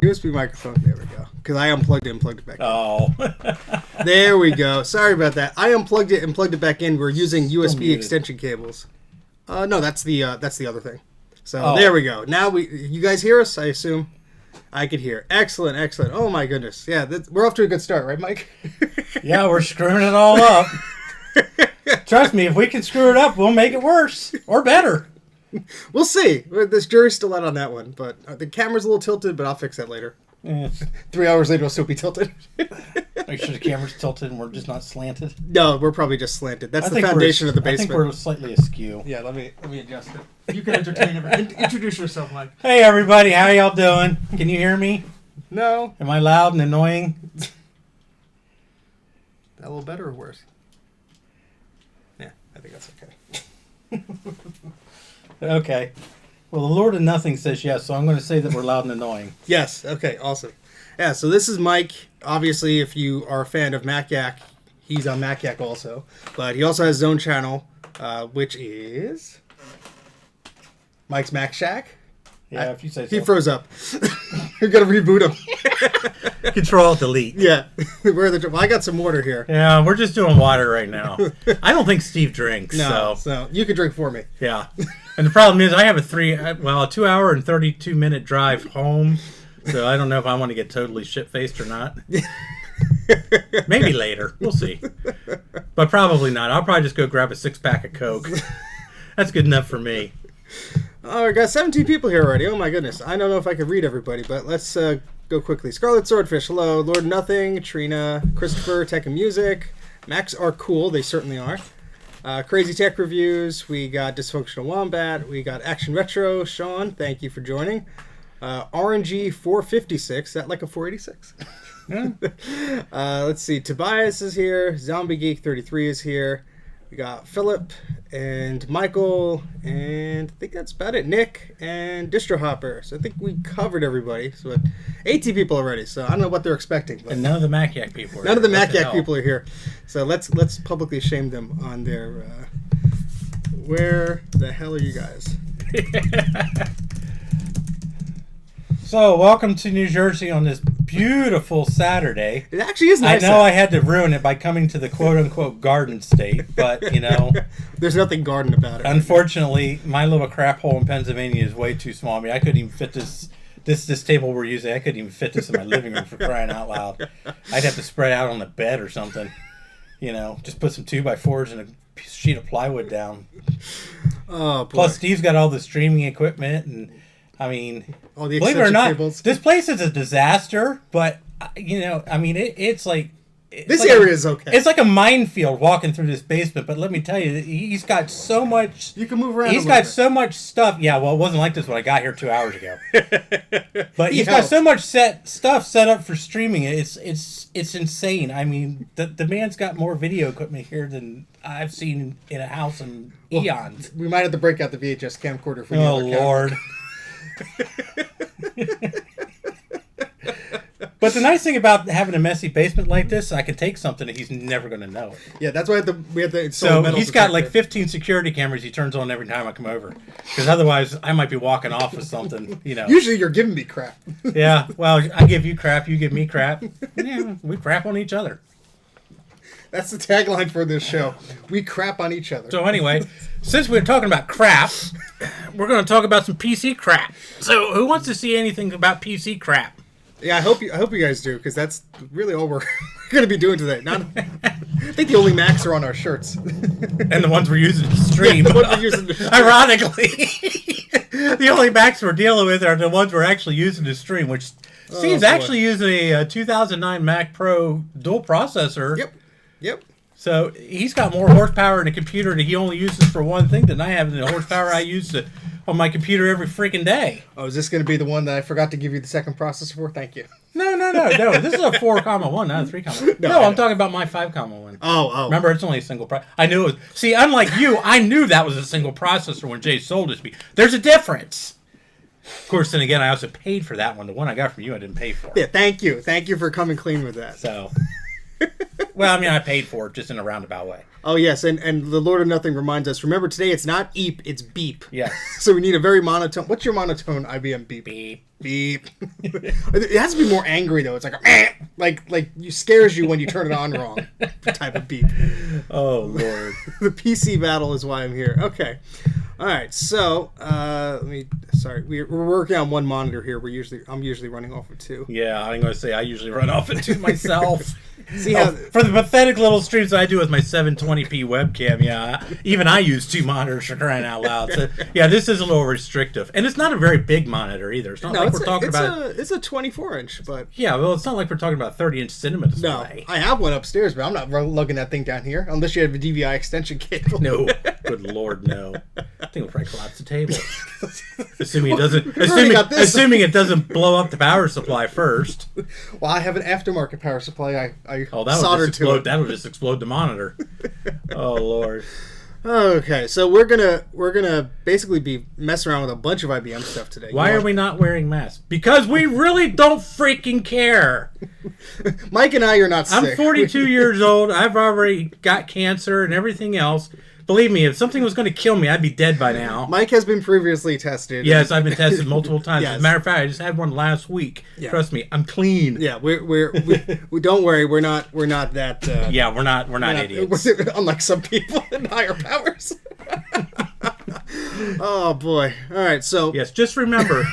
USB microphone. There we go. Because I unplugged it and plugged it back in. Oh. There we go. Sorry about that. I unplugged it and plugged it back in. We're using USB muted. extension cables. No, that's the other thing. So there we go. Now you guys hear us, I assume? I could hear. Excellent, excellent. Oh my goodness. Yeah, we're off to a good start, right, Mike? Yeah, we're screwing it all up. Trust me, if we can screw it up, we'll make it worse or better. We'll see. This jury's still out on that one, but the camera's a little tilted, but I'll fix that later. 3 hours later, it'll still be tilted. Make sure the camera's tilted and we're just not slanted. No, we're probably just slanted. That's the foundation of the basement. I think we're slightly askew. Yeah, let me adjust it. You can entertain everyone. Introduce yourself, Mike. Hey, everybody. How y'all doing? Can you hear me? No. Am I loud and annoying? A little better or worse? Yeah, I think that's okay. Okay. Well, the Lord of Nothing says yes, so I'm going to say that we're loud and annoying. Yes. Okay. Awesome. Yeah. So this is Mike. Obviously, if you are a fan of MacYak, he's on MacYak also. But he also has his own channel, which is Mike's Mac Shack. Yeah, if you say so. He froze up. You're gonna reboot him. Control Delete. Yeah. Well, I got some water here. Yeah, we're just doing water right now. I don't think Steve drinks. No. So So you can drink for me. yeah. And the problem is I have a 2-hour and 32-minute drive home. So I don't know if I want to get totally shit-faced or not. Maybe later. We'll see. But probably not. I'll probably just go grab a 6-pack of Coke. That's good enough for me. Oh, we got 17 people here already. Oh my goodness. I don't know if I can read everybody, but let's go quickly. Scarlet Swordfish, hello. Lord Nothing, Trina, Christopher, Tech and Music. Macs are cool. They certainly are. Crazy Tech Reviews. We got Dysfunctional Wombat. We got Action Retro. Sean, thank you for joining. RNG 456. Is that like a 486? Yeah. Let's see. Tobias is here. Zombie Geek 33 is here. We got Philip and Michael, and I think that's about it. Nick and Distro Hopper. So I think we covered everybody. So 18 people already. So I don't know what they're expecting. But And none of the MacYak people are none of the What MacYak hell? people are here. So let's publicly shame them on their. Where the hell are you guys? So, welcome to New Jersey on this beautiful Saturday. It actually is nice. I know I had to ruin it by coming to the quote-unquote garden state, but, you know... There's nothing garden about it. Unfortunately, my little crap hole in Pennsylvania is way too small. I mean, I couldn't even fit this table we're using. I couldn't even fit this in my living room for crying out loud. I'd have to spread out on the bed or something. You know, just put some 2x4s and a sheet of plywood down. Oh, boy. Plus, Steve's got all the streaming equipment, and I mean, all the believe it or not, cables. this place is a disaster. But you know, I mean, it's like this area is okay. It's like a minefield walking through this basement. But let me tell you, he's got so much. You can move around. He's got so much stuff. Yeah, well, it wasn't like this when I got here 2 hours ago. But he's got so much stuff set up for streaming. It's insane. I mean, the man's got more video equipment here than I've seen in a house in eons. We might have to break out the VHS camcorder for you. Oh, Lord. But the nice thing about having a messy basement like this, I can take something and he's never going to know it. Yeah, that's why we have to install So metal he's got detector. like 15 security cameras he turns on every time I come over. Because otherwise, I might be walking off with something, you know. Usually you're giving me crap. Yeah, well, I give you crap, you give me crap. Yeah, we crap on each other. That's the tagline for this show. We crap on each other. So anyway, since we're talking about crap, we're going to talk about some PC crap. So who wants to see anything about PC crap? Yeah, I hope you guys do, because that's really all we're going to be doing today. I think the only Macs are on our shirts. And the ones we're using to stream. The ones we're using to stream. Ironically, the only Macs we're dealing with are the ones we're actually using to stream, which Steve's actually using a 2009 Mac Pro dual processor. Yep. So he's got more horsepower in a computer that he only uses for one thing than I have in the horsepower I use on my computer every freaking day. Oh, is this going to be the one that I forgot to give you the second processor for? Thank you. No. This is a 4,1, not a 3,1. No, I'm talking about my 5,1. Oh. Remember, it's only a single processor. I knew it was. See, unlike you, I knew that was a single processor when Jay sold it to me. There's a difference. Of course, then again, I also paid for that one. The one I got from you, I didn't pay for. Yeah, thank you. Thank you for coming clean with that. So, Well, I mean, I paid for it just in a roundabout way. Oh, yes, and the Lord of Nothing reminds us, remember today it's not eep, it's beep. Yes. So we need a very monotone. What's your monotone IBM beep? Beep. Beep. It has to be more angry, though. It's like a like you scares you when you turn it on wrong type of beep. Oh, Lord. The PC battle is why I'm here. Okay. All right, so we're working on one monitor here. I'm usually running off of two. Yeah, I'm going to say I usually run off at 2 myself. See how for the pathetic little streams I do with my 720p webcam, yeah, even I use 2 monitors for crying out loud. So, yeah, this is a little restrictive, and it's not a very big monitor either. It's not like we're talking about. It's a 24-inch, but yeah, well, it's not like we're talking about 30-inch cinema display. No, I have one upstairs, but I'm not lugging that thing down here unless you have a DVI extension cable. No, good Lord, no. I think we'll probably collapse the table, assuming it doesn't blow up the power supply first. Well, I have an aftermarket power supply. I that'll soldered to it. That'll just explode the monitor. Oh Lord. Okay, so we're gonna basically be messing around with a bunch of IBM stuff today. Why are we not wearing masks? Because we really don't freaking care. Mike and I are not sick. I'm 42 years old. I've already got cancer and everything else. Believe me, if something was going to kill me, I'd be dead by now. Mike has been previously tested. Yes, I've been tested multiple times. Yes. As a matter of fact, I just had one last week. Yeah. Trust me, I'm clean. Yeah, we don't worry, we're not that. Yeah, we're not idiots. Unlike some people in higher powers. Oh boy! All right, so yes, just remember,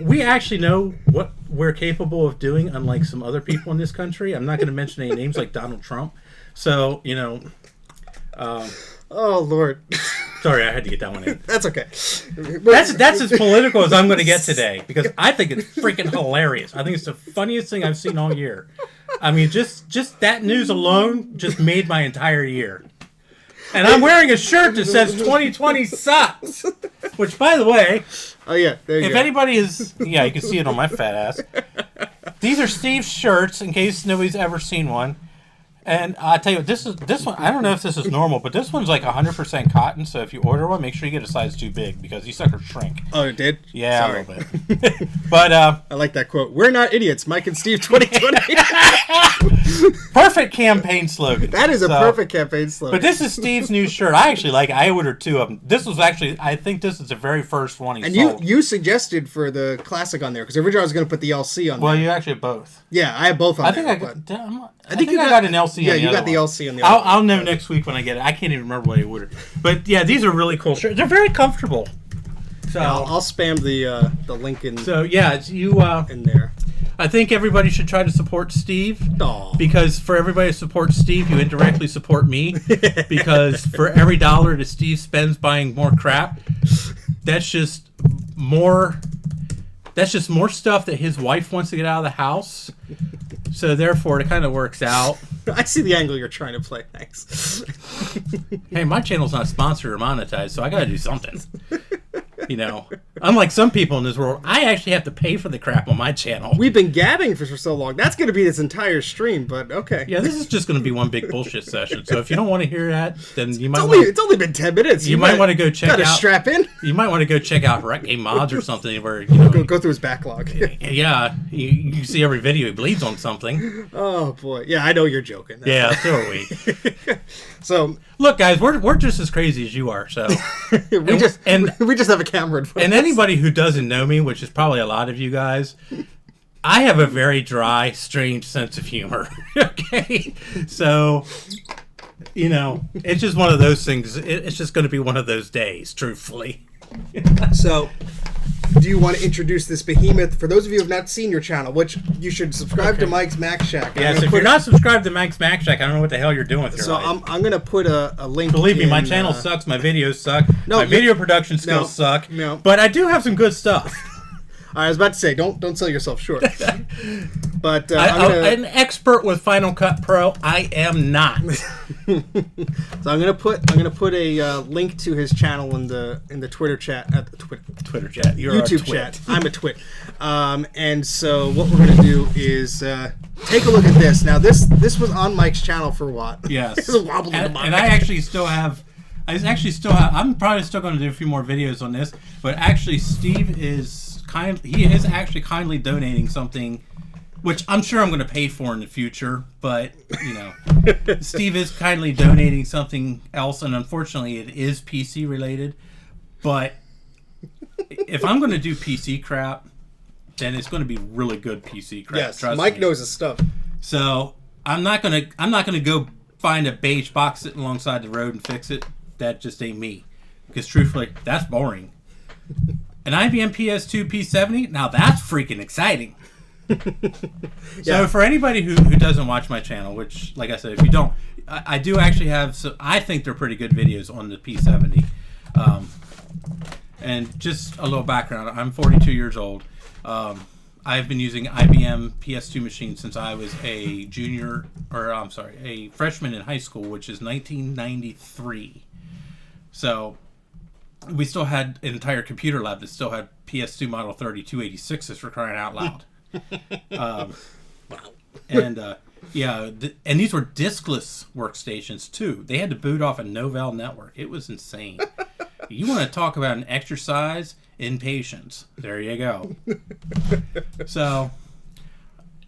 we actually know what we're capable of doing, unlike some other people in this country. I'm not going to mention any names like Donald Trump. So oh Lord! Sorry, I had to get that one in. That's okay. That's as political as I'm going to get today because I think it's freaking hilarious. I think it's the funniest thing I've seen all year. I mean, just that news alone just made my entire year. And I'm wearing a shirt that says 2020 sucks. Which, by the way, oh yeah, there you if go. anybody is, yeah, you can see it on my fat ass. These are Steve's shirts, in case nobody's ever seen one. And I'll tell you what, this one, I don't know if this is normal, but this one's like 100% cotton, so if you order one, make sure you get a size too big, because these suckers shrink. Oh, it did? Yeah, Sorry. a little bit. But, I like that quote. We're not idiots, Mike and Steve 2020. Perfect campaign slogan. That is a perfect campaign slogan. But this is Steve's new shirt. I actually like it. I ordered 2 of them. This was actually, I think this is the very first one he sold. And you suggested for the classic on there, because originally I was going to put the LC on there. Well, you actually have both. Yeah, I have both on there. I think I got an LC yeah, on the you other got the one. LC on the other I'll know next week when I get it. I can't even remember what I ordered. But yeah, these are really cool shirts. They're very comfortable. So yeah, I'll spam the link in. So yeah, it's you in there. I think everybody should try to support Steve. Aww. Because for everybody to support Steve, you indirectly support me. Because for every dollar that Steve spends buying more crap, that's just more stuff that his wife wants to get out of the house. So therefore, it kind of works out. I see the angle you're trying to play. Thanks. Hey, my channel's not sponsored or monetized, so I got to do something. You know, unlike some people in this world, I actually have to pay for the crap on my channel. We've been gabbing for so long. That's going to be this entire stream, but okay. Yeah, this is just going to be one big bullshit session. So if you don't want to hear that, then you might. It's only been 10 minutes. You might want to go check out. Gotta strap in. You might want to go check out Rec Game Mods or something where go through his backlog. Yeah, you see every video he bleeds on something. Oh boy, yeah, I know you're joking. So are we. So look, guys, we're just as crazy as you are. So we just have a camera in front and of us. Anybody who doesn't know me, which is probably a lot of you guys, I have a very dry, strange sense of humor. Okay, so it's just one of those things. It's just going to be one of those days, truthfully. So, do you want to introduce this behemoth? For those of you who have not seen your channel, which you should subscribe to Mike's Mac Shack. Yes, if you're not subscribed to Mike's Mac Shack, I don't know what the hell you're doing with your life. I'm going to put a link. Believe me, my channel sucks. My videos suck. My video production skills suck. No. But I do have some good stuff. I was about to say, don't sell yourself short. But an expert with Final Cut Pro, I am not. So I'm gonna put a link to his channel in the Twitter chat. Twitter chat. You're YouTube chat. I'm a twit. And so what we're gonna do is take a look at this. Now this was on Mike's channel for what? Yes. It's a wobble in the mic. And I actually still have. I'm probably still going to do a few more videos on this. But actually, Steve is actually kindly donating something which I'm sure I'm going to pay for in the future, but, you know, Steve is kindly donating something else, and unfortunately it is PC related, but if I'm going to do PC crap, then it's going to be really good PC crap. Yes, trust Mike me. knows his stuff. So I'm not gonna go find a beige box sitting alongside the road and fix it. That just ain't me. Because truthfully, that's boring. An IBM PS2 P70, now that's freaking exciting. So for anybody who doesn't watch my channel, which, like I said, if you don't, I do actually have some, I think they're pretty good videos on the P70. And just a little background, I'm 42 years old. I've been using IBM PS2 machines since I was a freshman in high school, which is 1993. So we still had an entire computer lab that still had PS2 Model 3286s for crying out loud. Wow. And and these were diskless workstations too. They had to boot off a Novell network. It was insane. You want to talk about an exercise in patience? There you go. So,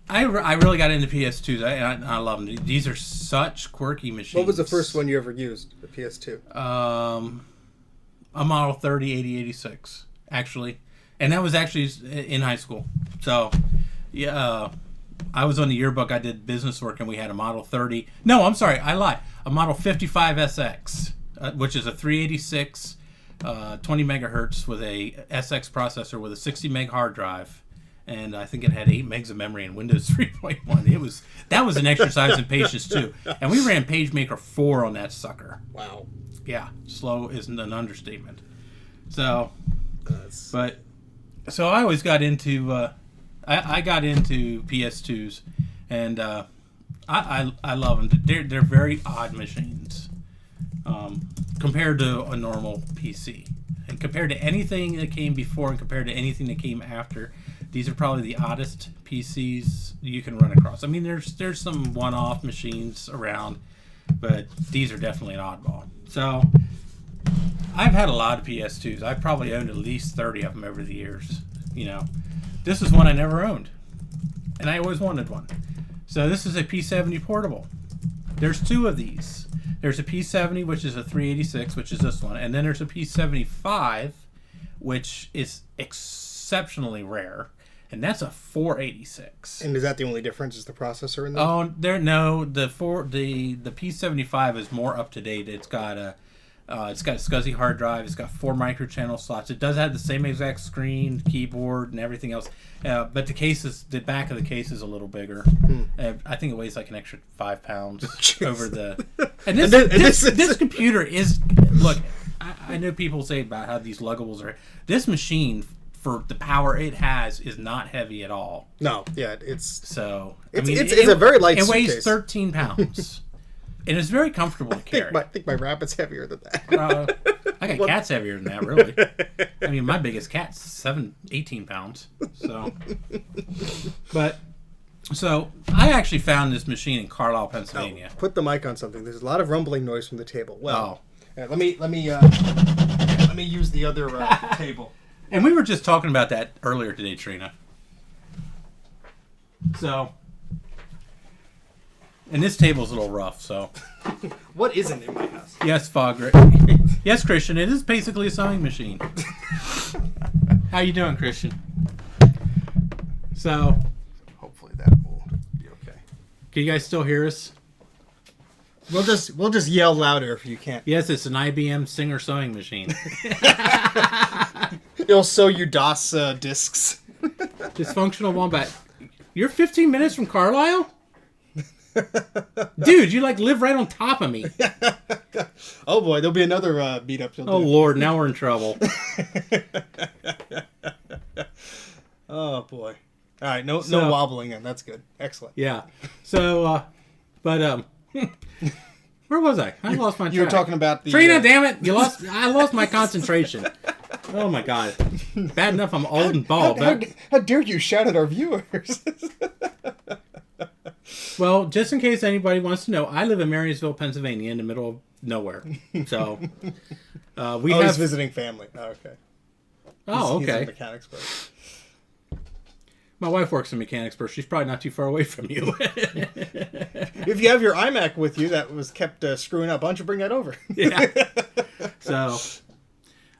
I really got into PS2s. I love them. These are such quirky machines. What was the first one you ever used? The PS2. A Model 308086, actually, and that was actually in high school. So, yeah, I was on the yearbook. I did business work, and we had a Model 30. No, I'm sorry, I lied. A Model 55SX, which is a 386. 20 megahertz with a SX processor with a 60 meg hard drive, and I think it had 8 megs of memory in Windows 3.1. That was an exercise in patience too, and we ran PageMaker 4 on that sucker. Wow. Yeah, slow isn't an understatement. So, so I always got into I got into PS2s, and I love them. They're very odd machines. Compared to a normal PC, and compared to anything that came before, and compared to anything that came after, these are probably the oddest PCs you can run across. I mean, there's some one-off machines around, but these are definitely an oddball. So I've had a lot of PS2s. I've probably owned at least 30 of them over the years. You know, this is one I never owned, and I always wanted one. So this is a P70 portable. There's two of these. There's a P70, which is a 386, which is this one. And then there's a P75, which is exceptionally rare. And that's a 486. And is that the only difference? Is the processor in there? Oh, the P75 is more up to date. It's got a SCSI hard drive. It's got 4 microchannel slots. It does have the same exact screen, keyboard, and everything else. But the back of the case is a little bigger. I think it weighs like an extra 5 pounds over the. And this computer is. Look, I know people say about how these luggables are. This machine, for the power it has, is not heavy at all. No, yeah, it's so. It's a very light. It suitcase. weighs 13 pounds. And it's very comfortable to carry. I think my rabbit's heavier than that. I got cats heavier than that, really. I mean, my biggest cat's 18 pounds. So, so I actually found this machine in Carlisle, Pennsylvania. Put the mic on something. There's a lot of rumbling noise from the table. Well, let me use the other table. And we were just talking about that earlier today, Trina. So. And this table's a little rough, so. What isn't in my house? Yes, Fogger. Yes, Christian, it is basically a sewing machine. How you doing, Christian? So. Hopefully that will be okay. Can you guys still hear us? We'll just yell louder if you can't. Yes, it's an IBM Singer sewing machine. It'll sew you DOS discs. Dysfunctional wombat. You're 15 minutes from Carlisle? Dude, you live right on top of me. Oh boy, there'll be another beat up. Oh Lord, now we're in trouble. Oh boy. All right, no wobbling in. That's good. Excellent. Yeah. So, where was I? I lost my track. You were talking about the Trina. Damn it! I lost my concentration. Oh my God. Bad enough I'm old and bald. How dare you shout at our viewers? Well, just in case anybody wants to know, I live in Marysville, Pennsylvania, in the middle of nowhere. So he's visiting family. Oh, okay. Oh, okay. He's a mechanics place. My wife works in mechanics, but she's probably not too far away from you. If you have your iMac with you that was kept screwing up, why don't you bring that over? Yeah. So,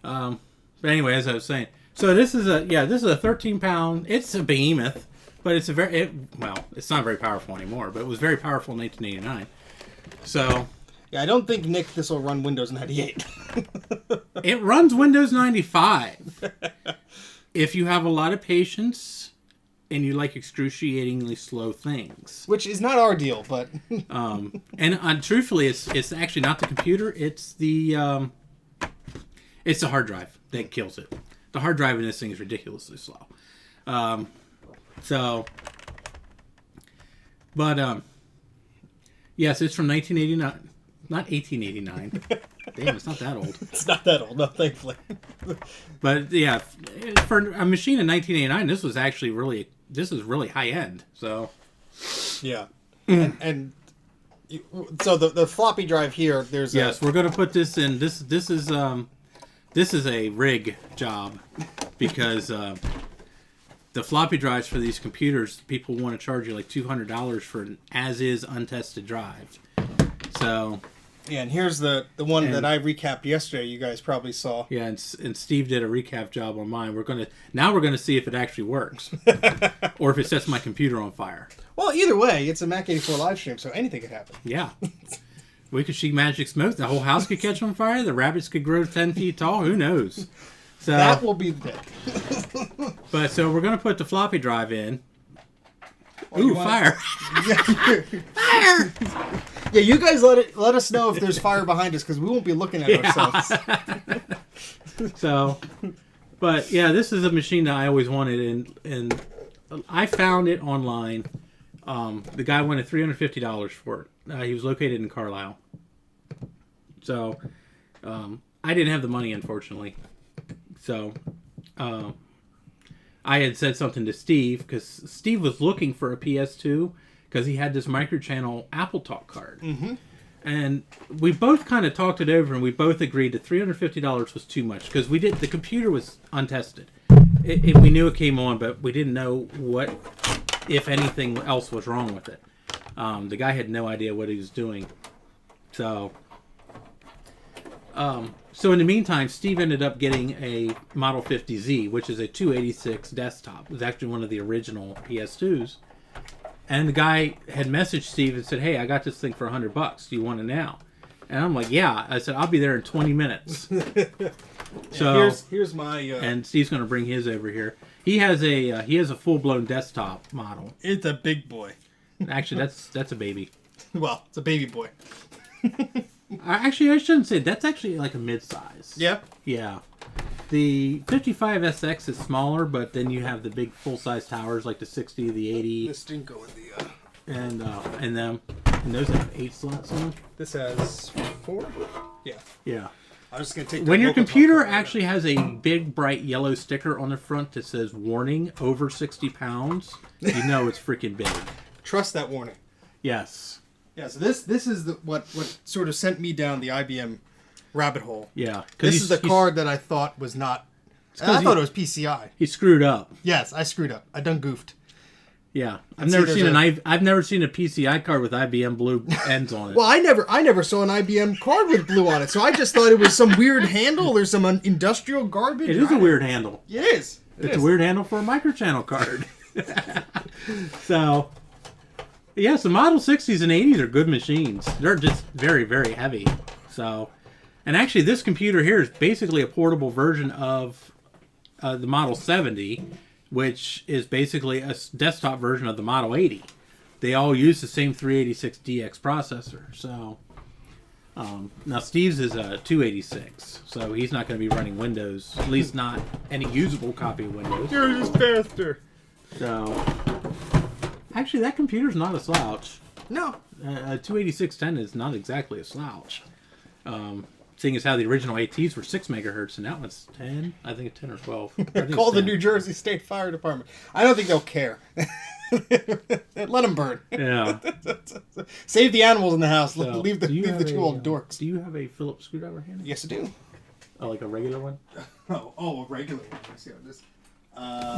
but anyway, as I was saying, so this is a 13-pound. It's a behemoth, but it's it's not very powerful anymore. But it was very powerful in 1989. So. Yeah, I don't think, Nick, this will run Windows 98. It runs Windows 95. If you have a lot of patience and you like excruciatingly slow things. Which is not our deal, but... and truthfully, it's actually not the computer. It's the hard drive that kills it. The hard drive in this thing is ridiculously slow. Yes, it's from 1989. Not 1889. Damn, it's not that old. It's not that old, no, thankfully. But yeah, for a machine in 1989, this was really high end. So yeah, so the floppy drive here. We're going to put this in. This is a rig job because the floppy drives for these computers, people want to charge you like $200 for an as-is untested drive. So. Yeah, and here's the one that I recapped yesterday. You guys probably saw. Yeah, and Steve did a recap job on mine. We're gonna see if it actually works, or if it sets my computer on fire. Well, either way, it's a Mac84 live stream, so anything could happen. Yeah, we could see magic smoke. The whole house could catch on fire. The rabbits could grow 10 feet tall. Who knows? So that will be the day. But so we're gonna put the floppy drive in. Ooh, fire! Fire! Yeah, you guys let us know if there's fire behind us because we won't be looking at ourselves. So, but yeah, this is a machine that I always wanted, and I found it online. The guy wanted $350 for it. He was located in Carlisle. So, I didn't have the money, unfortunately. So, I had said something to Steve because Steve was looking for a PS2 because he had this MicroChannel AppleTalk card. Mm-hmm. And we both kind of talked it over and we both agreed that $350 was too much because the computer was untested. We knew it came on, but we didn't know what, if anything else was wrong with it. The guy had no idea what he was doing. So in the meantime, Steve ended up getting a Model 50Z, which is a 286 desktop. It was actually one of the original PS2s. And the guy had messaged Steve and said, "Hey, I got this thing for $100. Do you want it now?" And I'm like, "Yeah." I said, "I'll be there in 20 minutes." So here's my. And Steve's going to bring his over here. He has a full blown desktop model. It's a big boy. Actually, that's a baby. Well, it's a baby boy. Actually, I shouldn't say that's actually like a mid-size. Yeah. Yeah. The 55SX is smaller, but then you have the big full-size towers like the 60, the 80. This didn't go in the. And those have 8 slots in them. This has 4. Yeah. Yeah. I was just gonna take. When your computer actually has a big bright yellow sticker on the front that says "Warning: Over 60 pounds," you know it's freaking big. Trust that warning. Yes. Yeah. So this is what sort of sent me down the IBM rabbit hole. Yeah. This is the card that I thought was not. I thought it was PCI. He screwed up. Yes, I screwed up. I done goofed. Yeah, I've never seen a PCI card with IBM blue ends on it. Well, I never saw an IBM card with blue on it, so I just thought it was some weird handle or some industrial garbage. It is a weird handle. It is. It's a weird handle for a microchannel card. So, yes, the Model 60s and 80s are good machines. They're just very, very heavy. So, and actually, this computer here is basically a portable version of the Model 70. Which is basically a desktop version of the Model 80. They all use the same 386DX processor. So now Steve's is a 286, so he's not going to be running Windows, at least not any usable copy of Windows. Yours is faster. So actually, that computer's not a slouch. No, a 28610 is not exactly a slouch. Seeing as how the original ATs were 6 megahertz and that one's 10, I think it's 10 or 12. Call the New Jersey State Fire Department. I don't think they'll care. Let them burn. Yeah. Save the animals in the house. So, leave the 2 old dorks. Do you have a Phillips screwdriver handy? Yes, I do. Oh, like a regular one? Oh, a regular one. Let's see how this.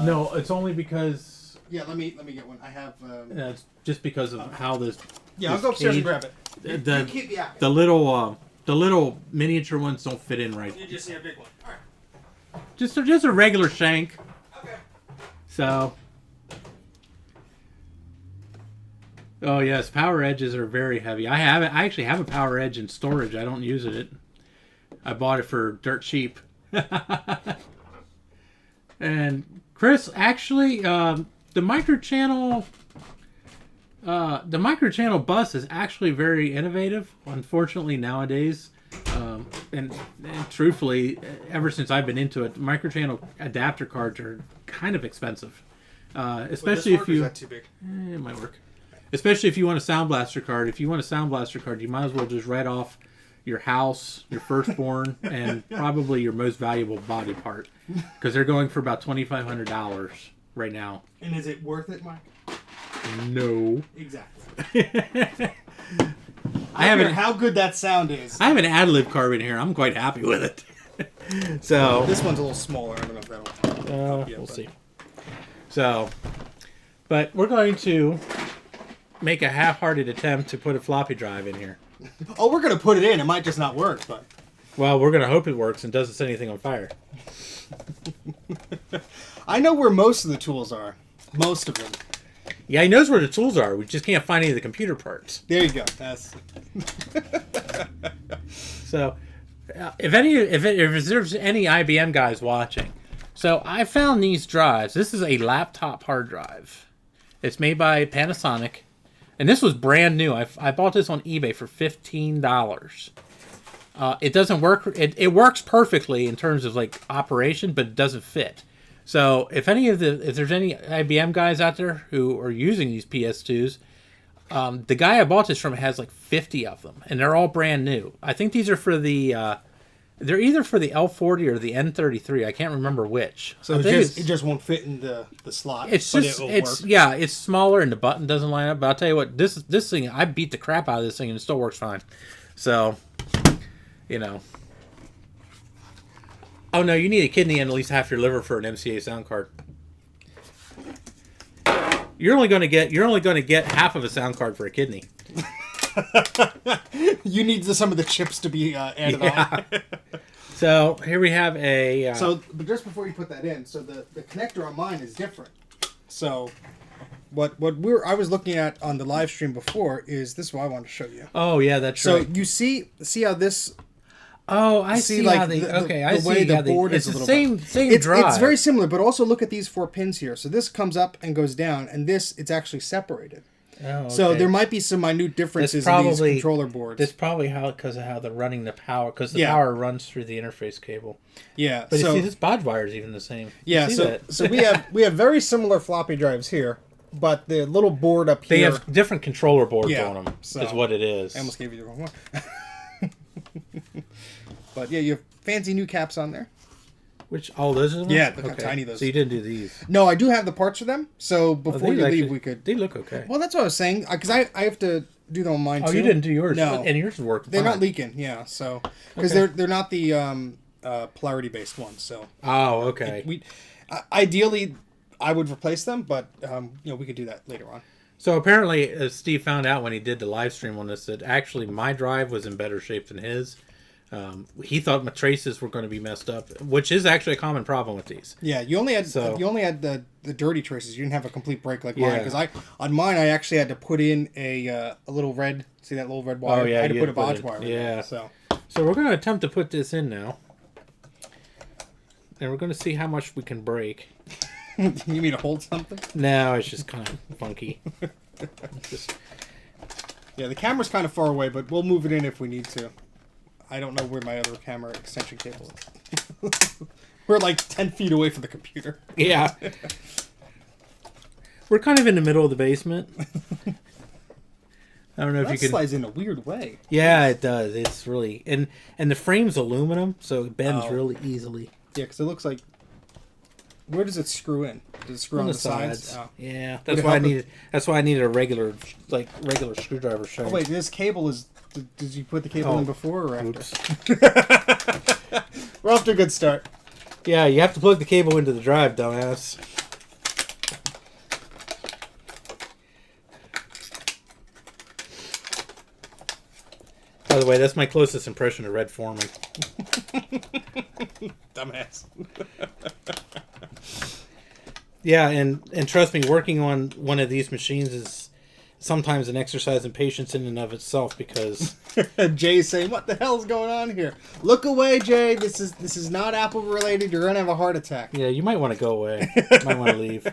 No, it's only because Yeah, let me get one. I have. It's just because of how this. Yeah, this I'll go upstairs and cage- grab it. You keep me out. The little miniature ones don't fit in right. You just see a big one. All right. Just a regular shank. Okay. So. Oh yes, power edges are very heavy. I actually have a power edge in storage. I don't use it. I bought it for dirt cheap. And Chris, actually, the microchannel bus is actually very innovative. Unfortunately, nowadays, and truthfully, ever since I've been into it, microchannel adapter cards are kind of expensive. Especially if you. Is that too big? It might work. Especially if you want a Sound Blaster card. If you want a Sound Blaster card, you might as well just write off your house, your firstborn, and probably your most valuable body part, because they're going for about $2,500 right now. And is it worth it, Mike? No. Exactly. I have how good that sound is. I have an ad-lib card in here. I'm quite happy with it. So this one's a little smaller. I don't know if that'll. we'll see. So, but we're going to make a half-hearted attempt to put a floppy drive in here. Oh, we're gonna put it in. It might just not work, but. Well, we're gonna hope it works and doesn't set anything on fire. I know where most of the tools are. Most of them. Yeah, he knows where the tools are. We just can't find any of the computer parts. There you go. That's. So, if there's any IBM guys watching, so I found these drives. This is a laptop hard drive. It's made by Panasonic. And this was brand new. I bought this on eBay for $15. It doesn't work. It works perfectly in terms of like operation, but it doesn't fit. So if there's any IBM guys out there who are using these PS2s, the guy I bought this from has like 50 of them, and they're all brand new. I think these are for the. They're either for the L40 or the N33. I can't remember which. So it just won't fit in the slot. It's just it's smaller and the button doesn't line up. But I'll tell you what, this thing, I beat the crap out of this thing and it still works fine. So, you know. Oh no, you need a kidney and at least half your liver for an MCA sound card. You're only going to get half of a sound card for a kidney. You need some of the chips to be added on. So here we have a. But just before you put that in, so the connector on mine is different. So, what I was looking at on the live stream before is this. Is what I want to show you. Oh yeah, that's right. So you see how this. Oh, I see like how they. The I see way how the board it's is a the little same drive. It's very similar, but also look at these 4 pins here. So this comes up and goes down, and it's actually separated. Oh, okay. So there might be some minute differences in these controller boards. That's probably because of how they're running the power, because the power runs through the interface cable. Yeah, but you see, this bod wire is even the same. Yeah, so we have very similar floppy drives here, but the little board up here. They have different controller boards on them. So is what it is. I almost gave you the wrong one. But yeah, you have fancy new caps on there. Which those are the ones? Yeah, look how tiny those. So you didn't do these? No, I do have the parts for them. So before you leave, we could. They look okay. Well, that's what I was saying because I have to do them on mine too. Oh, you didn't do yours? No, and yours worked. They're not leaking. Yeah, so because they're not the polarity based ones. So. Oh, okay. Ideally, I would replace them, but we could do that later on. So apparently, as Steve found out when he did the live stream on this, that actually my drive was in better shape than his. He thought my traces were going to be messed up, which is actually a common problem with these. Yeah, you only had the dirty traces. You didn't have a complete break like mine, because on mine I actually had to put in a little red. See that little red wire? Oh yeah, I had to put a bodge wire. Yeah. In so we're going to attempt to put this in now, and we're going to see how much we can break. You need me to hold something? No, it's just kind of funky. Yeah, the camera's kind of far away, but we'll move it in if we need to. I don't know where my other camera extension cable is. We're like 10 feet away from the computer. Yeah. We're kind of in the middle of the basement. I don't know if you can. That slides in a weird way. Yeah, it does. It's really and the frame's aluminum, so it bends really easily. Yeah, because it looks like. Where does it screw in? Does it screw on the sides? Oh. Yeah, that's why I needed. That's why I needed a regular screwdriver shank. Oh wait, this cable is. Did you put the cable in before or after? Oops. We're off to a good start. Yeah, you have to plug the cable into the drive, dumbass. By the way, that's my closest impression of Red Foreman. Dumbass. Yeah, and trust me, working on one of these machines is sometimes an exercise in patience in and of itself, because Jay's saying, "What the hell's going on here? Look away, Jay. This is not Apple related. You're gonna have a heart attack." yeah, you might want to go away. You might want to leave.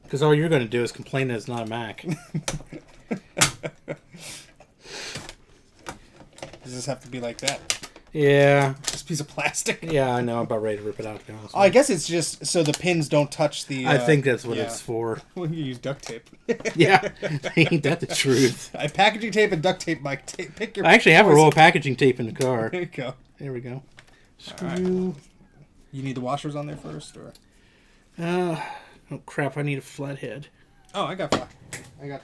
Because all you're going to do is complain that it's not a Mac. Does this have to be like that? Yeah. This piece of plastic? Yeah, I know. I'm about ready to rip it out, to be honest. Oh, I guess it's just so the pins don't touch the... I think that's what it's for. Well, you use duct tape. Yeah. Ain't that the truth? Packaging tape and duct tape, Mike. Pick your... I actually have a roll of packaging tape in the car. There you go. There we go. Screw. Right. You need the washers on there first, or... Oh, crap. I need a flathead. Oh, I got the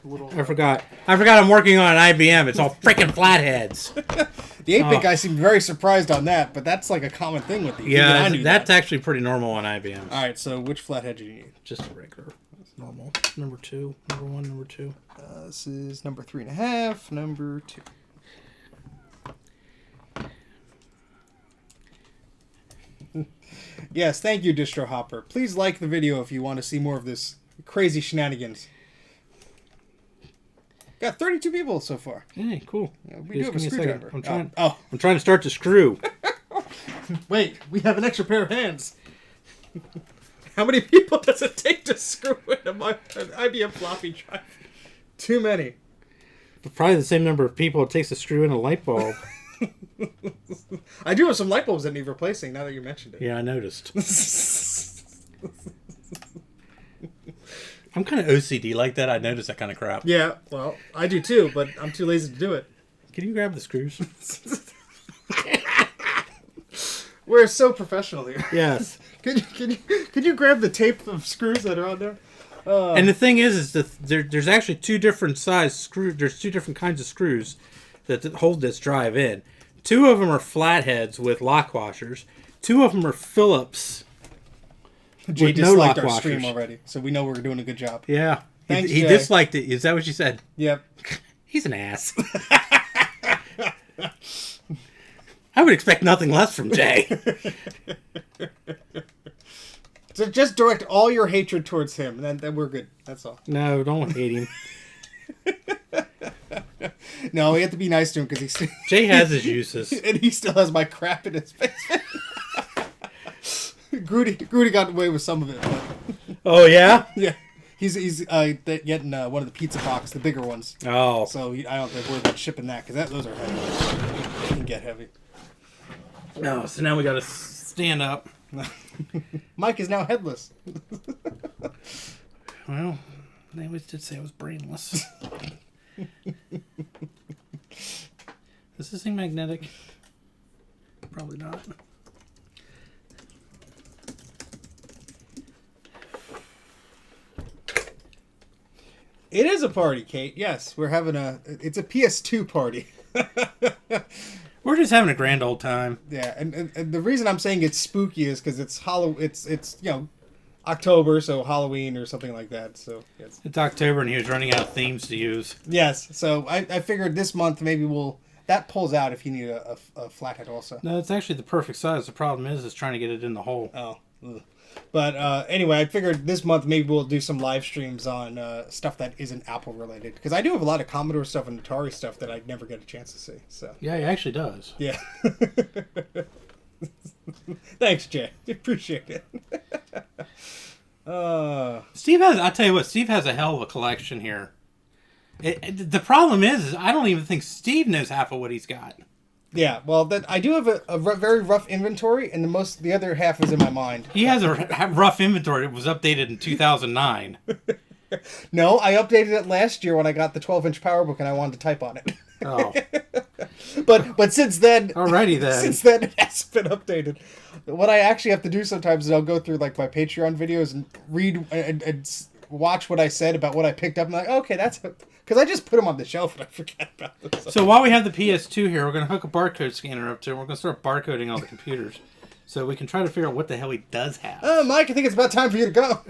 little... I forgot. I'm working on an IBM. It's all freaking flatheads. The 8-bit guy seemed very surprised on that, but that's like a common thing with these. Yeah, that's actually pretty normal on IBM. All right, so which flathead do you need? Just a regular. Normal. Number 2. Number 1, number 2. This is number 3.5, number 2. Yes, thank you, Distro Hopper. Please like the video if you want to see more of this crazy shenanigans. Got 32 people so far. Hey, cool. Yeah, we do have a screwdriver. I'm trying to start the screw. Wait, we have an extra pair of hands. How many people does it take to screw in an IBM floppy drive? Too many. But probably the same number of people it takes to screw in a light bulb. I do have some light bulbs that need replacing now that you mentioned it. Yeah, I noticed. I'm kind of OCD like that. I notice that kind of crap. Yeah, well, I do too, but I'm too lazy to do it. Can you grab the screws? We're so professional here. Yes. Could you grab the tape of screws that are on there? And the thing is that there's actually two different size screws. There's two different kinds of screws that hold this drive in. 2 of them are flatheads with lock washers. 2 of them are Phillips. Jay with no lock disliked our washers. stream already, so we know we're doing a good job. Yeah. Thanks, he Jay. disliked it. Is that what you said? Yep. He's an ass. I would expect nothing less from Jay. So just direct all your hatred towards him, and then we're good. That's all. No, don't hate him. No, we have to be nice to him because he's... Jay has his uses. And he still has my crap in his basement. Grudy got away with some of it. But... Oh, yeah? Yeah. He's getting one of the pizza box, the bigger ones. Oh. So I don't think we're about shipping that, because those are heavy. They can get heavy. No, so now we got to stand up. Mike is now headless. Well, they always did say I was brainless. Is this thing magnetic? Probably not. It is a party, Kate. Yes, we're having it's a PS2 party. We're just having a grand old time. Yeah, and the reason I'm saying it's spooky is because it's it's October, so Halloween or something like that. So yes. It's October and he was running out of themes to use. Yes, so I figured this month maybe that pulls out if you need a flathead also. No, it's actually the perfect size. The problem is trying to get it in the hole. Oh. Ugh. But anyway, I figured this month maybe we'll do some live streams on stuff that isn't Apple related, because I do have a lot of Commodore stuff and Atari stuff that I'd never get a chance to see. So Yeah, he actually does. yeah. Thanks, Jay. Appreciate it. Steve has a hell of a collection here. The problem is I don't even think Steve knows half of what he's got. Yeah, well, I do have a very rough inventory, and the other half is in my mind. He has a rough inventory. It was updated in 2009. No, I updated it last year when I got the 12-inch PowerBook and I wanted to type on it. Oh. But since then... Alrighty then. Since then, it hasn't been updated. What I actually have to do sometimes is I'll go through like my Patreon videos and read and watch what I said about what I picked up. And I'm like, okay, that's... Because I just put them on the shelf and I forget about them. So while we have the PS2 here, we're going to hook a barcode scanner up to it. We're going to start barcoding all the computers. So we can try to figure out what the hell he does have. Mike, I think it's about time for you to go.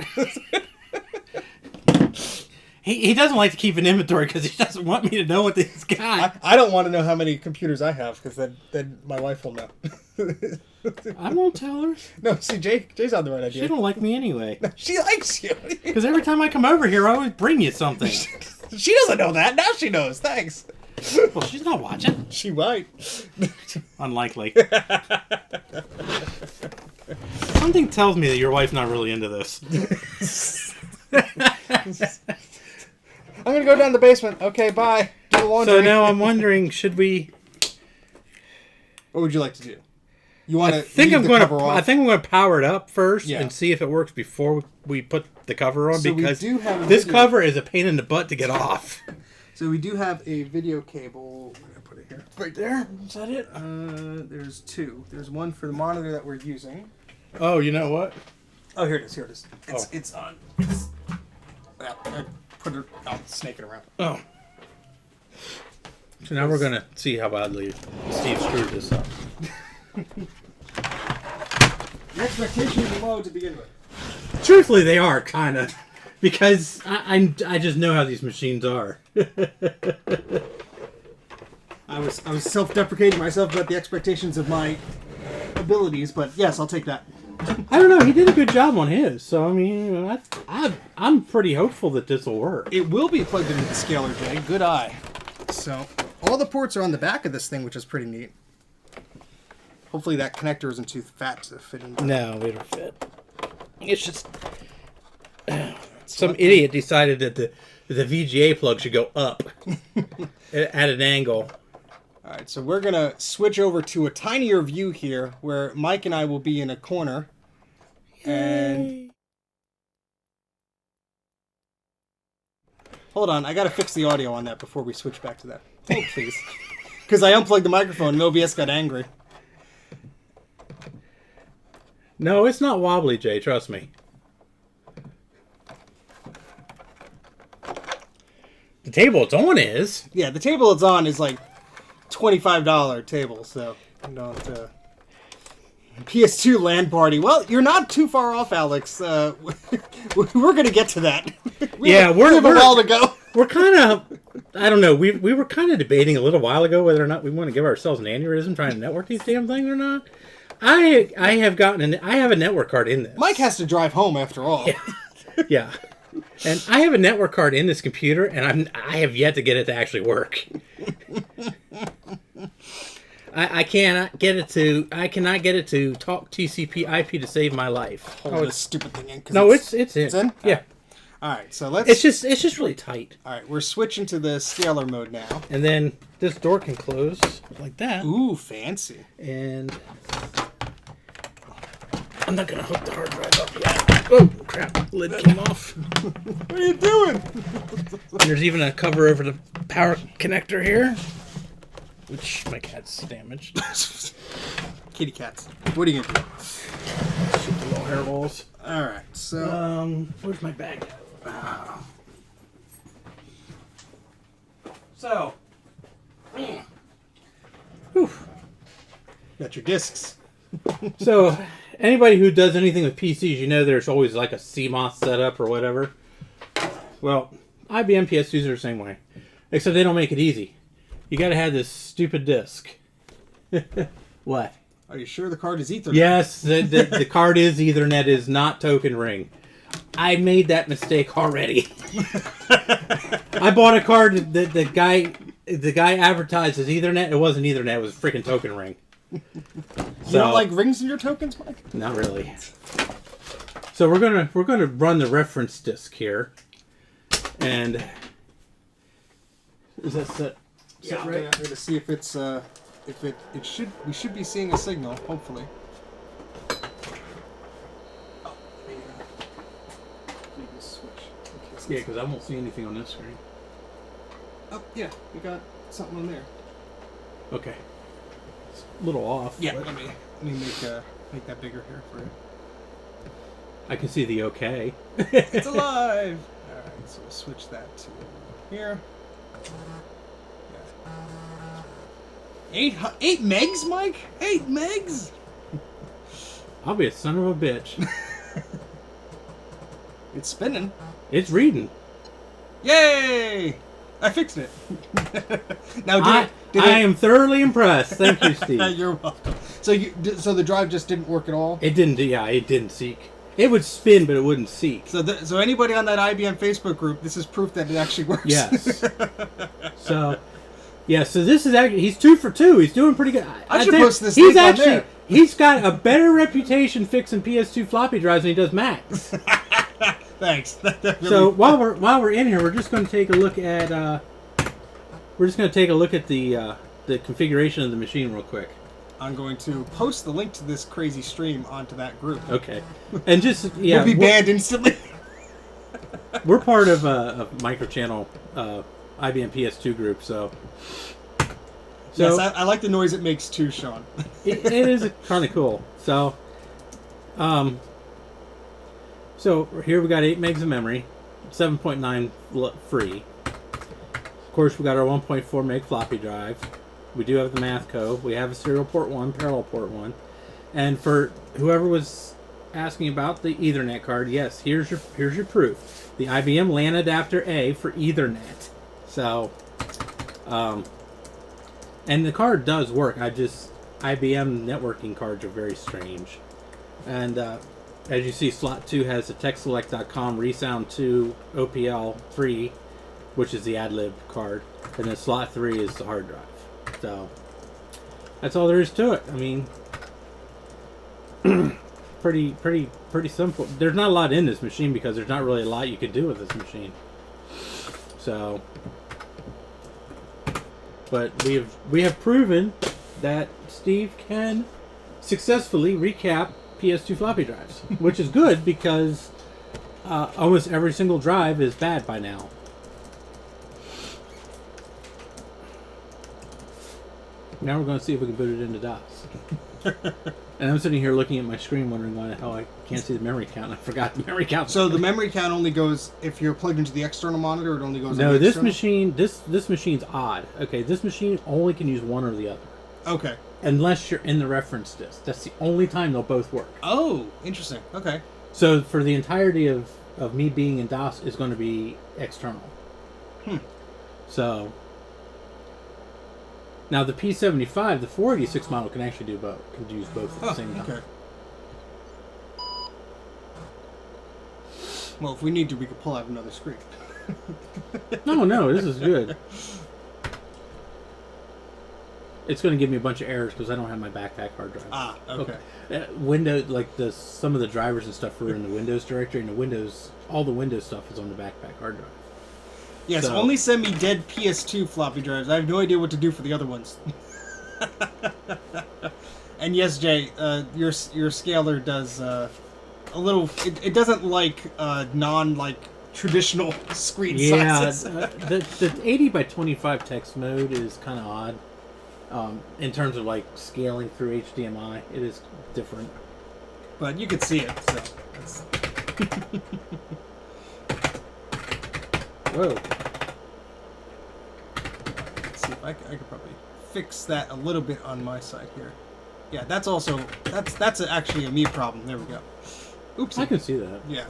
He doesn't like to keep an inventory because he doesn't want me to know what he's got. I don't want to know how many computers I have because then my wife will know. I won't tell her. No, see, Jay's on the right idea. She don't like me anyway. She likes you. Because every time I come over here, I always bring you something. She doesn't know that. Now she knows. Thanks. Well, she's not watching. She might. Unlikely. Something tells me that your wife's not really into this. I'm going to go down the basement. Okay, bye. Do the laundry. So now I'm wondering, should we... What would you like to do? You want to I think I'm going to power it up first Yeah. and see if it works before we put the cover on, So we because do have a this video. cover is a pain in the butt to get off. So we do have a video cable. I'm going to put it here. Right there? Is that it? There's two. There's one for the monitor that we're using. Oh, you know what? Oh, here it is. Here it is. Oh. It's on. Well, I put it out, snaking around. Oh. So now we're going to see how badly Steve screwed this up. The expectations are low to begin with. Truthfully, they are, kind of. Because I just know how these machines are. I was self-deprecating myself about the expectations of my abilities, but yes, I'll take that. I don't know. He did a good job on his. So, I mean, I'm pretty hopeful that this will work. It will be plugged into the scaler, Jay. Good eye. So, all the ports are on the back of this thing, which is pretty neat. Hopefully that connector isn't too fat to fit in. No, it'll fit. It's just... some idiot decided that the VGA plug should go up at an angle. All right, so we're going to switch over to a tinier view here where Mike and I will be in a corner. And hold on, I got to fix the audio on that before we switch back to that. Hold, please. Because I unplugged the microphone and OBS got angry. No, it's not wobbly, Jay. Trust me. The table it's on is. Yeah, the table it's on is like $25 table, so don't... PS2 LAN party. Well, you're not too far off, Alex. We're going to get to that. We have a while to go. We're kind of... I don't know. We were kind of debating a little while ago whether or not we want to give ourselves an aneurysm trying to network these damn things or not. I have a network card in this. Mike has to drive home after all. Yeah. And I have a network card in this computer, and I have yet to get it to actually work. I cannot get it to talk TCP/IP to save my life. Hold this stupid thing in. No, it's in. It's in? Yeah. All right, so let's... It's just really tight. All right, we're switching to the scalar mode now. And then this door can close like that. Ooh, fancy. And I'm not going to hook the hard drive up yet. Oh, crap. Lid came off. What are you doing? And there's even a cover over the power connector here, which my cat's damaged. Kitty cats. What are you going to do? Shoot the little hairballs. All right, so... where's my bag? So... Whew. Got your discs. So, anybody who does anything with PCs, you know there's always like a CMOS setup or whatever. Well, IBM PS2s are the same way. Except they don't make it easy. You gotta have this stupid disk. What? Are you sure the card is Ethernet? Yes, the card is Ethernet, is not token ring. I made that mistake already. I bought a card that the guy advertised as Ethernet. It wasn't Ethernet, it was a freaking token ring. You don't like rings in your tokens, Mike? Not really. So we're gonna run the reference disk here, and is that set? Yeah, I'm gonna see if it's we should be seeing a signal, hopefully. Oh, maybe switch. Okay, Yeah, because I won't see anything on this screen. Oh yeah, we got something on there. Okay. It's a little off. Yeah, but let me make that bigger here for you. I can see the okay. It's alive! Alright, so we'll switch that to here. Yeah. 8 megs, Mike? 8 megs? I'll be a son of a bitch. It's spinning. It's reading. Yay! I fixed it. Now, I am thoroughly impressed. Thank you, Steve. You're welcome. So the drive just didn't work at all? It didn't. Yeah, it didn't seek. It would spin, but it wouldn't seek. So anybody on that IBM Facebook group, this is proof that it actually works. Yes. So this is actually, he's 2 for 2. He's doing pretty good. I should post this link on there. He's got a better reputation fixing PS2 floppy drives than he does Macs. Thanks. So while we're in here, we're just going to take a look at the configuration of the machine real quick. I'm going to post the link to this crazy stream onto that group. Okay, and just yeah, we'll be banned instantly. We're part of a MicroChannel IBM PS2 group, so yes, I like the noise it makes too, Sean. it is kind of cool. So here we got 8 megs of memory, 7.9 free. Of course, we got our 1.4 meg floppy drive. We do have the math code. We have a serial port 1, parallel port 1. And for whoever was asking about the Ethernet card, yes, here's your proof. The IBM LAN adapter A for Ethernet. So, and the card does work. IBM networking cards are very strange. And as you see, slot 2 has the techselect.com Resound 2 OPL 3, which is the AdLib card. And then slot 3 is the hard drive. So that's all there is to it. I mean, pretty simple. There's not a lot in this machine because there's not really a lot you could do with this machine. So, but we have proven that Steve can successfully recap PS2 floppy drives, which is good because almost every single drive is bad by now. Now we're going to see if we can put it into DOS. And I'm sitting here looking at my screen wondering why the hell I can't see the memory count. I forgot the memory count. So the memory count only goes if you're plugged into the external monitor. It only goes. No, on the this external? machine, this machine's odd. Okay, this machine only can use one or the other. Okay. Unless you're in the reference disk. That's the only time they'll both work. Oh, interesting. Okay. So for the entirety of me being in DOS is going to be external. So now the P75, the 486 model, can actually do both. Can use both at the same time. Okay. Well, if we need to, we could pull out another screen. No, this is good. It's going to give me a bunch of errors because I don't have my backpack hard drive. Ah, okay. Windows, like some of the drivers and stuff are in the Windows directory, and all the Windows stuff is on the backpack hard drive. Yes, So, only send me dead PS2 floppy drives. I have no idea what to do for the other ones. And yes, Jay, your scaler does a little. It doesn't like traditional screen sizes. The 80 by 25 text mode is kind of odd. In terms of like scaling through HDMI, it is different. But you can see it, so that's... Whoa. Let's see if I could probably fix that a little bit on my side here. Yeah, that's actually a me problem. There we go. Oops. I can see that. Yeah.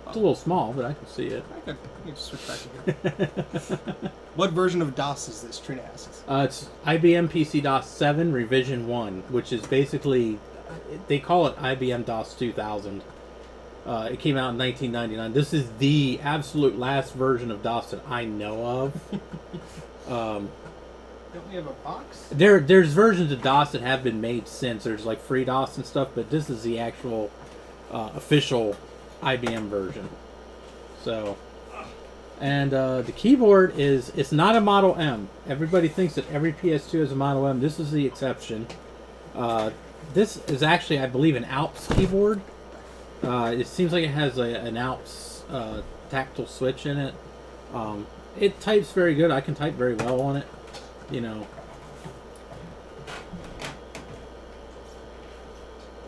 It's a little small, but I can see it. Let me just switch back again. What version of DOS is this? Trina asks. It's IBM PC DOS 7 Revision 1, which is basically, they call it IBM DOS 2000. It came out in 1999. This is the absolute last version of DOS that I know of. Don't we have a box? There's versions of DOS that have been made since. There's like free DOS and stuff, but this is the actual official IBM version. So, and the keyboard it's not a Model M. Everybody thinks that every PS2 is a Model M. This is the exception. This is actually, I believe, an Alps keyboard. It seems like it has an Alps tactile switch in it. It types very good. I can type very well on it. You know.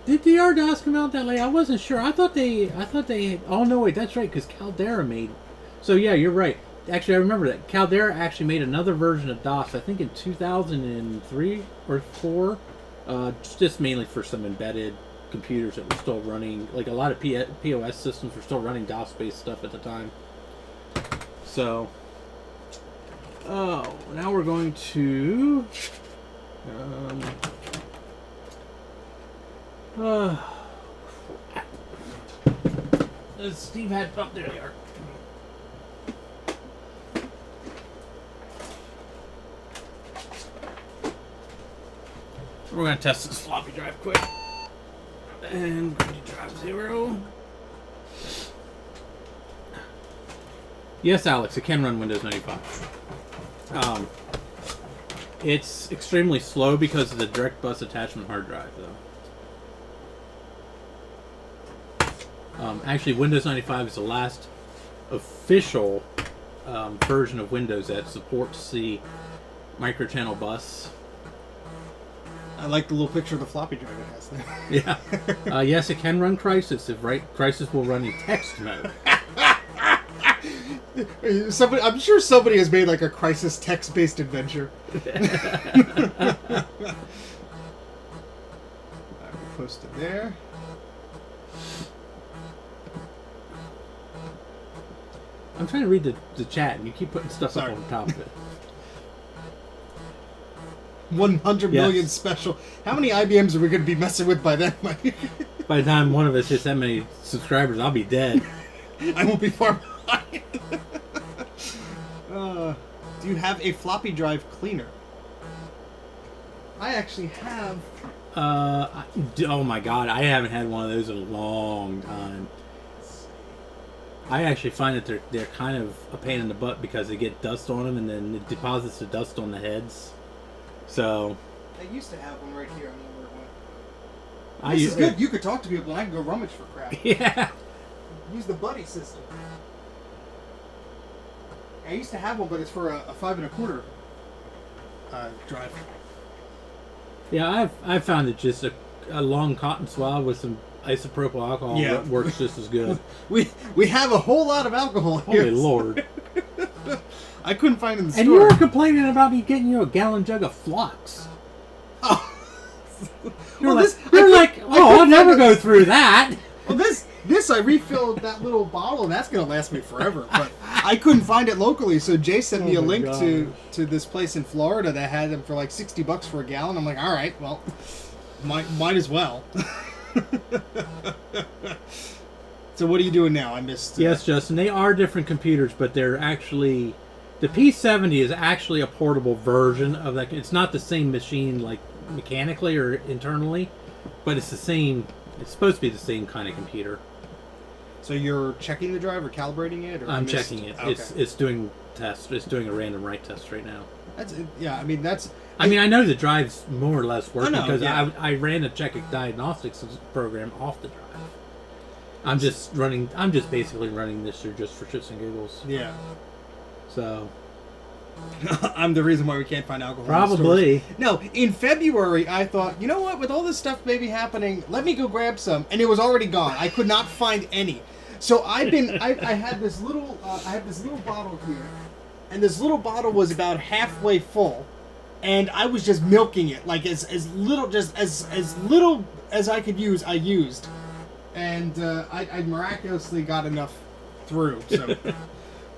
Did the RDOS come out that late? I wasn't sure. I thought they. Oh no, wait, that's right, because Caldera made. So yeah, you're right. Actually, I remember that Caldera actually made another version of DOS. I think in 2003 or 4, just mainly for some embedded computers that were still running. Like a lot of POS systems were still running DOS-based stuff at the time. So, now we're going to. Steve had up there. They are. We're going to test this floppy drive quick. And we're going to drive 0. Yes, Alex, it can run Windows 95. It's extremely slow because of the direct bus attachment hard drive, though. Actually, Windows 95 is the last official version of Windows that supports the microchannel bus. I like the little picture of the floppy drive it has there. Yeah. Yes, it can run Crisis. Crisis will run in text mode. I'm sure somebody has made like a Crisis text-based adventure. I will post it there. I'm trying to read the chat, and you keep putting stuff up on top of it. 100 million special. How many IBMs are we going to be messing with by then, Mike? By the time one of us hits that many subscribers, I'll be dead. I won't be far behind. Do you have a floppy drive cleaner? I actually have. Oh my god, I haven't had one of those in a long time. I actually find that they're kind of a pain in the butt because they get dust on them and then it deposits the dust on the heads. So I used to have one right here. I don't know where it went. This is good. You could talk to people and I can go rummage for crap. Yeah. Use the buddy system. I used to have one, but it's for a 5 1/4 drive. Yeah, I've found it just a long cotton swab with some isopropyl alcohol that works just as good. We have a whole lot of alcohol here. Holy Lord. I couldn't find it in the and store. you were complaining about me getting you a gallon jug of flux. Oh. You're like, I'll never go through that. Well, this I refilled that little bottle, and that's going to last me forever. But I couldn't find it locally, so Jay sent me a link to this place in Florida that had them for like $60 for a gallon. I'm like, all right, well, might as well. So what are you doing now? I missed. Yes, Justin. They are different computers, but they're actually the P70 is actually a portable version of that. It's not the same machine, like mechanically or internally, but it's the same. It's supposed to be the same kind of computer. So you're checking the drive or calibrating it? Or I'm checking it. Okay. It's doing tests. It's doing a random write test right now. I I know the drive's more or less working because yeah. I ran a It Diagnostics program off the drive. I'm just basically running this through just for shits and giggles. Yeah. So I'm the reason why we can't find alcohol. probably. No, in February I thought, you know what, with all this stuff maybe happening, let me go grab some, and it was already gone. I could not find any. So I had this little bottle here, and this little bottle was about halfway full, and I was just milking it like as little as I could use. I used, and I miraculously got enough through. So.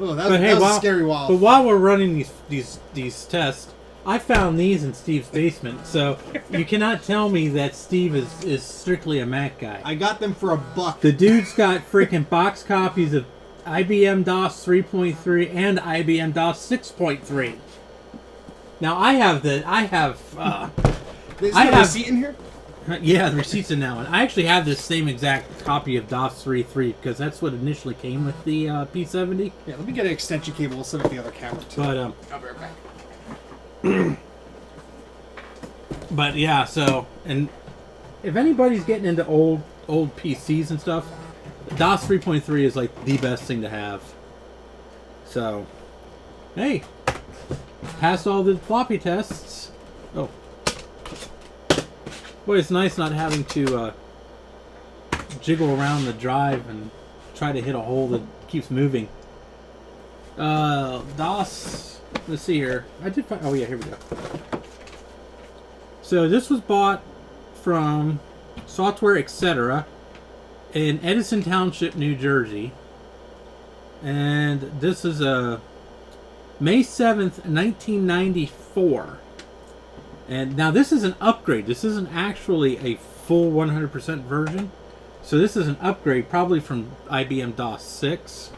Oh, that was a scary wall. But while we're running these tests, I found these in Steve's basement, so you cannot tell me that Steve is strictly a Mac guy. I got them for $1. The dude's got freaking box copies of IBM DOS 3.3 and IBM DOS 6.3. Now I have Is there a receipt in here? Yeah, the receipt's in that one. I actually have this same exact copy of DOS 3.3 because that's what initially came with the P70. Yeah, let me get an extension cable. We'll set up the other camera too. But I'll be right back. But yeah, so and if anybody's getting into old PCs and stuff, DOS 3.3 is like the best thing to have. So, hey, passed all the floppy tests. Oh. Boy, it's nice not having to jiggle around the drive and try to hit a hole that keeps moving. DOS, let's see here. I did find, oh yeah, here we go. So this was bought from Software Etc. in Edison Township, New Jersey. And this is a May 7th, 1994. And now this is an upgrade. This isn't actually a full 100% version. So this is an upgrade, probably from IBM DOS 6.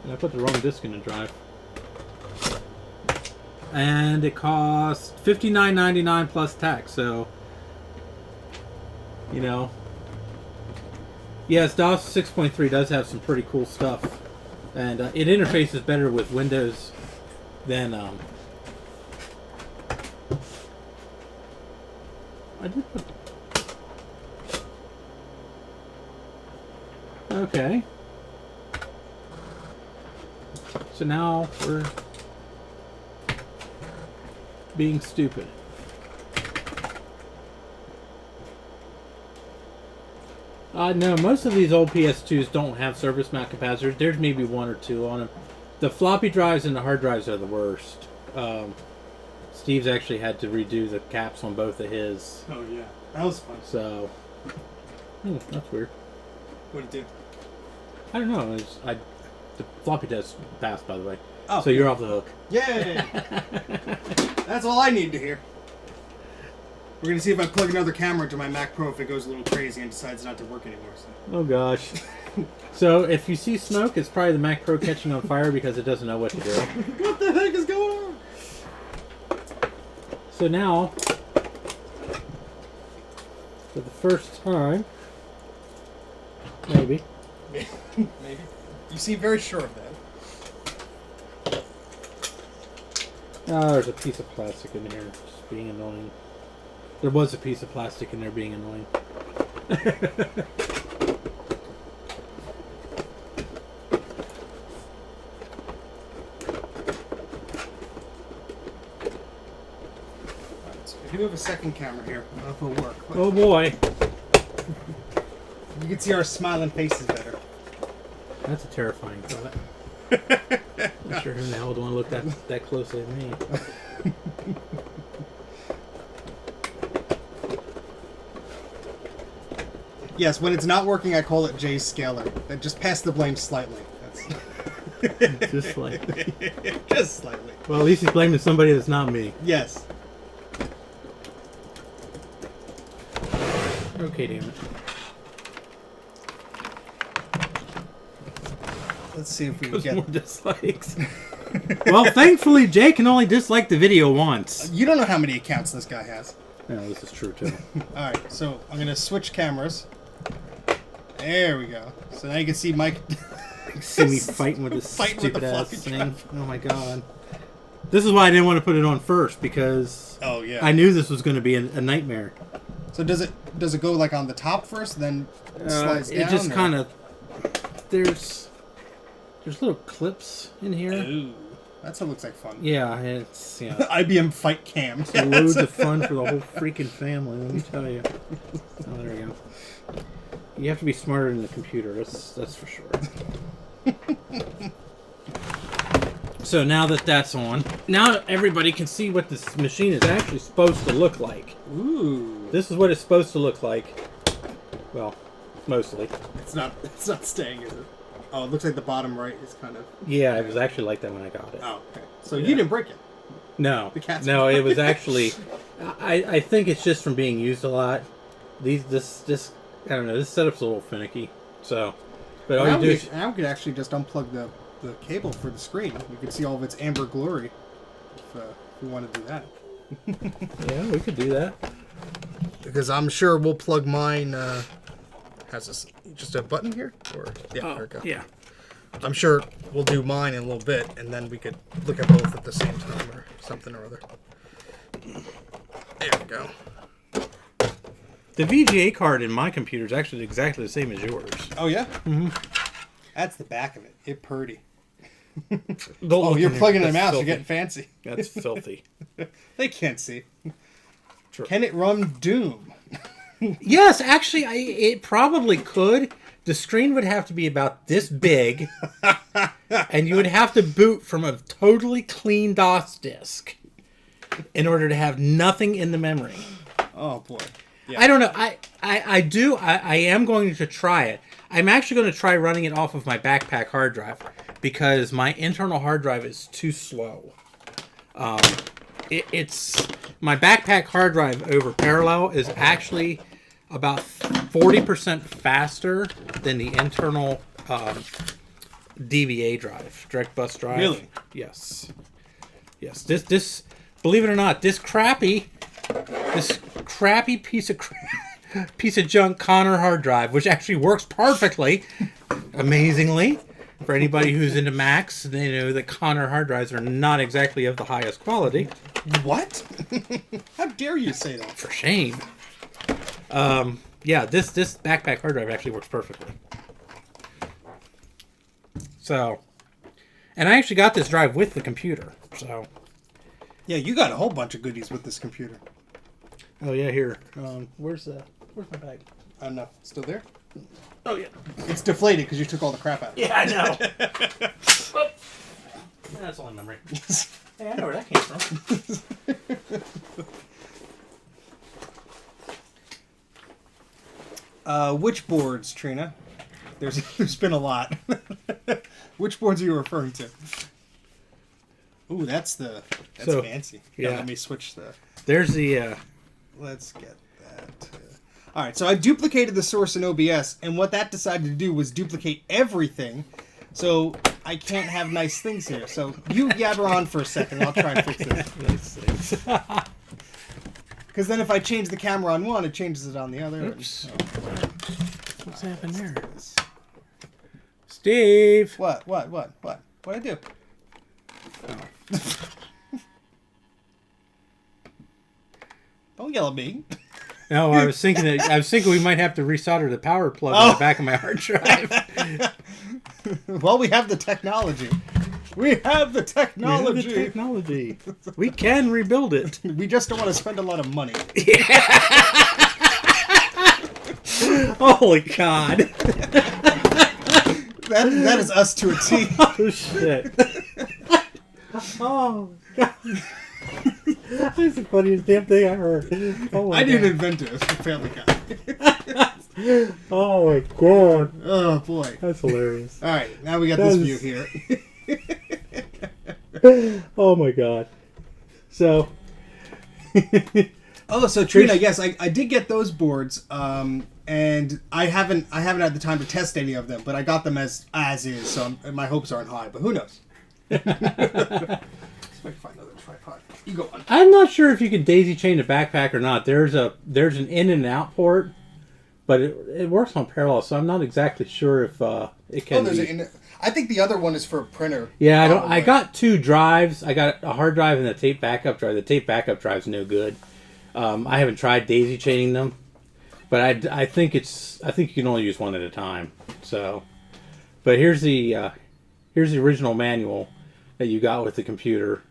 And I put the wrong disk in the drive. And it costs $59.99 plus tax. So, you know, yes, DOS 6.3 does have some pretty cool stuff. And it interfaces better with Windows than... I did put... Okay. So now we're being stupid. No, most of these old PS2s don't have surface mount capacitors. There's maybe one or two on them. The floppy drives and the hard drives are the worst. Steve's actually had to redo the caps on both of his. Oh yeah, that was fun. So, that's weird. What'd it do? I don't know. The floppy test passed, by the way. Oh, so you're off the hook. Yay! That's all I need to hear. We're gonna see if I plug another camera into my Mac Pro if it goes a little crazy and decides not to work anymore. So. Oh gosh. So if you see smoke, it's probably the Mac Pro catching on fire because it doesn't know what to do. What the heck is going on? So now, for the first time, maybe. Maybe. You seem very sure of that. Oh, there's a piece of plastic in here just being annoying. There was a piece of plastic in there being annoying. So we do have a second camera here. I don't know if it'll work. Oh boy. You can see our smiling faces better. That's a terrifying thought. Not sure who in the hell would want to look that closely at me. Yes, when it's not working, I call it Jay's scaler. Just pass the blame slightly. That's... Just slightly. Just slightly. Well, at least he's blaming somebody that's not me. Yes. Okay, damn it. Let's see if we can There's get more dislikes. Well, thankfully, Jay can only dislike the video once. You don't know how many accounts this guy has. Yeah, this is true too. Alright, so I'm going to switch cameras. There we go. So now you can see Mike... See me fighting with this Fighting with stupid the ass floppy thing. drive. Oh my god. This is why I didn't want to put it on first, because Oh, yeah. I knew this was going to be a nightmare. So does it go like on the top first, then slides down? It just or- kind of... There's little clips in here. Ooh, that looks like fun. Yeah, it's... Yeah. IBM Fight Cam. It's loads of fun for the whole freaking family, let me tell you. Oh, there we go. You have to be smarter than the computer, that's for sure. So now that that's on, now everybody can see what this machine is actually supposed to look like. Ooh. This is what it's supposed to look like. Well, mostly. It's not staying, is it? Oh, it looks like the bottom right is kind of... Yeah, it was actually like that when I got it. Oh, okay. So Yeah. you didn't break it? No. The cat's No, it was actually... I think it's just from being used a lot. This I don't know, this setup's a little finicky. So, but all you do is... I could actually just unplug the cable for the screen. You can see all of its amber glory if we want to do that. Yeah, we could do that. Because I'm sure we'll plug mine... has this just a button here? Or yeah, there we go. Yeah. I'm sure we'll do mine in a little bit, and then we could look at both at the same time or something or other. There we go. The VGA card in my computer is actually exactly the same as yours. Oh, yeah? Mm-hmm. That's the back of it. It purdy. Don't Oh, look you're in plugging there. in a That's mouse. filthy. You're getting fancy. That's filthy. They can't see. True. Can it run Doom? Yes, actually, it probably could. The screen would have to be about this big, and you would have to boot from a totally clean DOS disk in order to have nothing in the memory. Oh, boy. Yeah. I don't know. I am going to try it. I'm actually going to try running it off of my backpack hard drive. because my internal hard drive is too slow. It's my backpack hard drive over parallel is actually about 40% faster than the internal DBA drive, direct bus drive. Really? Yes. Yes. This believe it or not, this crappy piece of junk Connor hard drive, which actually works perfectly, amazingly. For anybody who's into Macs, they know that Connor hard drives are not exactly of the highest quality. What? How dare you say that? For shame. Yeah, this backpack hard drive actually works perfectly. So, and I actually got this drive with the computer. So, yeah, you got a whole bunch of goodies with this computer. oh yeah, here. Where's my bag? I don't know. Still there? Oh yeah. It's deflated because you took all the crap out of it. Yeah, I know. That's only memory. Hey, I know where that came from. Which boards, Trina? There's been a lot. Which boards are you referring to? Ooh, that's fancy. Yeah. Let me switch the... There's the... Let's get that. All right, so I duplicated the source in OBS, and what that decided to do was duplicate everything, so I can't have nice things here. So you yabber on for a second, I'll try and fix this. Nice things. Because then if I change the camera on one, it changes it on the other. Oops. What's happened there? Steve! What? What'd I do? Oh. Don't yell at me. No, I was thinking we might have to resolder the power plug on the back of my hard drive. Well, we have the technology. We have the technology. We can rebuild it. We just don't want to spend a lot of money. Yeah. Holy God. That is us to a T. Oh, shit. Oh, God. That's the funniest damn thing I heard. Oh I didn't invent it. It's a Family Guy. Oh, my God. Oh, boy. That's hilarious. All right, now we got this view here. Oh, my God. So... Oh, so Trina, yes, I did get those boards, and I haven't had the time to test any of them, but I got them as is, so my hopes aren't high. But who knows? See if I can find another tripod. You go on. I'm not sure if you can daisy chain a backpack or not. There's an in and out port, but it works on parallel, so I'm not exactly sure if it can. I think the other one is for a printer. Yeah, I got two drives. I got a hard drive and a tape backup drive. The tape backup drive's no good. I haven't tried daisy chaining them, but I think you can only use one at a time. So, but here's the original manual that you got with the computer.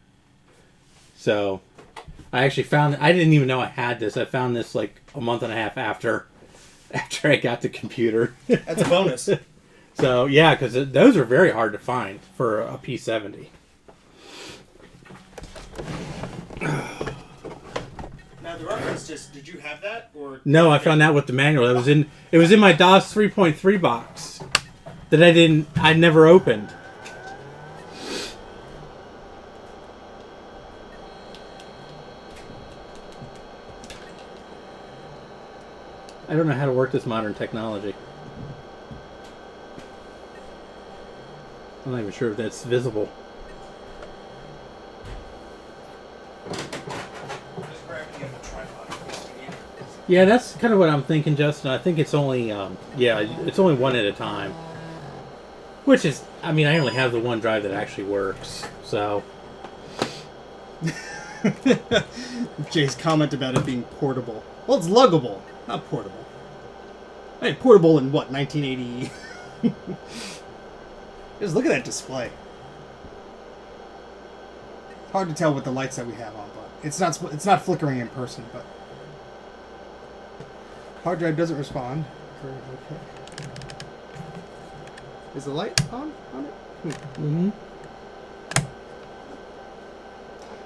So, I actually found I didn't even know I had this. I found this like a month and a half after I got the computer. That's a bonus. So yeah, because those are very hard to find for a P70. Now the reference did you have that or? No, I found that with the manual. It was in my DOS 3.3 box that I never opened. I don't know how to work this modern technology. I'm not even sure if that's visible. Yeah, that's kind of what I'm thinking, Justin. I think it's only, it's only one at a time. Which is, I only have the one drive that actually works, so. Jay's comment about it being portable. Well, it's luggable, not portable. Hey, portable in what, 1980? Just look at that display. Hard to tell with the lights that we have on, but it's not flickering in person, but hard drive doesn't respond. Okay. Is the light on it? Mm-hmm.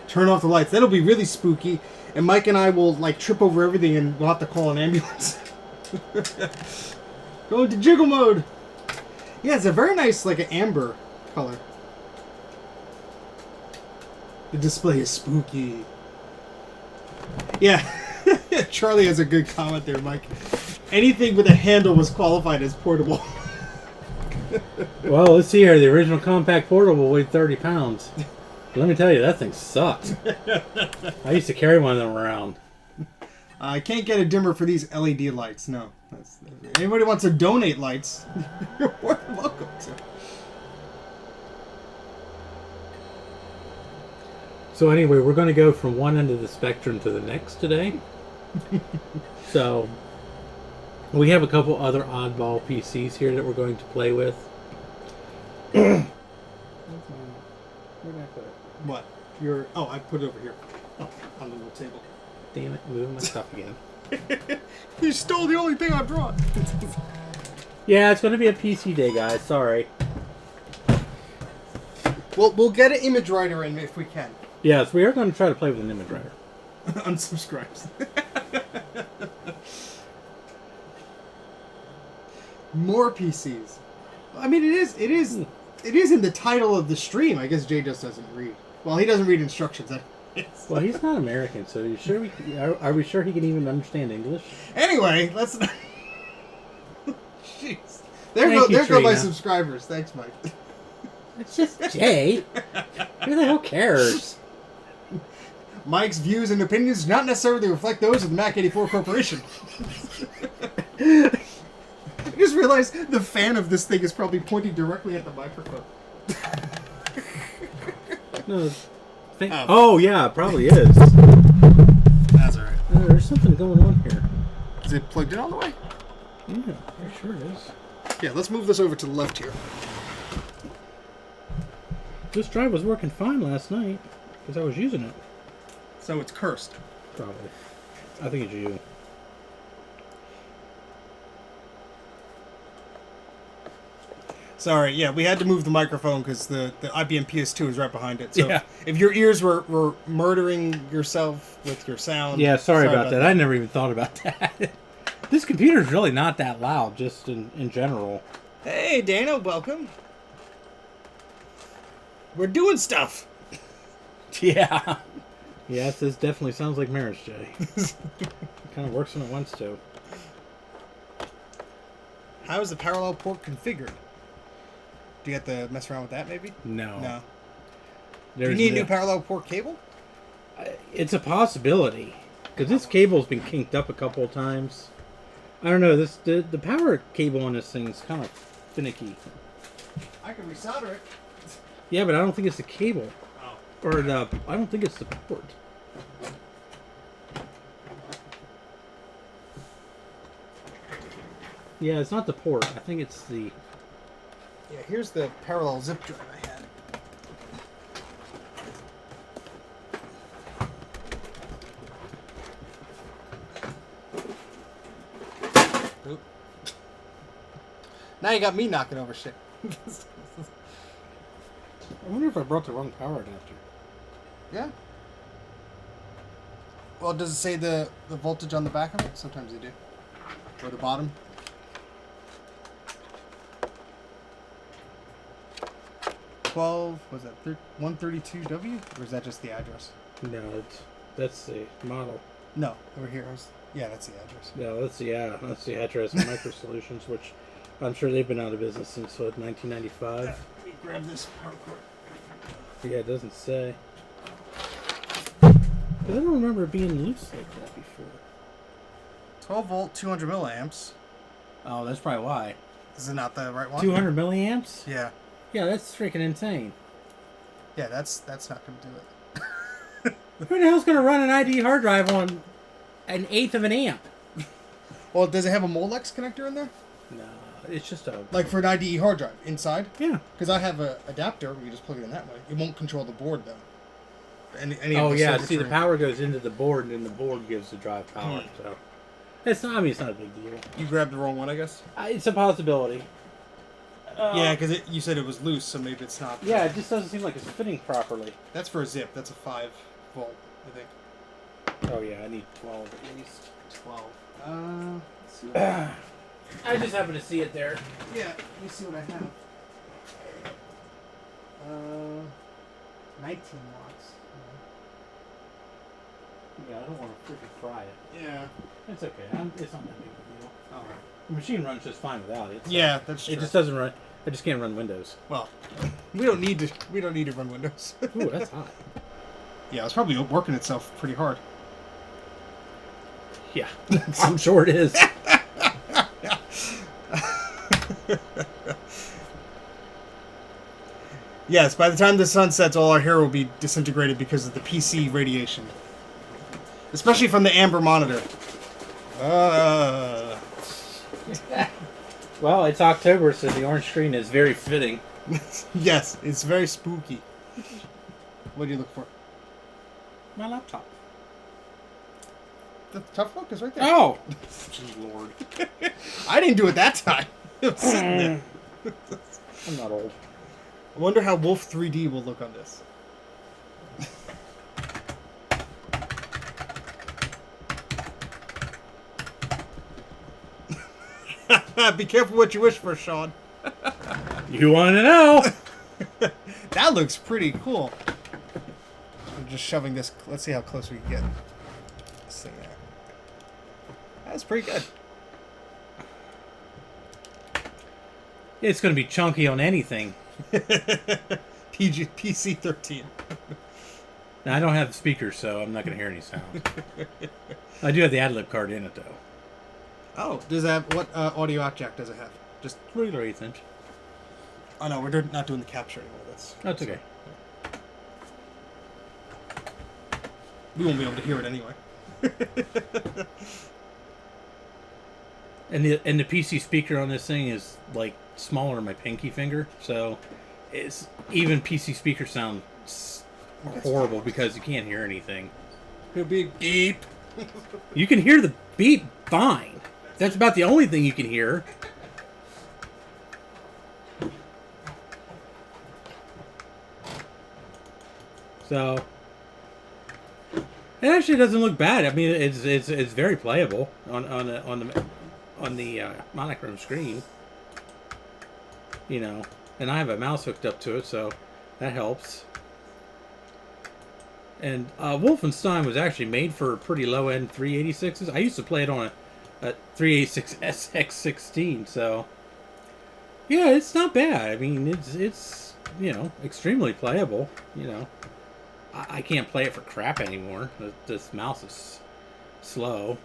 Turn off the lights. That'll be really spooky, and Mike and I will like trip over everything, and we'll have to call an ambulance. Go into jiggle mode. Yeah, it's a very nice, like an amber color. The display is spooky. Yeah, Charlie has a good comment there, Mike. Anything with a handle was qualified as portable. Well, let's see here. The original compact portable weighed 30 pounds. Let me tell you, that thing sucked. I used to carry one of them around. I can't get a dimmer for these LED lights. No. Anybody wants to donate lights, you're more than welcome to. So anyway, we're going to go from one end of the spectrum to the next today. So we have a couple other oddball PCs here that we're going to play with. Where did I put it? What? I put it over here. Oh, on the little table. Damn it, moving my stuff again. You stole the only thing I brought. Yeah, it's going to be a PC day, guys. Sorry. Well, we'll get an ImageWriter in if we can. Yes, we are going to try to play with an ImageWriter. Unsubscribes. More PCs. I mean, it is in the title of the stream. I guess Jay just doesn't read. Well, he doesn't read instructions. Well, he's not American, so are we sure he can even understand English? Anyway, let's. Jeez. There go my subscribers. Thanks, Mike. It's just Jay. Who the hell cares? Mike's views and opinions do not necessarily reflect those of the Mac84 Corporation. I just realized the fan of this thing is probably pointing directly at the microphone. No. Oh, yeah, it probably is. That's alright. There's something going on here. Is it plugged in all the way? Yeah, I'm sure it is. Yeah, let's move this over to the left here. This drive was working fine last night because I was using it. So it's cursed. Probably. I think it's you. Sorry, yeah, we had to move the microphone because the IBM PS2 is right behind it. So yeah. If your ears were murdering yourself with your sound... Yeah, sorry about that. I never even thought about that. This computer is really not that loud, just in general. Hey, Dana, welcome. We're doing stuff. Yeah. Yes, this definitely sounds like marriage, Jay. Kind of works when it wants to. How is the parallel port configured? Do you have to mess around with that, maybe? No. No. Do you need a new parallel port cable? It's a possibility. Because this cable's been kinked up a couple of times. I don't know. The power cable on this thing is kind of finicky. I can resolder it. Yeah, but I don't think it's the cable. Oh. Or I don't think it's the port. Yeah, it's not the port. I think it's the... Yeah, here's the parallel zip drive I had. Oop. Now you got me knocking over shit. I wonder if I brought the wrong power adapter. Yeah. Well, does it say the voltage on the back of it? Sometimes they do. Or the bottom. Was that 132W? Or is that just the address? No, that's the model. No, over here. Yeah, that's the address. No, that's the address of Micro Solutions, which I'm sure they've been out of business since 1995. Let me grab this power cord. Yeah, it doesn't say. But I don't remember it being loose like that before. 12 volt, 200 milliamps. Oh, that's probably why. Is it not the right one? 200 milliamps? Yeah. Yeah, that's freaking insane. Yeah, that's not going to do it. Who the hell's going to run an ID hard drive on an eighth of an amp? Well, does it have a Molex connector in there? No, it's just a... Like for an IDE hard drive, inside? Yeah. Because I have an adapter where you just plug it in that way. It won't control the board, though. Oh, yeah, see, the power goes into the board, and then the board gives the drive power, so... It's not a big deal. You grabbed the wrong one, I guess? It's a possibility. Yeah, because you said it was loose, so maybe it's not. Yeah, it just doesn't seem like it's fitting properly. That's for a zip. That's a 5 volt, I think. Oh yeah, I need 12 at least. 12. Let's see I just happen to see it there. Yeah, let me see what I have. 19 watts. Yeah, I don't want to freaking fry it. Yeah. It's okay. It's not that big of a deal. All right. The machine runs just fine without it. So Yeah, that's true. it just doesn't run. I just can't run Windows. Well, we don't need to. We don't need to run Windows. Ooh, that's hot. Yeah, it's probably working itself pretty hard. Yeah, I'm sure it is. Yes, by the time the sun sets, all our hair will be disintegrated because of the PC radiation. Especially from the amber monitor. Well, it's October, so the orange screen is very fitting. Yes, it's very spooky. What do you look for? My laptop. The tough look is right there. Oh! Lord. I didn't do it that time. It was sitting there. I'm not old. I wonder how Wolf 3D will look on this. Be careful what you wish for, Sean. You want to know? That looks pretty cool. I'm just shoving this. Let's see how close we can get this thing there. That's pretty good. It's going to be chunky on anything. PC 13. Now, I don't have the speakers, so I'm not going to hear any sound. I do have the ad-lib card in it, though. Oh, does that have, what audio out jack does it have? Just Regular 1/8 inch. Oh no, we're not doing the capture anymore. That's okay. We won't be able to hear it anyway. And the PC speaker on this thing is like smaller than my pinky finger, so it's even PC speakers sound horrible because you can't hear anything. It'll be beep. You can hear the beep fine. That's about the only thing you can hear. So it actually doesn't look bad. I mean, it's very playable on the monochrome screen. You know, and I have a mouse hooked up to it, so that helps. And Wolfenstein was actually made for pretty low-end 386s. I used to play it on a 386 SX16, so yeah, it's not bad. I mean, it's you know, extremely playable. You know, I can't play it for crap anymore. This mouse is slow.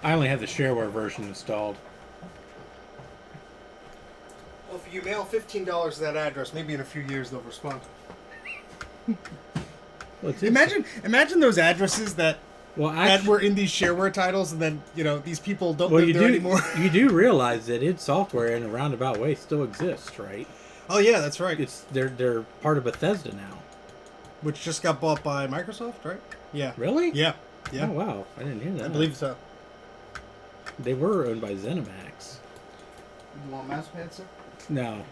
I only have the shareware version installed. Well, if you mail $15 to that address, maybe in a few years they'll respond. Well, Imagine those addresses that were in these shareware titles, and then these people don't live there anymore. You do realize that id Software in a roundabout way still exists, right? Oh yeah, that's right. They're part of Bethesda now, which just got bought by Microsoft, right? Yeah. Really? Yeah. Oh wow, I didn't hear that. I believe so. They were owned by ZeniMax. You want mouse pad, sir? No,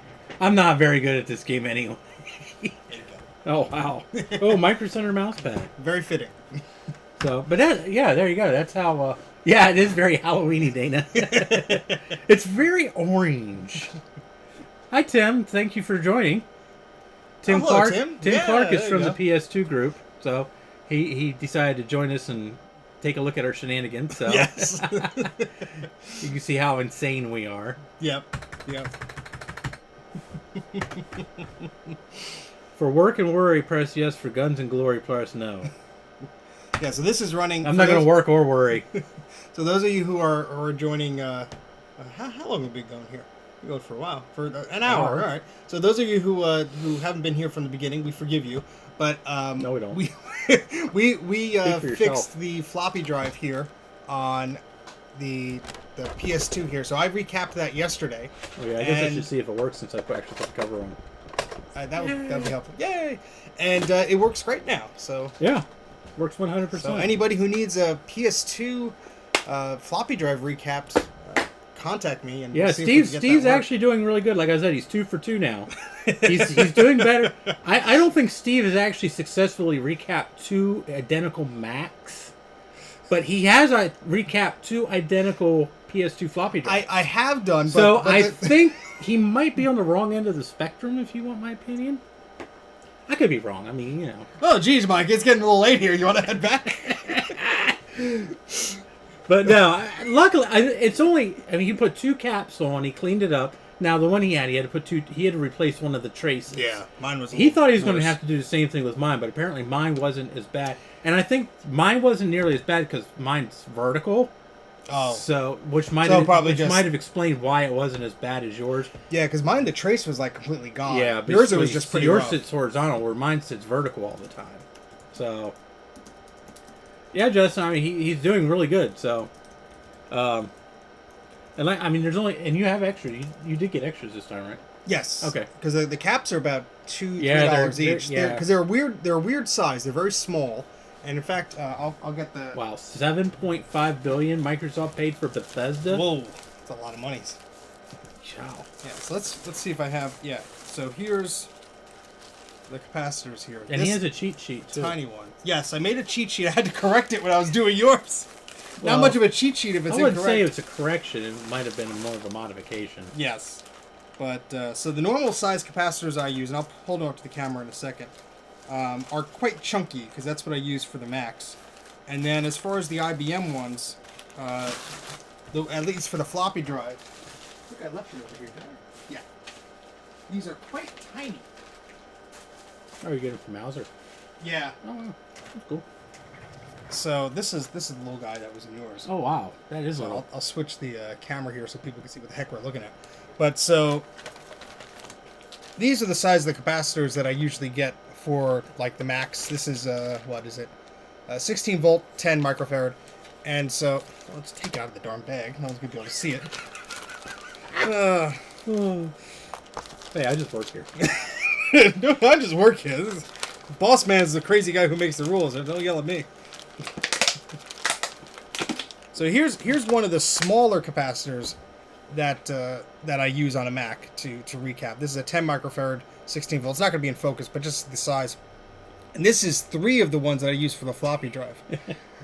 I'm not very good at this game anyway. There you go. Oh wow! Oh, Micro Center mouse pad. Very fitting. So, but there you go. That's how. Yeah, it is very Halloweeny, Dana. It's very orange. Hi, Tim. Thank you for joining. Tim hello, Clark. Tim Clark is from the the PS2 group, so he decided to join us and take a look at our shenanigans. So yes, you can see how insane we are. Yep. For work and worry, press yes. For guns and glory, press no. Yeah, so this is running. I'm not going to work or worry. So those of you who are joining, how long have we been going here? We go for a while, for an hour. All right. So those of you who haven't been here from the beginning, we forgive you. But no, we don't. We fixed the floppy drive here on the PS2 here. So I recapped that yesterday. Oh, yeah, I guess I should see if it works since I actually put the cover on. That would be helpful. Yay! And it works great now. So yeah, works 100%. So anybody who needs a PS2 floppy drive recapped, contact me. And Yeah, see if we can get that Steve's work. actually doing really good. Like I said, he's 2 for 2 now. he's doing better. I don't think Steve has actually successfully recapped 2 identical Macs, but he has recapped 2 identical PS2 floppy drives. I have done, so but I think he might be on the wrong end of the spectrum, if you want my opinion. I could be wrong. I mean, you know. Oh, geez, Mike, it's getting a little late here. You want to head back? But no, luckily, it's only. I mean, he put 2 caps on. He cleaned it up. Now the one he had to put 2. He had to replace one of the traces. Yeah, mine was. He thought he was going to have to do the same thing with mine, but apparently mine wasn't as bad. And I think mine wasn't nearly as bad because mine's vertical. Oh, so which might have explained why it wasn't as bad as yours. Yeah, because mine the trace was like completely gone. Yeah, but yours it was just pretty yours rough. sits horizontal, where mine sits vertical all the time. So yeah, Justin, I mean he's doing really good. So, and like I mean, there's only and you have extras. You did get extras this time, right? Yes. Okay. Because the caps are about $2-3 each. Yeah. Because they're weird. They're a weird size. They're very small. And in fact, I'll get the. Wow, $7.5 billion Microsoft paid for Bethesda. Whoa, that's a lot of monies. Wow. Yeah. So let's see if I have. Yeah. So here's the capacitors here. And he has a cheat sheet too. Tiny one. Yes, I made a cheat sheet. I had to correct it when I was doing yours. Well, Not much of a cheat sheet if it's I wouldn't incorrect. say it's a correction. It might have been more of a modification. Yes. But, so the normal size capacitors I use, and I'll hold them up to the camera in a second, are quite chunky, because that's what I use for the Macs. And then as far as the IBM ones, at least for the floppy drive, I think I left it over here, didn't I? Yeah. These are quite tiny. Oh, you get it from Mauser? Yeah. Oh, wow. That's cool. So this is the little guy that was in yours. Oh, wow. That is So little. I'll switch the camera here so people can see what the heck we're looking at. But so these are the size of the capacitors that I usually get for like the Macs. This is what is it? 16 volt, 10 microfarad. And so let's take it out of the darn bag. No one's gonna be able to see it. Hey, I just work here. No, I just work here. Boss man's the crazy guy who makes the rules. Don't yell at me. So here's one of the smaller capacitors that I use on a Mac to recap. This is a 10 microfarad, 16 volts. It's not going to be in focus, but just the size. And this is 3 of the ones that I use for the floppy drive.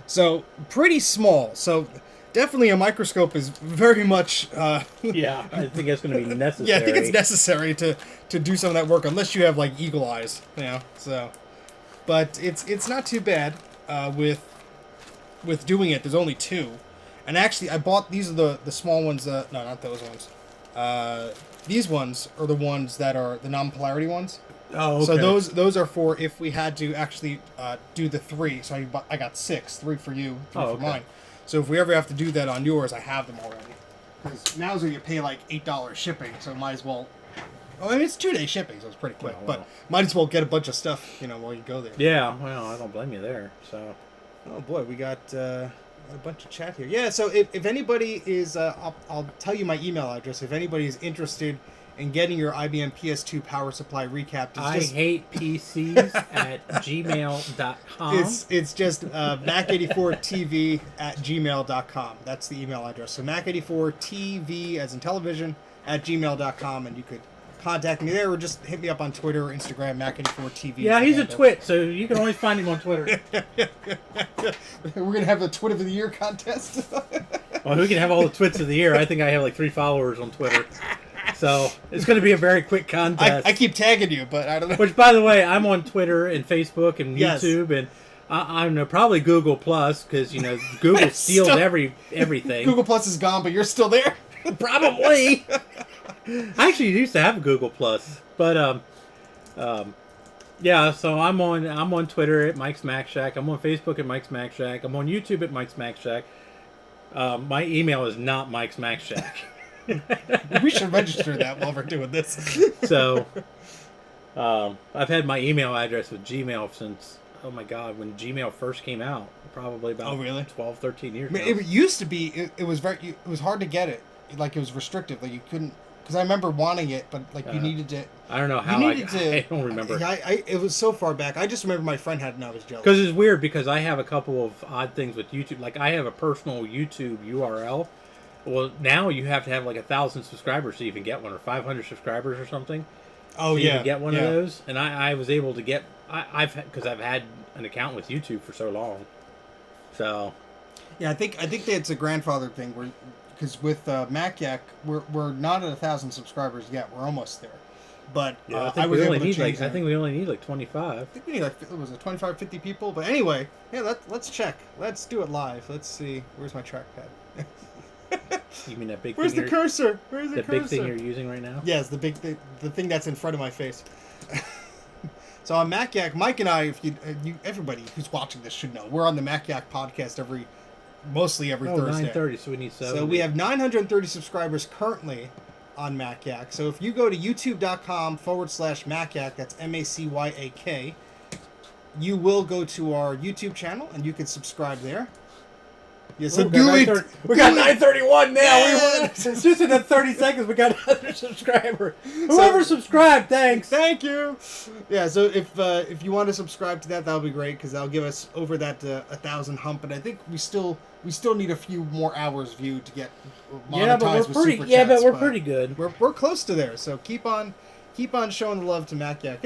So pretty small. So definitely a microscope is very much. Yeah, I think that's going to be necessary. Yeah, I think it's necessary to do some of that work, unless you have like eagle eyes, you know. So, but it's not too bad with doing it. There's only 2. And actually, I bought these are the small ones. No, not those ones. These ones are the ones that are the non-polarity ones. Oh, okay. So those are for if we had to actually do the 3. So I got 6, 3 for you, 3 for mine. So if we ever have to do that on yours, I have them already. Because now's where you pay like $8 shipping, so might as well. Well, I mean, it's 2-day shipping, so it's pretty quick. Oh, wow. But might as well get a bunch of stuff, while you go there. Yeah, well, I don't blame you there. So. Oh boy, we got a bunch of chat here. Yeah, so if anybody is, I'll tell you my email address. If anybody is interested in getting your IBM PS2 power supply recapped, hate PCs at gmail.com. It's just Mac84TV at gmail.com. That's the email address. So Mac84TV as in television at gmail.com, and you could contact me there or just hit me up on Twitter or Instagram, Mac84TV. Yeah, he's a twit, so you can always find him on Twitter. We're going to have a Twit of the Year contest. Well, we can have all the twits of the year. I think I have like 3 followers on Twitter. So it's going to be a very quick contest. I keep tagging you, but I don't know. Which, by the way, I'm on Twitter and Facebook and Yes. YouTube and I don't know, probably Google Plus because Google steals everything. Google Plus is gone, but you're still there. Probably. I actually used to have a Google Plus, but yeah. So I'm on Twitter at Mike's Mac Shack. I'm on Facebook at Mike's Mac Shack. I'm on YouTube at Mike's Mac Shack. My email is not Mike's Mac Shack. We should register that while we're doing this. So I've had my email address with Gmail since when Gmail first came out, probably about 12, 13 years ago. It used to be. It was hard to get it. Like it was restrictive. Like you couldn't. Because I remember wanting it, but like you needed to. I don't know how. I don't remember. It was so far back. I just remember my friend had it and I was jealous. Because it's weird because I have a couple of odd things with YouTube. Like I have a personal YouTube URL, Well, now you have to have like 1,000 subscribers to even get one, or 500 subscribers or something. Oh, to yeah. even get one yeah. of those. And I was able to get, because I've had an account with YouTube for so long. So. Yeah, I think it's a grandfather thing where, because with MacYak, we're not at 1,000 subscribers yet. We're almost there. But Yeah, I I was able to change I that. think we only need like 25. I think we need like, was it 25, 50 people? But anyway, yeah, let's check. Let's do it live. Let's see. Where's my trackpad? You mean that big Where's thing? the cursor? Where's the cursor? big thing you're using right now? Yes, the thing that's in front of my face. So on MacYak, Mike and I, if you everybody who's watching this should know, we're on the MacYak podcast mostly every Thursday. 9:30, so we need 70. So we have 930 subscribers currently on MacYak. So if you go to youtube.com/MacYak, that's MacYak, you will go to our YouTube channel and you can subscribe there. Yes, so do it. We got 931 now. Yeah. Just in that 30 seconds, we got another subscriber. Whoever subscribed, thanks. Thank you. Yeah, so if you want to subscribe to that, that'll be great because that'll give us over that 1,000 hump. And I think we still need a few more hours viewed to get monetized with super chats. Yeah, but we're pretty good. We're close to there. So keep on showing the love to MacYak.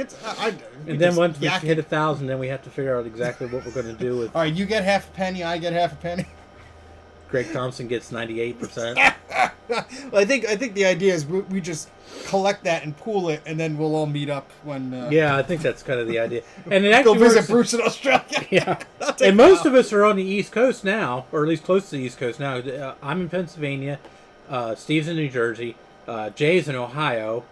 And then once we hit 1,000, then we have to figure out exactly what we're going to do with. All right, you get half a penny, I get half a penny. Greg Thompson gets 98%. Well, I think the idea is we just collect that and pool it, and then we'll all meet up when. Yeah, I think that's kind of the idea. And it actually go visit Bruce in Australia. Yeah, and most of us are on the East Coast now, or at least close to the East Coast now. I'm in Pennsylvania. Steve's in New Jersey. Jay's in Ohio.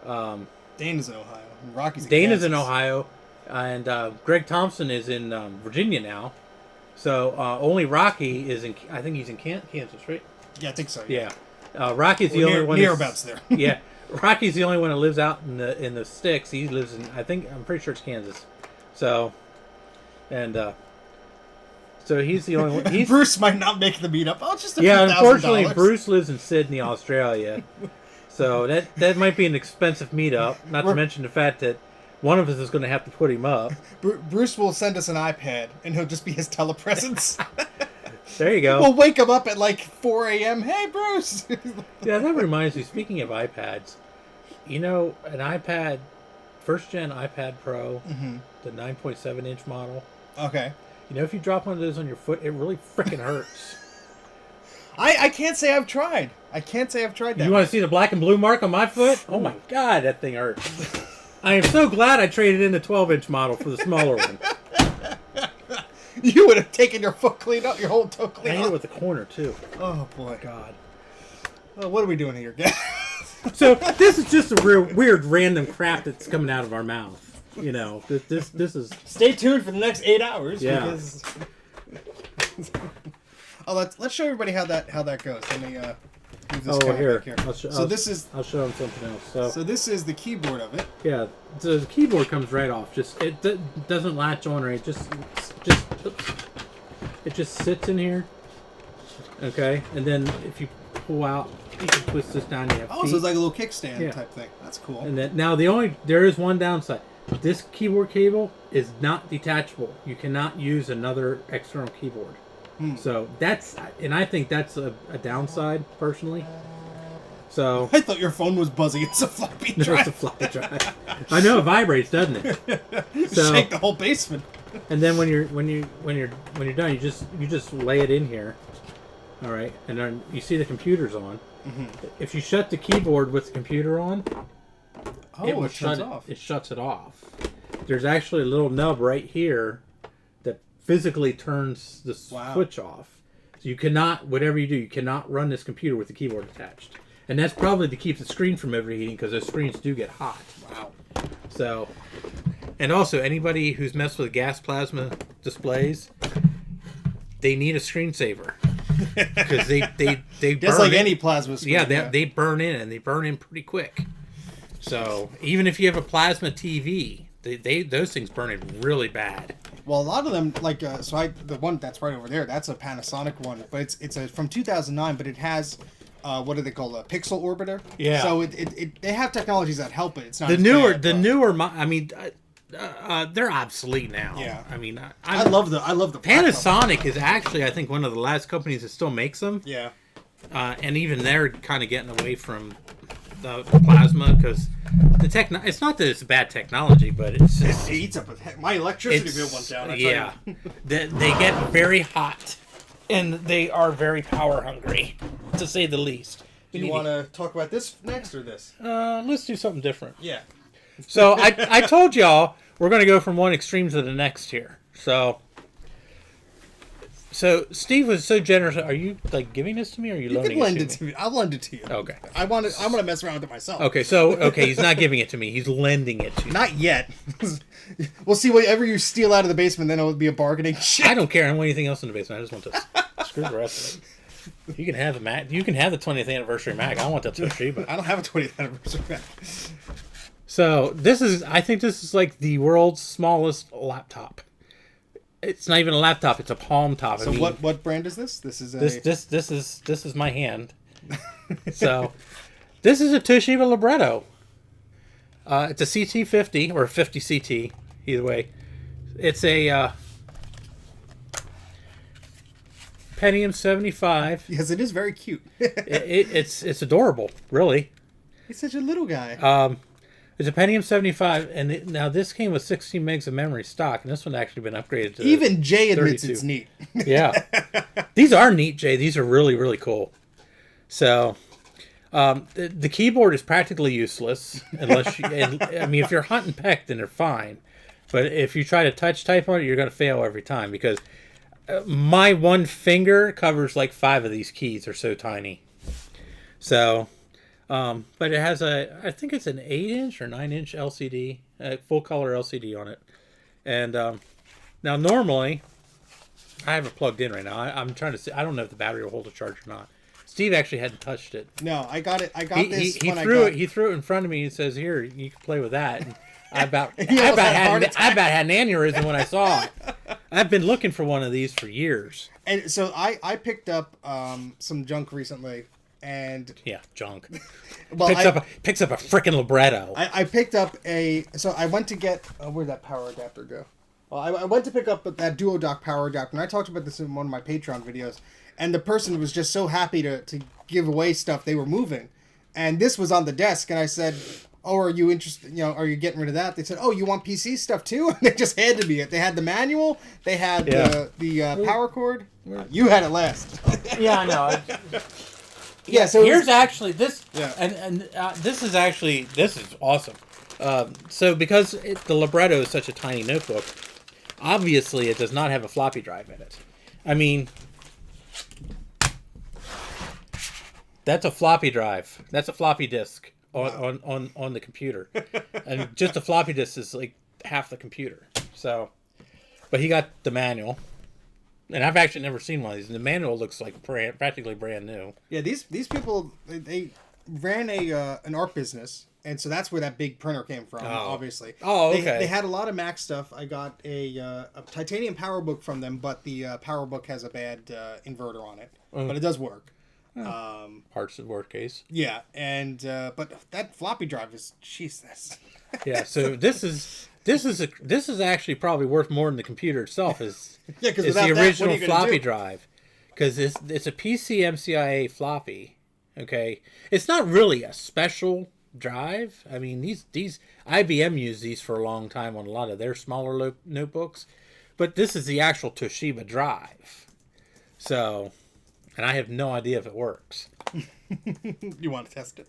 Dana's in Ohio. Rocky's in Dana's Kansas. in Ohio, and Greg Thompson is in Virginia now. So only Rocky is in. I think he's in Kansas, right? Yeah, I think so. Yeah. Rocky's the only one. Nearabouts there. Yeah, Rocky's the only one that lives out in the sticks. He lives in. I'm pretty sure it's Kansas. So, and so he's the only one. Bruce might not make the meetup. Oh, it's just a few unfortunately, $1,000. Bruce lives in Sydney, Australia. So that might be an expensive meetup. Not to mention the fact that one of us is going to have to put him up. Bruce will send us an iPad, and he'll just be his telepresence. There you go. We'll wake him up at like 4 a.m. Hey, Bruce! Yeah, that reminds me, speaking of iPads, an iPad, first-gen iPad Pro, the 9.7-inch model. Okay. If you drop one of those on your foot, it really freaking hurts. I can't say I've tried. that. You want to see the black and blue mark on my foot? Oh my God, that thing hurts. I am so glad I traded in the 12-inch model for the smaller one. You would have taken your foot clean up, your whole toe clean I up. hit it with the corner, too. Oh, boy. God. Well, what are we doing here, guys? So, this is just a weird random crap that's coming out of our mouth. This is... Stay tuned for the next 8 hours. Yeah. Because... let's show everybody how that goes. Let me move this camera here. back here. I'll show them something else. So this is the keyboard of it. Yeah, the keyboard comes right off. It doesn't latch on right. It just sits in here. Okay, and then if you pull out, you can twist this down. You have feet. So it's like a little kickstand type thing. That's cool. And then now there is one downside. This keyboard cable is not detachable. You cannot use another external keyboard. So I think that's a downside personally. So I thought your phone was buzzing. It's a floppy drive. No, it's a floppy drive. I know it vibrates, doesn't it? So, shake the whole basement. And then when you're done, you just lay it in here. All right, and then you see the computer's on. If you shut the keyboard with the computer on, it shuts off. It shuts it off. There's actually a little nub right here that physically turns the switch off. So you cannot, whatever you do, you cannot run this computer with the keyboard attached. And that's probably to keep the screen from overheating because those screens do get hot. Wow. So, and also anybody who's messed with gas plasma displays, they need a screensaver because they just burn like any plasma screen. Yeah, they burn in and they burn in pretty quick. So even if you have a plasma TV, those things burn in really bad. Well, a lot of them, the one that's right over there, that's a Panasonic one, but it's from 2009, but it has, what do they call a pixel orbiter? Yeah. So they have technologies that help it. It's not they're obsolete now. Yeah. I mean, I love the Panasonic is actually, I think, one of the last companies that still makes them. Yeah. and even they're kind of getting away from the plasma because it's not that it's bad technology, but it's It eats up my electricity bill went down. Yeah, they get very hot, and they are very power hungry, to say the least. Do you want to talk about this next or this? Let's do something different. Yeah. So I told y'all we're going to go from one extreme to the next here. So Steve was so generous. Are you like giving this to me, or are you loaning can lend it to me? I'll lend it to you. Okay. I want to mess around with it myself. Okay, he's not giving it to me. He's lending it to me. Not yet. We'll see whatever you steal out of the basement. Then it'll be a bargaining shit. I don't care. I don't want anything else in the basement. I just want to screw the rest of it. You can have the Mac. You can have the 20th anniversary Mac. I want the Toshiba. I don't have a 20th anniversary Mac. So I think this is like the world's smallest laptop. It's not even a laptop; it's a palm top. So what brand is this? This is this is my hand. So this is a Toshiba Libretto. It's a CT50 or 50 CT, either way. It's a Pentium 75. Yes, it is very cute. It's adorable, really. He's such a little guy. It's a Pentium 75, and now this came with 16 megs of memory stock, and this one actually been upgraded to Even Jay admits 32. it's neat. Yeah. These are neat, Jay. These are really, really cool. So, the keyboard is practically useless, unless if you're hunt and peck, then they're fine. But if you try to touch type on it, you're going to fail every time, because my one finger covers like 5 of these keys. They're so tiny. So... but it has I think it's an 8-inch or 9-inch LCD, full color LCD on it. And now normally, I have it plugged in right now. I'm trying to see. I don't know if the battery will hold a charge or not. Steve actually hadn't touched it. No, I got it. I got this. He threw it in front of me and says, "Here, you can play with that." And I about had an aneurysm when I saw it. I've been looking for one of these for years. And so I picked up some junk recently. And yeah, junk. Well, picks up a freaking Libretto. I picked up so I went to get where'd that power adapter go? Well, I went to pick up that Duo Dock power adapter, and I talked about this in one of my Patreon videos. And the person was just so happy to give away stuff they were moving, and this was on the desk, and I said, "Oh, are you interested? Are you getting rid of that?" They said, "Oh, you want PC stuff too?" And they just handed me it. They had the manual. They had the power cord. You had it last. Yeah, I know. Yeah, so here's actually this, yeah. and this is awesome. So because the Libretto is such a tiny notebook, obviously it does not have a floppy drive in it. I mean, that's a floppy drive. That's a floppy disk on the computer, and just a floppy disk is like half the computer. So, but he got the manual. And I've actually never seen one of these. The manual looks like practically brand new. Yeah, these people they ran an art business, and so that's where that big printer came from. Obviously. Oh, okay. They had a lot of Mac stuff. I got a titanium PowerBook from them, but the PowerBook has a bad inverter on it, but it does work. Parts of the work case. Yeah, and but that floppy drive is Jesus. Yeah, so this is actually probably worth more than the computer itself. Is the original floppy drive, because it's a PCMCIA floppy. Okay, it's not really a special drive. I mean, these IBM used these for a long time on a lot of their smaller notebooks, but this is the actual Toshiba drive. So, and I have no idea if it works. You want to test it?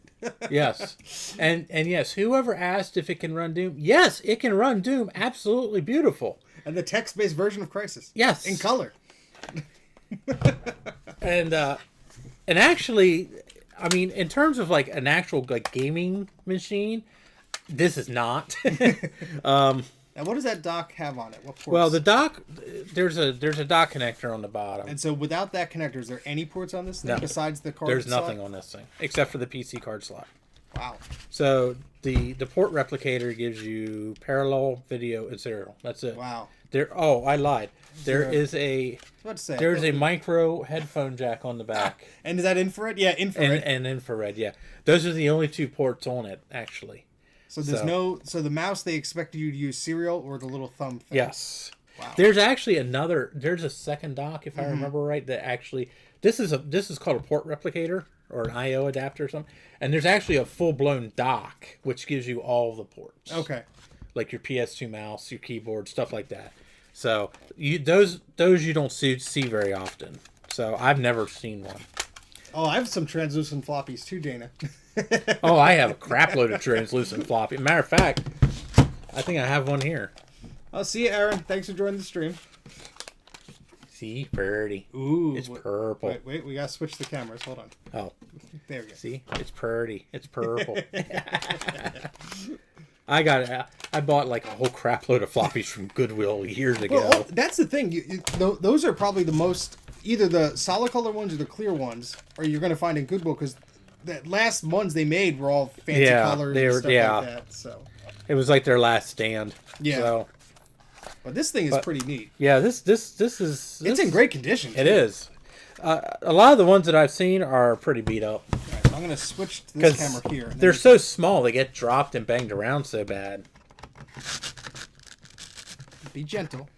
Yes. And yes, whoever asked if it can run Doom, yes, it can run Doom. Absolutely beautiful. And the text-based version of Crysis. Yes. In color. And actually, I mean, in terms of like an actual like gaming machine, this is not. Now, what does that dock have on it? What ports? Well, the dock, there's a dock connector on the bottom. And so without that connector, is there any ports on this thing besides the card There's slot? nothing on this thing, except for the PC card slot. Wow. So the port replicator gives you parallel, video, and serial. That's it. Wow. I lied. There's a micro headphone jack on the back. And is that infrared? Yeah, infrared. And infrared, yeah. Those are the only 2 ports on it, actually. So so the mouse, they expect you to use serial or the little thumb thing? Yes. Wow. There's actually there's a second dock, if I remember right, that actually This is called a port replicator or an I/O adapter or something. And there's actually a full-blown dock which gives you all the ports. Okay. Like your PS2 mouse, your keyboard, stuff like that. So those you don't see very often. So I've never seen one. Oh, I have some translucent floppies too, Dana. Oh, I have a crap load of translucent floppy. Matter of fact, I think I have one here. I'll see you, Aaron. Thanks for joining the stream. See, pretty. Ooh, it's purple. Wait, we gotta switch the cameras. Hold on. Oh, there we go. See, it's pretty. It's purple. I got it. I bought like a whole crap load of floppies from Goodwill years ago. Well, that's the thing. Those are probably the most, either the solid color ones or the clear ones, or you're going to find in Goodwill, because the last ones they made were all fancy colors and stuff like that. So it was like their last stand. Yeah. So, but this thing is pretty neat. Yeah, this is. It's in great condition. It is. A lot of the ones that I've seen are pretty beat up. Right, so I'm going to switch to this camera here. They're so small, they get dropped and banged around so bad. Be gentle.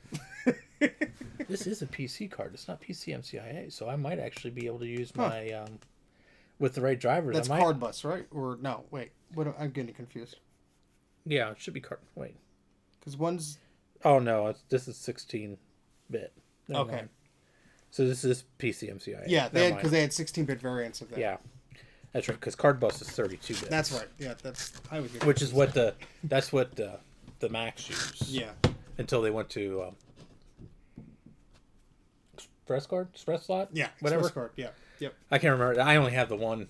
This is a PC card. It's not PCMCIA, so I might actually be able to use my with the right drivers. That's card bus, right? Or no? Wait, what? I'm getting confused. Yeah, it should be card. Wait, because one's. Oh no, this is 16-bit. Okay. Mind. So this is PCMCIA. Yeah, because they had 16-bit variants of that. Yeah, that's right. Because card bus is 32-bit. That's right. Yeah, I would. Which is what the Macs use. Yeah. Until they went to express slot. Yeah, whatever. Express card. Yeah. Yep. I can't remember. I only have the one.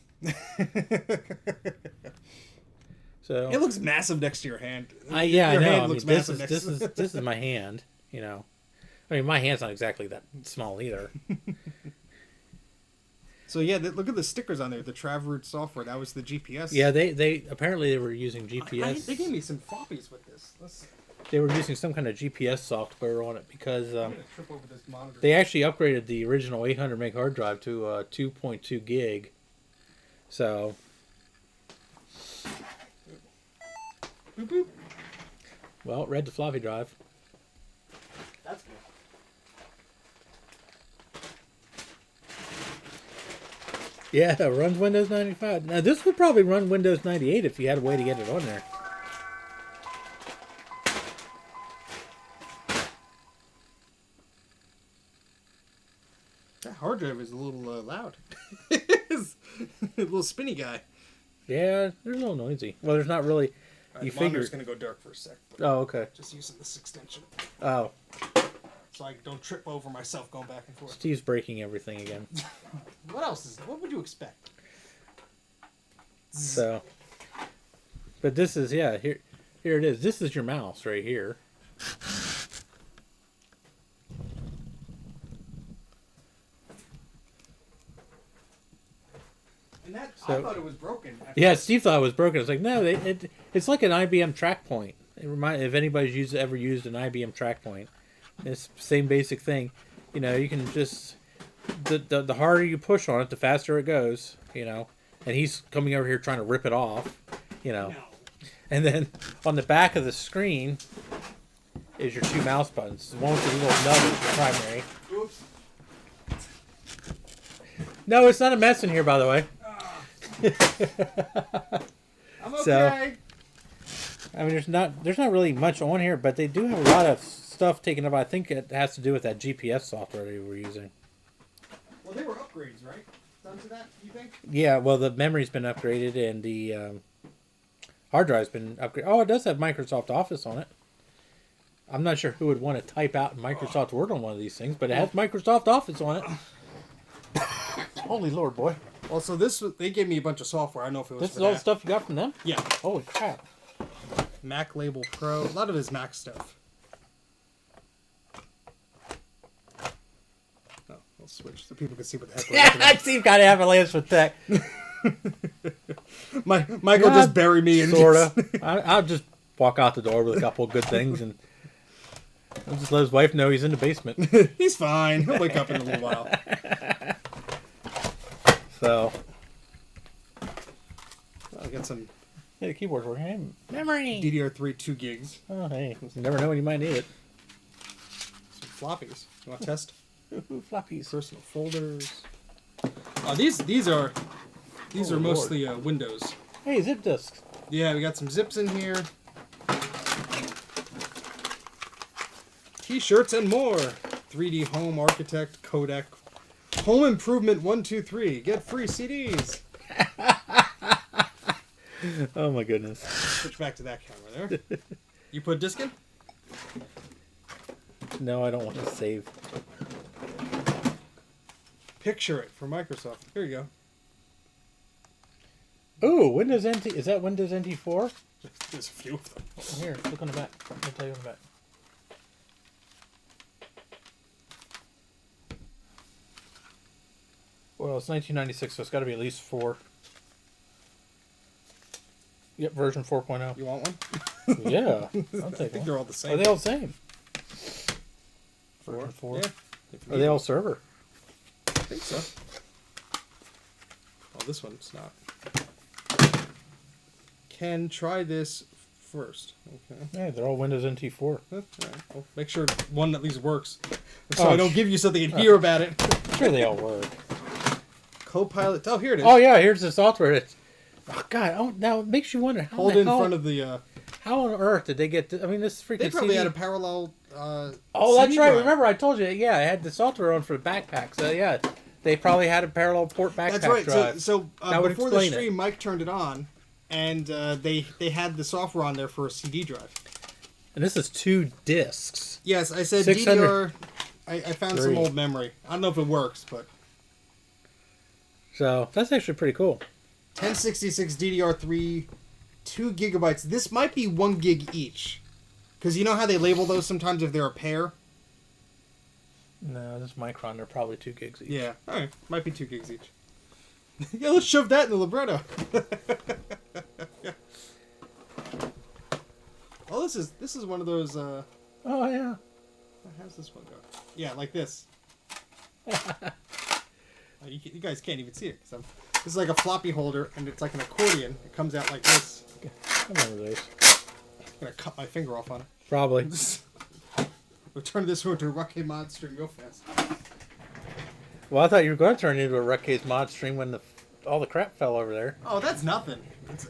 So it looks massive next to your hand. Yeah, your I know. Hand looks massive this is my hand. You know, I mean, my hand's not exactly that small either. So yeah, look at the stickers on there. The Travroot software. That was the GPS. Yeah, they apparently they were using GPS. They gave me some floppies with this. They were using some kind of GPS software on it because I'm gonna trip over this monitor. they actually upgraded the original 800 meg hard drive to 2.2 gig. So. Boop, boop. Well, it read the floppy drive. That's good. Yeah, it runs Windows 95. Now, this would probably run Windows 98 if you had a way to get it on there. That hard drive is a little loud. It's a little spinny guy. Yeah, they're a little noisy. Well, there's not really... You figure it's going to go dark for a sec. Oh, okay. Just using this extension. Oh. So I don't trip over myself going back and forth. Steve's breaking everything again. What would you expect? So. But this is, yeah, here it is. This is your mouse right here. And I thought it was broken. Yeah, Steve thought it was broken. It's like, no, it's like an IBM track point. If anybody's ever used an IBM track point, it's the same basic thing. You know, you can just the harder you push on it, the faster it goes. You know, and he's coming over here trying to rip it off. You know, and then on the back of the screen is your two mouse buttons. One with the little nub is your primary. Oops. No, it's not a mess in here, by the way. I'm okay. I mean, there's not really much on here, but they do have a lot of stuff taken up. I think it has to do with that GPS software they were using. Well, they were upgrades, right? Done to that, you think? Yeah, well, the memory's been upgraded and the hard drive's been upgraded. Oh, it does have Microsoft Office on it. I'm not sure who would want to type out Microsoft Word on one of these things, but it has Microsoft Office on it. Holy Lord, boy. Also, they gave me a bunch of software. I don't know if it was This is all the stuff you got from them? Yeah. Holy crap. Mac Label Pro. A lot of his Mac stuff. Oh, I'll switch so people can see what the heck we're looking at. Steve got avalanche with tech. Michael just bury me in sorta. I'll just walk out the door with a couple of good things and I'll just let his wife know he's in the basement. He's fine. He'll wake up in a little while. So I'll get some. Yeah, the keyboard's working. Hey, memory. DDR3 2 gigs. Oh, hey, you never know when you might need it. Some floppies. You want to test? Ooh, floppies. Personal folders. Oh, these are Lord. mostly Windows. Hey, zip disks. Yeah, we got some zips in here. T-shirts and more. 3D Home Architect Codec. Home Improvement 123. Get free CDs. Oh my goodness. Switch back to that camera there. You put disc in? No, I don't want to save. Picture it for Microsoft. Here you go. Ooh, Windows NT. Is that Windows NT4? There's a few of them. Here, look on the back. I'll tell you on the back. Well, it's 1996, so it's got to be at least 4. Yep, version 4.0. You want one? Yeah, I'll I take think one. they're all the same. Are they all the same? 4? Version 4. Yeah. Are they all server? I think so. Oh, this one's not. Can try this first. Okay. Yeah, they're all Windows NT4. All right. Well, make sure one at least works. So Oh, I don't give you something and hear about it. Sure, they all work. Copilot. Oh, here it is. Oh yeah, here's the software. It's, oh god, oh, now it makes you wonder how Hold the it in hell, front of the. how on earth did they get? I mean, this freaking. They probably CD. had a parallel. Oh, that's CD right. drive. Remember, I told you. Yeah, I had the software on for the backpack. So yeah, they probably had a parallel port backpack That's right. drive. So That would before the explain it. stream, Mike turned it on, and they had the software on there for a CD drive. And this is 2 discs. Yes, I said 600. DDR. I found some old memory. I don't know if it works, but So that's actually pretty cool. 1066 DDR3, 2 gigabytes. This might be 1 gig each, because you know how they label those sometimes if they're a pair. No, this Micron, they're probably 2 gigs each. Yeah, all right, might be 2 gigs each. Yeah, let's shove that in the libretto. Oh, this is one of those. Oh yeah. How's this one go? Yeah, like this. You guys can't even see it. This is like a floppy holder, and it's like an accordion. It comes out like this. I remember those. I'm gonna cut my finger off on it. Probably. We'll turn this into a Rocky mod stream real fast. Well, I thought you were going to turn it into a Ruckcase mod stream when all the crap fell over there. Oh, that's nothing.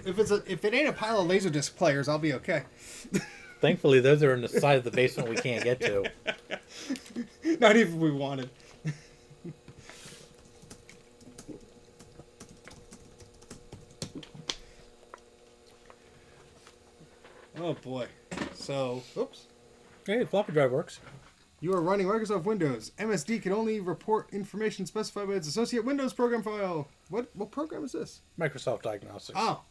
If it ain't a pile of Laserdisc players, I'll be okay. Thankfully, those are in the side of the basement we can't get to. Not even if we wanted. Oh boy. So, oops. Hey, the floppy drive works. You are running Microsoft Windows. MSD can only report information specified by its associate Windows program file. What program is this? Microsoft Diagnostics. Oh,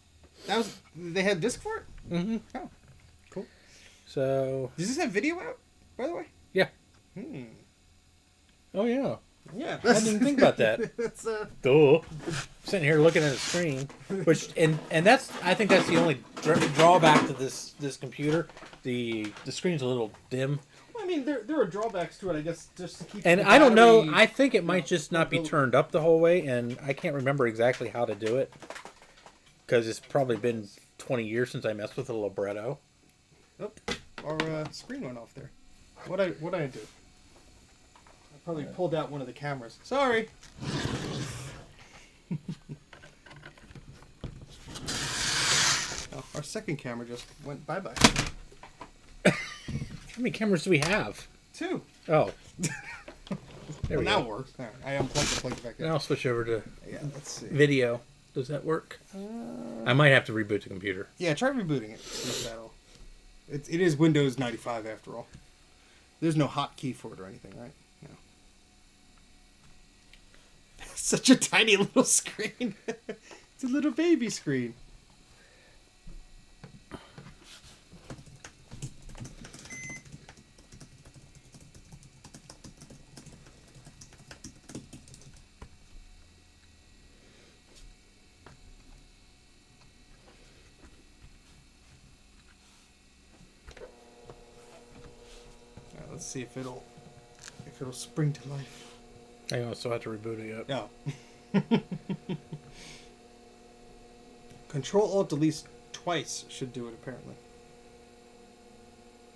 they had disk for it? Mm-hmm. Oh, cool. So, Does this have video out, by the way? yeah. Hmm. Oh, yeah. Yeah. I didn't think about that. That's Duh. Sitting here looking at a screen, which and that's I think that's the only drawback to this computer. The screen's a little dim. I mean, there are drawbacks to it, I guess, just to keep. And the I don't know. battery- I think it might just not be turned up the whole way, and I can't remember exactly how to do it because it's probably been 20 years since I messed with a Libretto. Oh, our screen went off there. What I do? I probably pulled out one of the cameras. Sorry. Oh, our second camera just went bye bye. How many cameras do we have? 2. Oh, there Well, we now go. it works. All right, I unplugged and plugged it back in. Now I'll switch over to Yeah, let's see. video. Does that work? I might have to reboot the computer. Yeah, try rebooting it. See if that'll. It is Windows 95 after all. There's no hotkey for it or anything, right? No. Such a tiny little screen. It's a little baby screen. Let's see if it'll spring to life. I also have to reboot it yet. No. Control Alt Delete twice should do it apparently.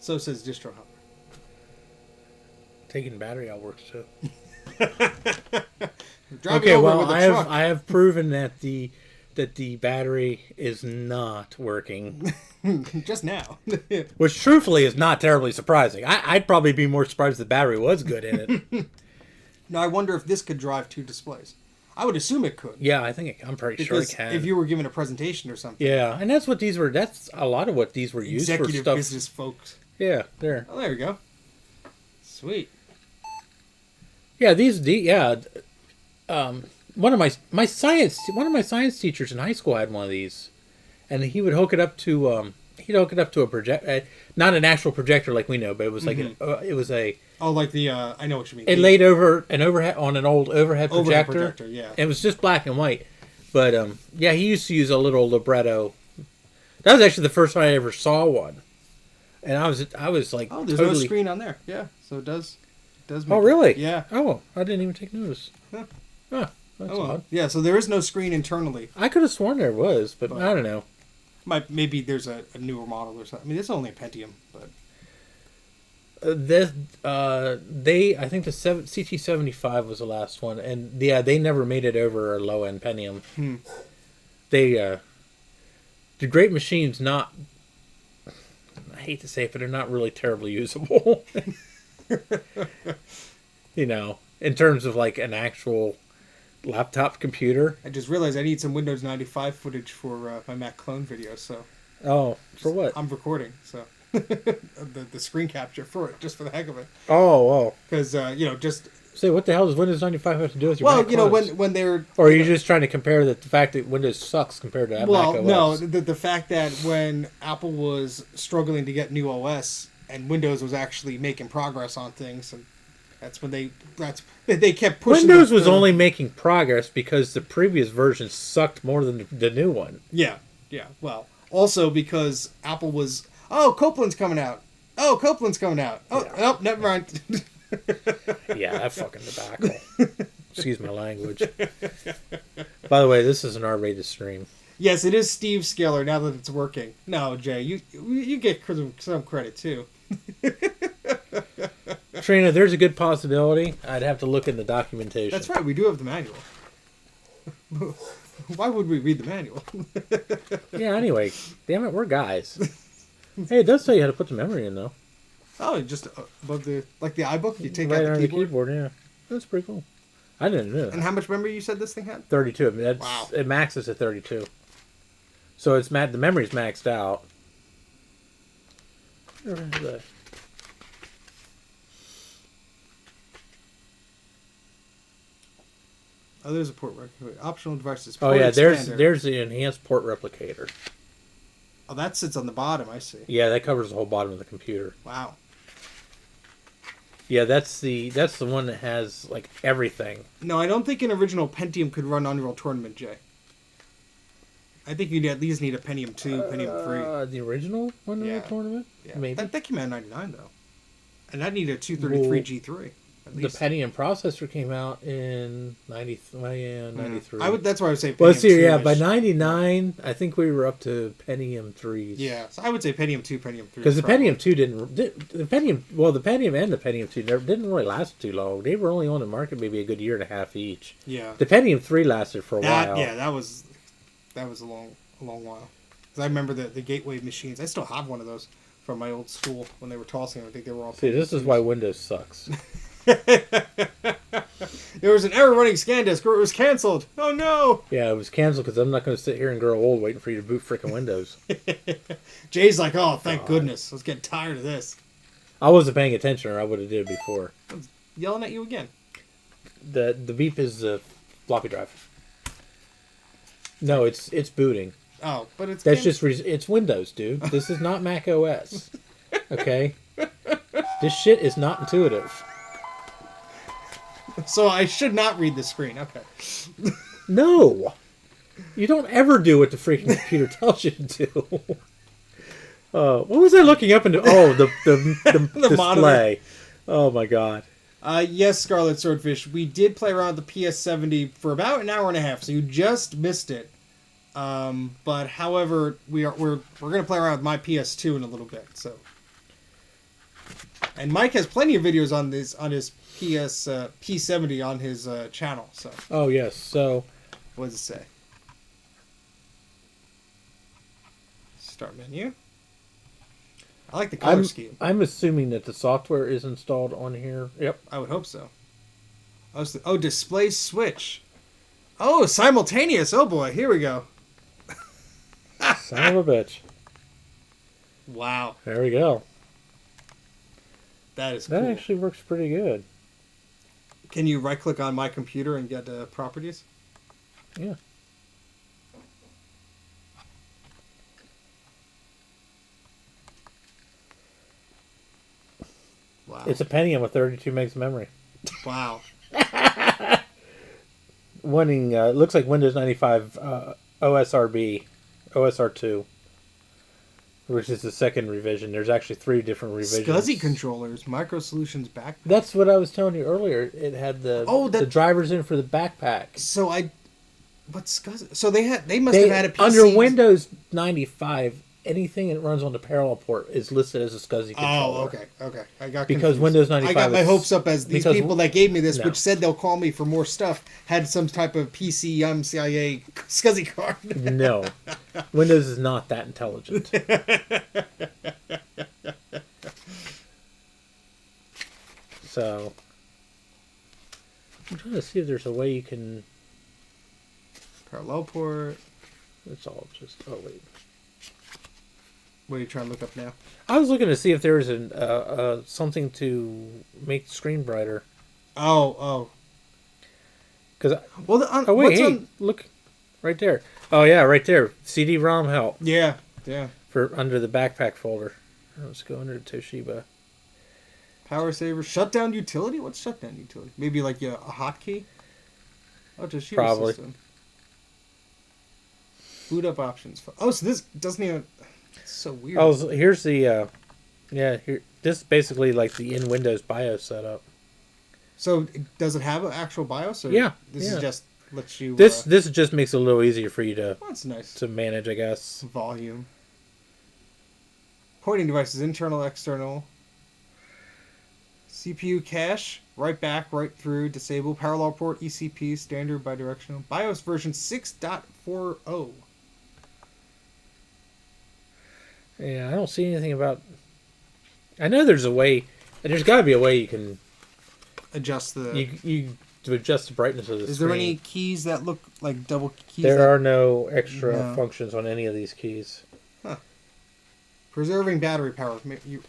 So says Distro Hopper. Taking battery out works too. Driving Okay, over well, with a truck. I have proven that the battery is not working, Just now. which truthfully is not terribly surprising. I'd probably be more surprised if the battery was good in it. Now I wonder if this could drive 2 displays. I would assume it could. Yeah, I'm pretty sure it Because can. if you were given a presentation or something. Yeah, and that's what these were. That's a lot of what these were used for. Executive Stuff. business folks. Yeah, there. Oh, there we go. Sweet. Yeah, one of my science teachers in high school had one of these, and he would hook it up to a project, not an actual projector like we know, but it was like it was a. Oh, like the I know what you mean. It laid over an overhead on an old overhead projector. Yeah. It was just black and white, but yeah, he used to use a little Libretto. That was actually the first time I ever saw one, and I was like, oh, there's totally... no screen on there. Yeah, so it does make Oh, really? Yeah. Oh, I didn't even take notice. Huh. Huh. That's odd. Yeah, so there is no screen internally. I could have sworn there was, but I don't know. Maybe there's a newer model or something. I mean, it's only a Pentium, but I think the CT75 was the last one, and yeah, they never made it over a low end Pentium. The great machines, not. I hate to say it, but they're not really terribly usable. You know, in terms of like an actual laptop computer. I just realized I need some Windows 95 footage for my Mac clone video, so. Oh, for what? I'm recording, so. the screen capture for it, just for the heck of it. Oh. Because, just... Say, what the hell does Windows 95 have to do with your Well, Mac clones? when they're... Or are you just trying to compare the fact that Windows sucks compared to Mac OS? No, the fact that when Apple was struggling to get new OS and Windows was actually making progress on things, and that's when they kept pushing... Windows was only making progress because the previous version sucked more than the new one. Yeah. Well, also because Apple was... Oh, Copeland's coming out. Oh, Yeah. Oh, never mind. Yeah, that fucking debacle. Excuse my language. By the way, this is an R-rated stream. Yes, it is Steve Scaler now that it's working. No, Jay, you get some credit too. Trina, there's a good possibility. I'd have to look in the documentation. That's right, we do have the manual. Why would we read the manual? Yeah, anyway, damn it, we're guys. Hey, it does tell you how to put the memory in, though. Oh, just above the iBook, you take right out on the keyboard? yeah. That's pretty cool. I didn't know that. And how much memory you said this thing had? 32. I mean, Wow. It maxes at 32. So it's the memory's maxed out. Oh, there's a port replicator. Optional devices. Oh yeah, there's the enhanced port replicator. Oh, that sits on the bottom. I see. Yeah, that covers the whole bottom of the computer. Wow. Yeah, that's the one that has like everything. No, I don't think an original Pentium could run Unreal Tournament, Jay. I think you'd at least need a Pentium 2, Pentium 3. The original one in the tournament? Yeah. Maybe. That came out in 99, though. And that needed a 233 G3. The Pentium processor came out in 93. That's why I would say Pentium Well, let's see, 2-ish. yeah, by 99, I think we were up to Pentium 3s. Yeah, so I would say Pentium 2, Pentium 3. Because the Pentium 2 the Pentium and the Pentium 2 didn't really last too long. They were only on the market maybe a good year and a half each. Yeah. The Pentium 3 lasted for a while. Yeah, that was a long while. Because I remember the Gateway machines. I still have one of those from my old school when they were tossing them. I think they were all... See, this is why Windows sucks. There was an error running ScanDisk or it was canceled. Oh no! Yeah, it was canceled because I'm not going to sit here and grow old waiting for you to boot frickin' Windows. Jay's like, oh, thank goodness. I was getting tired of this. I wasn't paying attention or I would have did it before. I was yelling at you again. The beep is the floppy drive. No, it's booting. Oh, but it's... It's Windows, dude. This is not Mac OS. Okay? This shit is not intuitive. So I should not read the screen. Okay. No! You don't ever do what the freaking computer tells you to do. What was I looking up into? Oh, the display. Monitor. Oh my god. Yes, Scarlet Swordfish. We did play around with the PS70 for about an hour and a half, so you just missed it. But however, we're going to play around with my PS2 in a little bit. So And Mike has plenty of videos on his PS P70 on his channel. So. Oh yes. So. What does it say? Start menu. I like the color scheme. I'm assuming that the software is installed on here. Yep. I would hope so. Oh, display switch. Oh, simultaneous. Oh boy, here we go. Son of a bitch. Wow. There we go. That is cool. That actually works pretty good. Can you right click on my computer and get properties? Yeah. Wow. It's a Pentium with 32 megs of memory. Wow. Running, looks like Windows 95 OSR2, which is the second revision. There's actually 3 different revisions. SCSI controllers, Micro Solutions backpack. That's what I was telling you earlier. It had the drivers in for the backpack. So what's SCSI? So they must have had a PC. Under Windows 95, anything that runs on the parallel port is listed as a SCSI controller. Oh, okay. I got because confused. Windows 95. I got my hopes up as these people that gave me this, no. which said they'll call me for more stuff, had some type of PC CIA SCSI card. No, Windows is not that intelligent. So I'm trying to see if there's a way you can. Parallel port. It's all just. Oh wait. What are you trying to look up now? I was looking to see if there was something to make the screen brighter. Oh. Because well, look, right there. Oh yeah, right there. CD-ROM help. Yeah. For under the backpack folder. Let's go under the Toshiba. Power saver, shutdown utility. What's shutdown utility? Maybe like a hotkey. Oh, Toshiba Probably. system. Boot up options. Oh, so this doesn't even. It's so weird. Oh, so here's the. Here. This is basically like the in Windows BIOS setup. So does it have an actual BIOS? Or Yeah. This is just lets you. This just makes it a little easier for you to. Well, that's nice. To manage, I guess. Volume. Pointing devices, internal, external. CPU cache, right back, right through, disable, parallel port, ECP, standard, bidirectional. BIOS version 6.40. Yeah, I don't see anything about. I know there's a way. There's got to be a way you can adjust the. You to adjust the brightness of the screen. Is there any keys that look like double keys? There are no extra functions on any of these keys. Huh. Preserving battery power,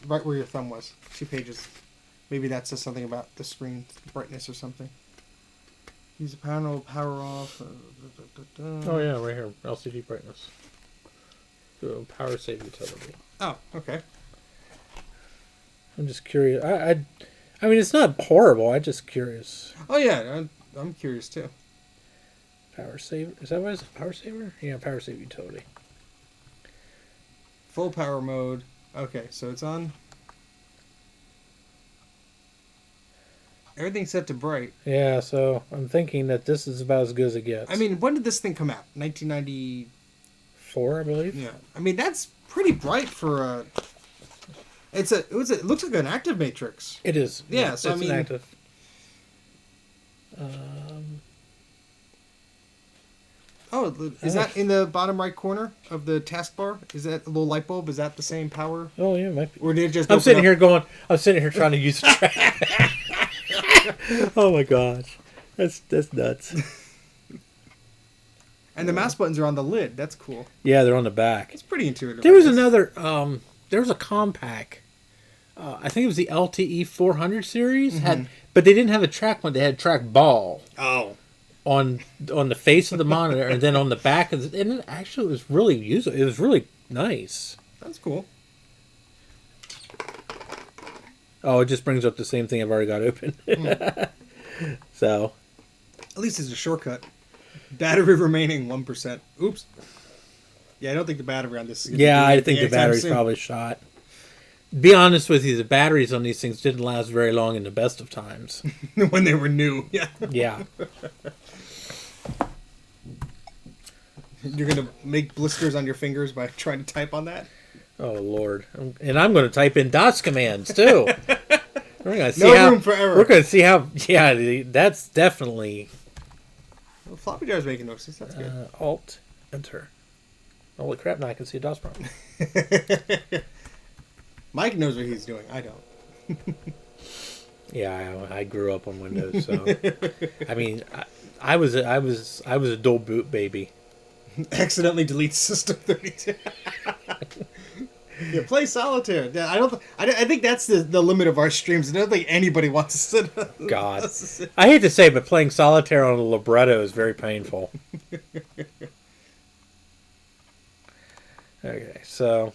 right where your thumb was. 2 pages. Maybe that says something about the screen brightness or something. Use the panel, power off. Oh yeah, right here, LCD brightness. So power save utility. Oh, okay. I'm just curious. I mean, it's not horrible. I'm just curious. Oh yeah, I'm curious too. Power saver. Is that what it is? Power saver? Yeah, power save utility. Full power mode. Okay, so it's on. Everything's set to bright. Yeah, so I'm thinking that this is about as good as it gets. I mean, when did this thing come out? 1994, I believe. Yeah, I mean that's pretty bright for a. It looks like an active matrix. It is. Yeah, so it's I mean. An active. Is that in the bottom right corner of the taskbar? Is that a little light bulb? Is that the same power? Oh yeah, it might be. Or did it just? I'm sitting here trying to use the track. Oh my gosh, that's nuts. And the mouse buttons are on the lid. That's cool. Yeah, they're on the back. It's pretty intuitive. There was another. There was a compact. I think it was the LTE 400 series. But they didn't have a track one. They had a track ball. Oh. On the face of the monitor, and then on the back of and it actually was really useful. It was really nice. That's cool. Oh, it just brings up the same thing I've already got open. So, at least it's a shortcut. Battery remaining 1%. Oops. Yeah, I don't think the battery on this is I think the battery's probably shot. Be honest with you, the batteries on these things didn't last very long in the best of times. When they were new. Yeah. Yeah. You're going to make blisters on your fingers by trying to type on that? Oh Lord! And I'm going to type in DOS commands too. We're going to see No room for error. We're going to see how. Yeah, that's definitely. Well, floppy drive's making noises. That's good. Alt Enter. Holy crap! Now I can see a DOS prompt. Mike knows what he's doing. I don't. Yeah, I grew up on Windows, so I mean, I was a dual boot baby. Accidentally deletes System 32. Yeah, play solitaire. Yeah, I think that's the limit of our streams. I don't think anybody wants to sit. God, I hate to say, but playing solitaire on a Libretto is very painful. Okay, so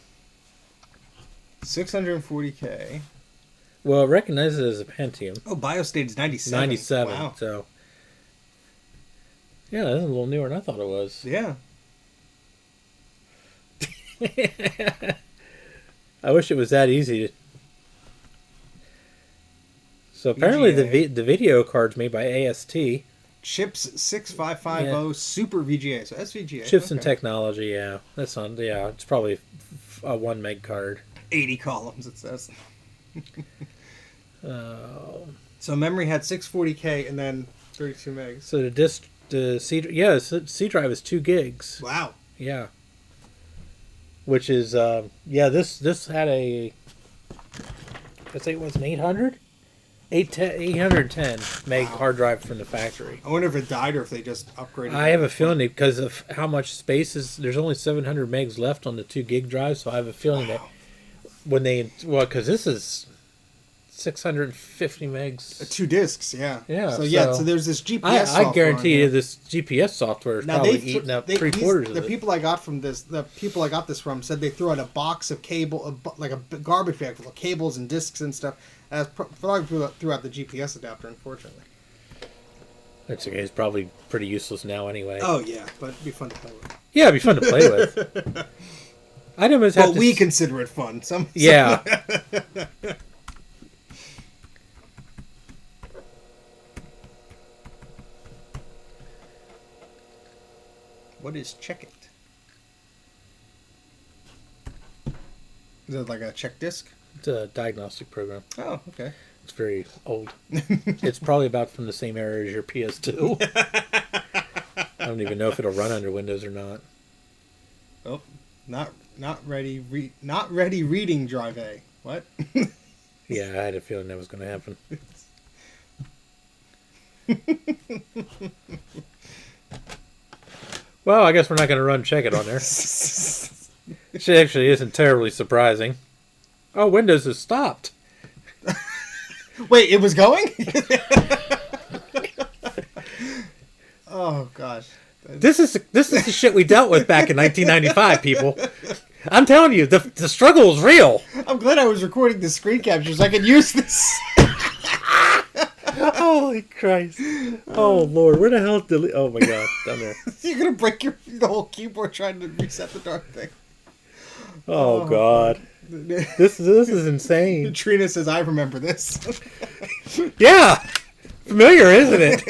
640K. Well, it recognizes it as a Pentium. Oh, BioState is 97. 97. Wow. So yeah, that's a little newer than I thought it was. Yeah. I wish it was that easy to... So apparently the video card's made by AST. Chips 6550 Super VGA. So SVGA. Chips and Technology, yeah. That's on. Yeah, it's probably a 1 meg card. 80 columns, it says. So memory had 640K and then 32 megs. So the C drive is 2 gigs. Wow. Yeah. Which is this had a, I think it was an 810 meg hard drive from the factory. I wonder if it died or if they just upgraded. I have a feeling because of how much space there's only 700 megs left on the 2 gig drive, so I have a feeling that when because this is 650 megs. 2 discs, yeah. Yeah. So there's this GPS software. I guarantee you this GPS software is probably eating up 3/4 of it. The people I got this from said they threw out a box of cable, like a garbage bag full of cables and discs and stuff. Probably threw out the GPS adapter, unfortunately. That's okay. It's probably pretty useless now anyway. Oh, yeah, but it'd be fun to play with. Yeah, it'd be fun to play with. I'd almost have we consider it fun. Yeah. What is Check It? Is it like a check disc? It's a diagnostic program. Oh, okay. It's very old. It's probably about from the same era as your PS2. I don't even know if it'll run under Windows or not. Oh, not ready. Not ready. Reading drive A. What? Yeah, I had a feeling that was going to happen. Well, I guess we're not going to run Check It on there. Which actually isn't terribly surprising. Oh, Windows has stopped. Wait, it was going? Oh gosh. This is the shit we dealt with back in 1995, people. I'm telling you, the struggle is real. I'm glad I was recording the screen captures. I could use this. Holy Christ. Oh, Lord. Where the hell delete... Oh, my God. Down there. You're going to break the whole keyboard trying to reset the darn thing. Oh, God. This is insane. Trina says, I remember this. Yeah. Familiar, isn't it?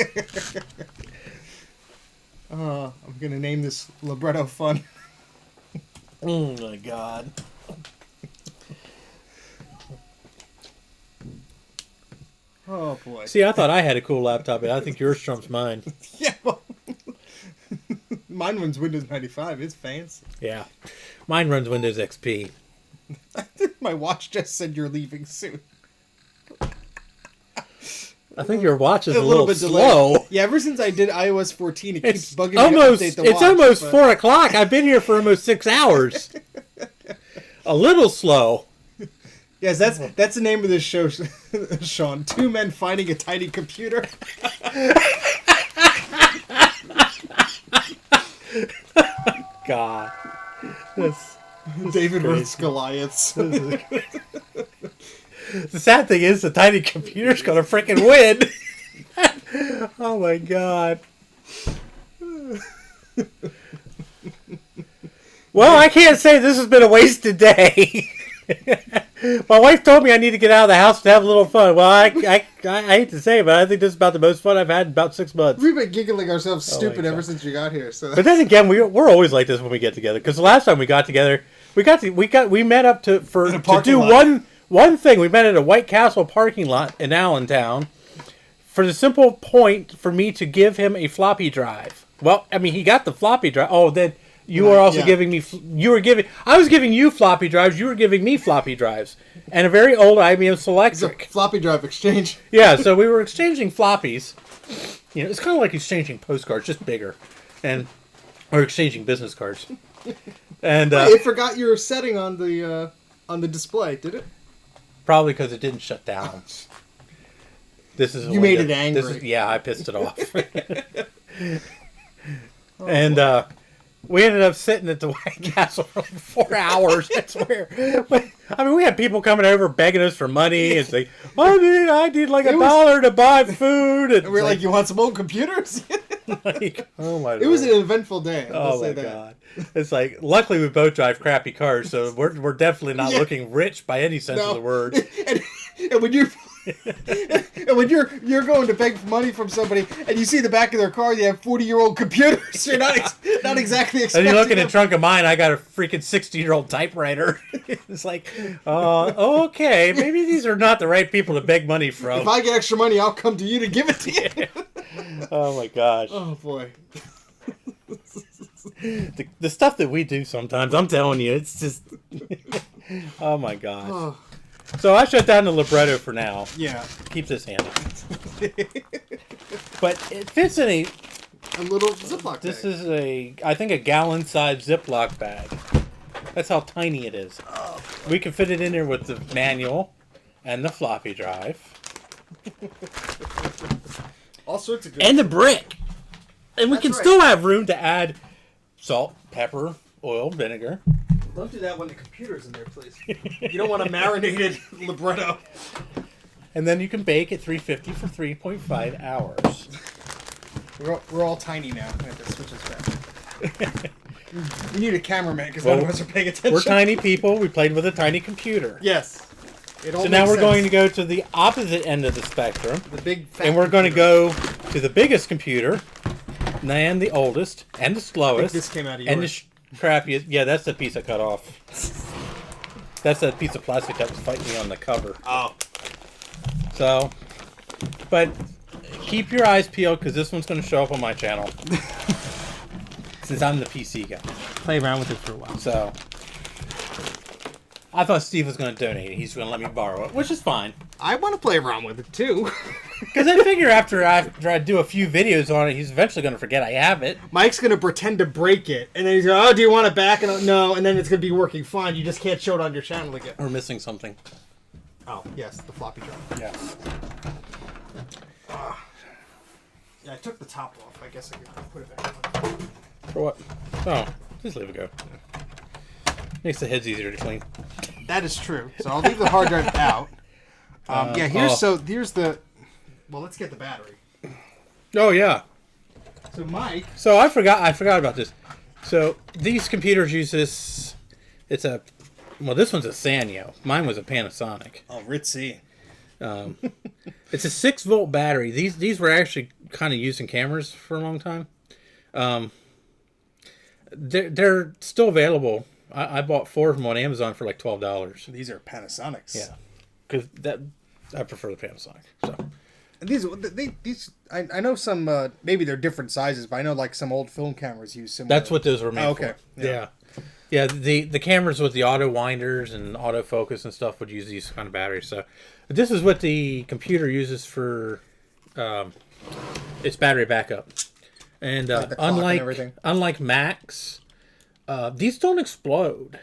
I'm going to name this Libretto Fun. Oh, my God. Oh, boy. See, I thought I had a cool laptop, but I think yours trumps mine. Yeah, well, mine runs Windows 95. It's fancy. Yeah. Mine runs Windows XP. My watch just said you're leaving soon. I think your watch is a little little bit slow. delayed. Yeah, ever since I did iOS 14, it keeps bugging me almost, to update the watch. It's almost 4 o'clock. I've been here for almost 6 hours. A little slow. Yes, that's the name of this show, Sean. 2 men finding a tiny computer. God. This David versus Goliaths. The sad thing is the tiny computer's gonna freaking win. Oh my God. Well, I can't say this has been a wasted day. My wife told me I need to get out of the house to have a little fun. Well, I hate to say it, but I think this is about the most fun I've had in about 6 months. We've been giggling ourselves Oh stupid my ever God. since you got here. So. But then again, we're always like this when we get together. Because the last time we got together, we met up to do lot. one thing. We met at a White Castle parking lot in Allentown for the simple point for me to give him a floppy drive. Well, I mean, he got the floppy drive. Oh, then you were also giving me. I was giving you floppy drives. You were giving me floppy drives, and a very old IBM It's a Selectric. floppy drive exchange. Yeah, so we were exchanging floppies. You know, it's kind of like exchanging postcards, just bigger, or exchanging business cards. And Wait, it forgot your setting on the display, did it? probably because it didn't shut down. This is You made it angry. Yeah, I pissed it off. And we ended up sitting at the White Castle for like 4 hours. I swear. But, I mean, we had people coming over begging us for money and say, I need like $1 to buy food. And And we were like, you want some old computers? like, oh my It was Lord. an eventful day. I'll Oh say my that. God! It's like, luckily we both drive crappy cars, so we're definitely not Yeah. looking rich by any sense of the word. and when you're and when you're going to beg for money from somebody and you see the back of their car, you have 40-year-old computers. You're not exactly And expecting. you look in the them. trunk of mine, I got a freaking 60-year-old typewriter. It's like, okay, maybe these are not the right people to beg money from. If I get extra money, I'll come to you to give it to you. Oh my gosh. Oh boy. The stuff that we do sometimes, I'm telling you, it's just... Oh my gosh. Oh, So I shut down the Libretto for now. yeah. Keep this handy. But it fits in A little Ziploc This bag. is I think a gallon-sized Ziploc bag. That's how tiny it is. We can fit it in there with the manual and the floppy drive. All sorts of good. And the brick. And we That's can right. still have room to add salt, pepper, oil, vinegar. Don't do that when the computer's in there, please. You don't want a marinated libretto. And then you can bake at 350 for 3.5 hours. We're all tiny now. I have to switch this back. We need a cameraman because Well, none of us are paying attention. We're tiny people. We played with a tiny computer. Yes. It all So now makes we're going to sense. go to the opposite end of the spectrum. The big fat And we're going to computer. go to the biggest computer, and the oldest, and the I think slowest, this came out of and the yours. crappiest. Yeah, that's the piece I cut off. That's that piece of plastic that was fighting me on the cover. Oh. So, but keep your eyes peeled because this one's going to show up on my channel. Since I'm the PC guy. Play around with it for a while. So, I thought Steve was going to donate it. He's going to let me borrow it, which is fine. I want to play around with it too. Because I figure after I do a few videos on it, he's eventually going to forget I have it. Mike's gonna pretend to break it, and then he's going, "Oh, do you want it back?" And no, and then it's gonna be working fine. You just can't show it on your channel again. We're missing something. Oh, yes, the floppy drive. Yeah. Yeah, I took the top off. I guess I could put it back on. For what? Oh, just leave it go. Makes the heads easier to clean. That is true. So I'll leave the hard drive out. Yeah, here's the. Well, let's get the battery. Oh yeah. So Mike. So I forgot about this. So these computers use this. It's a. Well, this one's a Sanyo. Mine was a Panasonic. Oh, ritzy. It's a 6-volt battery. These were actually kind of used in cameras for a long time. They're still available. I bought 4 of them on Amazon for like $12. These are Panasonics. Yeah, because I prefer the Panasonic. So And these I know some maybe they're different sizes, but I know like some old film cameras use similar. that's what those were made okay. for. Yeah. The cameras with the auto winders and autofocus and stuff would use these kind of batteries. So this is what the computer uses for its battery backup. And Like the clock and everything. unlike Macs, these don't explode.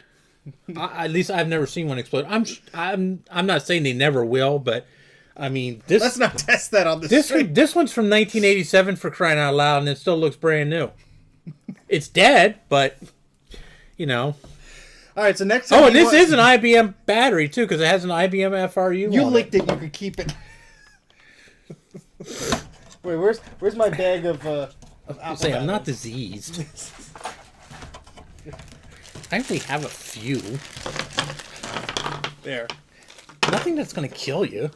At least I've never seen one explode. I'm not saying they never will, but I mean this. Let's not test that on This one's from 1987 for crying out loud, and it still looks brand new. It's dead, but you know. All right, so next time. Oh, and this is an IBM battery too, because it has an IBM FRU. You on licked it. You could keep it. Wait, where's my bag of apple Say, I'm batter? not diseased. I only have a few. There. Nothing that's going to kill you.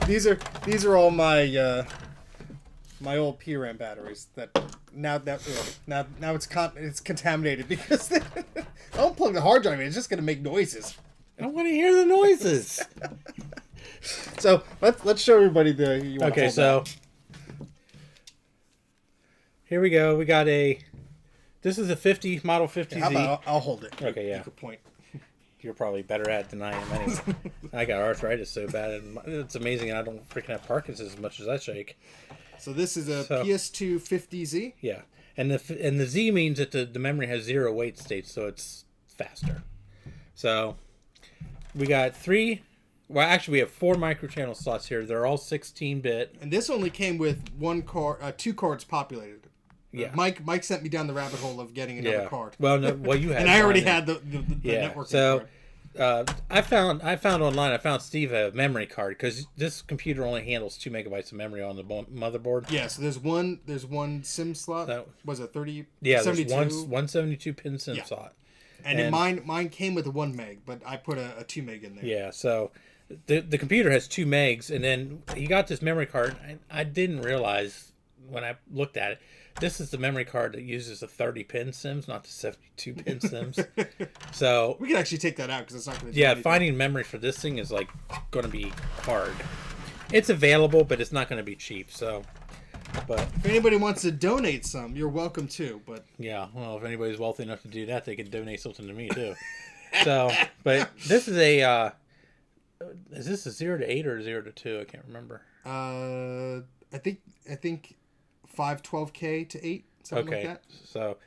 These are all my my old PRAM batteries that now it's contaminated because I don't plug the hard drive in. It's just gonna make noises. I don't want to hear the noises. So let's show everybody the. You wanna Okay, hold so that? here we go. We got a. This is a 50 Model 50Z. How about I'll hold it. Okay, yeah. You could point. You're probably better at it than I am anyway. I got arthritis so bad, and it's amazing I don't freaking have Parkinson's as much as I shake. So this is a PS2 50Z. Yeah, and the Z means that the memory has 0 wait states, so it's faster. So we got 3. Well, actually, we have 4 microchannel slots here. They're all 16-bit. And this only came with 2 cards populated. Yeah. Mike sent me down the rabbit hole of getting another card. Well, no, you had. And I already had the networking so, card. I found online. I found Steve a memory card because this computer only handles 2 megabytes of memory on the motherboard. Yeah. So there's one SIM slot. Was it 30? Yeah, 72? there's one 72-pin SIM slot. And mine came with a 1 meg, but I put a 2 meg in there. Yeah. So the computer has 2 megs, and then he got this memory card. I didn't realize when I looked at it. This is the memory card that uses the 30-pin SIMs, not the 72-pin SIMs. So we can actually take that out because it's not going to. Yeah, finding memory for this thing is like going to be hard. It's available, but it's not going to be cheap. So, but if anybody wants to donate some, you're welcome to. But yeah, well, if anybody's wealthy enough to do that, they could donate something to me too. So, but this is a. Is this a 0 to 8 or 0 to 2? I can't remember. I think. 512K to 8, something like that. So,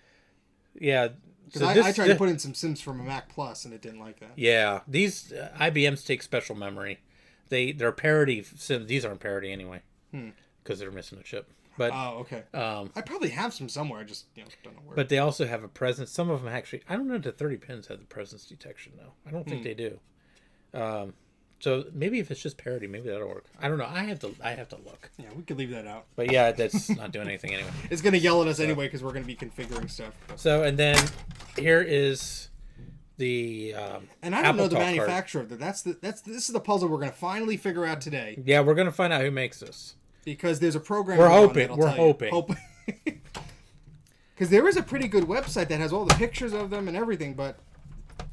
yeah. Because I tried to put in some Sims from a Mac Plus, and it didn't like that. Yeah, these IBMs take special memory. They're parity Sims. These aren't parity anyway, because they're missing a chip. But okay. I probably have some somewhere. I just don't know where. But they also have a presence. Some of them actually. I don't know if the 30 pins have the presence detection though. I don't think they do. So maybe if it's just parity, maybe that'll work. I don't know. I have to look. Yeah, we could leave that out. But yeah, that's not doing anything anyway. It's gonna yell at us anyway because we're gonna be configuring stuff. So and then here is the and I don't know the AppleTalk manufacturer of that. This is the puzzle we're gonna finally figure out today. Yeah, we're gonna find out who makes this because there's a program. We're hoping. Because there is a pretty good website that has all the pictures of them and everything, but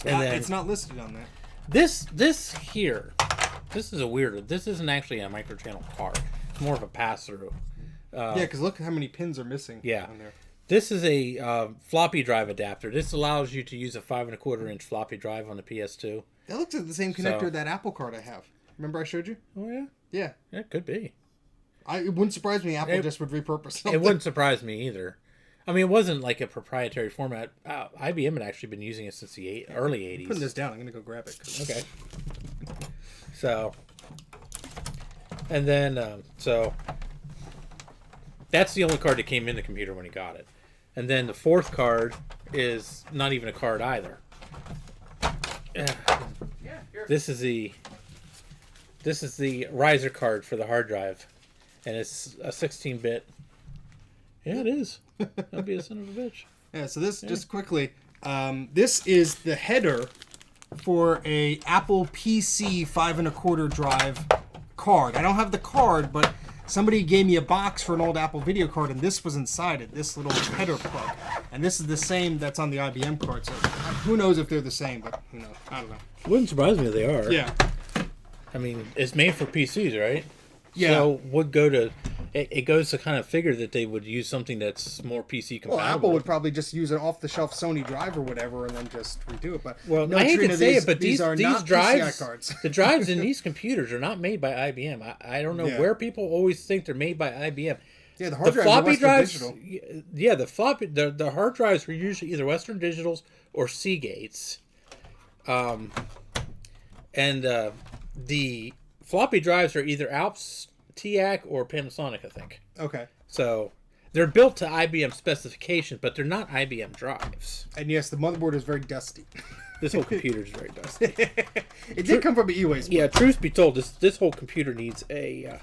it's not listed on that. This here, this is a weird. This isn't actually a microchannel card. It's more of a pass-through. Yeah, because look how many pins are missing. Yeah. On there. This is a floppy drive adapter. This allows you to use a 5.25-inch floppy drive on the PS2. That looks like the same connector that Apple card I have. Remember I showed you? Oh yeah. Yeah. Yeah, it could be. It wouldn't surprise me. Apple just would repurpose something. It wouldn't surprise me either. I mean, it wasn't like a proprietary format. IBM had actually been using it since the early 80s. I'm putting this down. I'm going to go grab it. Okay. So, and then, so, that's the only card that came in the computer when he got it. And then the fourth card is not even a card either. This is the riser card for the hard drive. And it's a 16-bit. Yeah, it is. That'd be a son of a bitch. Yeah, so this, just quickly, this is the header for a Apple PC 5.25 drive card. I don't have the card, but somebody gave me a box for an old Apple video card, and this was inside it, this little header plug. And this is the same that's on the IBM card, so who knows if they're the same, but, I don't know. Wouldn't surprise me if they are. Yeah. I mean, it's made for PCs, right? Yeah. So would go to... It goes to kind of figure that they would use something that's more PC compatible. Well, Apple would probably just use an off-the-shelf Sony drive or whatever, and then just redo it. But I hate to say it, but these are these not drives, PCI cards. the drives in these computers are not made by IBM. I don't know where people always think they're made by IBM. Yeah, the hard drives floppy are Western drives, Digital. Yeah, the hard drives were usually either Western Digitals or Seagates. And the floppy drives are either Alps, TIAC, or Panasonic, I think. Okay. So they're built to IBM specifications, but they're not IBM drives. And yes, the motherboard is very dusty. This whole computer is very dusty. It did come from an E-Waste. Yeah, truth be told, this whole computer needs a...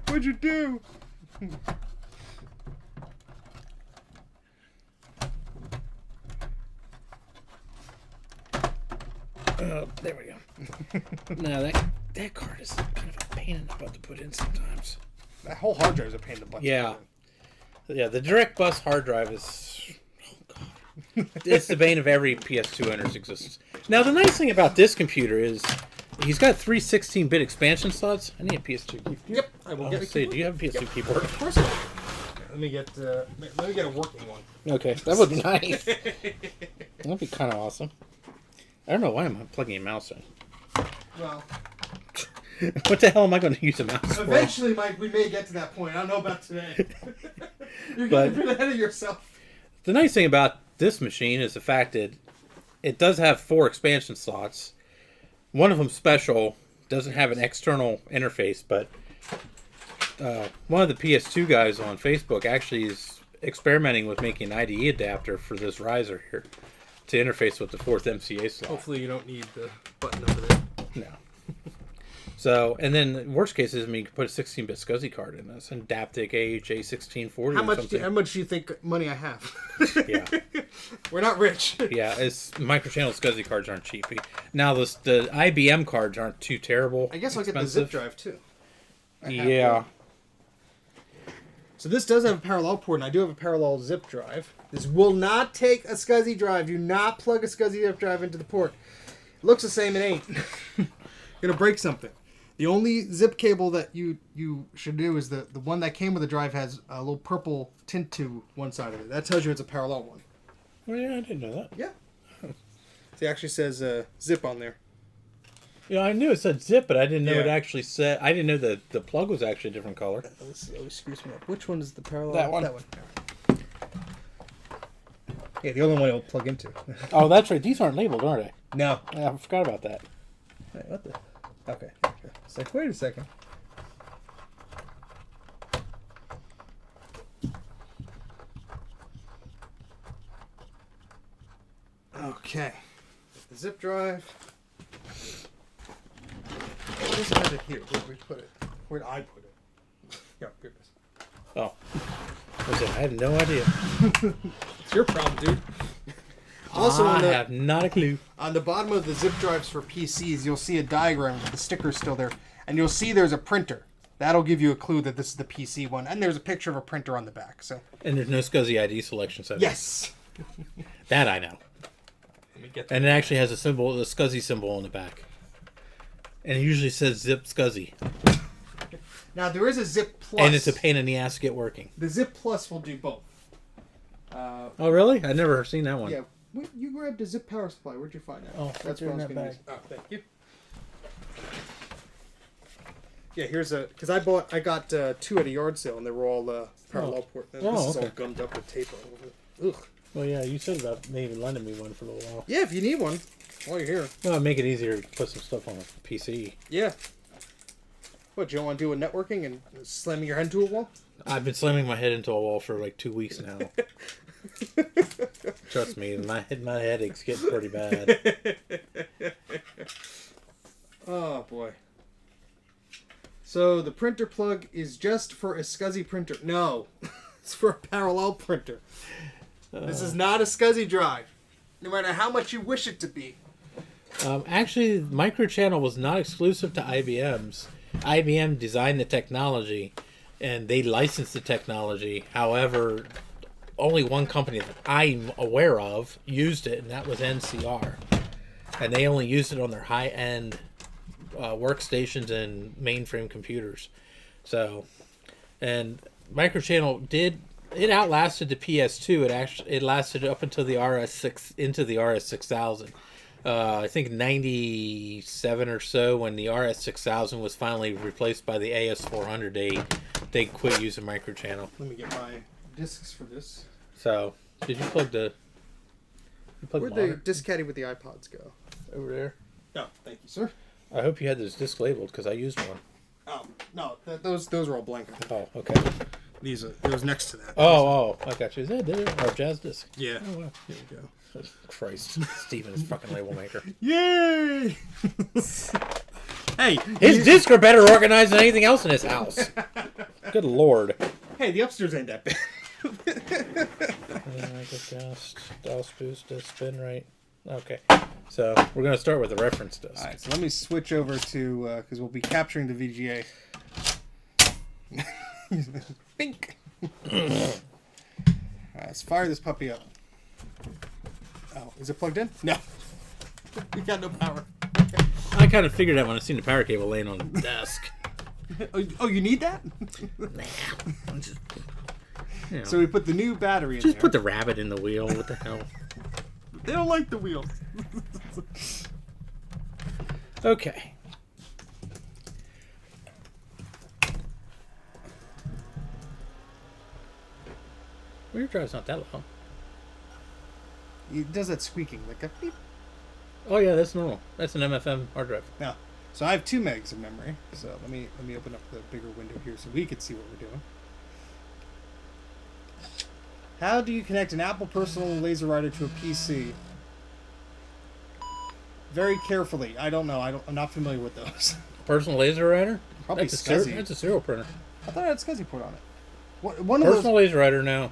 What'd you do? There we go. Now that card is kind of a pain in the butt to put in sometimes. That whole hard drive is a pain in the butt. Yeah. Yeah, the direct bus hard drive is... Oh, God. It's the bane of every PS2 owner's existence. Now, the nice thing about this computer is he's got 3 16-bit expansion slots. I need a PS2 keyboard. Yep, I will get a Say, do you have a PS2 keyboard? Of course I do. Let me get a working one. Okay, that would be nice. That'd be kind of awesome. I don't know why I'm plugging a mouse in. Well, What the hell am I going to use a mouse for? eventually, Mike, we may get to that point. I don't know about today. You're But- getting ahead of yourself. The nice thing about this machine is the fact that it does have 4 expansion slots. One of them special, doesn't have an external interface, but one of the PS2 guys on Facebook actually is experimenting with making an IDE adapter for this riser here to interface with the 4th MCA slot. Hopefully, you don't need the button over there. No. So, and then worst case is, you can put a 16-bit SCSI card in this, and Daptic AHA1640 How or much? something. How much do you think money I have? Yeah. We're not rich. Yeah, it's microchannel SCSI cards aren't cheap. Now the IBM cards aren't too terrible. I guess I'll get the expensive. zip drive too. Yeah. So this does have a parallel port, and I do have a parallel zip drive. This will not take a SCSI drive. Do not plug a SCSI zip drive into the port. It looks the same, it ain't. Gonna break something. The only zip cable that you should do is the one that came with the drive has a little purple tint to one side of it. That tells you it's a parallel one. Oh yeah, I didn't know that. Yeah. See, it actually says zip on there. Yeah, I knew it said zip, but I didn't know Yeah. it actually said. I didn't know that the plug was actually a different color. This always screws me up. Which one is the parallel? That one. That one. Yeah, the only one it'll plug into. Oh, that's right. These aren't labeled, are they? No. Yeah, I forgot about that. Wait, what the? Okay. It's like, wait a second. Okay. The zip drive. What is it here? Where did we put it? Where did I put it? Yeah, here it is. Oh, I had no idea. It's your problem, dude. Also, I have not a clue. on the bottom of the zip drives for PCs, you'll see a diagram with the sticker still there, and you'll see there's a printer. That'll give you a clue that this is the PC one, and there's a picture of a printer on the back. So And there's no SCSI ID selection setting. yes, That I know. let me get And it actually has a symbol, the SCSI symbol on the back. And it usually says zip SCSI. Now there is a Zip Plus, And it's a pain in the ass to get working. The Zip Plus will do both. Oh, really? I've never seen that one. Yeah, you grabbed a Zip power supply. Where'd you find that? Oh, that's right what I was there in going that to use. Oh, thank you. Yeah, here's a because I got 2 at a yard sale and they were all parallel port. And this is all okay. gummed up with tape all over it. Ugh. Well, yeah, you said about maybe lending me one for a little while. Yeah, if you need one while you're here. Well, it'd make it easier to put some stuff on a PC. Yeah. What, you don't want to do with networking and slamming your head into a wall? I've been slamming my head into a wall for like 2 weeks now. Trust me, my headache's getting pretty bad. Oh, boy. So the printer plug is just for a SCSI printer. No, it's for a parallel printer. This is not a SCSI drive, no matter how much you wish it to be. Actually, MicroChannel was not exclusive to IBM's. IBM designed the technology, and they licensed the technology. However, only one company that I'm aware of used it, and that was NCR. And they only used it on their high-end workstations and mainframe computers. So, and MicroChannel it outlasted the PS2. It lasted up until the RS6 into the RS6000. I think 97 or so, when the RS6000 was finally replaced by the AS400, they quit using MicroChannel. Let me get my discs for this. So, did you plug the? Where'd the disc caddy with the iPods go? Over there? No, thank you, sir. I hope you had those discs labeled because I used one. Oh no, those are all blank. Oh, okay. These are it was next to that. Oh, I got you. Is that there? Or jazz disc? Yeah. Oh, wow. Here we go. Christ, Steven is fucking label maker. Yay! Hey, His discs are better organized than anything else in his house. Good lord. hey, the upstairs ain't that bad. DOS boost, Spinrite. Okay. So we're going to start with the reference disk. All right, so let me switch over to because we'll be capturing the VGA. Bink. All right, let's fire this puppy up. Oh, is it plugged in? No. We got no power. I kind of figured that when I seen the power cable laying on the desk. Oh, you need that? Nah, I'm just, you know, So we put the new battery in just there. put the rabbit in the wheel. What the hell? They don't like the wheels. Okay. Well, your drive's not that long. It does that squeaking like a beep. Oh yeah, that's normal. That's an MFM hard drive. Now, so I have 2 megs of memory. So let me open up the bigger window here so we can see what we're doing. How do you connect an Apple personal laser writer to a PC? Very carefully. I don't know. I'm not familiar with those. Personal laser writer? Probably That's SCSI. that's a serial printer. I thought it had SCSI port on it. One of Personal laser writer now.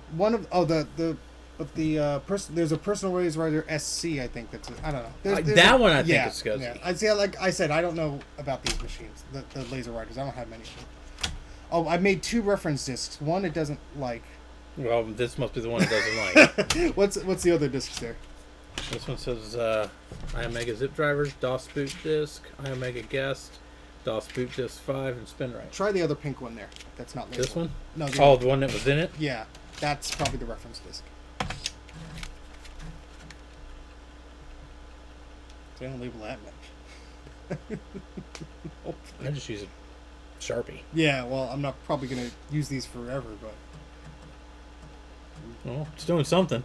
there's a personal laser writer SC. I think that's. I don't know. There's That one I think is SCSI. Yeah. I see. Like I said, I don't know about these machines. The laser writers. I don't have many of them. Oh, I made 2 reference discs. One it doesn't like. Well, this must be the one it doesn't like. What's the other discs there? This one says Iomega Zip Drivers, DOS Boot Disk, Iomega Guest, DOS Boot Disk 5, and Spinrite. Try the other pink one there. That's not labeled. This one? No. Oh, the one that was in it? Yeah, that's probably the reference disc. They don't label that much. I just use a Sharpie. Yeah, well, I'm not probably gonna use these forever, but Well, it's doing something.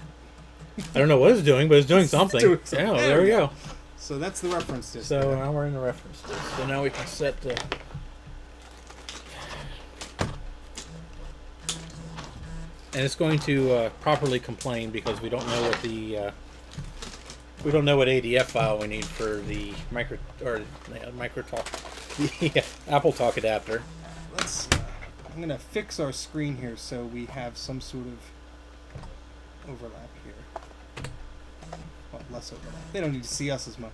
I don't know what it's doing, but it's doing something. doing something. Yeah, well, there we go. so that's the reference disc. So now we're in the reference disk. So now we can set the... And it's going to properly complain because we don't know what the... we don't know what ADF file we need for the MicroTalk, the AppleTalk adapter. Let's. I'm gonna fix our screen here so we have some sort of overlap here. Well, less overlap. They don't need to see us as much.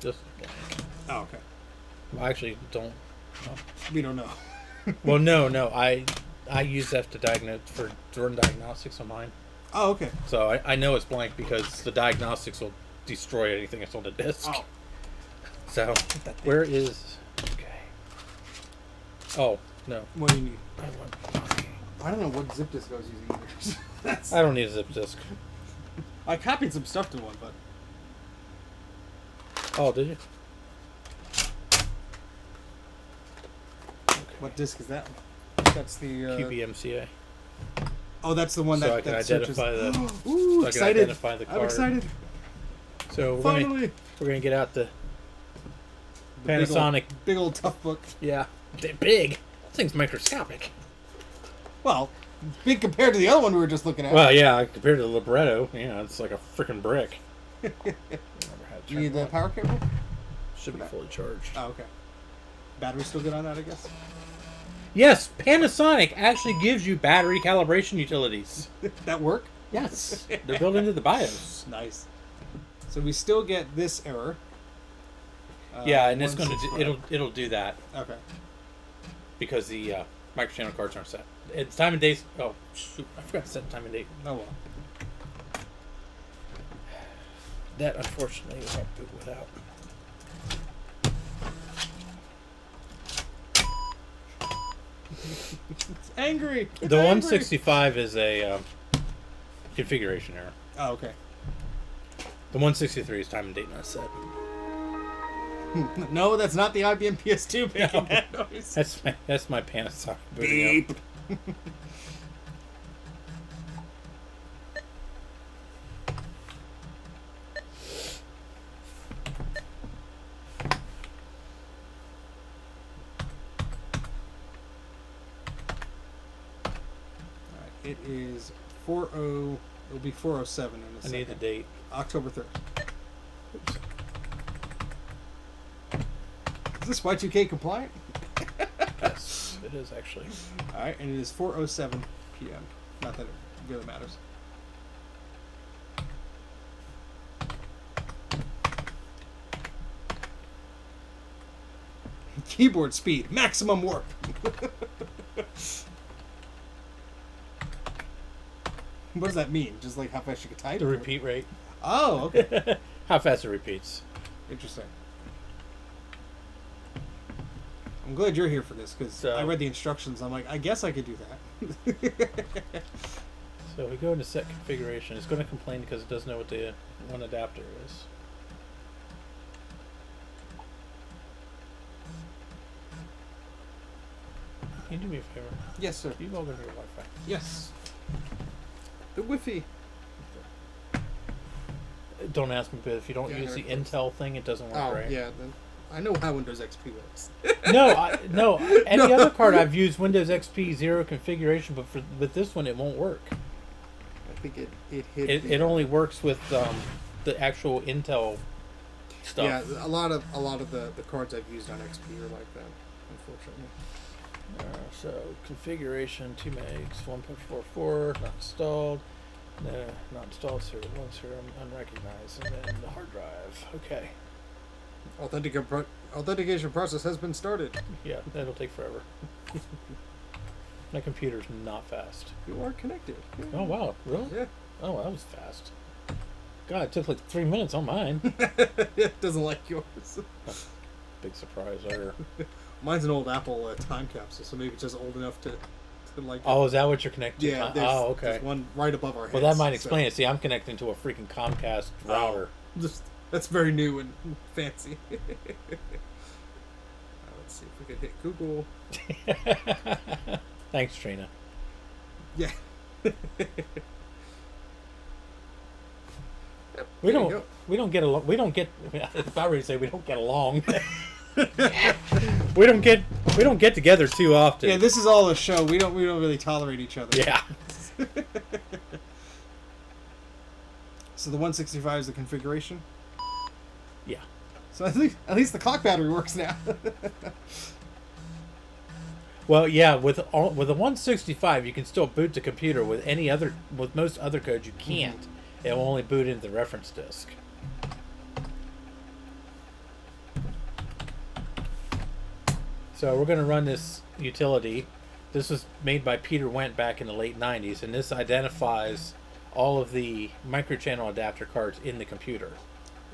Just blank. Oh, okay. Well, I actually don't. We don't know. Well, no. I use that to run diagnostics on mine. Oh, okay. So I know it's blank because the diagnostics will destroy anything that's on the disk. Oh. So where is? Okay. Oh no. What do you need? I want- I don't know what zip disk I was using either. That's, I don't need a zip disk. I copied some stuff to one, but Oh, did you? what disk is that one? That's the QBMCA. Oh, that's the one So that I can that searches. identify the. Ooh, so I can excited! identify the I'm card. excited. So Finally, we're gonna get out the The big Panasonic. big old tough book. Yeah, they're big. That thing's microscopic. Well, big compared to the other one we were just looking at. Well, yeah, compared to the Libretto, yeah, it's like a freaking brick. You need the power cable? Should be fully charged. Oh, okay. Battery still good on that, I guess? Yes, Panasonic actually gives you battery calibration utilities. That work? Yes, they're built into the BIOS. Nice. So we still get this error. Yeah, and it's going to 165. it'll do that Okay. because the microchannel cards aren't set. It's time and date. Oh shoot, I forgot to set time and date. Oh well. That unfortunately we won't boot without. It's angry. It's The angry. 165 is a configuration error. Oh, okay. The 163 is time and date not set. No, that's not the IBM PS2 making that noise. That's my Panasonic booting up. Beep. Alright, it is 40. It'll be 4:07 in a I second. need the date. October 3rd. Is this Y2K compliant? Yes, it is actually. Alright, and it is 4:07 p.m. Not that it really matters. Keyboard speed, maximum warp. What does that mean? Just like how fast you can type? The repeat rate. Oh, okay. How fast it repeats. Interesting. I'm glad you're here for this, because I read the instructions. I'm like, I guess I could do that. So we go into set configuration. It's going to complain because it doesn't know what the one adapter is. Can you do me a favor? Yes, sir. Can you log into your Wi-Fi? Yes. The Wi-Fi. Don't ask me, but if you don't use the Intel thing, it doesn't work, right? Yeah. Then I know how Windows XP works. No. Any other card I've used Windows XP 0 configuration, but with this one, it won't work. I think it hit. It only works with the actual Intel stuff. Yeah, a lot of the cards I've used on XP are like that, unfortunately. So configuration 2 megs 1.44 not installed. No, not installed. Serial 1 serial unrecognized, and then the hard drive. Okay. Authentication process has been started. Yeah, that'll take forever. My computer's not fast. You are connected. Yeah. Oh wow, really? Yeah. Oh, that was fast. God, it took like 3 minutes on mine. It doesn't like yours. Big surprise there. Mine's an old Apple time capsule, so maybe it's just old enough to like. Oh, is that what you're connected to? Yeah. Okay. There's one right above our heads. Well, that might explain it. See, I'm connecting to a freaking Comcast router. That's very new and fancy. Let's see if we can hit Google. Thanks, Trina. Yeah. We don't get along. About ready to say we don't get along. we don't get together too often. Yeah, this is all a show. We don't really tolerate each other. Yeah. So the 165 is the configuration. Yeah. So at least the clock battery works now. Well, yeah, with a 165 you can still boot the computer. With most other codes you can't. Mm-hmm. It will only boot into the reference disk. So we're going to run this utility. This was made by Peter Wendt back in the late 90s, and this identifies all of the microchannel adapter cards in the computer.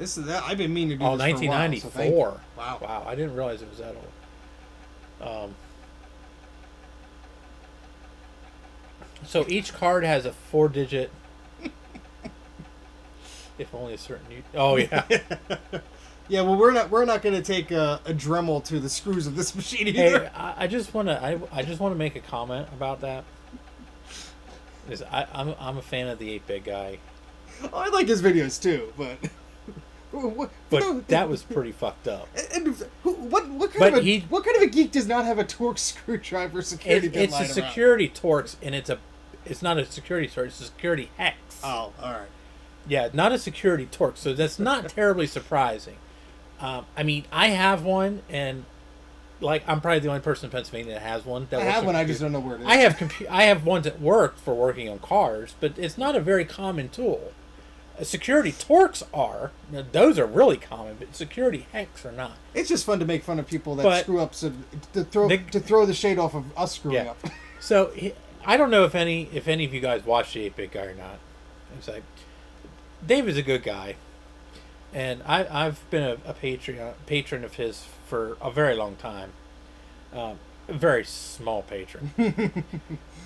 I've been meaning to do this 1994. For a while, so Wow, I didn't realize it was that old. So each card has a 4-digit. If only a certain. Oh yeah. Yeah, well, we're not going to take a Dremel to the screws of this machine either. Hey, I just want to make a comment about that. I'm a fan of the 8-bit guy. Oh, I like his videos too, but that was pretty fucked up. And what kind of a geek does not have a Torx screwdriver security bit? It's a security Torx, and it's not a security Torx. It's a security hex. Oh, all right. Yeah, not a security Torx, so that's not terribly surprising. I mean, I have one, and I'm probably the only person in Pennsylvania that has one. I have one. I just don't know where it is. I have ones that work for working on cars, but it's not a very common tool. Security Torx are. Those are really common, but security hex are not. It's just fun to make fun of people that screw up, to throw the shade off of us screwing up. So I don't know if any of you guys watch the 8-bit guy or not. It's like Dave is a good guy. And I've been a patron of his for a very long time. A very small patron.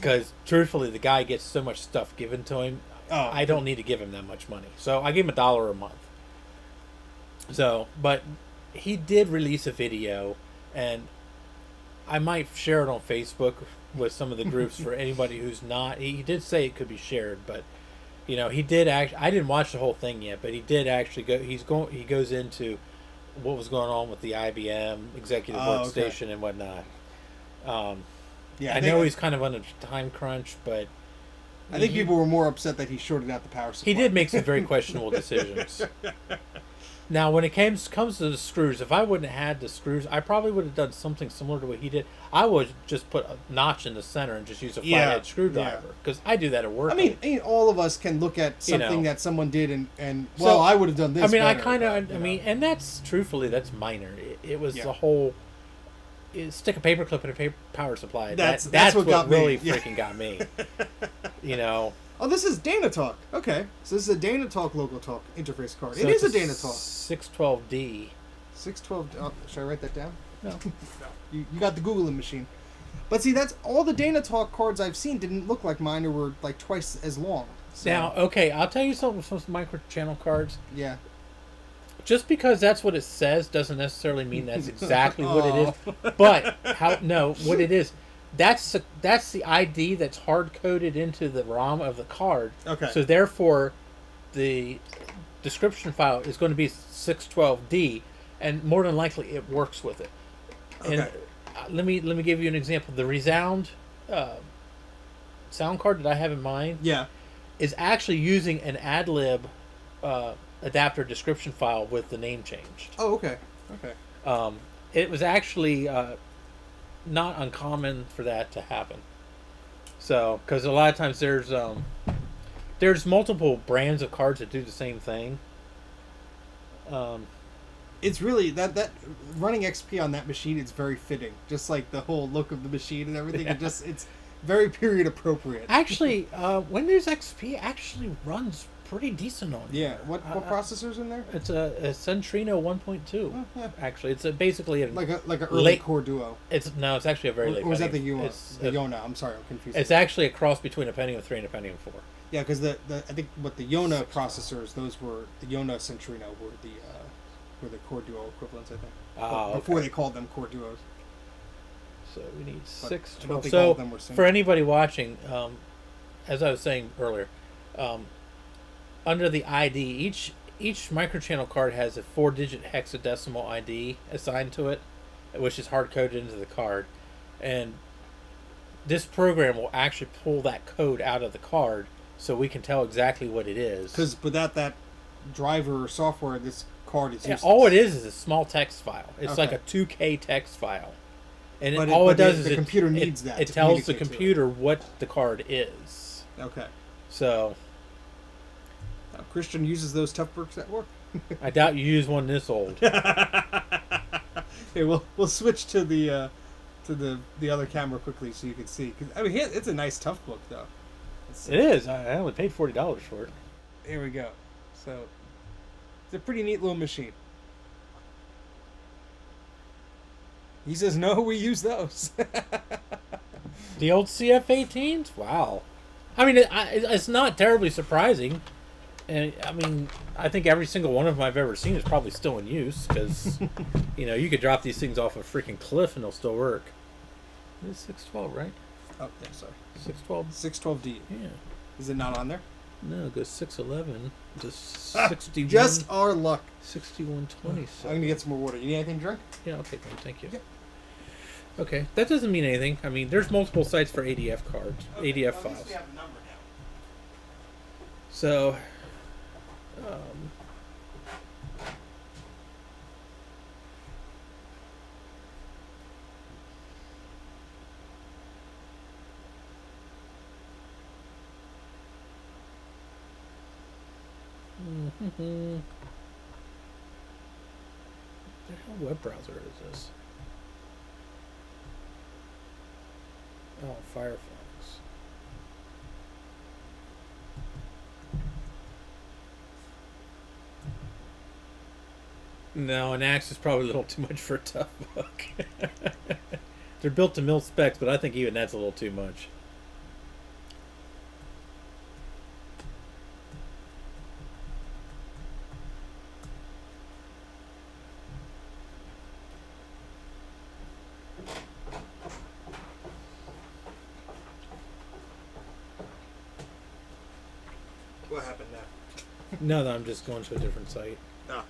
Because, truthfully, the guy gets so much stuff given to him, I don't need to give him that much money. So I give him $1 a month. So, but he did release a video, and I might share it on Facebook with some of the groups for anybody who's not. He did say it could be shared, but... he did actually. I didn't watch the whole thing yet, but he did actually go. He goes into what was going on with the IBM executive workstation and whatnot. I know he's kind of on a time crunch, but I think people were more upset that he shorted out the power supply. He did make some very questionable decisions. Now, when it comes to the screws, if I wouldn't have had the screws, I probably would have done something similar to what he did. I would just put a notch in the center and just use a flathead screwdriver, because I do that at work. I mean, all of us can look at something that someone did and I would have done this. I mean, and that's truthfully, that's minor. It was the whole. stick a paper clip in a paper power supply. That's what what got me. really Yeah. freaking got me. You know. Oh, this is DanaTalk. Okay, so this is a DanaTalk LocalTalk interface card. So it is a it's DanaTalk. 612D. 612. Oh, should I write that down? No. You got the Googling machine. But see, that's all the DanaTalk cards I've seen didn't look like mine, or were like twice as long. So, Now, okay, I'll tell you something with some microchannel cards. yeah. Just because that's what it says doesn't necessarily mean that's exactly what it is. But what it is, that's the ID that's hard coded into the ROM of the card. Okay. So therefore, the description file is going to be 612D, and more than likely it works with it. And Okay. let me give you an example. The Resound sound card that I have in mind Yeah. is actually using an AdLib adapter description file with the name changed. Oh, okay. Okay. It was actually not uncommon for that to happen. So, because a lot of times there's multiple brands of cards that do the same thing. It's really that running XP on that machine is very fitting. Just like the whole look of the machine and everything. Yeah. It's very period appropriate. Actually, Windows XP actually runs pretty decent on it. Yeah. What processor's in there? It's a Centrino 1.2. Oh, yeah. Actually, it's basically Like an early late Core Duo. It's actually a very late. Or is that the Pentium. Yona? It's The Yona. I'm sorry, I'm confused. It's actually a cross between a Pentium 3 and a Pentium 4. Yeah, because the I think what the Yona processors, those were the Yona Centrino were the Core Duo equivalents, I think. Ah, Before okay. they called them Core Duos. So we need But 6. I don't think So all of them were single. for anybody watching, as I was saying earlier, under the ID, each microchannel card has a 4-digit hexadecimal ID assigned to it, which is hard coded into the card, and this program will actually pull that code out of the card so we can tell exactly what it is. Because without that driver or software, this card is Yeah, useless. all it is a small text file. It's like Okay. a 2K text file. And But all it does is the computer needs that It to tells the communicate to it. computer what the card is. Okay. So Christian uses those tough bricks at work. I doubt you use one this old. Hey, we'll switch to the other camera quickly so you can see. 'Cause, I mean, it's a nice tough book though. It is. I only paid $40 for it. Here we go. So it's a pretty neat little machine. He says no, we use those. The old CF-18s? Wow. I mean, it's not terribly surprising. And I mean, I think every single one of them I've ever seen is probably still in use because, you could drop these things off a freaking cliff and they'll still work. It's 612, right? Oh, yeah, sorry. 612. 612D. Yeah. Is it not on there? No, it goes 611 to 61. Just our luck. 6120. I'm gonna get some more water. You need anything to drink? Yeah, I'll take one. Thank you. Yep. Okay, that doesn't mean anything. I mean, there's multiple sites for ADF cards, ADF files. have a number now. So, what the hell web browser is this? Oh, Firefox. No, an axe is probably a little too much for a tough book. They're built to mil specs, but I think even that's a little too much. What happened now? No, I'm just going to a different site. Ah.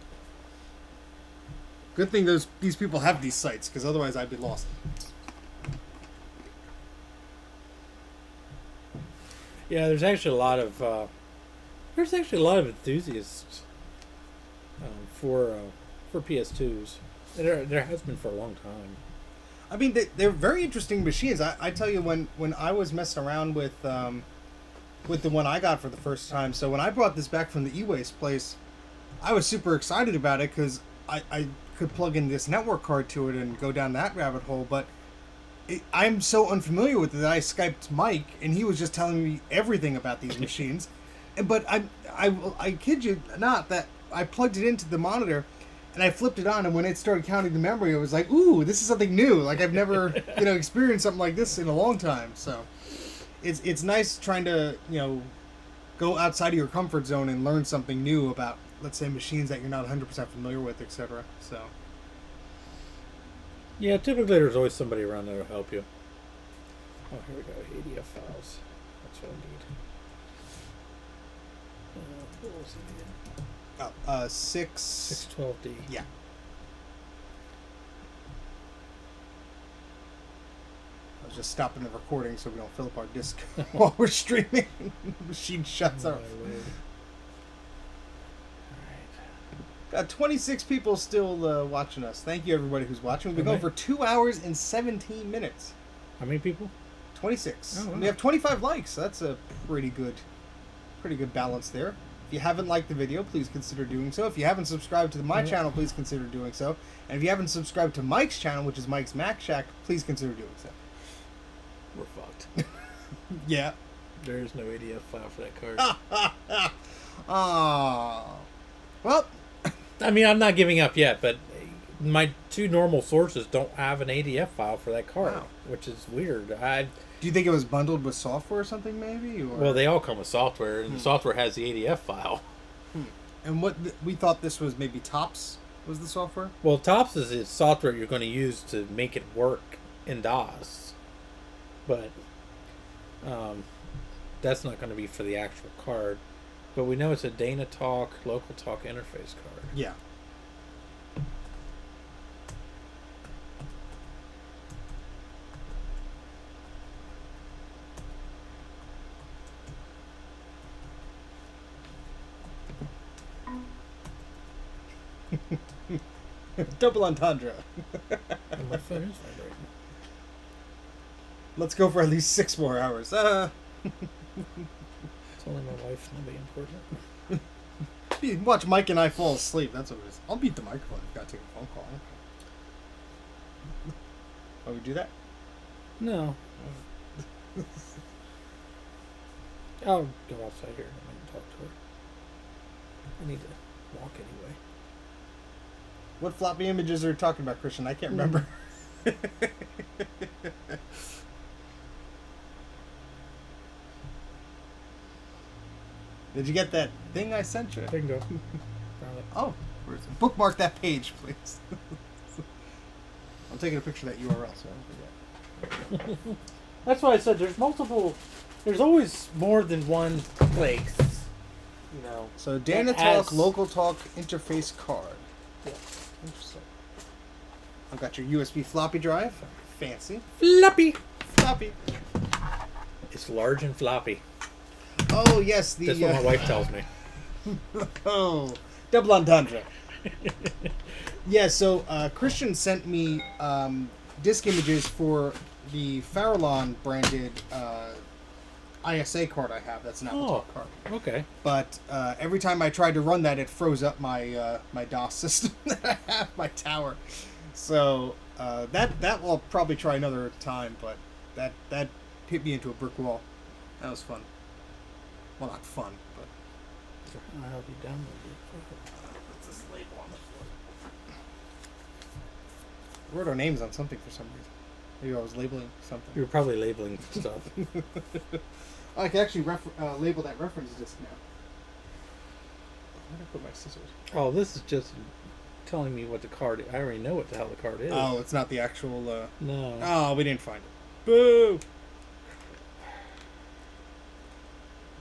Good thing these people have these sites, because otherwise I'd be lost. Yeah, there's actually a lot of enthusiasts for PS2s. There has been for a long time. I mean, they're very interesting machines. I tell you, when I was messing around with the one I got for the first time, so when I brought this back from the e-waste place, I was super excited about it because I could plug in this network card to it and go down that rabbit hole, but I'm so unfamiliar with it that I Skyped Mike, and he was just telling me everything about these machines. But I kid you not that I plugged it into the monitor, and I flipped it on, and when it started counting the memory, I was like, ooh, this is something new. Like, I've never, experienced something like this in a long time. So it's nice trying to, go outside of your comfort zone and learn something new about, let's say, machines that you're not 100% familiar with, etc. So. Yeah, typically there's always somebody around there to help you. Oh, here we go. ADF files. That's what I need. What was it again? 612D. Yeah. I was just stopping the recording so we don't fill up our disk while we're streaming. The machine shuts off. Got 26 people still watching us. Thank you, everybody who's watching. We've been going for 2 hours and 17 minutes. How many people? 26. Oh, wow. We have 25 likes. So that's a pretty good balance there. If you haven't liked the video, please consider doing so. If you haven't subscribed to my channel, please consider doing so. And if you haven't subscribed to Mike's channel, which is Mike's Mac Shack, please consider doing so. We're fucked. Yeah. There is no ADF file for that card. Well, I mean, I'm not giving up yet, but my two normal sources don't have an ADF file for that card, which is weird. Do you think it was bundled with software or something, maybe? Or? Well, they all come with software, and the software has the ADF file. And we thought this was maybe Tops was the software? Well, Tops is the software you're going to use to make it work in DOS. But that's not going to be for the actual card. But we know it's a DynaTalk LocalTalk interface card. Yeah. Double entendre. And my phone is vibrating. Let's go for at least 6 more hours. It's only my wife, nobody important. Watch Mike and I fall asleep. That's what it is. I'll beat the microphone if you gotta take a phone call. Oh, we do that? No. I'll go outside here and talk to her. I need to walk anyway. What floppy images are you talking about, Christian? I can't remember. Did you get that thing I sent you? Bingo. Oh, where's it? Bookmark that page, please. I'm taking a picture of that URL so I don't forget. That's why I said there's always more than one place. So DynaTalk LocalTalk interface card. Yeah. Interesting. I've got your USB floppy drive. Fancy. Floppy. Floppy. It's large and floppy. Oh, yes. That's what my wife tells me. Oh, double entendre. Yeah, so Christian sent me disk images for the Farallon branded ISA card I have. That's an AppleTalk card. Okay. But every time I tried to run that, it froze up my my DOS system that I have, my tower. So that will probably try another time, but that hit me into a brick wall. That was fun. Well, not fun, but... I'll help you download it. What's this label on the floor? I wrote our names on something for some reason. Maybe I was labeling something. You were probably labeling stuff. I can actually label that reference disk now. Where did I put my scissors? Oh, this is just telling me what the card is. I already know what the hell the card is. Oh, it's not the actual... No. Oh, we didn't find it. Boo!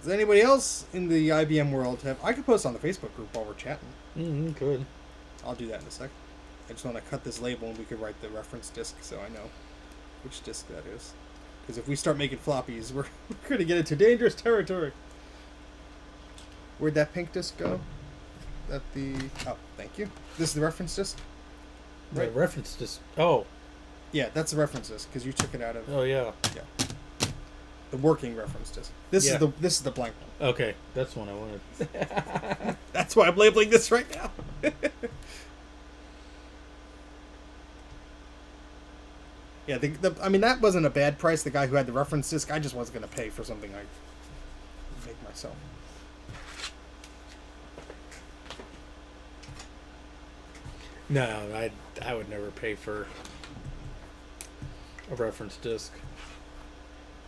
Does anybody else in the IBM world have... I could post on the Facebook group while we're chatting. Good. I'll do that in a sec. I just want to cut this label and we could write the reference disk so I know which disk that is. Because if we start making floppies, we're going to get into dangerous territory. Where'd that pink disk go? That the... Oh, thank you. This is the reference disk? The Right. reference just... Oh. Yeah, that's the reference disk because you took it out of... Oh, yeah. Yeah. The working reference disk. This is the blank one. Okay, that's the one I wanted. That's why I'm labeling this right now. Yeah, I mean, that wasn't a bad price. The guy who had the reference disc, I just wasn't going to pay for something I make myself. No, I would never pay for a reference disc.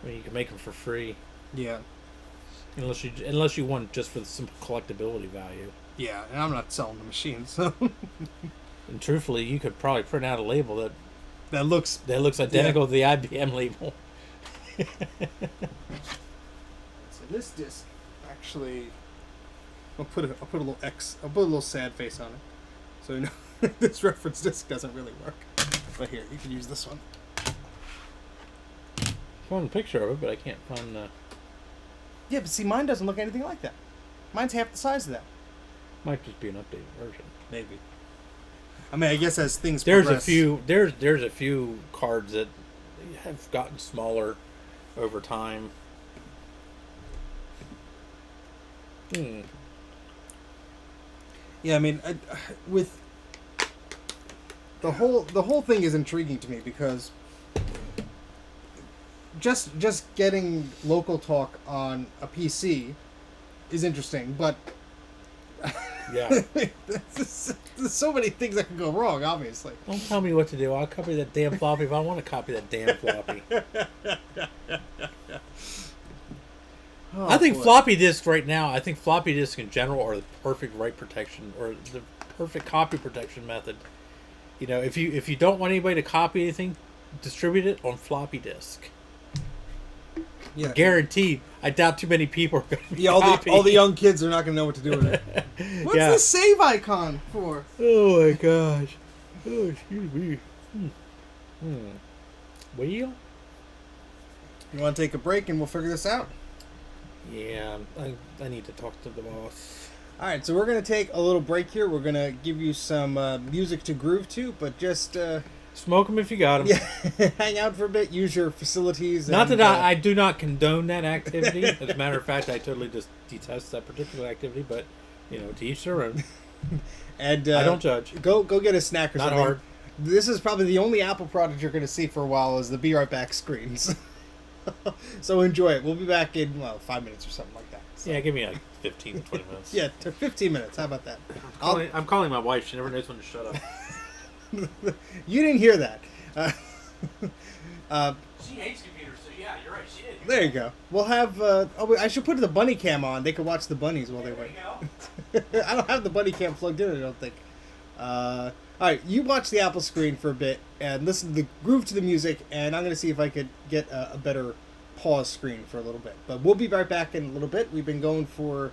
I mean, you can make them for free. Yeah. Unless you want just for the simple collectability value. Yeah, and I'm not selling the machine, so. And truthfully, you could probably print out a label that looks identical to the IBM label. So this disc, actually, I'll put a little X. I'll put a little sad face on it, so you know this reference disc doesn't really work. But here, you can use this one. I found a picture of it, but I can't find the. Yeah, but see, mine doesn't look anything like that. Mine's half the size of that. Might just be an updated version. Maybe. I mean, I guess as things there's progress, there's a few cards that have gotten smaller over time. Yeah, I mean, with the whole thing is intriguing to me because just getting LocalTalk on a PC is interesting, but Yeah. there's so many things that can go wrong. Obviously, Don't tell me what to do. I'll copy that damn floppy if I want to copy that damn floppy. oh, I think boy. floppy disks right now, I think floppy disks in general are the perfect write protection or the perfect copy protection method. You know, if you don't want anybody to copy anything, distribute it on floppy disk. Yeah, Guaranteed. I doubt too many people are going to yeah. All the young kids are not going to know what to do with it. What's Yeah. the save icon for? Oh my gosh. Oh, excuse me. Well? You want to take a break and we'll figure this out? Yeah, I need to talk to the boss. All right, so we're going to take a little break here. We're going to give you some music to groove to, but just Smoke them if you got them. yeah, hang out for a bit, use your facilities. Not and, that I do not condone that activity. As a matter of fact, I totally just detest that particular activity, but, you know, to each their own. and I don't judge. Go get a snack or Not something. hard. This is probably the only Apple product you're going to see for a while is the Be Right Back screens. So enjoy it. We'll be back in, 5 minutes or something like that. So. Yeah, give me like 15, 20 minutes. Yeah, 15 minutes. How about that? I'm calling my wife. She never knows when to shut up. You didn't hear that. She hates computers, so yeah, you're right. She did. There you go. We'll have. I should put the bunny cam on. They could watch the bunnies while they wait. I don't have the bunny cam plugged in. I don't think. All right, you watch the Apple screen for a bit and listen to the groove to the music, and I'm gonna see if I could get a better pause screen for a little bit. But we'll be right back in a little bit. We've been going for,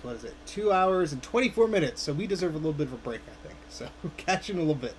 what is it? 2 hours and 24 minutes. So we deserve a little bit of a break, I think. So catch you in a little bit.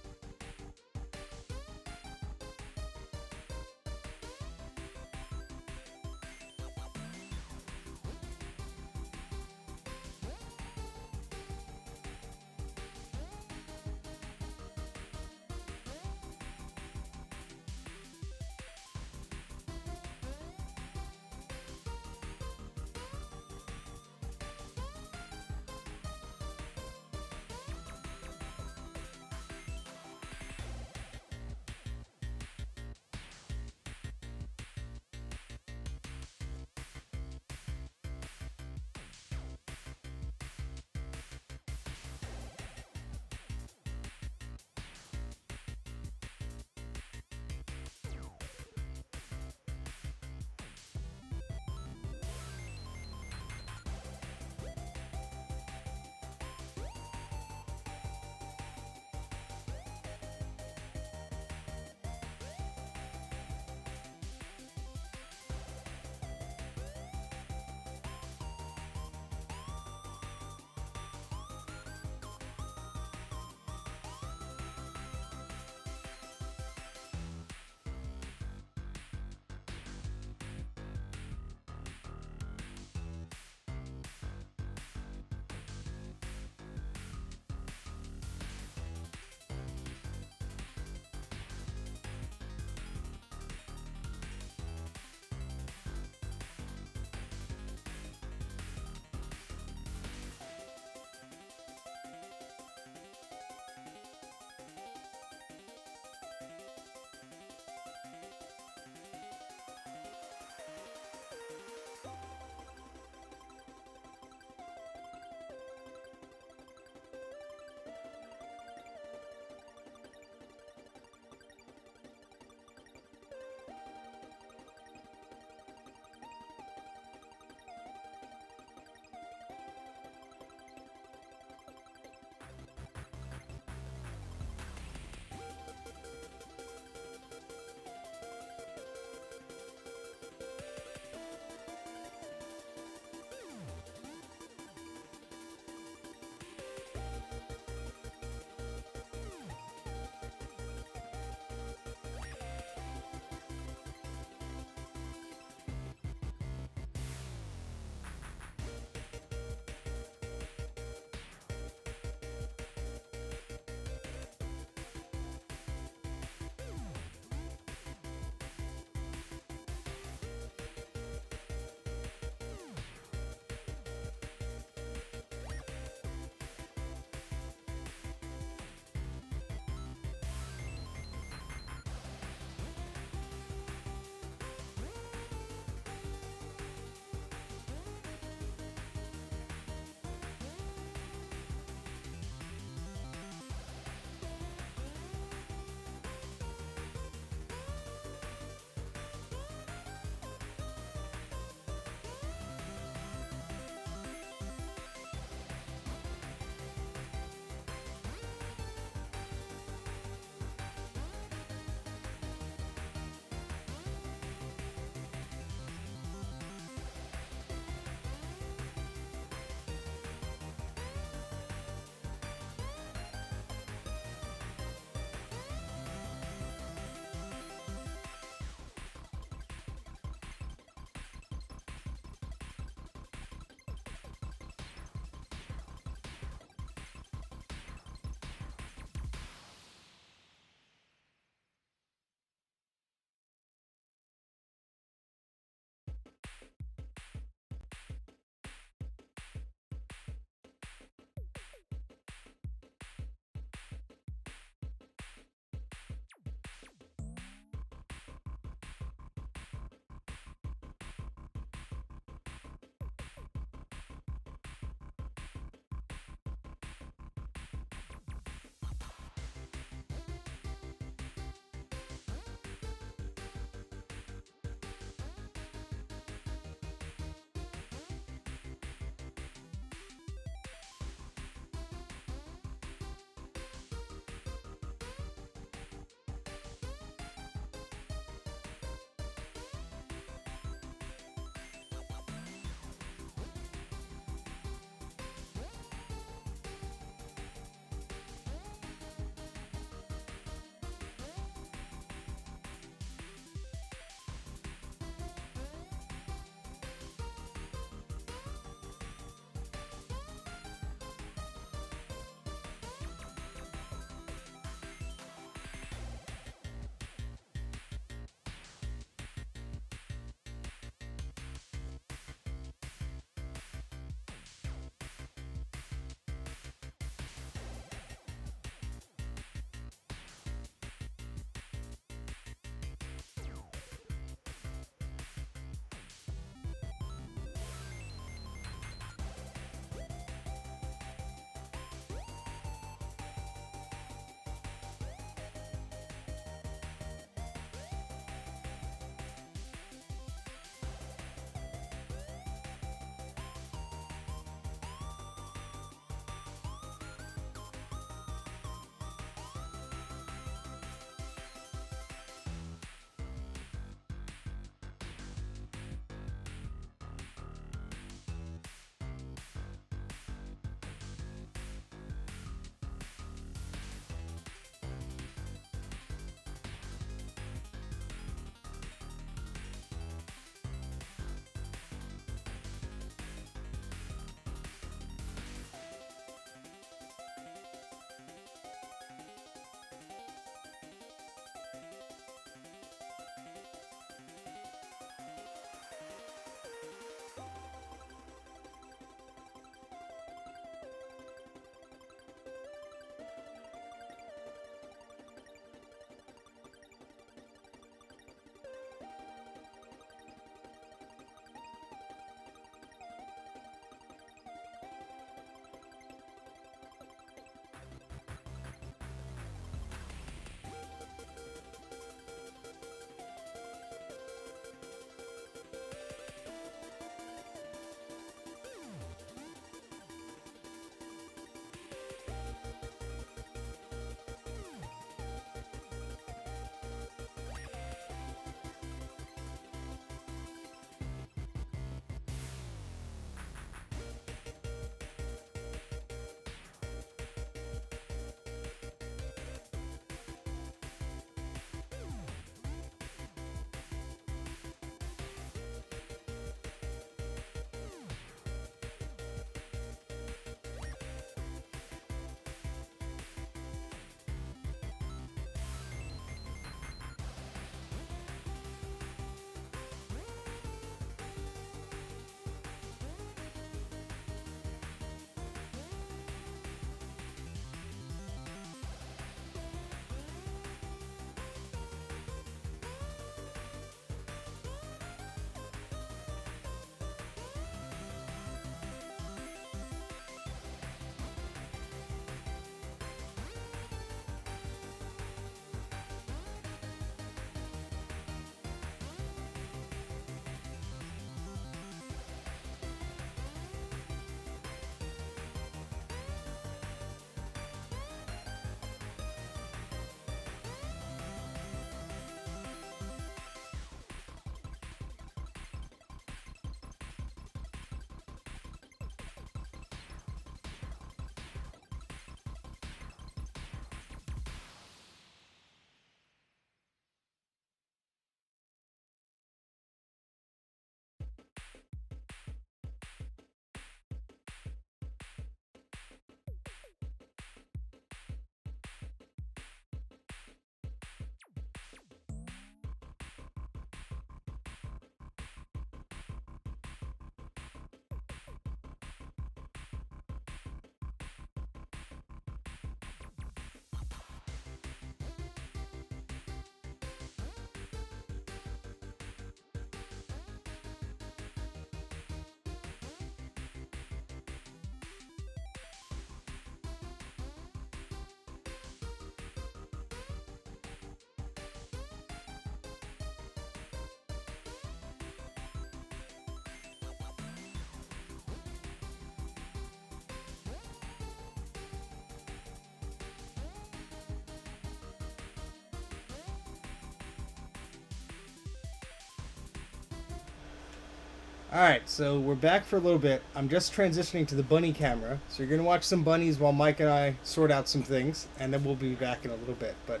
All right, so we're back for a little bit. I'm just transitioning to the bunny camera, so you're gonna watch some bunnies while Mike and I sort out some things, and then we'll be back in a little bit. But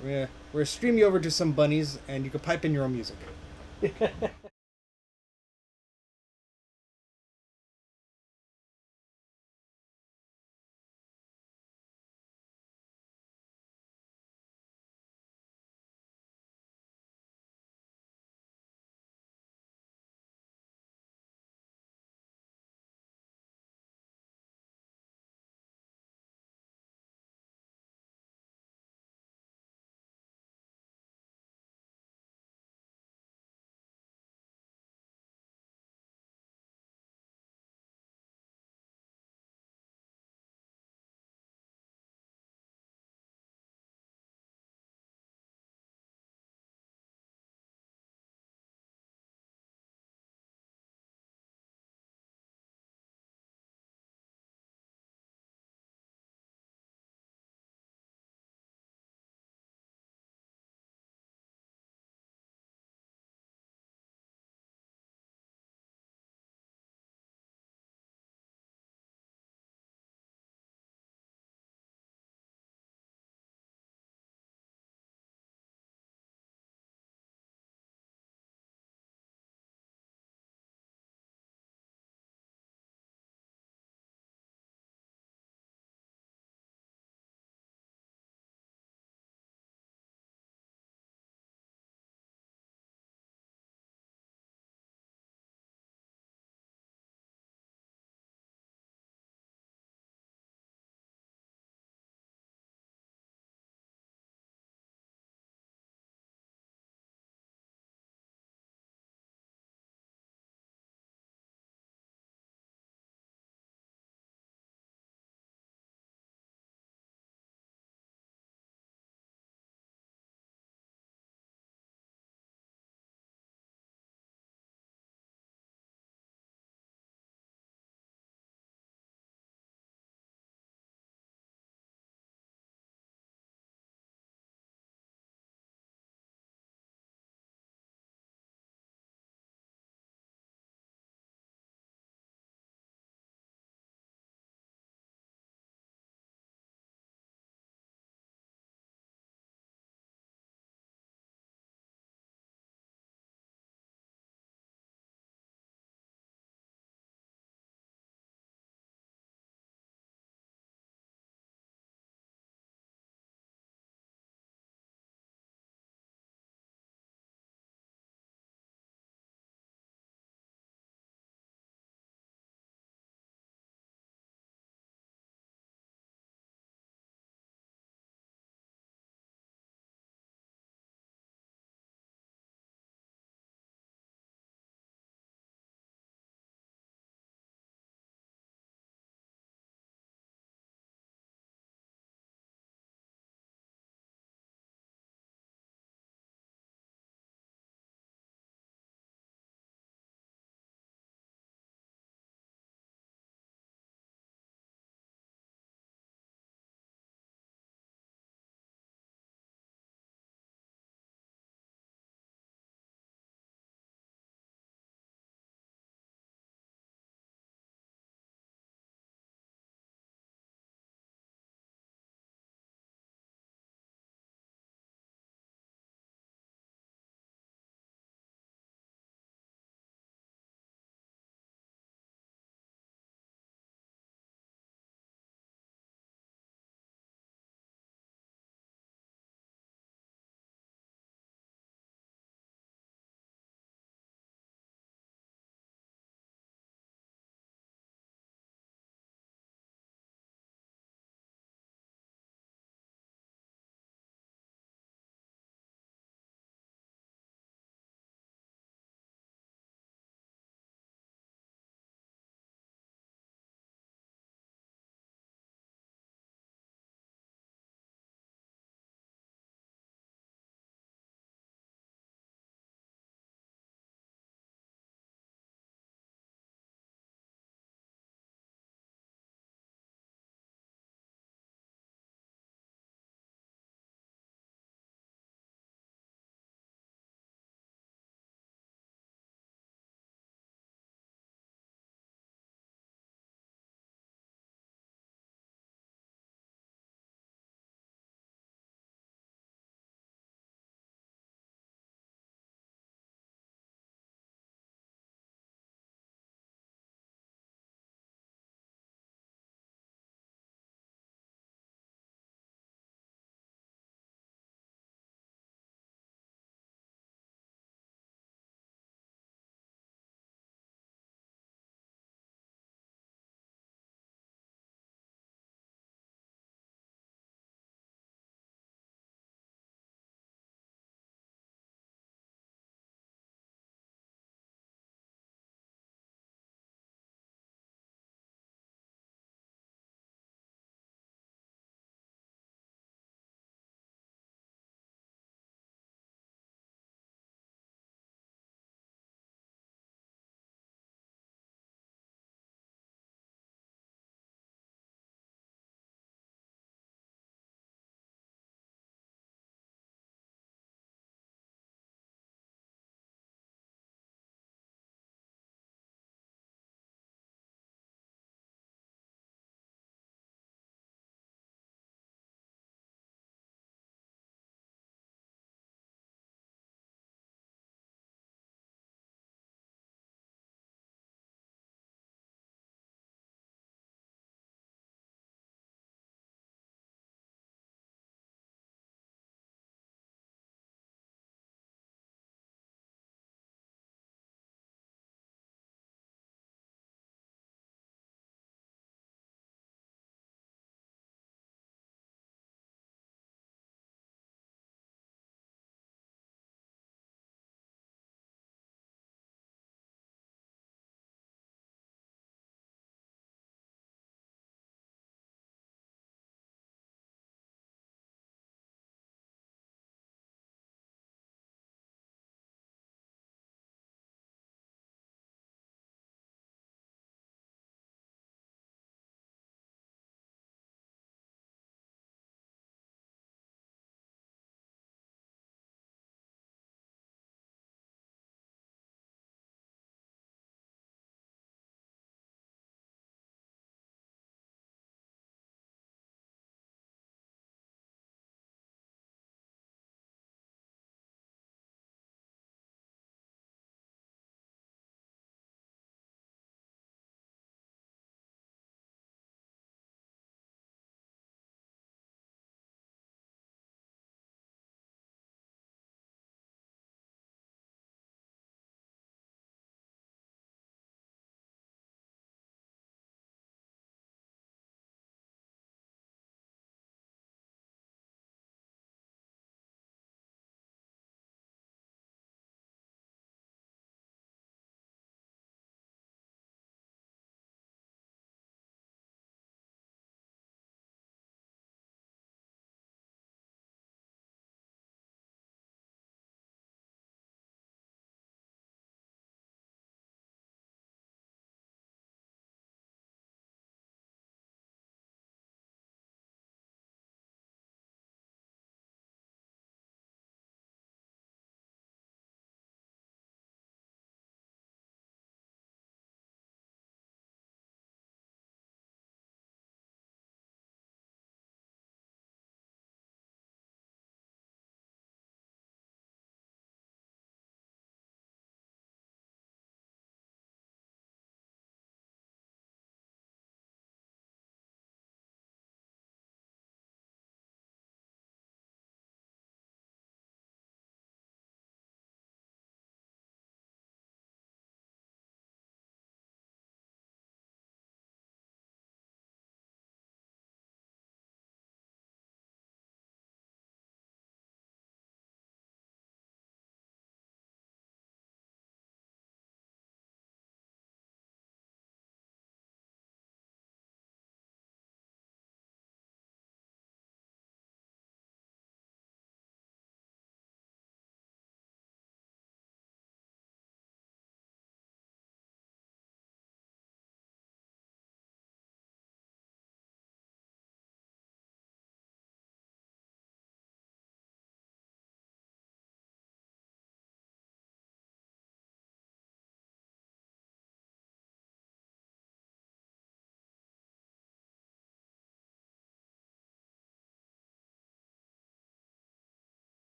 we're gonna stream you over to some bunnies, and you can pipe in your own music.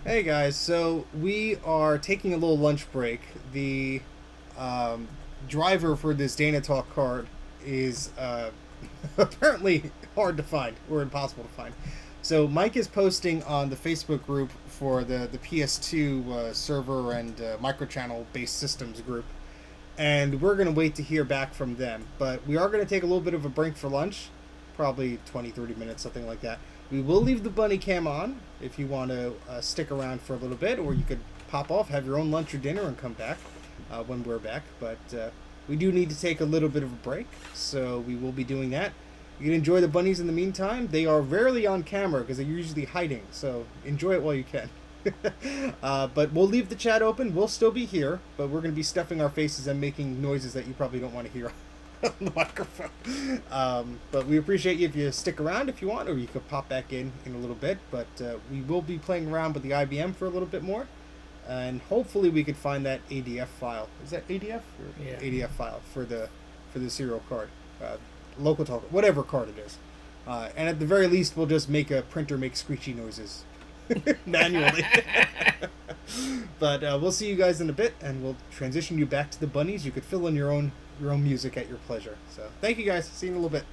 Hey guys, so we are taking a little lunch break. The driver for this Dana Talk card is apparently hard to find or impossible to find. So Mike is posting on the Facebook group for the PS2 server and microchannel based systems group, and we're going to wait to hear back from them. But we are going to take a little bit of a break for lunch, probably 20, 30 minutes, something like that. We will leave the bunny cam on if you want to stick around for a little bit, or you could pop off, have your own lunch or dinner, and come back when we're back. But we do need to take a little bit of a break, so we will be doing that. You can enjoy the bunnies in the meantime. They are rarely on camera because they're usually hiding, so enjoy it while you can. But we'll leave the chat open. We'll still be here, but we're going to be stuffing our faces and making noises that you probably don't want to hear on the microphone. But we appreciate you if you stick around if you want, or you could pop back in a little bit. But we will be playing around with the IBM for a little bit more, and hopefully we could find that ADF file. Is that ADF? Or Yeah. ADF file for the serial card, LocalTalk, whatever card it is. And at the very least, we'll just make a printer make screechy noises manually. But we'll see you guys in a bit, and we'll transition you back to the bunnies. You could fill in your own music at your pleasure. So thank you guys. See you in a little bit.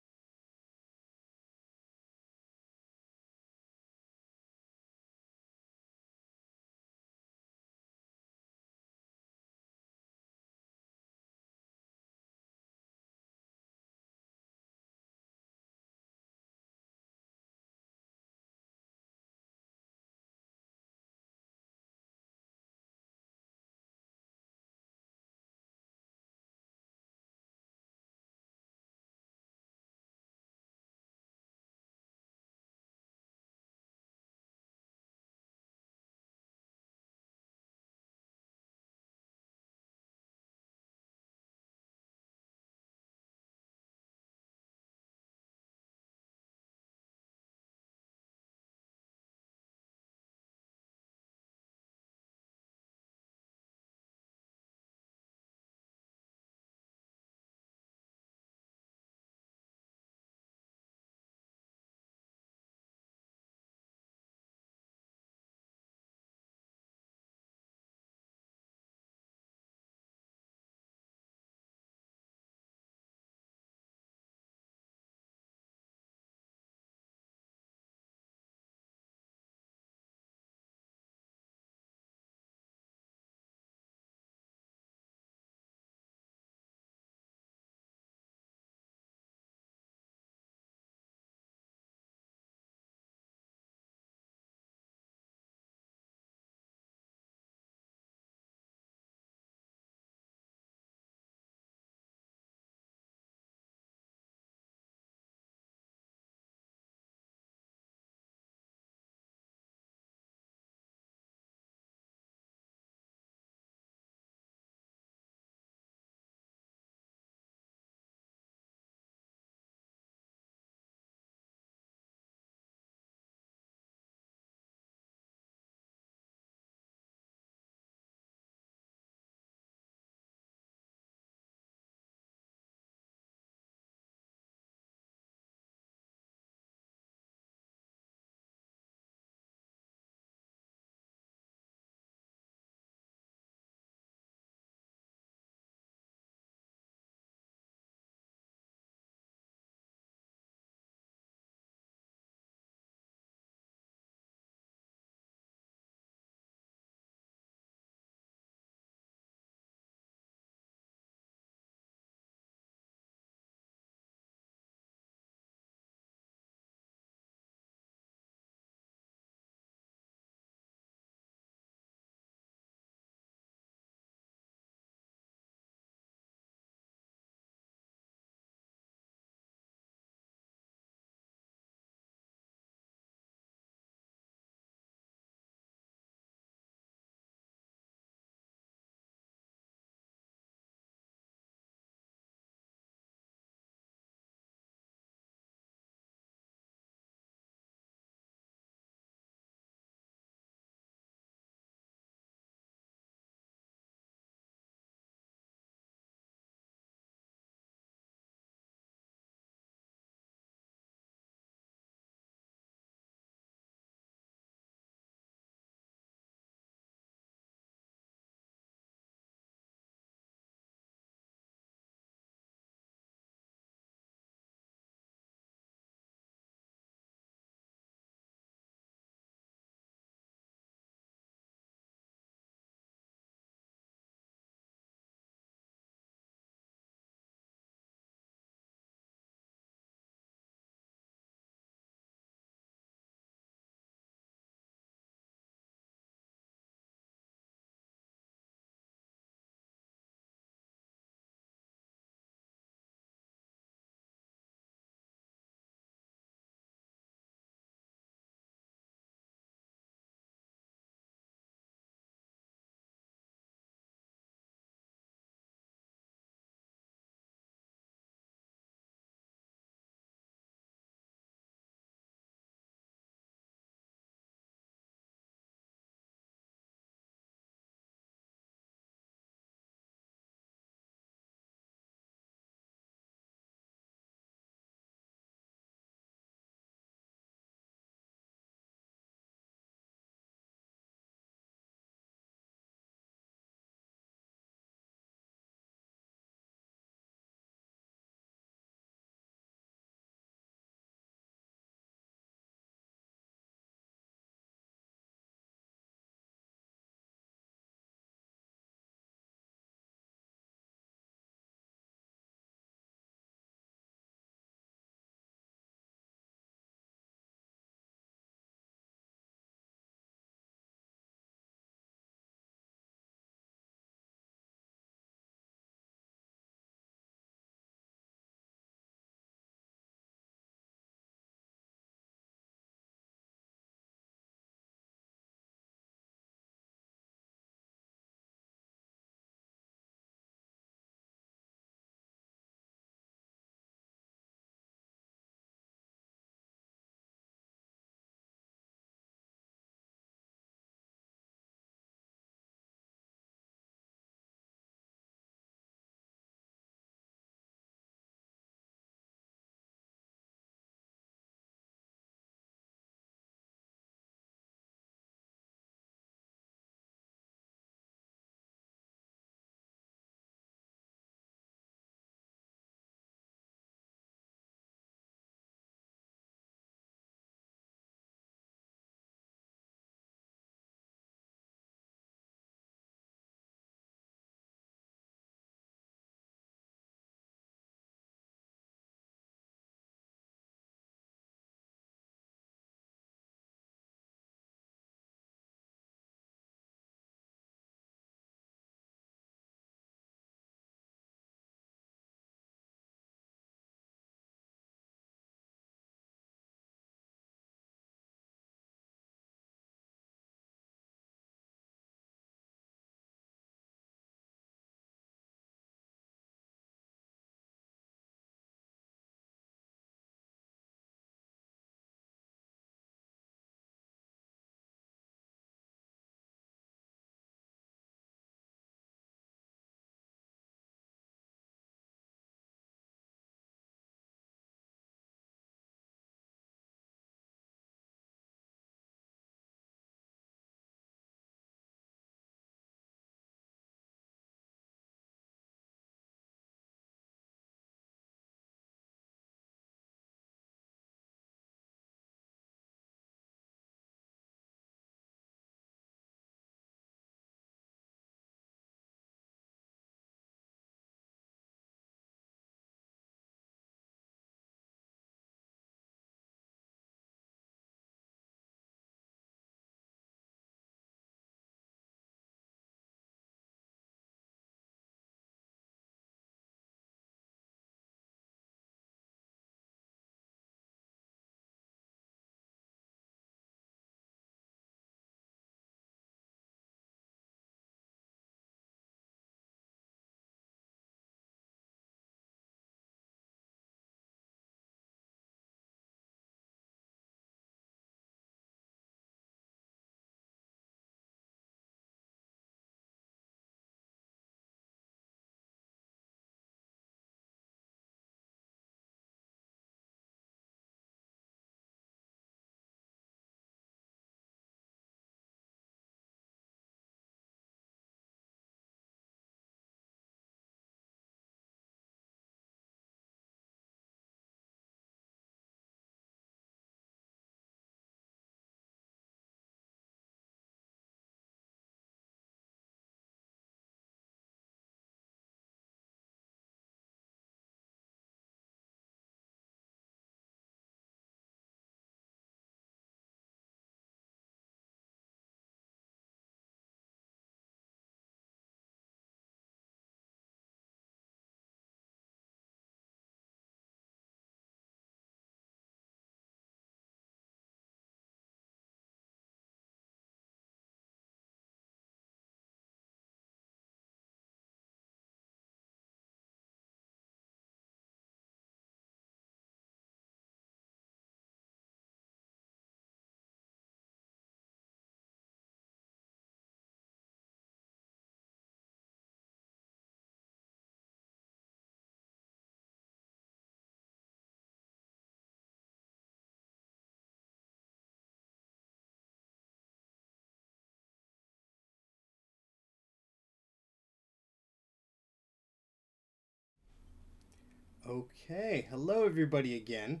Okay, hello everybody again.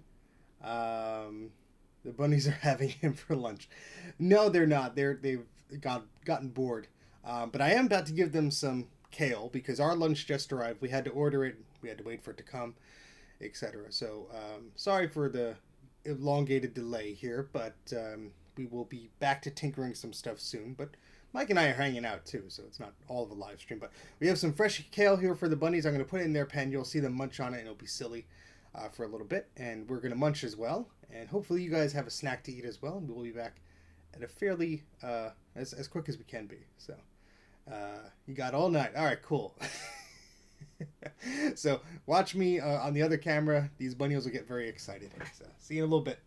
The bunnies are having him for lunch. No, they're not. They've gotten bored. But I am about to give them some kale because our lunch just arrived. We had to order it. We had to wait for it to come, etc. So sorry for the elongated delay here, but we will be back to tinkering some stuff soon. But Mike and I are hanging out too, so it's not all of a live stream. But we have some fresh kale here for the bunnies. I'm going to put it in their pen. You'll see them munch on it, and it'll be silly for a little bit. And we're going to munch as well. And hopefully you guys have a snack to eat as well. And we'll be back at a fairly as quick as we can be. So you got all night. All right, cool. So watch me on the other camera. These bunnies will get very excited. So see you in a little bit.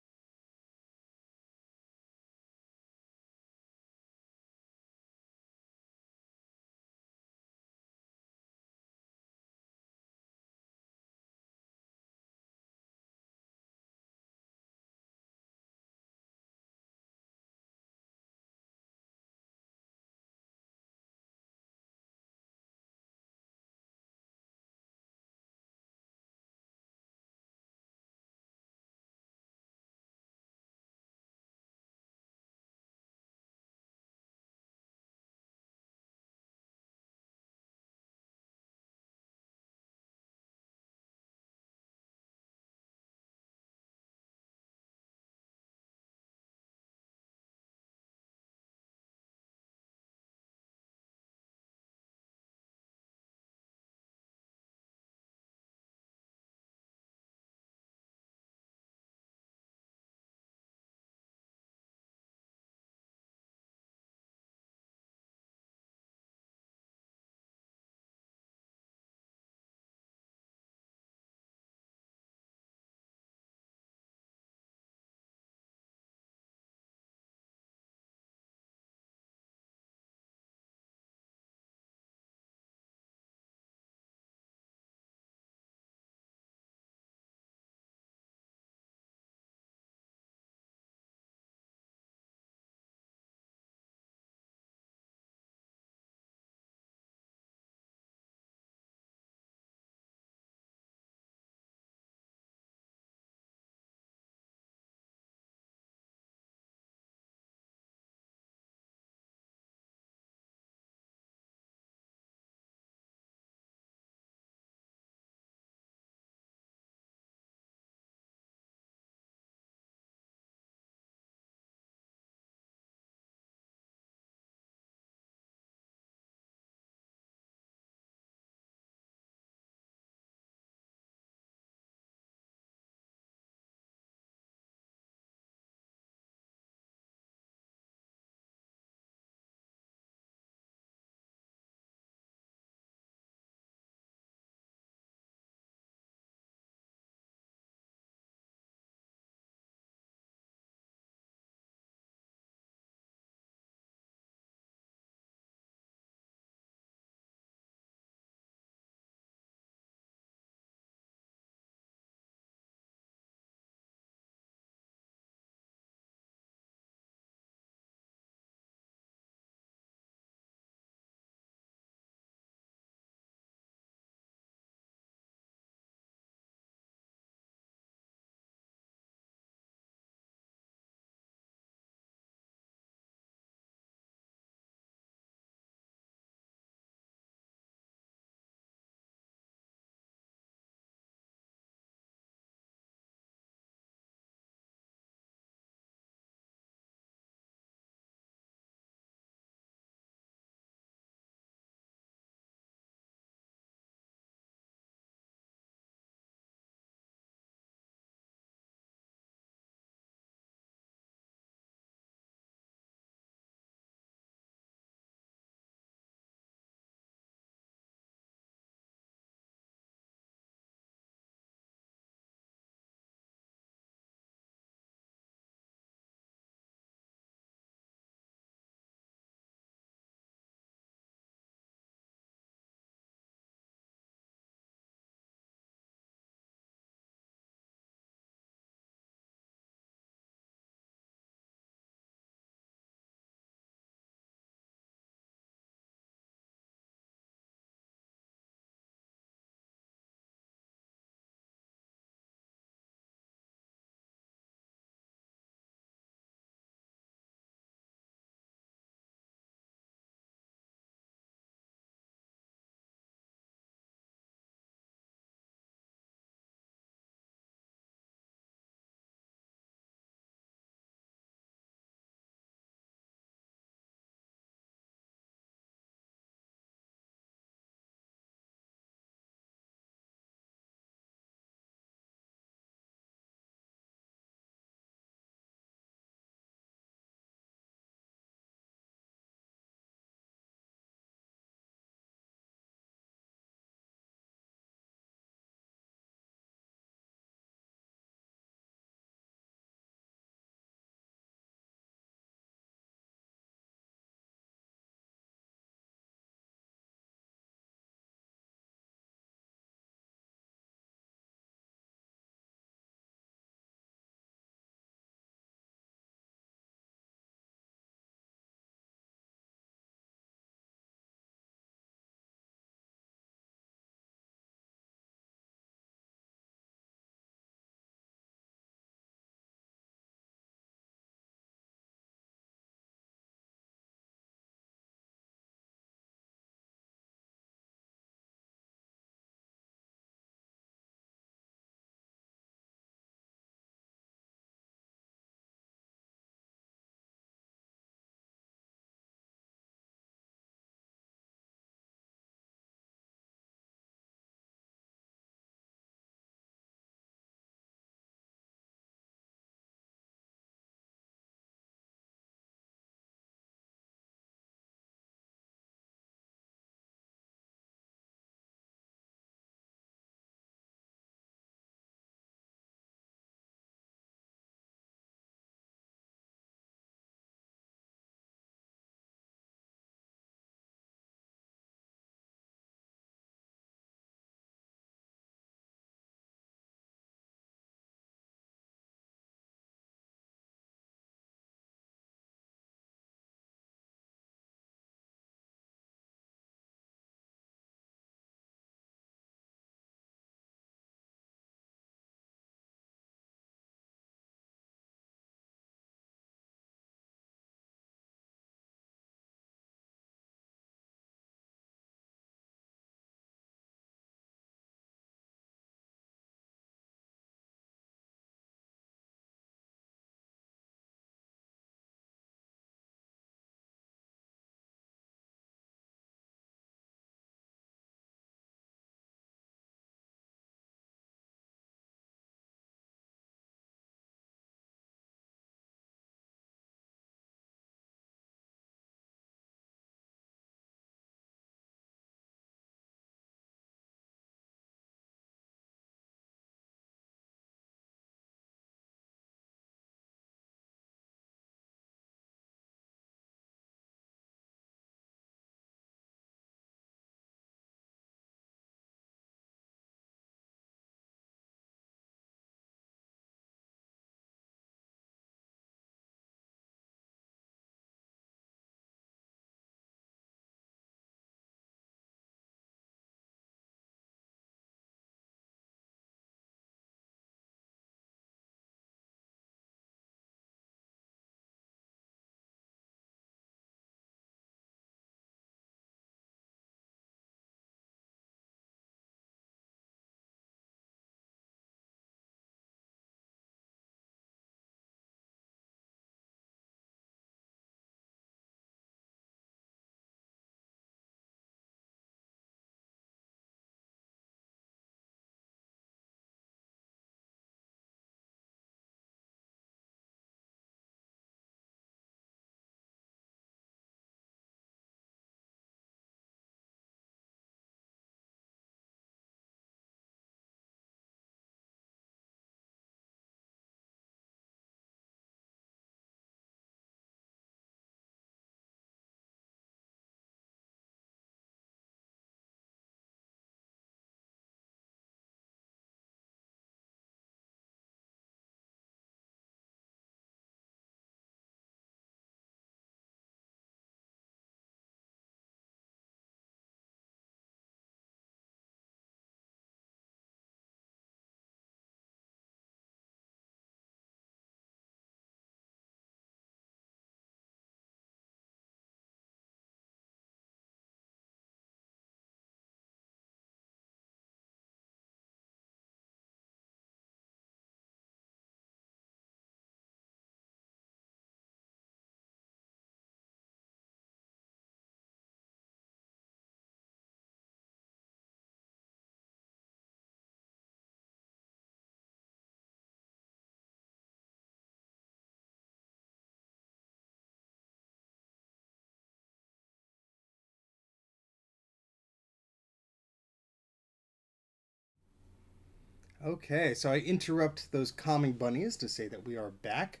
Okay, so I interrupt those calming bunnies to say that we are back.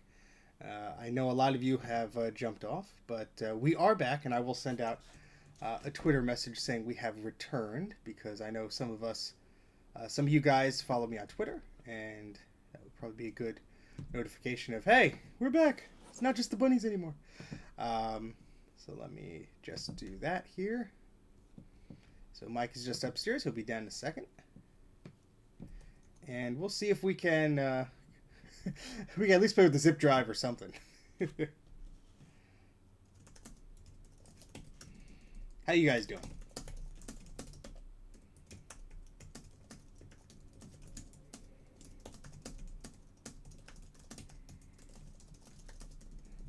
I know a lot of you have jumped off, but we are back, and I will send out a Twitter message saying we have returned, because I know some of you guys follow me on Twitter, and that would probably be a good notification of, hey, we're back. It's not just the bunnies anymore. So let me just do that here. So Mike is just upstairs. He'll be down in a second. And we'll see if we can at least play with the zip drive or something. How you guys doing?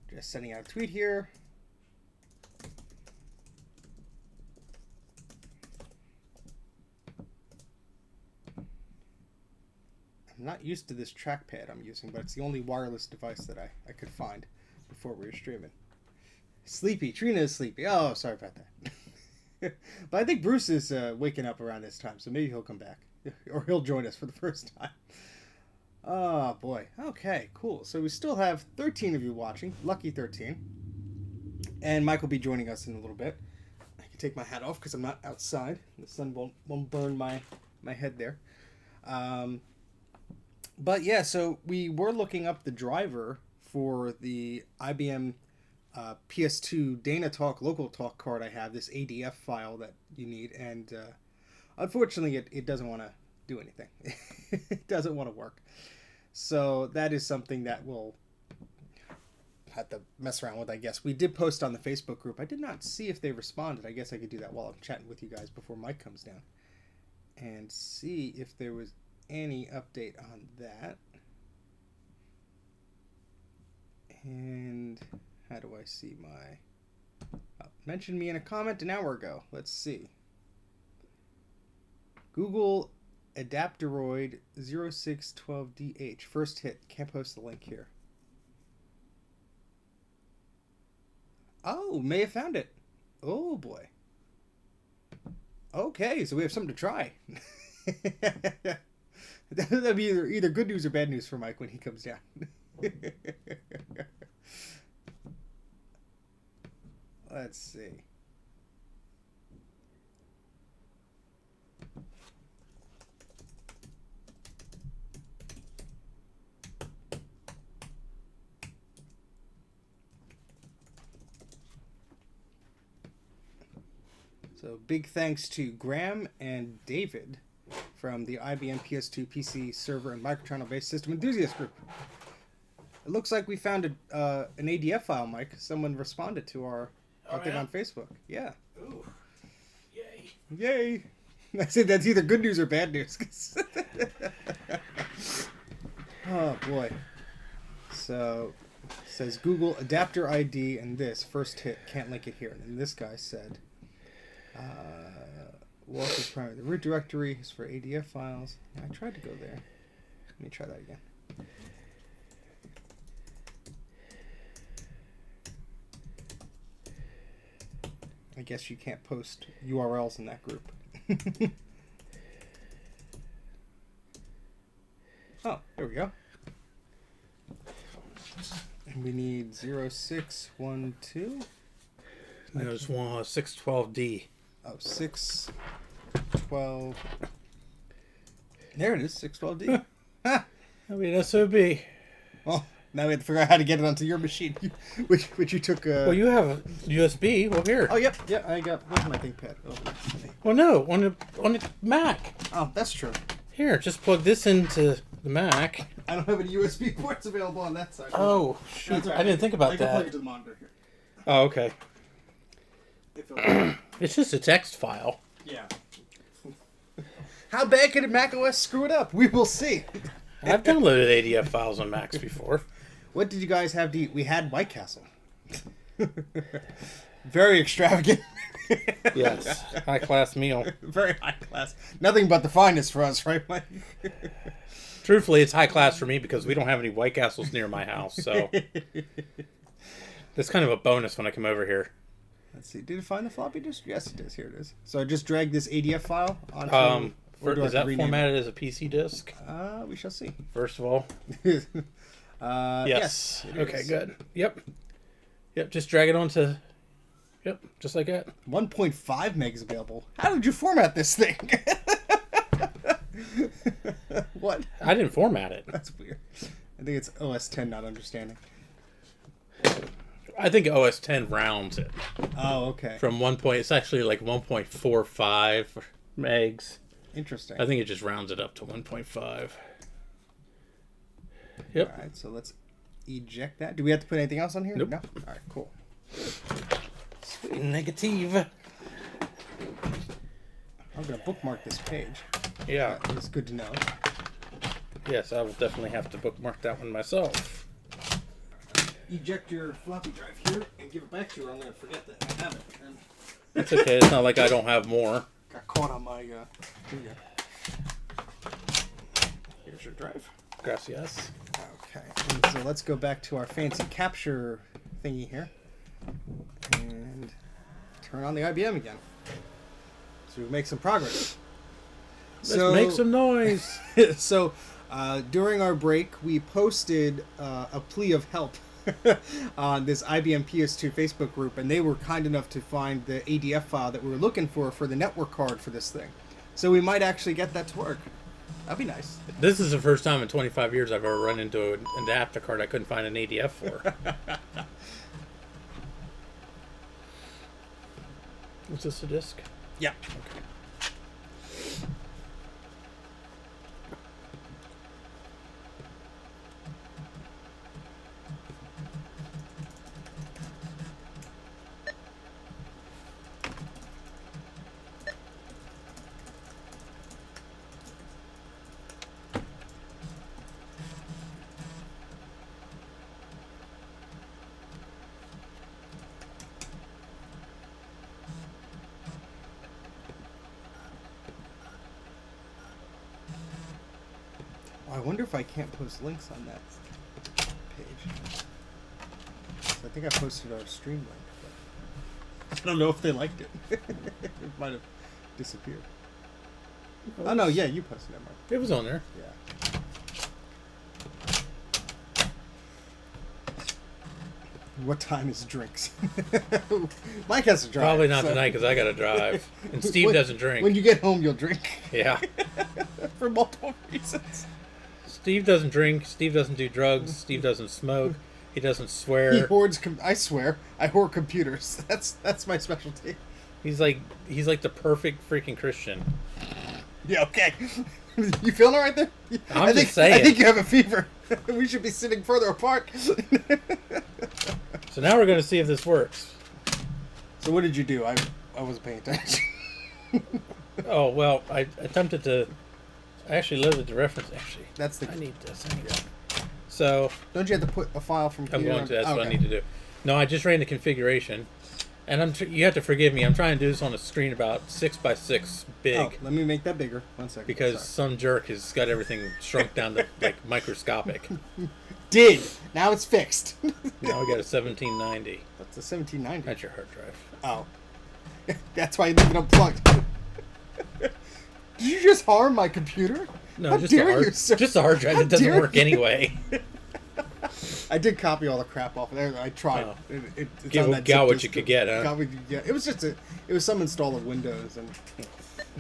Just sending out a tweet here. I'm not used to this trackpad I'm using, but it's the only wireless device that I could find before we were streaming. Sleepy. Trina is sleepy. Oh, sorry about that. But I think Bruce is waking up around this time, so maybe he'll come back. Or he'll join us for the first time. Oh, boy. Okay, cool. So we still have 13 of you watching. Lucky 13. And Mike will be joining us in a little bit. I can take my hat off because I'm not outside. The sun won't burn my head there. But yeah, so we were looking up the driver for the IBM PS2 DynaTalk LocalTalk card I have, this ADF file that you need, and unfortunately it doesn't want to do anything. It doesn't want to work. So that is something that we'll have to mess around with, I guess. We did post on the Facebook group. I did not see if they responded. I guess I could do that while I'm chatting with you guys before Mike comes down. And see if there was any update on that. And how do I see my... mention me in a comment an hour ago. Let's see. Google Adaptoroid 0612DH. First hit. Can't post the link here. Oh, may have found it. Oh, boy. Okay, so we have something to try. That'll be either good news or bad news for Mike when he comes down. Let's see. So big thanks to Graham and David from the IBM PS2 PC server and microchannel based system enthusiast group. It looks like we found an ADF file, Mike. Someone responded to our thing on Facebook. Yeah. Ooh. Yay. Yay. I said that's either good news or bad news. Oh, boy. So, it says Google adapter ID and this. First hit. Can't link it here. And then this guy said... Walker's primary. The root directory is for ADF files. I tried to go there. Let me try that again. I guess you can't post URLs in that group. Oh, there we go. And we need 0612. No, it's 612D. Oh, 612. There it is, 612D. I mean, SOB. Well, now we have to figure out how to get it onto your machine, which you took. Well, you have a USB. Well, here. Oh, yep. I got. Where's my ThinkPad? Oh, well, no, on the Mac. Oh, that's true. Here, just plug this into the Mac. I don't have any USB ports available on that side. Oh, shoot. Right. I didn't think about I that. can plug it to the monitor here. Oh, okay. It's just a text file. Yeah. How bad could a Mac OS screw it up? We will see. I've downloaded ADF files on Macs before. What did you guys have to eat? We had White Castle. Very extravagant. Yes, high class meal. Very high class. Nothing but the finest for us, right, Mike? Truthfully, it's high class for me because we don't have any White Castles near my house, so that's kind of a bonus when I come over here. Let's see. Did it find the floppy disk? Yes, it does. Here it is. So I just dragged this ADF file onto Or do I Is have that to rename formatted as a PC disk? We shall see. First of all. Yes. it Okay, is. good. Yep. Just drag it onto. Yep, just like that. 1.5 megs available. How did you format this thing? What? I didn't format it. That's weird. I think it's OS 10 not understanding. I think OS 10 rounds it Oh, okay. from 1. It's actually like 1.45 megs. Interesting. I think it just rounds it up to 1.5. Yep. All right, so let's eject that. Do we have to put anything else on here? Nope. No? All right, cool. Negative. I'm going to bookmark this page. Yeah. It's good to know. Yes, I will definitely have to bookmark that one myself. Eject your floppy drive here and give it back to you, or I'm going to forget that I have it. And It's okay. It's not like I don't have more. got caught on my... Here you go. Here's your drive. Gracias. Okay, and so let's go back to our fancy capture thingy here. And turn on the IBM again. So we make some progress. Let's make some noise. So, during our break, we posted a plea of help on this IBM PS2 Facebook group, and they were kind enough to find the ADF file that we were looking for the network card for this thing. So we might actually get that to work. That'd be nice. This is the first time in 25 years I've ever run into an adapter card I couldn't find an ADF for. Was this a disc? Yeah. Okay. I wonder if I can't post links on that page. So I think I posted our stream link, but I don't know if they liked it. It might have disappeared. Oh no, yeah, you posted it, Mark. It was on there. Yeah. What time is drinks? Mike has to drive. Probably not so- tonight because I got to drive. And Steve doesn't drink. When you get home, you'll drink. Yeah. For multiple reasons. Steve doesn't drink. Steve doesn't do drugs. Steve doesn't smoke. He doesn't He swear. hoards. I swear, I hoard computers. That's my specialty. He's like the perfect freaking Christian. Yeah. Okay. You feeling all right there? I'm just saying. I think you have a fever. We should be sitting further apart. So now we're going to see if this works. So what did you do? I wasn't paying attention. Oh, well, I attempted to... I actually loaded the reference. Actually, That's the. I need this. So Don't you have to put a file from? I'm here going on- to. That's what I okay. need to do. No, I just ran the configuration, and you have to forgive me. I'm trying to do this on a screen about 6x6 big Oh, let me make that bigger. 1 second. because Sorry. some jerk has got everything shrunk down to like microscopic. Did now it's fixed. Now we got a 1790. That's a 1790. That's your hard drive. Oh, that's why you leave it unplugged. Did you just harm my computer? No, How just dare a hard, you, sir? just a hard drive How that doesn't dare work you. anyway. I did copy all the crap off of there. I tried. Oh. It's Got on what that zip you disk. could get, huh? Got what you could get. It was just it was some install of Windows and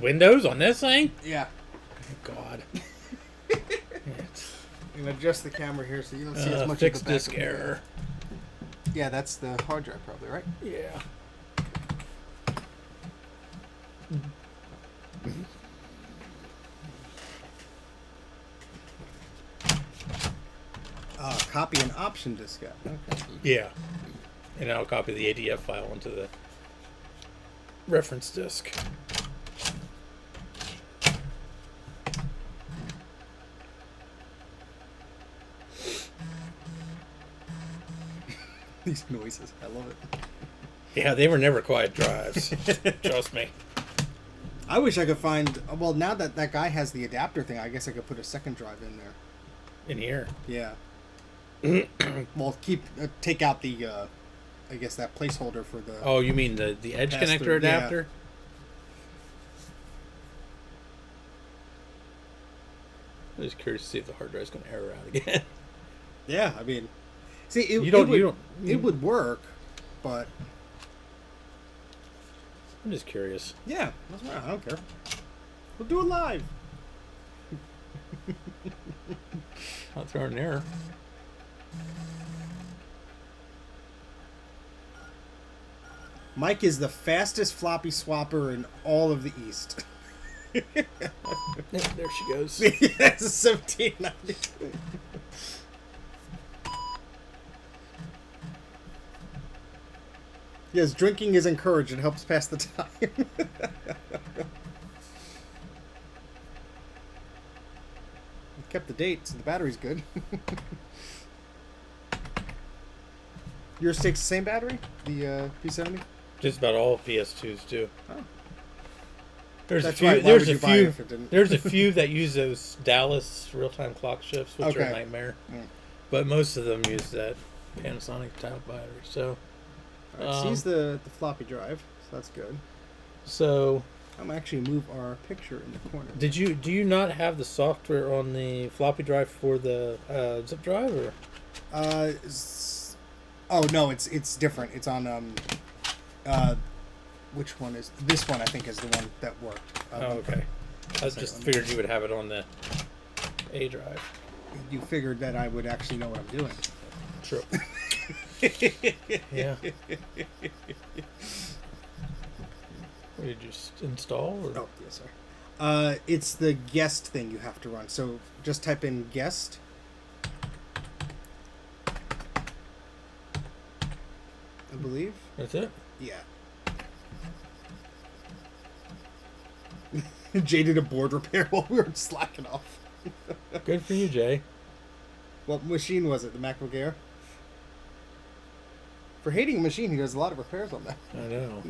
Windows on this thing? yeah. God. I'm gonna adjust the camera here so you don't see as much. Fixed of the back disk of the- error. Yeah, that's the hard drive probably, right? Yeah. Copy an option diskette. Okay. Yeah. And I'll copy the ADF file onto the reference disk. These noises, I love it. Yeah, they were never quiet drives. Trust me. I wish I could find. Well, now that that guy has the adapter thing, I guess I could put a second drive in there. In here. Yeah. Well, take out the, I guess that placeholder for the. Oh, you mean the edge Pass connector through, yeah. adapter? just curious to see if the hard drive's going to error out again. Yeah, I mean, see, it would work, but I'm just curious. yeah, that's right. I don't care. We'll do it live. Not throwing an error. Mike is the fastest floppy swapper in all of the East. There she goes. Yes, 1790. Yes, drinking is encouraged. It helps pass the time. Kept the date, so the battery's good. Yours takes the same battery? The P70? Just about all PS2s do. Oh. There's That's a few. right. Why There's would a you buy it few. if it didn't? There's a few that use those Dallas real-time clock shifts, which are Okay. a nightmare. Mm. But most of them use that Panasonic type battery. So, All right, seize the floppy drive, so that's good. so I'm actually move our picture in the corner. do you not have the software on the floppy drive for the zip drive, or? Oh no, it's different. It's on which one is this one? I think is the one that worked. Oh, okay. I just figured you would have it on the A drive. You figured that I would actually know what I'm doing. True. Yeah. What did you install? Or? Oh yes, sir. It's the guest thing you have to run. So just type in guest. I believe. That's it. Yeah. Jay did a board repair while we were slacking off. Good for you, Jay. What machine was it? The MacBook Air? For hating a machine, he does a lot of repairs on that. I know.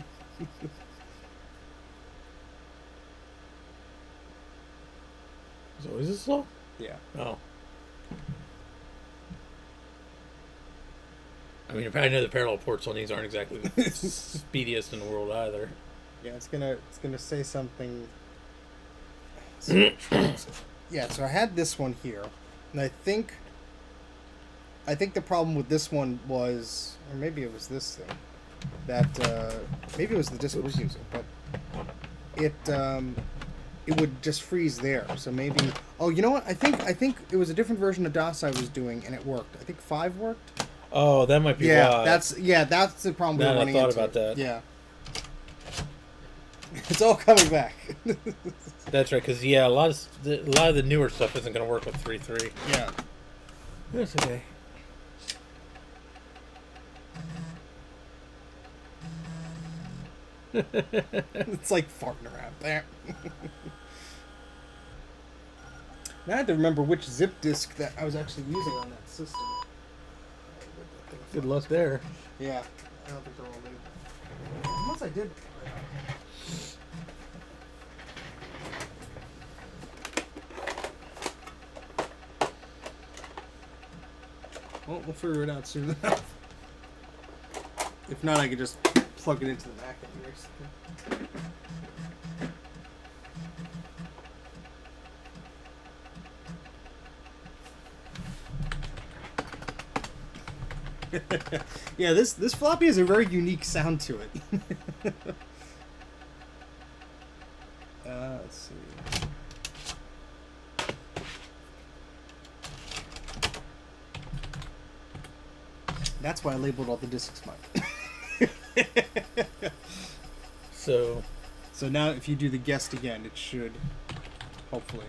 So is it slow? Yeah. Oh. I mean, I know the parallel ports on these aren't exactly the speediest in the world either. Yeah, it's gonna say something. Yeah, so I had this one here, and I think the problem with this one was, or maybe it was this thing, that maybe it was the disk we're using, but it would just freeze there. So maybe, oh, you know what? I think it was a different version of DOS I was doing, and it worked. I think 5 worked. Oh, that might be why. That's the problem Now we're that I running thought into. about that. Yeah. It's all coming back. That's right, because a lot of the newer stuff isn't going to work with 3.3. Yeah. That's okay. It's like farting around there. Now I have to remember which zip disk that I was actually using on that system. Good luck there. Yeah, I don't think they're all new. Unless I did. Well, we'll figure it out soon enough. If not, I could just plug it into the Mac anyways. Yeah, this floppy has a very unique sound to it. Let's see. That's why I labeled all the discs Mike. So now if you do the guest again, it should hopefully.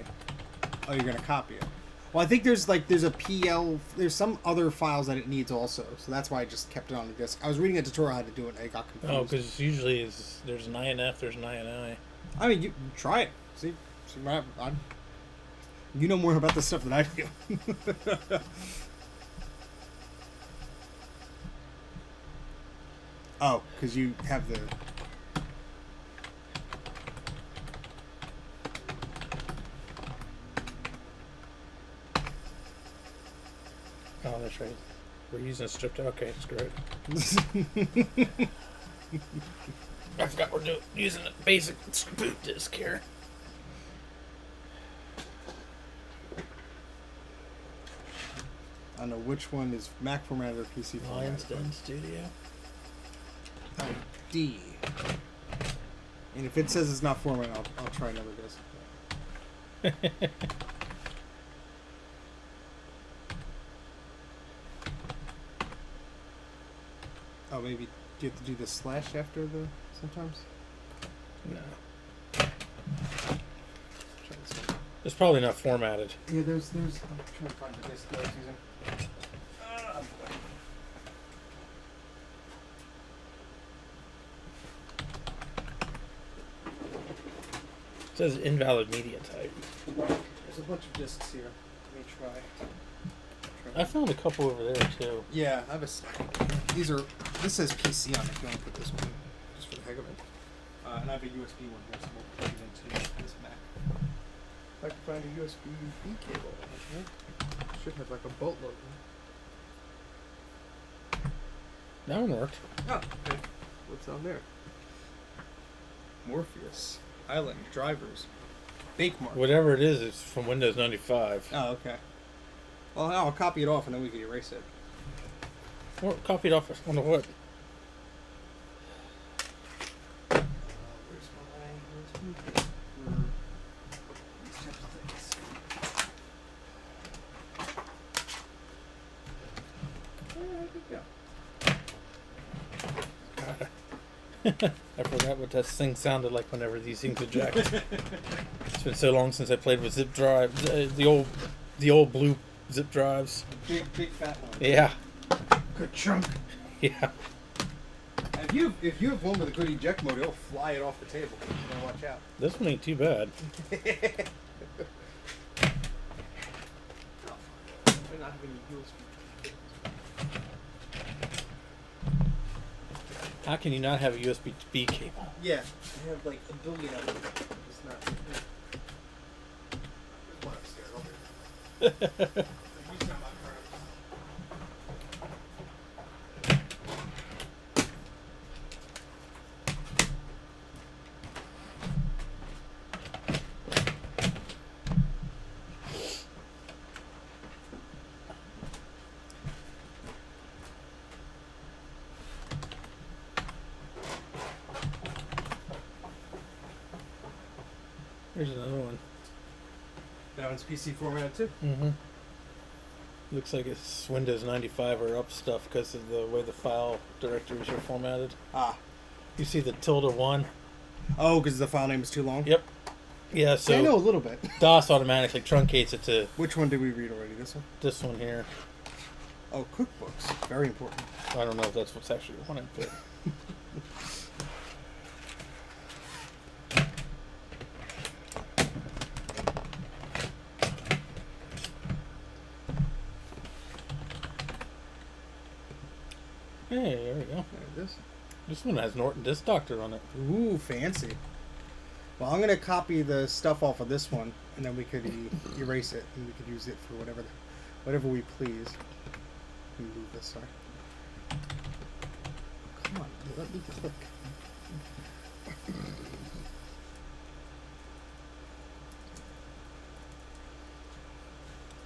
Oh, you're gonna copy it. Well, I think there's a PL. There's some other files that it needs also, so that's why I just kept it on the disk. I was reading a tutorial how to do it, and I got confused. oh, because usually there's an INF, there's an INI. I mean, you try it. See what I'm. You know more about this stuff than I do. Oh, because you have the. Oh, that's right. We're using a stripped. Okay, screw it. I forgot we're using a basic boot disk here. I don't know which one is Mac formatted or PC formatted. Lion's Den Studio. Oh, D. And if it says it's not formatted, I'll try another disk. Oh, maybe do you have to do the slash after the sometimes? No. Try this one. It's probably not formatted. Yeah, there's. I'm trying to find the disk that I was using. It says invalid media type. There's a bunch of disks here. Let me try. I found a couple over there too. Yeah, I have a. These are. This says PC on it. If you want to put this one in, just for the heck of it. And I have a USB one here, so we'll plug it into this Mac. If I can find a USB-B cable, okay. Should have like a boatload. That one worked. Oh, okay. What's on there? Morpheus, Island, drivers, Bakemark. Whatever it is, it's from Windows 95. Oh, okay. Well, I'll copy it off and then we can erase it. Or copied off on the what? Where's my USB for these types of things. There we go. I forgot what that thing sounded like whenever these things eject. It's been so long since I played with zip drives, the old blue zip drives. Big fat one. Yeah, Good chunk. yeah. And if you have one with a good eject mode, it'll fly it off the table. You gotta watch out. This one ain't too bad. We're not having a USB. How can you not have a USB-B cable? Yeah, I have like a billion of them. It's not. There's one upstairs. Over here. Here's another one. That one's PC formatted too. Mm-hmm. Looks like it's Windows 95 or up stuff because of the way the file directories are formatted. Ah. You see the -1? Oh, because the file name is too long? Yep. Yeah, So I know a so little bit. DOS automatically truncates it to Which one did we read already? This one? this one here. Oh, cookbooks. Very important. I don't know if that's what's actually on it, but hey, there we go. There it is. This one has Norton Disk Doctor on it. Ooh, fancy. Well, I'm gonna copy the stuff off of this one, and then we could erase it, and we could use it for whatever we please. Let me move this. Sorry. Come on, let me click.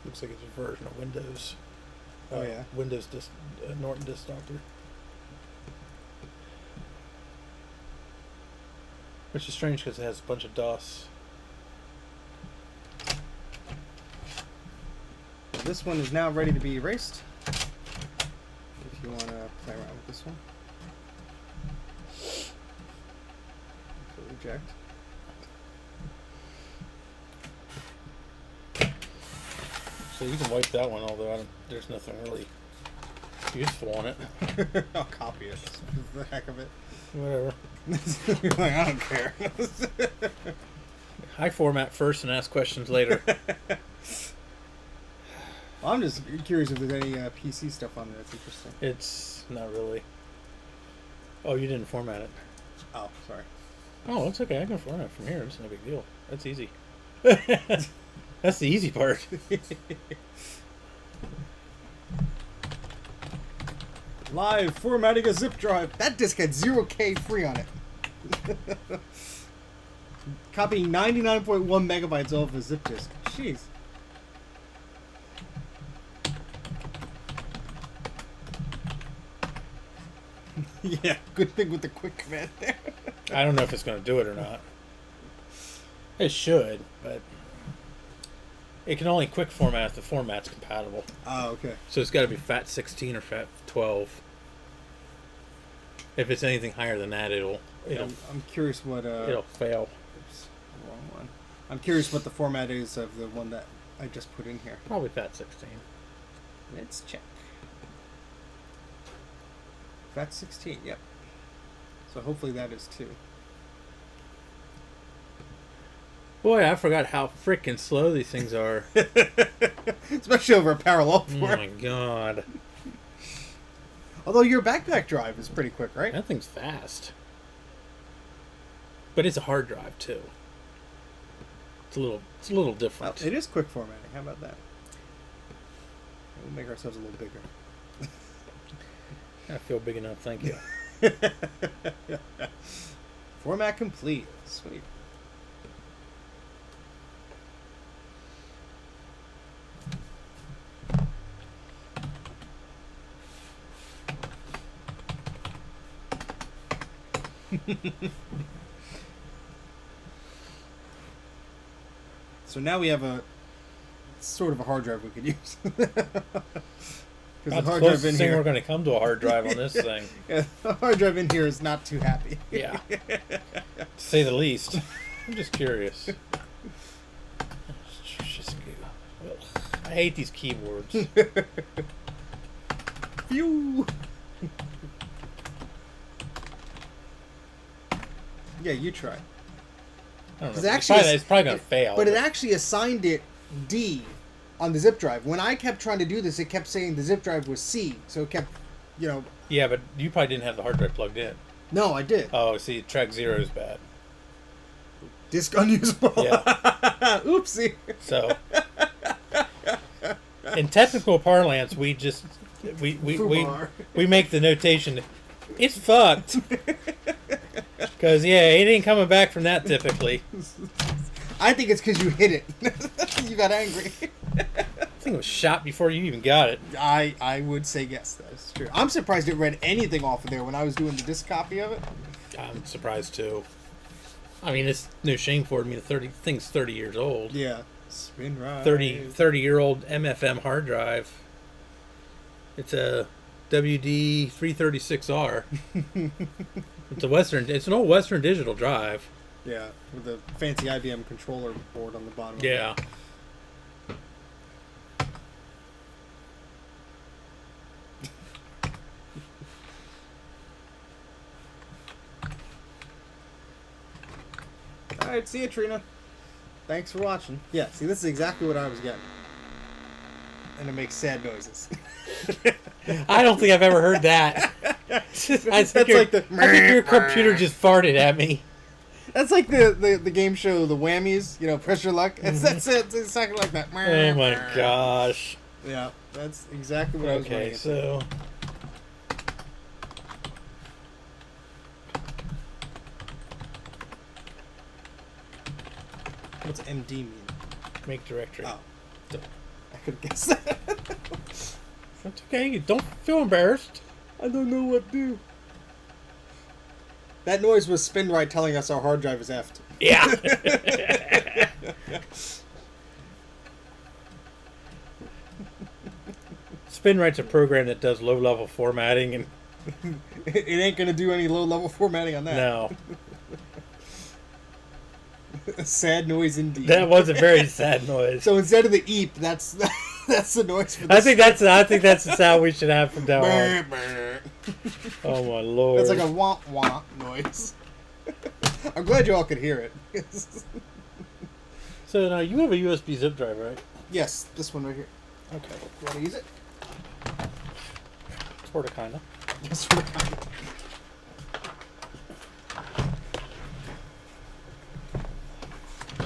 Looks like it's a version of Windows. Oh, yeah. Windows Norton Disk Doctor. Which is strange because it has a bunch of DOS. This one is now ready to be erased. If you want to play around with this one. Reject. So you can wipe that one, although there's nothing really useful on it. I'll copy it for the heck of it. Whatever. You're like, I don't care. I format first and ask questions later. Well, I'm just curious if there's any PC stuff on there that's interesting. It's not really. Oh, you didn't format it. Oh, sorry. Oh, it's okay. I can format from here. It's no big deal. That's easy. That's the easy part. Live formatting a zip drive. That disk had 0K free on it. Copying 99.1 megabytes off a zip disk. Jeez. Yeah, good thing with the quick command there. I don't know if it's going to do it or not. It should, but it can only quick format if the format's compatible. Oh, okay. So it's got to be FAT16 or FAT12. If it's anything higher than that, it'll I'm curious what it'll fail. Oops, wrong one. I'm curious what the format is of the one that I just put in here. Probably FAT16. Let's check. FAT16, yep. So hopefully that is too. Boy, I forgot how freaking slow these things are. Especially over a parallel Oh port. my god. Although your backpack drive is pretty quick, right? That thing's fast. But it's a hard drive too. It's a little Well, different. it is quick formatting. How about that? We'll make ourselves a little bigger. I feel big enough, thank you. Format complete. Sweet. So now we have a sort of a hard drive we could use. Because That's the closest thing we're going to come to a hard drive on this thing. Yeah, the hard drive in here is not too happy. Yeah. To say the least. I'm just curious. I hate these keyboards. Phew. Yeah, you try. I don't know. 'Cause It's actually it's probably going to fail. But it actually assigned it D on the zip drive. When I kept trying to do this, it kept saying the zip drive was C. So it kept, Yeah, but you probably didn't have the hard drive plugged in. No, I did. Oh, see, track 0 is bad. Disk unusable. Yeah. Oopsie. So, in technical parlance, we just we make the notation, it's fucked. Because it ain't coming back from that typically. I think it's because you hit it. You got angry. That thing was shot before you even got it. I would say yes, that's true. I'm surprised it read anything off of there when I was doing the disc copy of it. I'm surprised too. I mean, it's no shame for it. I mean, the thing's 30 years old. Yeah. Spinrite. 30-year-old MFM hard drive. It's a WD336R. It's an old Western Digital drive. Yeah, with a fancy IBM controller board on the bottom. Yeah. Alright, see you, Trina. Thanks for watching. Yeah, see, this is exactly what I was getting. And it makes sad noises. I don't think I've ever heard that. I think your computer just farted at me. That's like the game show, the Whammies, Press Your Luck. That's it. It's exactly like that. Oh my gosh. Yeah, that's exactly what I was Okay, writing. so... What's MD mean? Make directory. Oh. I could have guessed that. That's okay. Don't feel embarrassed. I don't know what to do. That noise was Spinrite telling us our hard drive is effed. Yeah. Spinrite's a program that does low-level formatting, and It ain't gonna do any low-level formatting on that. no, A sad noise indeed. that was a very sad noise. So instead of the eep, that's the noise for this. I think that's the sound we should have from now on. Oh my lord! That's like a womp womp noise. I'm glad you all could hear it. So now you have a USB zip drive, right? Yes, this one right here. Okay. You want to use it? Sort of, kinda. Yes, for the kind.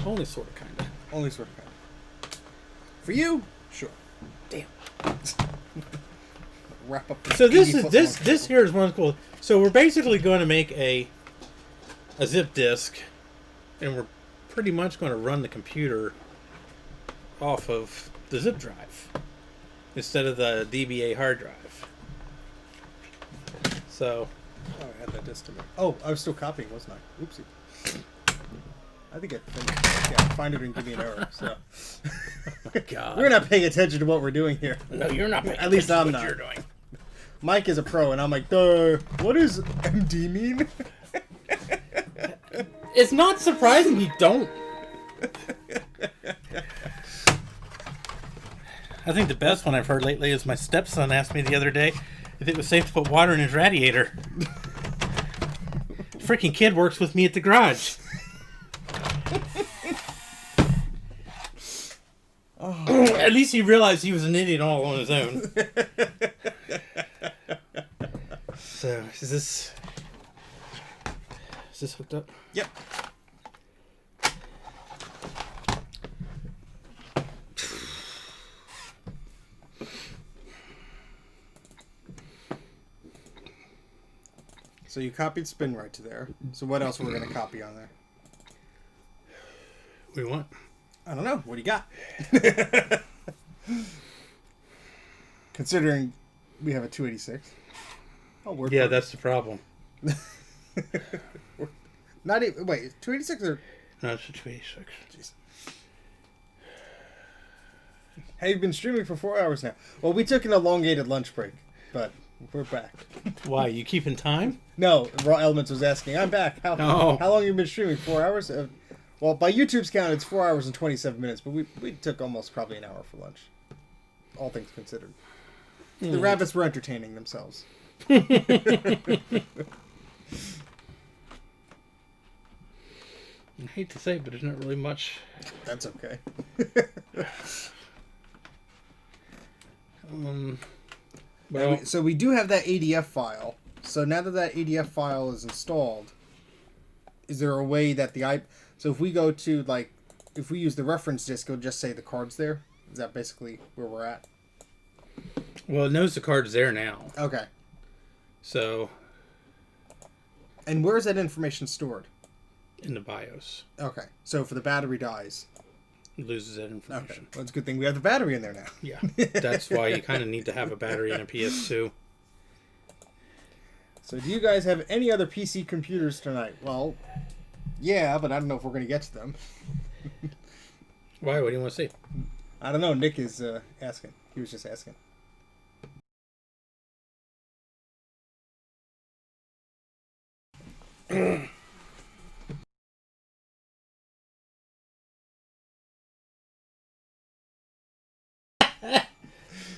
Only sort of, kinda. Only sort of kind. For you, sure. Damn. Wrap up. So this 80-foot this here is one cool. So we're basically going to make a zip disk, and we're pretty much going to run the computer off of the zip drive instead of the DBA hard drive. So Oh, I had that disk in there. Oh, I was still copying, wasn't I? Oopsie. I think find it and give me an error. So God. we're not paying attention to what we're doing here. No, you're not paying At least attention I'm to not. what you're doing. Mike is a pro, and I'm like, duh. What does MD mean? It's not surprising you don't. I think the best one I've heard lately is my stepson asked me the other day if it was safe to put water in his radiator. Freaking kid works with me at the garage. Oh. At least he realized he was an idiot all on his own. So, is this hooked up? Yep. So you copied Spinrite to there. So what else we're going to copy on there? What do you want? I don't know. What do you got? Considering we have a 286. Oh, we're Yeah, that's the problem. not even. Wait, 286 or? No, it's a 286. Jeez. Hey, you've been streaming for 4 hours now. Well, we took an elongated lunch break, but we're back. Why? You keeping time? No, Raw Elements was asking. I'm back. How long have you been streaming? 4 hours? Well, by YouTube's count, it's 4 hours and 27 minutes, but we took almost probably an hour for lunch. All things considered. The rabbits were entertaining themselves. I hate to say it, but there's not really much. That's okay. Well, So we do have that ADF file. So now that ADF file is installed, is there a way that so if we go to, like, if we use the reference disk, it'll just say the card's there? Is that basically where we're at? well, it knows the card's there now. Okay. So, And where is that information stored? in the BIOS, Okay. So if the battery dies. it loses that Okay. information. Well, it's a good thing we have the battery in there now. Yeah, that's why you kind of need to have a battery in a PS2. So do you guys have any other PC computers tonight? Well, yeah, but I don't know if we're going to get to them. Why? What do you want to see? I don't know. Nick is asking. He was just asking.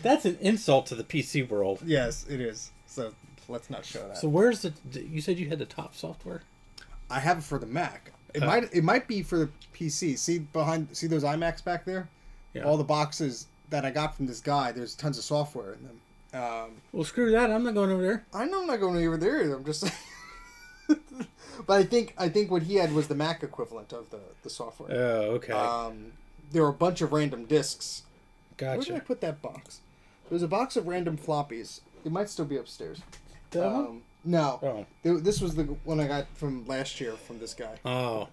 That's an insult to the PC world. Yes, it is. So let's not show that. So where's the? You said you had the top software. I have it for the Mac. It might be for the PC. See those iMacs back there? Yeah. All the boxes that I got from this guy. There's tons of software in them. Well, screw that. I'm not going over there. I know I'm not going over there. I'm just. But I think what he had was the Mac equivalent of the software. Oh, okay. There were a bunch of random discs. Gotcha. Where did I put that box? There's a box of random floppies. It might still be upstairs. That one? No. Oh. This was the one I got from last year from this guy. Oh.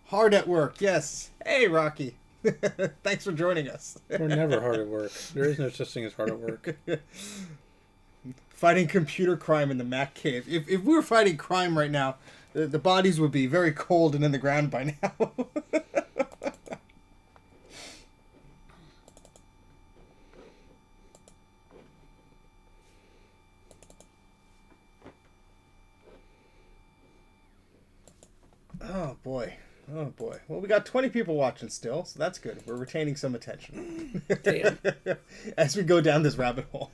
Hard at work, yes. Hey, Rocky. Thanks for joining us. We're never hard at work. There is no such thing as hard at work. Fighting computer crime in the Mac cave. If we were fighting crime right now, the bodies would be very cold and in the ground by now. Oh boy. Oh boy. Well, we got 20 people watching still, so that's good. We're retaining some attention. Damn. As we go down this rabbit hole.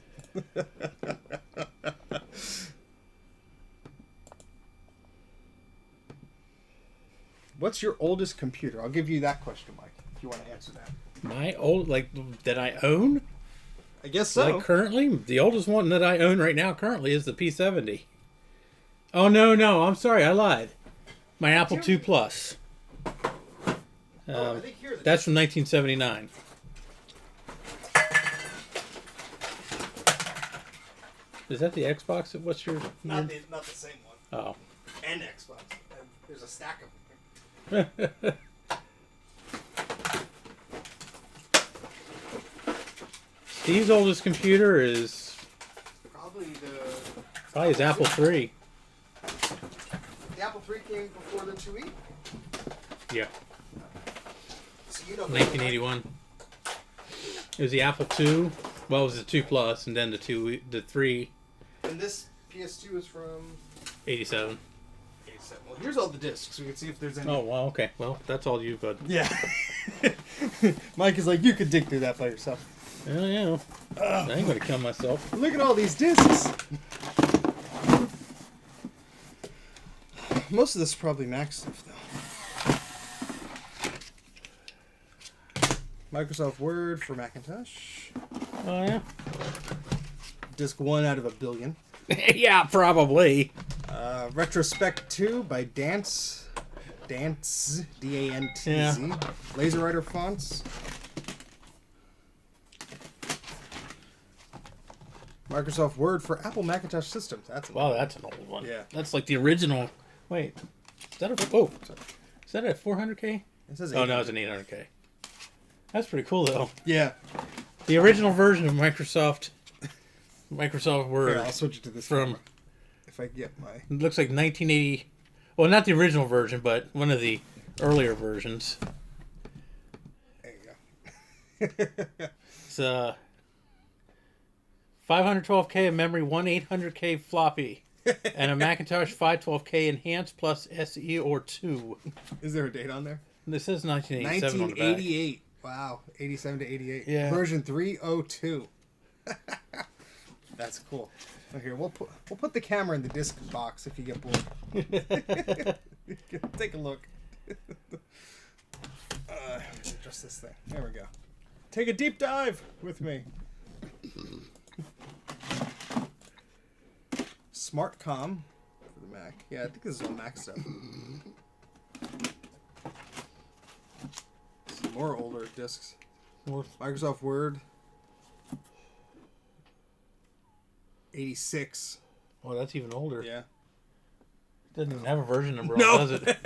What's your oldest computer? I'll give you that question, Mike, if you want to answer that. My old, that I own? I guess so. Like currently? The oldest one that I own right now currently is the P70. Oh, no, I'm sorry, I lied. My Apple II Plus. I think here That's from 1979. Is that the Xbox? What's your... not the same one. Oh. And Xbox. There's a stack of them. Steve's oldest computer is... Probably the Probably his Apple III. The Apple III came before the 2E? Yeah. So you know 1981. It was the Apple II. Well, it was the 2 Plus, and then the 3. And this PS2 is from 87. 87. Well, here's all the discs. We can see if there's any. Oh, well, okay. Well, that's all you, bud. Yeah. Mike is like, you could dig through that by yourself. Oh, yeah. I ain't gonna kill myself. Look at all these discs. Most of this is probably Mac stuff, though. Microsoft Word for Macintosh. Oh, yeah? Disc 1 out of a billion. Yeah, probably. Retrospect 2 by Dance. Dance. D-A-N-T-Z. Yeah. LaserWriter fonts. Microsoft Word for Apple Macintosh systems. That's Wow, that's an old one. Yeah. That's like the original. Wait. Is that a... Oh. Is that a 400K? It says Oh, no, it's an 800K. That's pretty cool, though. Yeah. The original version of Microsoft Word. Here, I'll switch it to this from... camera if I get my... It looks like 1980... Well, not the original version, but one of the earlier versions. There you go. It's 512K of memory, 1/800K floppy, and a Macintosh 512K enhanced plus SE or 2. Is there a date on there? This says 1987 on the back. 1988. Wow. 87 to 88. Yeah. Version 302. That's cool. Oh, here, we'll put the camera in the disc box if you get bored. Take a look. Adjust this thing. There we go. Take a deep dive with me. SmartCom for the Mac. Yeah, I think this is all Mac stuff. Some more older discs. Microsoft Word. 86. Oh, that's even older. Yeah. Doesn't even have a version number on No. it, does it?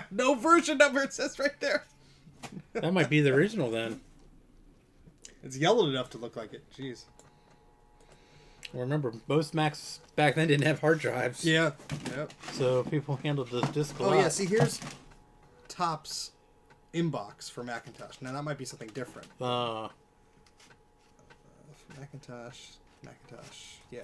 No version number, it says right there. That might be the original then. It's yellowed enough to look like it. Jeez. Well, remember, most Macs back then didn't have hard drives. Yeah. Yep. So people handled the disk a lot. Oh, yeah. See, here's Top's inbox for Macintosh. Now, that might be something different. Macintosh. Yeah.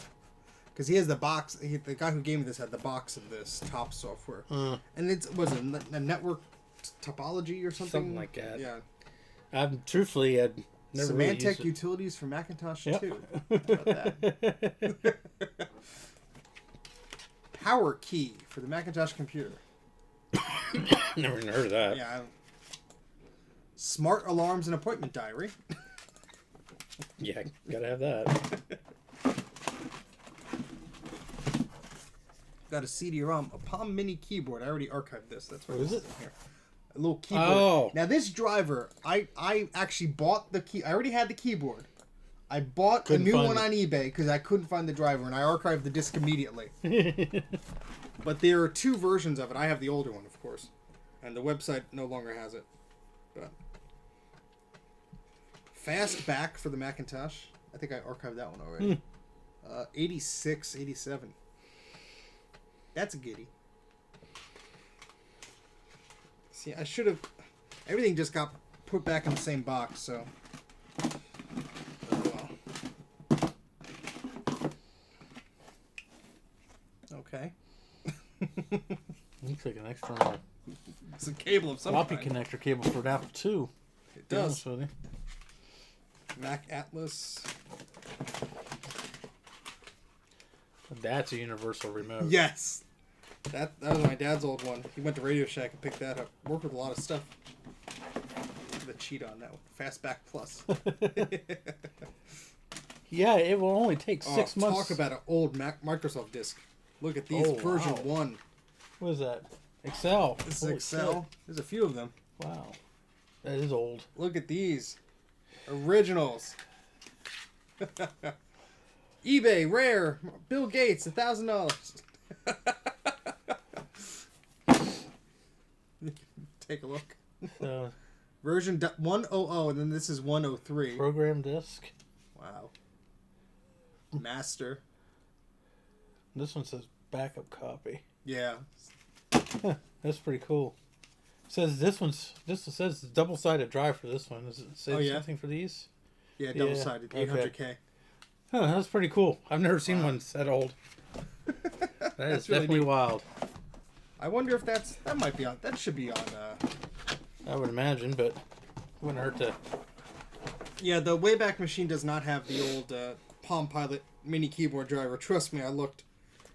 Because he has the box. The guy who gave me this had the box of this Top software. And it was a network topology or something? Something like that. Yeah. Truthfully, I'd never really Symantec used it. utilities for Macintosh Yep. 2. How about that? Power key for the Macintosh computer. Never even heard of that. Yeah. Smart alarms and appointment diary. Yeah, gotta have that. Got a CD-ROM, a Palm Mini keyboard. I already archived this. That's why What is this it? in here. A little keyboard. Oh. Now this driver, I actually bought the key. I already had the keyboard. I bought Couldn't a new find one it. on eBay because I couldn't find the driver, and I archived the disc immediately. But there are two versions of it. I have the older one, of course, and the website no longer has it. But fast back for the Macintosh. I think I archived that one already. 86, 87. That's a goodie. See, I should have... Everything just got put back in the same box, so... Oh, well. Okay. Looks like an external It's a cable of some floppy kind. connector cable for an Apple II. It To be does. honest with you. Mac Atlas. That's a universal remote. Yes! That was my dad's old one. He went to Radio Shack and picked that up. Worked with a lot of stuff. The cheat on that one. Fastback Plus. Yeah, it will only take 6 months. Talk about an old Microsoft disk. Look at these. Oh, version wow. 1. What is that? Excel. This is Holy Excel. shit. There's a few of them. Wow. That is old. Look at these. Originals. eBay, rare. Bill Gates, $1,000. Take a look. So, Version 100, and then this is 103. program disk. Wow. Master. This one says backup copy. Yeah. That's pretty cool. It says this says double-sided drive for this one. Does it say something for these? Yeah, double-sided, 800K. Huh, that's pretty cool. I've never seen one that old. That is really definitely neat. wild. I wonder if that might be on. That should be on. I would imagine, but wouldn't hurt to. Yeah, the Wayback Machine does not have the old Palm Pilot mini keyboard driver. Trust me, I looked.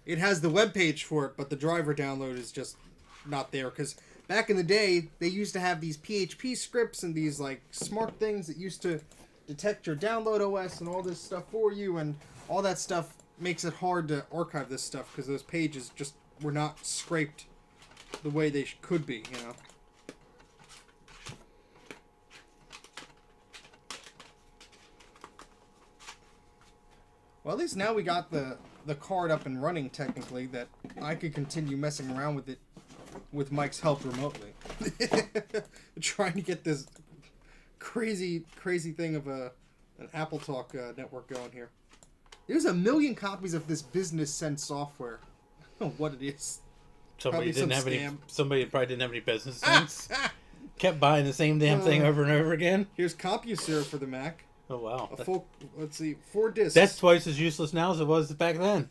It has the web page for it, but the driver download is just not there. Because back in the day, they used to have these PHP scripts and these like smart things that used to detect your download OS and all this stuff for you, and all that stuff makes it hard to archive this stuff because those pages just were not scraped the way they could be, you know. Well, at least now we got the card up and running, technically, that I could continue messing around with it with Mike's help remotely. Trying to get this crazy thing of an AppleTalk network going here. There's 1 million copies of this business sense software. I don't know what it is. Somebody probably didn't have any business sense. Kept buying the same damn thing over and over again. Here's CompuServe for the Mac. Oh wow! A full, let's see, 4 discs. That's twice as useless now as it was back then.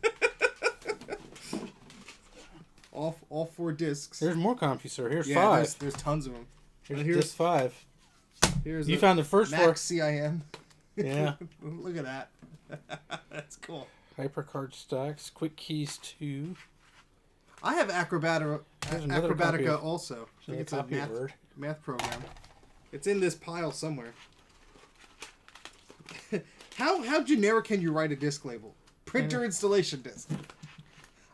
all 4 discs. There's more CompuServe. Here's 5. There's tons of them. Here's disc 5. Here's you found the first Mac 4. CIM. Yeah. Look at that. That's cool. HyperCard stacks. Quick Keys 2. I have Acrobatica also. I think it's a copy of Word. math program. It's in this pile somewhere. How generic can you write a disk label? Printer installation disk.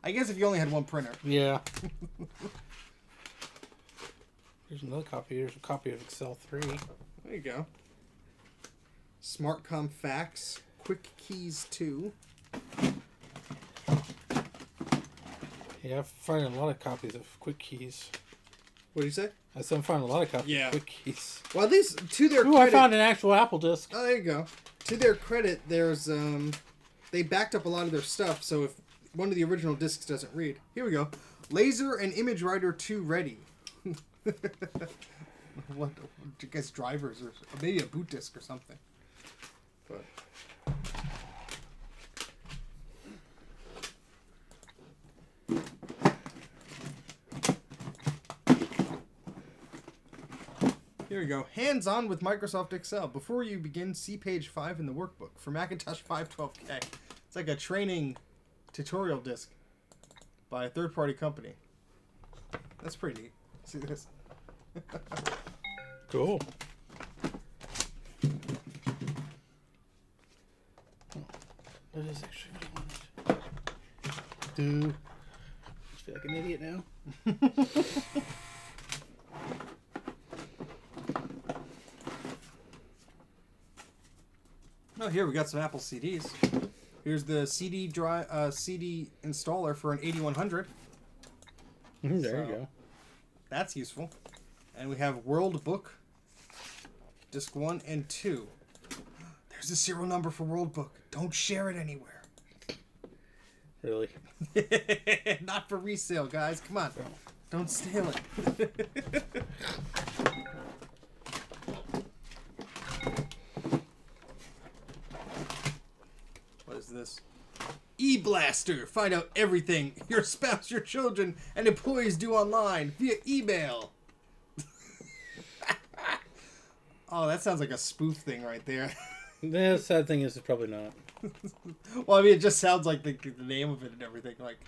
I guess if you only had one printer. Yeah. Here's another copy. Here's a copy of Excel 3. There you go. SmartCom Fax. Quick Keys 2. Yeah, I'm finding a lot of copies of Quick Keys. What do you say? I said I'm finding a lot of copies of Quick Keys. Well, at least to their credit... I found an actual Apple disk. Oh, there you go. To their credit, there's they backed up a lot of their stuff, so if one of the original discs doesn't read. Here we go. Laser and ImageWriter II ready. What, I guess drivers or maybe a boot disk or something. But here we go. Hands-on with Microsoft Excel. Before you begin, see page 5 in the workbook for Macintosh 512K. It's like a training tutorial disc by a third-party company. That's pretty neat. See this? Cool. That is actually what I wanted. I feel like an idiot now. Oh, here we got some Apple CDs. Here's the CD installer for an 8100. There you go. That's useful. And we have World Book, disc 1 and 2. There's a serial number for World Book. Don't share it anywhere. Really? Not for resale, guys. Come on. Don't steal it. What is this? E-Blaster. Find out everything your spouse, your children, and employees do online via email. Oh, that sounds like a spoof thing right there. The sad thing is, it's probably not. Well, I mean, it just sounds like the name of it and everything. Like,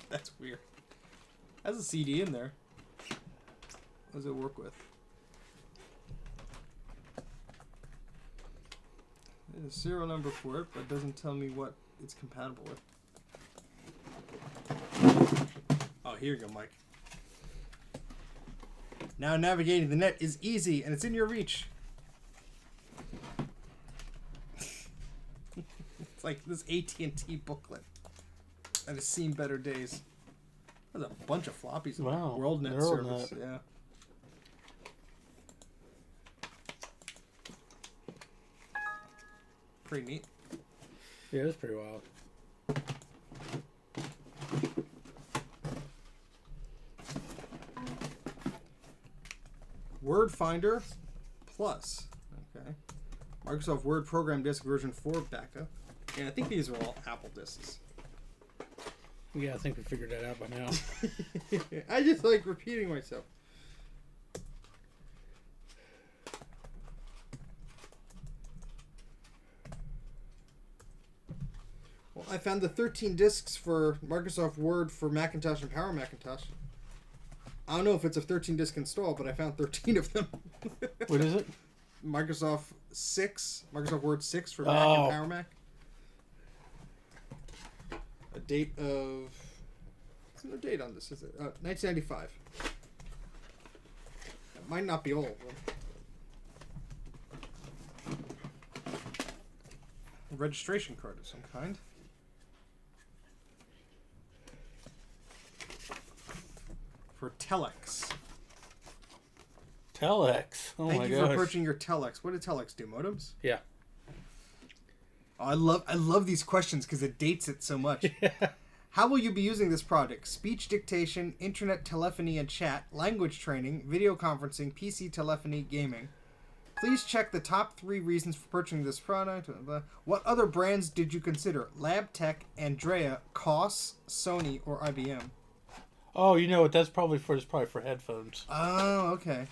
that's weird. Has a CD in there. What does it work with? There's a serial number for it, but it doesn't tell me what it's compatible with. Oh, here you go, Mike. Now navigating the net is easy, and it's in your reach. It's like this AT&T booklet that has seen better days. There's a bunch of floppies in the WorldNet service. Yeah. Pretty neat. Yeah, it's pretty wild. Word Finder Plus. Okay. Microsoft Word Program Disk version 4 backup. And I think these are all Apple disks. Yeah, I think we figured that out by now. I just like repeating myself. Well, I found the 13 disks for Microsoft Word for Macintosh and Power Macintosh. I don't know if it's a 13 disk install, but I found 13 of them. What is it? Microsoft Word 6 for Mac and Power Mac. A date of... What's the date on this? Is it 1995? It might not be old. A registration card of some kind. For Telex. Telex. Oh Thank my you gosh. for purchasing your Telex. What did Telex do? Modems? Yeah. Oh, I love these questions because it dates it so much. Yeah. How will you be using this product? Speech dictation, internet telephony and chat, language training, video conferencing, PC telephony, gaming. Please check the top 3 reasons for purchasing this product. What other brands did you consider? LabTech, Andrea, Koss, Sony, or IBM? Oh, you know what? That's probably for headphones. Oh, okay.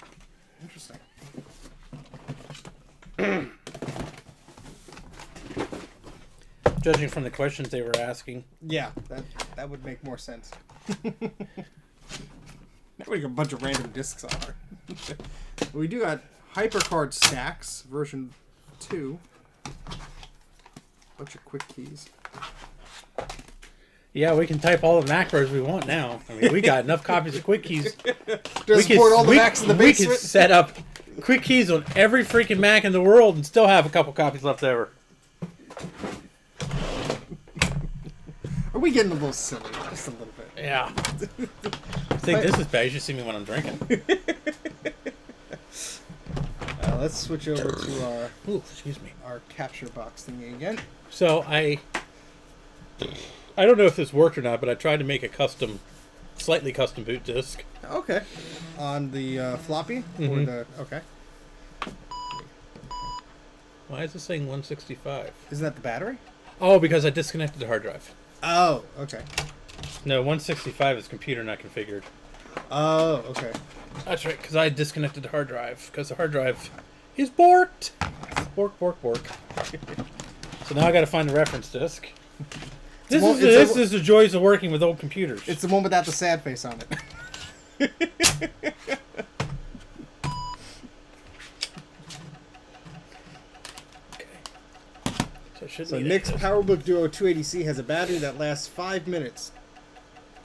Interesting. Judging from the questions they were asking. Yeah, that would make more sense. Now we got a bunch of random discs on our. We do got HyperCard Stacks version 2. Bunch of quick keys. Yeah, we can type all the macros we want now. I mean, we got enough copies of Quick Keys. Just support all the Macs in the We basement. could set up Quick Keys on every freaking Mac in the world and still have a couple copies left over. Are we getting a little silly? Just a little bit. Yeah. I think this is bad. You should see me when I'm drinking. Let's switch over to our Excuse me. our capture box thingy again. So I don't know if this worked or not, but I tried to make a slightly custom boot disk. Okay. On the floppy? Or the, okay. Why is this saying 165? Isn't that the battery? Oh, because I disconnected the hard drive. Oh, okay. No, 165 is computer not configured. Oh, okay. That's right, because I disconnected the hard drive, because the hard drive is borked. Bork. So now I got to find the reference disk. This is the joys of working with old computers. It's the one without the sad face on it. So Nick's PowerBook Duo 280C has a battery that lasts 5 minutes.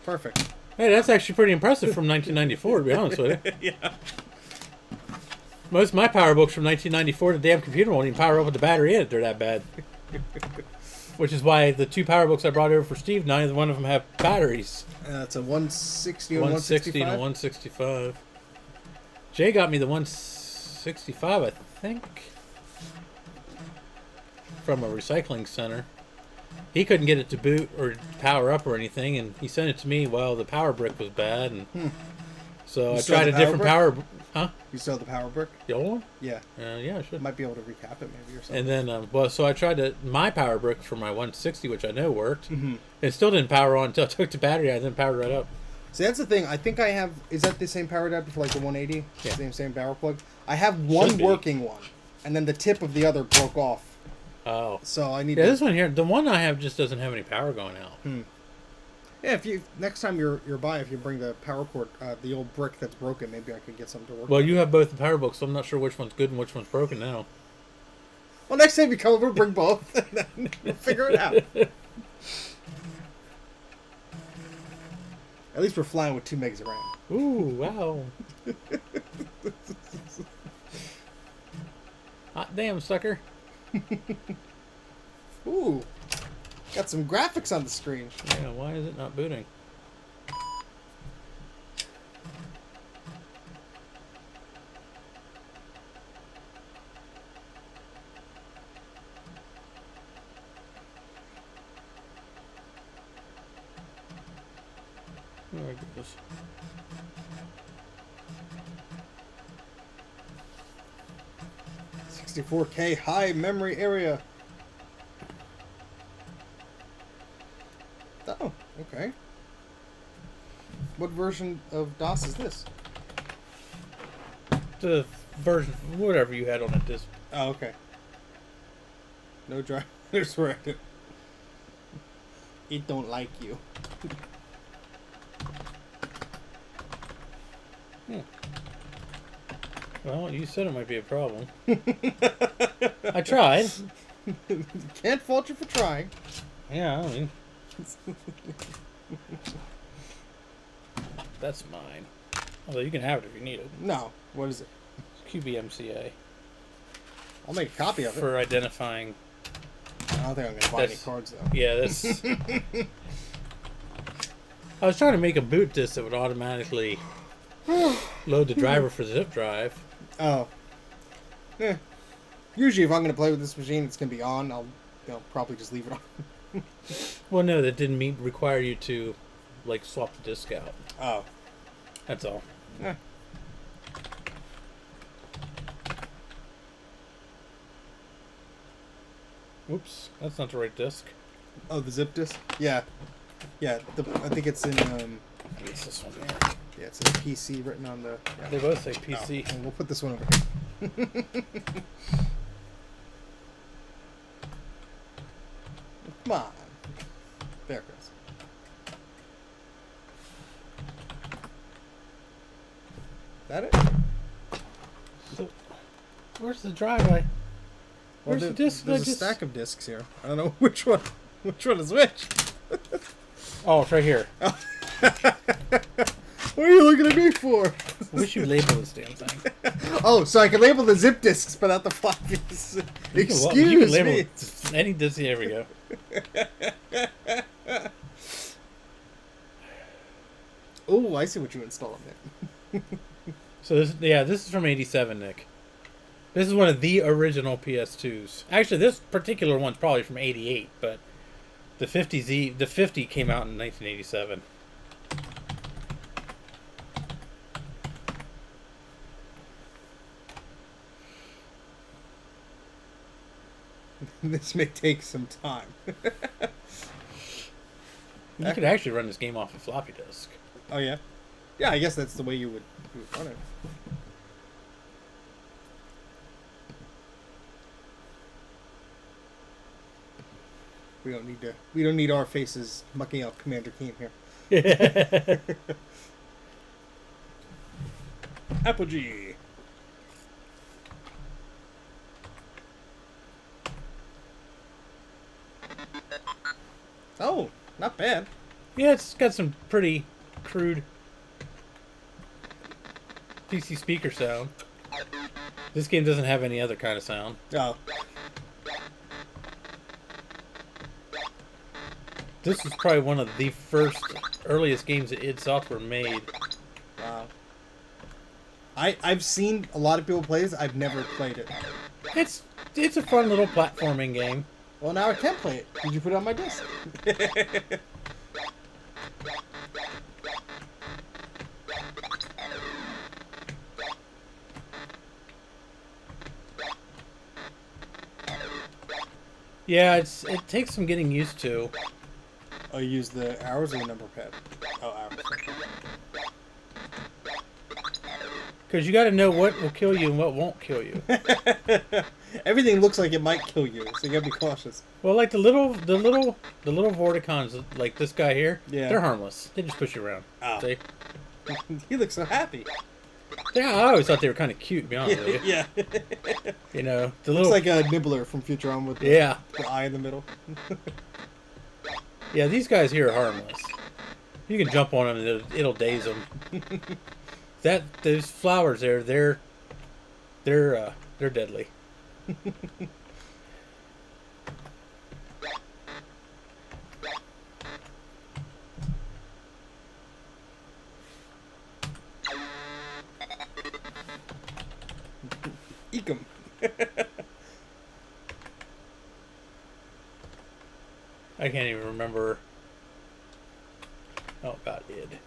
Perfect. Hey, that's actually pretty impressive from 1994, to be honest with you. Yeah. Most of my PowerBooks from 1994, the damn computer won't even power up with the battery in it. They're that bad. Which is why the 2 PowerBooks I brought over for Steve, neither one of them have batteries. It's a 160 and 160 165? and 165. Jay got me the 165, I think, from a recycling center. He couldn't get it to boot or power up or anything, and he sent it to me while the power brick was bad. And so I tried a different power. Huh? You still have the power brick? The old one? Yeah. Yeah, I should. Might be able to recap it maybe or something. And then, so I tried my power brick for my 160, which I know worked. It still didn't power on until I took the battery out and then powered right up. So that's the thing. I think I have. Is that the same power adapter for like the 180? Yeah. Same power plug. I have one working one, and then the tip of the other broke off. Oh. So I need. Yeah, this one here, the one I have just doesn't have any power going out. Yeah, if you next time you're by, if you bring the power cord, the old brick that's broken, maybe I could get something to work. Well, with. you have both the power books, so I'm not sure which one's good and which one's broken now. Well, next time you come over, bring both, and then we'll figure it out. At least we're flying with 2 megs of RAM. Ooh, wow. Hot damn, sucker. Ooh, got some graphics on the screen. Yeah, why is it not booting? Oh, my goodness. 64K high memory area. Oh, okay. What version of DOS is this? The version, whatever you had on a disk. Oh, okay. No drivers were it. It don't like you. Well, you said it might be a problem. I tried. Can't fault you for trying. Yeah, I mean. That's mine. Although you can have it if you need it. No. What is it? QBMCA. I'll make a copy of it. For identifying. I don't think I'm going to buy any cards, though. Yeah, this. I was trying to make a boot disk that would automatically load the driver for the zip drive. Oh. Yeah. Usually, if I'm going to play with this machine, it's going to be on. I'll probably just leave it on. Well, no, that didn't require you to, like, swap the disk out. Oh. That's all. Yeah. Oops, that's not the right disk. Oh, the zip disk? Yeah. Yeah, I think it's in, It's this one here. yeah, it's in PC written on the... Yeah. They both say PC. Oh, we'll put this one over here. Come on. There it goes. That it? So, where's the drive? Where's the disc? There's a stack of discs here. I don't know which one is which. Oh, it's right here. What are you looking at me for? I wish you'd label this damn thing. Oh, so I can label the zip discs, but not the floppies. You Excuse can label me. any disc. There we go. Oh, I see what you installed on it. So this is from '87, Nick. This is one of the original PS2s. Actually, this particular one's probably from '88, but the 50 came out in 1987. This may take some time. You could actually run this game off a floppy disk. Oh, yeah? Yeah, I guess that's the way you would run it. We don't need our faces mucking up Commander Keen here. Apogee. Oh, not bad. Yeah, it's got some pretty crude PC speaker sound. This game doesn't have any other kind of sound. Oh. This was probably one of the first, earliest games that id Software made. Wow. I've seen a lot of people play this. I've never played it. It's a fun little platforming game. Well, now I can play it. Did you put it on my disc? Yeah, it takes some getting used to. Oh, you use the arrows or the number pad? Oh, arrows. Because you got to know what will kill you and what won't kill you. Everything looks like it might kill you, so you gotta be cautious. Well, like the little Vorticons, like this guy here, Yeah. they're harmless. They just push you around. Oh. See? He looks so happy. Yeah, I always thought they were kind of cute, to be honest with you. Yeah. You know, the Looks little like a Nibbler from Futurama with the eye in the middle. Yeah, these guys here are harmless. You can jump on them and it'll daze them. Those flowers there, they're deadly. Eek 'em. I can't even remember. Oh God, id.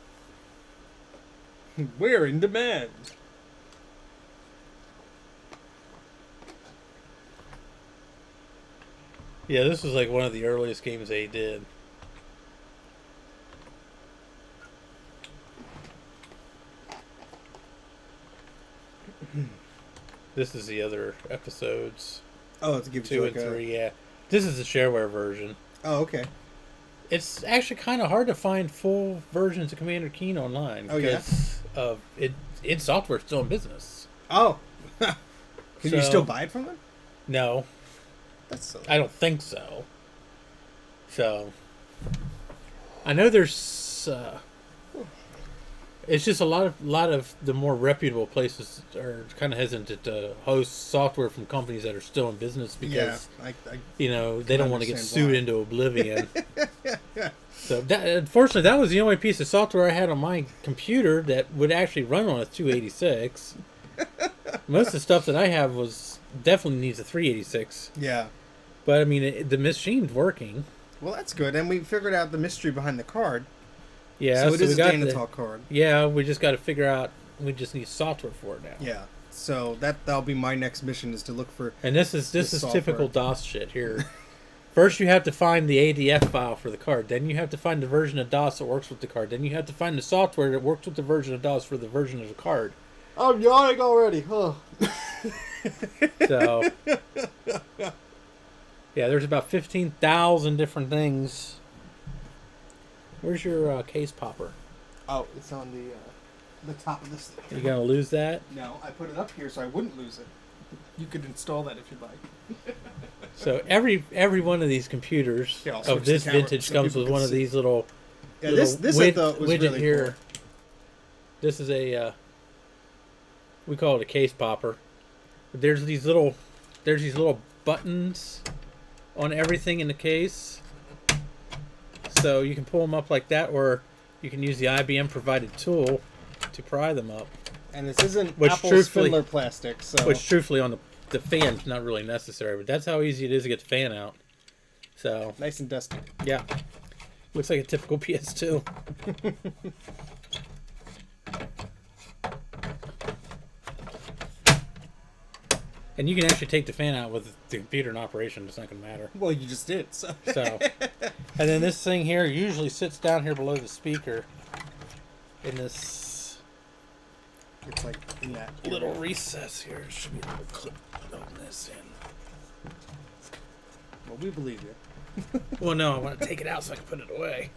We're in demand. Yeah, this was like one of the earliest games they did. This is the other episodes. Oh, to give 2 you and like 3, yeah. This is the shareware version. Oh, okay. It's actually kind of hard to find full versions of Commander Keen online. Oh, yeah? Because of its software still in business. Oh. Can you So- still buy it from them? No, That's silly. I don't think so. So, I know there's. It's just a lot of the more reputable places are kind of hesitant to host software from companies that are still in business because I they don't want to get understand sued why. into oblivion. So unfortunately, that was the only piece of software I had on my computer that would actually run on a 286. Most of the stuff that I have was definitely needs a 386. Yeah. But I mean, the machine's working. Well, that's good. And we figured out the mystery behind the card. Yeah, So it is we a got Danatalk card. Yeah, we just got to figure out. We just need software for it now. Yeah. So that'll be my next mission is to look for. And this is software. typical DOS shit here. First, you have to find the ADF file for the card. Then you have to find the version of DOS that works with the card. Then you have to find the software that works with the version of DOS for the version of the card. I'm yawning already. Oh. So, yeah, there's about 15,000 different things. Where's your case popper? Oh, it's on the top of this thing. You gonna lose that? No, I put it up here so I wouldn't lose it. You could install that if you'd like. So every one of these computers Yeah, I'll switch of this the camera vintage so comes people with can one of see. these little. Yeah, little this I thought was widget really here. cool. This is a we call it a case popper. But there's these little buttons on everything in the case. So you can pull them up like that, or you can use the IBM provided tool to pry them up. And this isn't Which Apple's truthfully- Spindler plastic, so Which truthfully on the fan's not really necessary, but that's how easy it is to get the fan out. So nice and dusty. yeah. Looks like a typical PS2. And you can actually take the fan out with the computer in operation. It's not going to matter. Well, you just did. So. So, and then this thing here usually sits down here below the speaker in this It's like in that little recess here. There should be a little clip on this in. Well, we believe you. Well, no, I want to take it out so I can put it away.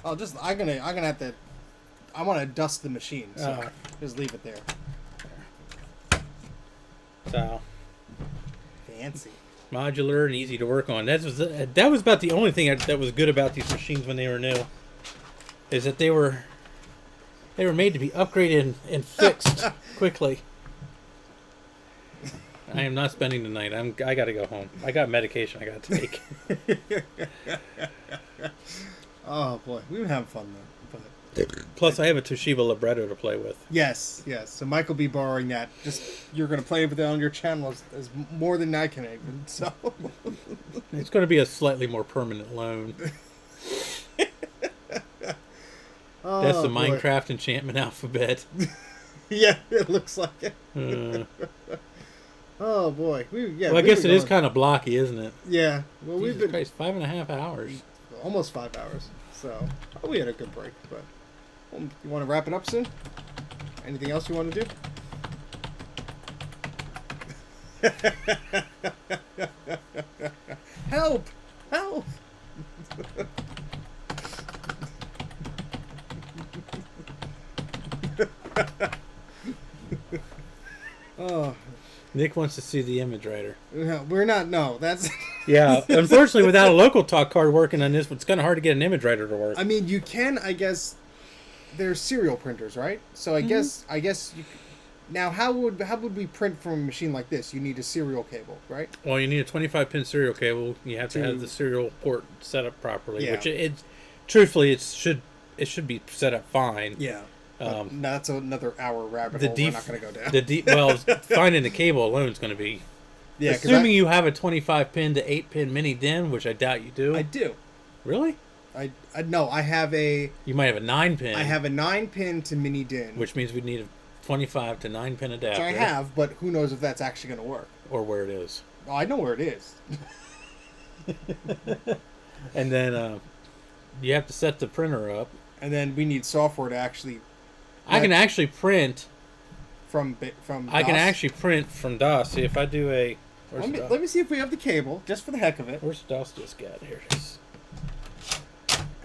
I'm gonna have to. I want to dust the machine, so Oh. just leave it there. So. Fancy. Modular and easy to work on. That was about the only thing that was good about these machines when they were new, is that they were made to be upgraded and fixed quickly. I am not spending the night. I got to go home. I got medication I got to take. Oh boy, we were having fun though. But Plus, I have a Toshiba Libretto to play with. yes. So Mike will be borrowing that. Just you're gonna play with it on your channel as more than I can even. So It's going to be a slightly more permanent loan. oh, That's the boy. Minecraft enchantment alphabet. Yeah, it looks like it. Uh, Oh boy, well, I guess it is kind of blocky, isn't it? Yeah. Well, we've Jesus been Christ, 5.5 hours. almost 5 hours. So we had a good break. But you want to wrap it up soon? Anything else you want to do? Help! Help! Oh, Nick wants to see the ImageWriter. no, we're not. No, that's. Yeah, unfortunately, without a LocalTalk card working on this, it's kind of hard to get an ImageWriter to work. I mean, you can. I guess there's serial printers, right? So I guess you. Now, how would we print from a machine like this? You need a serial cable, right? Well, you need a 25-pin serial cable. You have to To- have the serial port set up properly, Yeah. which truthfully, it should be set up fine. Yeah. Um, No, that's another hour rabbit the hole. def- We're not going to go down. Well, finding the cable alone is going to be. Yeah, 'cause Assuming you have a 25-pin to 8-pin mini DIN, which I doubt you do. I do. Really? I no. I have a. You might have a 9-pin. I have a 9-pin to mini DIN, Which means we'd need a 25 to 9-pin which adapter. I have, but who knows if that's actually going to work? Or where it is. Oh, I know where it is. And then you have to set the printer up. And then we need software to actually. I can actually print. From I can DOS. actually print from DOS. See if I do a. Let me see if we have the cable, just for the heck of it. Where's DOS disk at? Here it is.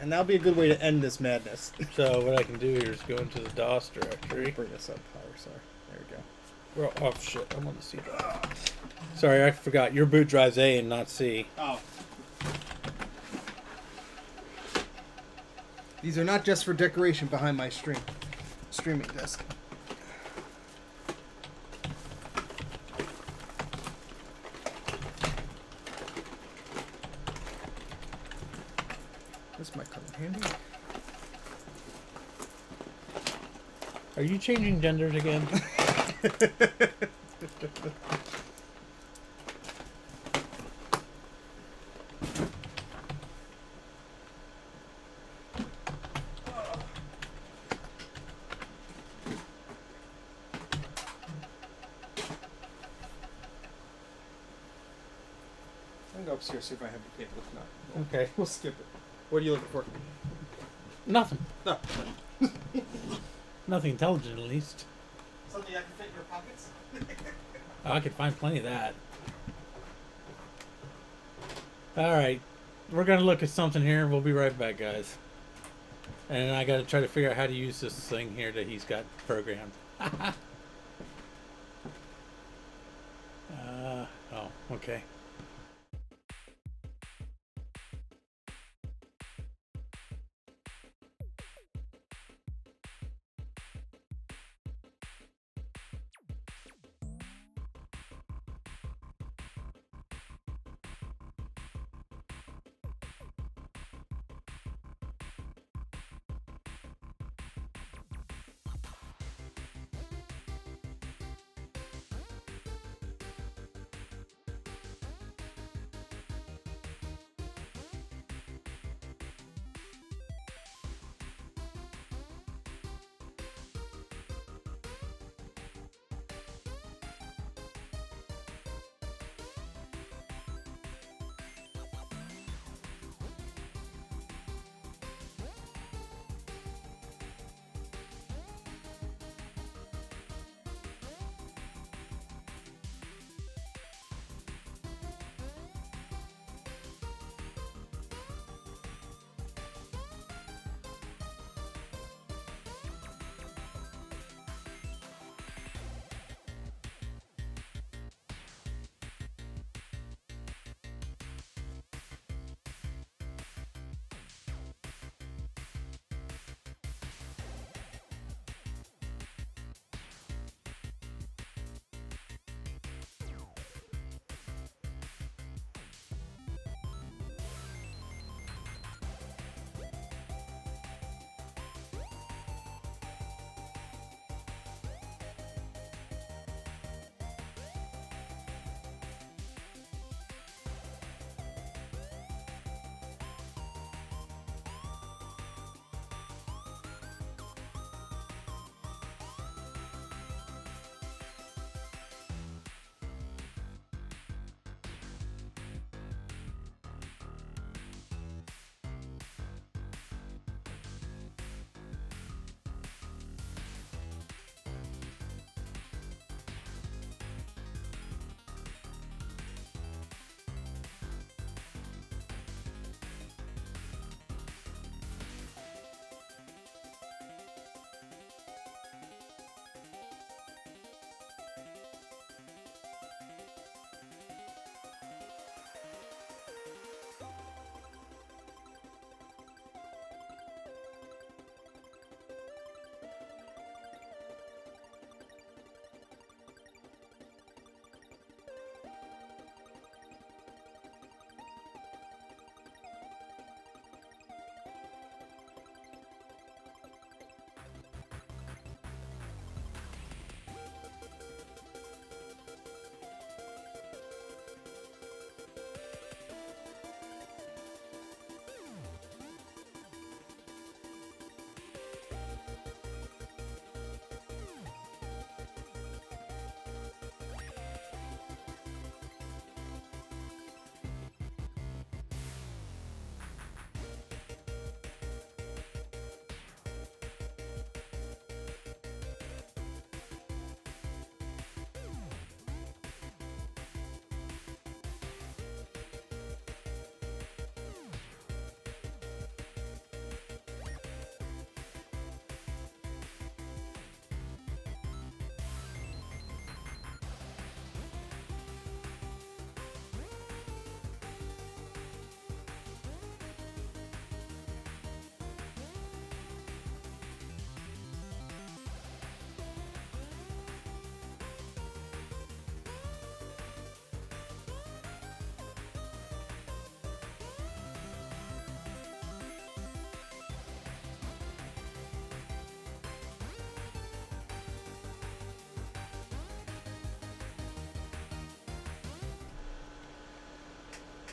And that'll be a good way to end this madness. So what I can do here is go into the DOS directory. Bring this up higher, sorry. There we go. Well, oh shit! I'm on the C drive. Sorry, I forgot. Your boot drive's A and not C. Oh. These are not just for decoration behind my streaming desk. This might come in handy. Are you changing genders again? I'm gonna go upstairs see if I have the cable. If not, Okay. we'll skip it. What are you looking for? Nothing. No. Nothing intelligent, at least. Something I can fit in your pockets? Oh, I could find plenty of that. All right, we're gonna look at something here. We'll be right back, guys. And I gotta try to figure out how to use this thing here that he's got programmed. Oh, okay.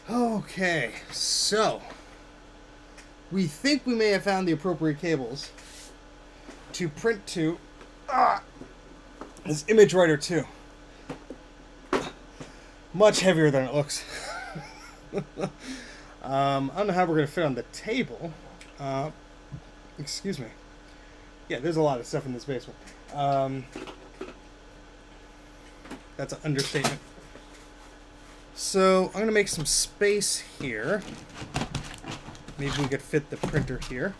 Okay, so we think we may have found the appropriate cables to print to this ImageWriter II. Much heavier than it looks. I don't know how we're going to fit on the table. Excuse me. Yeah, there's a lot of stuff in this basement. That's an understatement. So I'm going to make some space here. Maybe we could fit the printer here.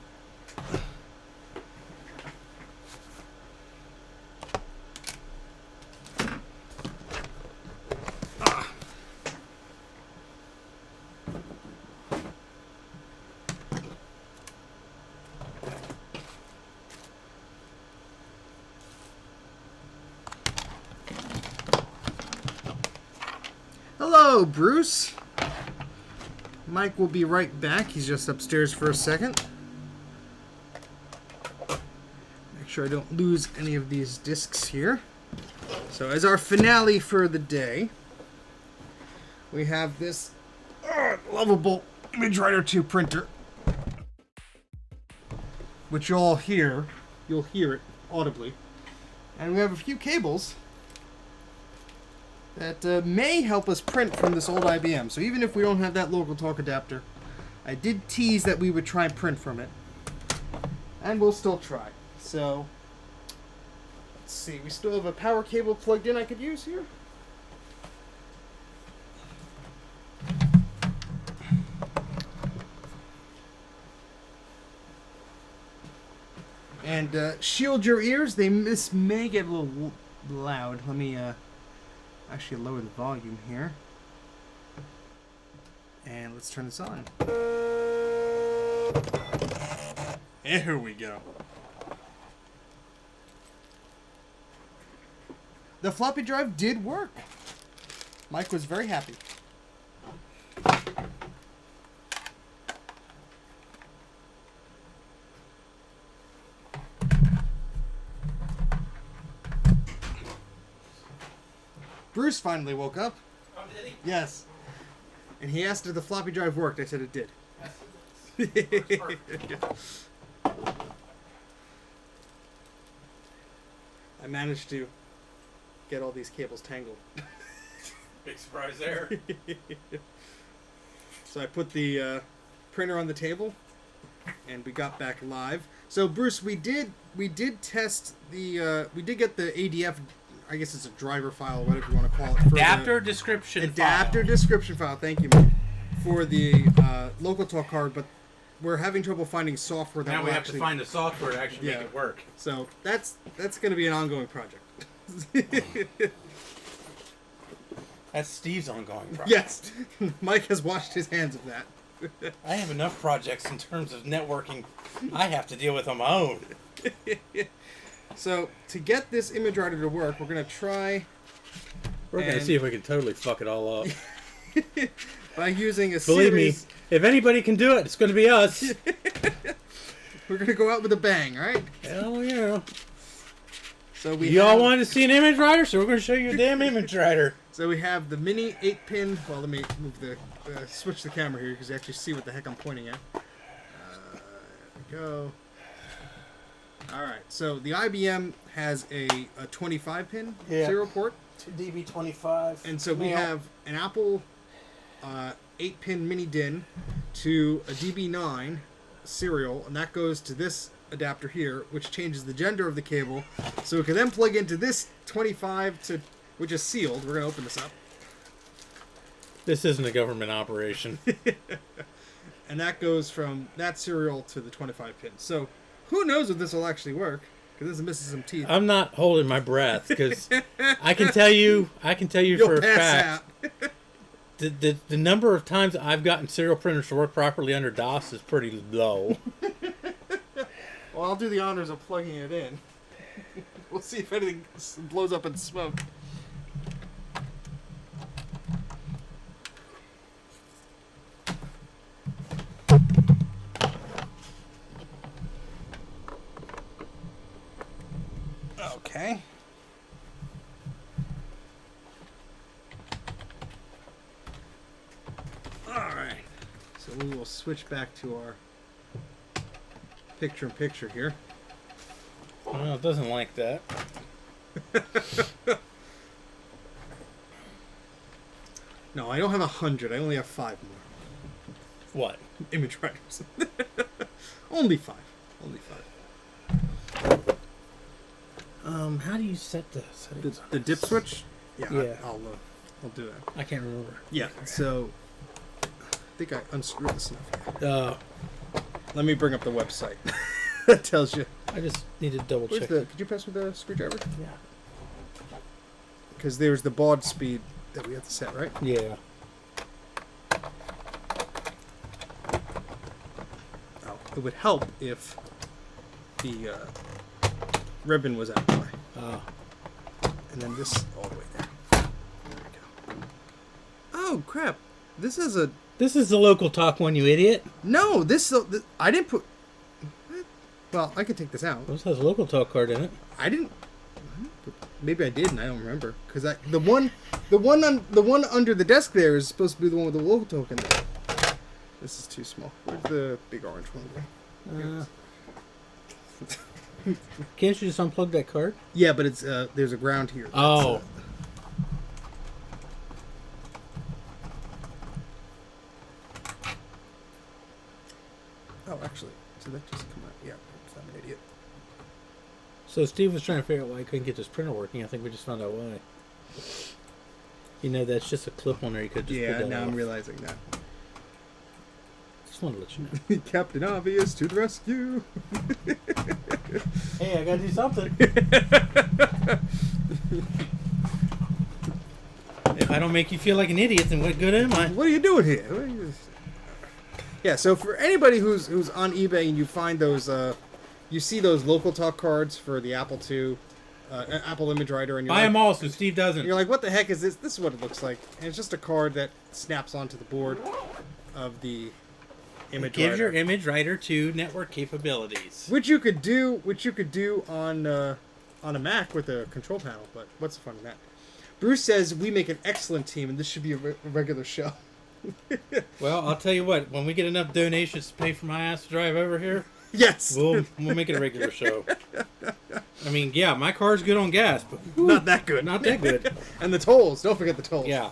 Hello, Bruce. Mike will be right back. He's just upstairs for a second. Make sure I don't lose any of these discs here. So as our finale for the day, we have this lovable ImageWriter II printer, which you'll hear it audibly. And we have a few cables that may help us print from this old IBM. So even if we don't have that LocalTalk adapter, I did tease that we would try and print from it. And we'll still try. So, let's see. We still have a power cable plugged in I could use here. And shield your ears. This may get a little loud. Let me actually lower the volume here. And let's turn this on. Here we go. The floppy drive did work. Mike was very happy. Bruce finally woke up. Oh, did he? Yes. And he asked if the floppy drive worked. I said it did. I managed to get all these cables tangled. Big surprise there. So I put the printer on the table, and we got back live. So Bruce, we did test the we did get the ADF. I guess it's a driver file, whatever you want to call it. Adapter description file. Thank you, man. For the LocalTalk card, but we're having trouble finding software that now will we have actually to find the software to actually make it work. So that's going to be an ongoing project. That's Steve's ongoing project. Yes, Mike has washed his hands of that. I have enough projects in terms of networking I have to deal with on my own. So to get this ImageWriter to work, we're going to try. We're going to see if we can totally fuck it all up. By using a Believe series. me, if anybody can do it, it's going to be us. We're going to go out with a bang, right? Hell yeah. So you all wanted to see an ImageWriter, so we're going to show you a damn ImageWriter. So we have the mini 8-pin. Well, let me move the switch the camera here because you actually see what the heck I'm pointing at. There we go. All right. So the IBM has a 25-pin serial port. 2DB25. And so we have an Apple 8-pin mini DIN to a DB9 serial, and that goes to this adapter here, which changes the gender of the cable. So we can then plug into this 25 to, which is sealed. We're going to open this up. This isn't a government operation. And that goes from that serial to the 25 pin. So who knows if this will actually work? Because this is missing some teeth. I'm not holding my breath because I can tell you You'll for a pass fact out. the number of times I've gotten serial printers to work properly under DOS is pretty low. Well, I'll do the honors of plugging it in. We'll see if anything blows up in smoke. Okay. we will switch back to our picture-in-picture here. Well, it doesn't like that. No, I don't have 100. I only have 5 more. What? Image writers. Only 5. Only 5. How do you set the settings? The dip switch? Yeah. Yeah. I'll do that. I can't remember. Yeah. So I think I unscrewed this enough. Uh, Let me bring up the website. That tells you. I just need to double check. Could you pass me the screwdriver? Yeah. Because there's the baud speed that we have to set, right? Yeah. Oh, it would help if the ribbon was out of the way. And then this all the way there. There we go. Oh, crap. This is a... This is the LocalTalk one, you idiot. No, I didn't put... Well, I could take this out. This has a LocalTalk card in it. I didn't... Maybe I did and I don't remember. Because the one under the desk there is supposed to be the one with the LocalTalk in there. This is too small. Where's the big orange one? Can't you just unplug that card? Yeah, but it's there's a ground here. Oh. Oh, actually, so that just come out. Yeah, I'm an idiot. So Steve was trying to figure out why he couldn't get this printer working. I think we just found out why. You know, that's just a clip on there. You could just Yeah, pull that now off. I'm realizing that. Just want to let you know. Captain Obvious to the rescue. Hey, I gotta do something. If I don't make you feel like an idiot, then what good am I? What are you doing here? Yeah, so for anybody who's on eBay and you find those, you see those LocalTalk cards for the Apple II, Apple ImageWriter, and Buy them all so Steve doesn't. you're like, what the heck is this? This is what it looks like, and it's just a card that snaps onto the board of the ImageWriter. Gives your ImageWriter II network capabilities. Which you could do on a Mac with a control panel, but what's the fun in that? Bruce says we make an excellent team, and this should be a regular show. Well, I'll tell you what. When we get enough donations to pay for my ass to drive over here, Yes, we'll make it a regular show. I mean, yeah, my car's good on gas, but not that good. not that good. And the tolls. Don't forget the tolls. Yeah.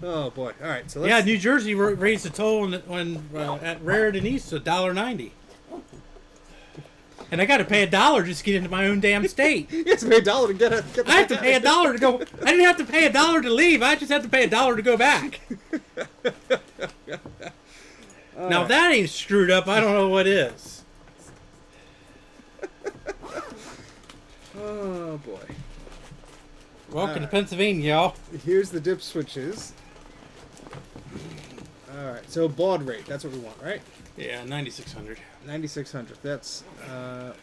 Oh boy. All right. So let's... Yeah, New Jersey raised the toll at Raritan East to $1.90. And I got to pay $1 just to get into my own damn state. You have to pay $1 to get I have to pay $1 to go. I didn't have to pay $1 to leave. I just have to pay $1 to go back. Now, if that ain't screwed up, I don't know what is. Oh boy. Welcome to Pennsylvania, y'all. Here's the dip switches. All right. So baud rate. That's what we want, right? Yeah, 9600. 9600. That's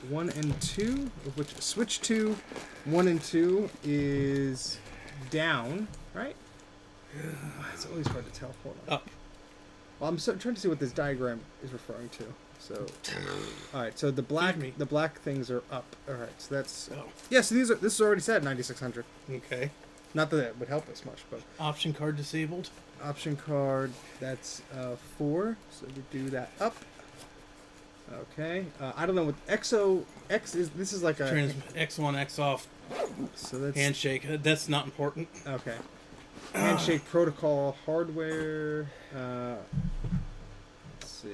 1 and 2, of which switch 2, 1 and 2 is down, right? It's always hard to tell. Hold on. Up. Well, I'm trying to see what this diagram is referring to. So, all right. So the black things are up. All right. So that's yeah. So this is already set at 9600. Okay. Not that it would help us much, but Option card disabled. option card. That's 4. So we do that up. Okay. I don't know what X is. This is like a X on, X off. So that's Handshake. That's not important. okay. Handshake protocol hardware. Let's see.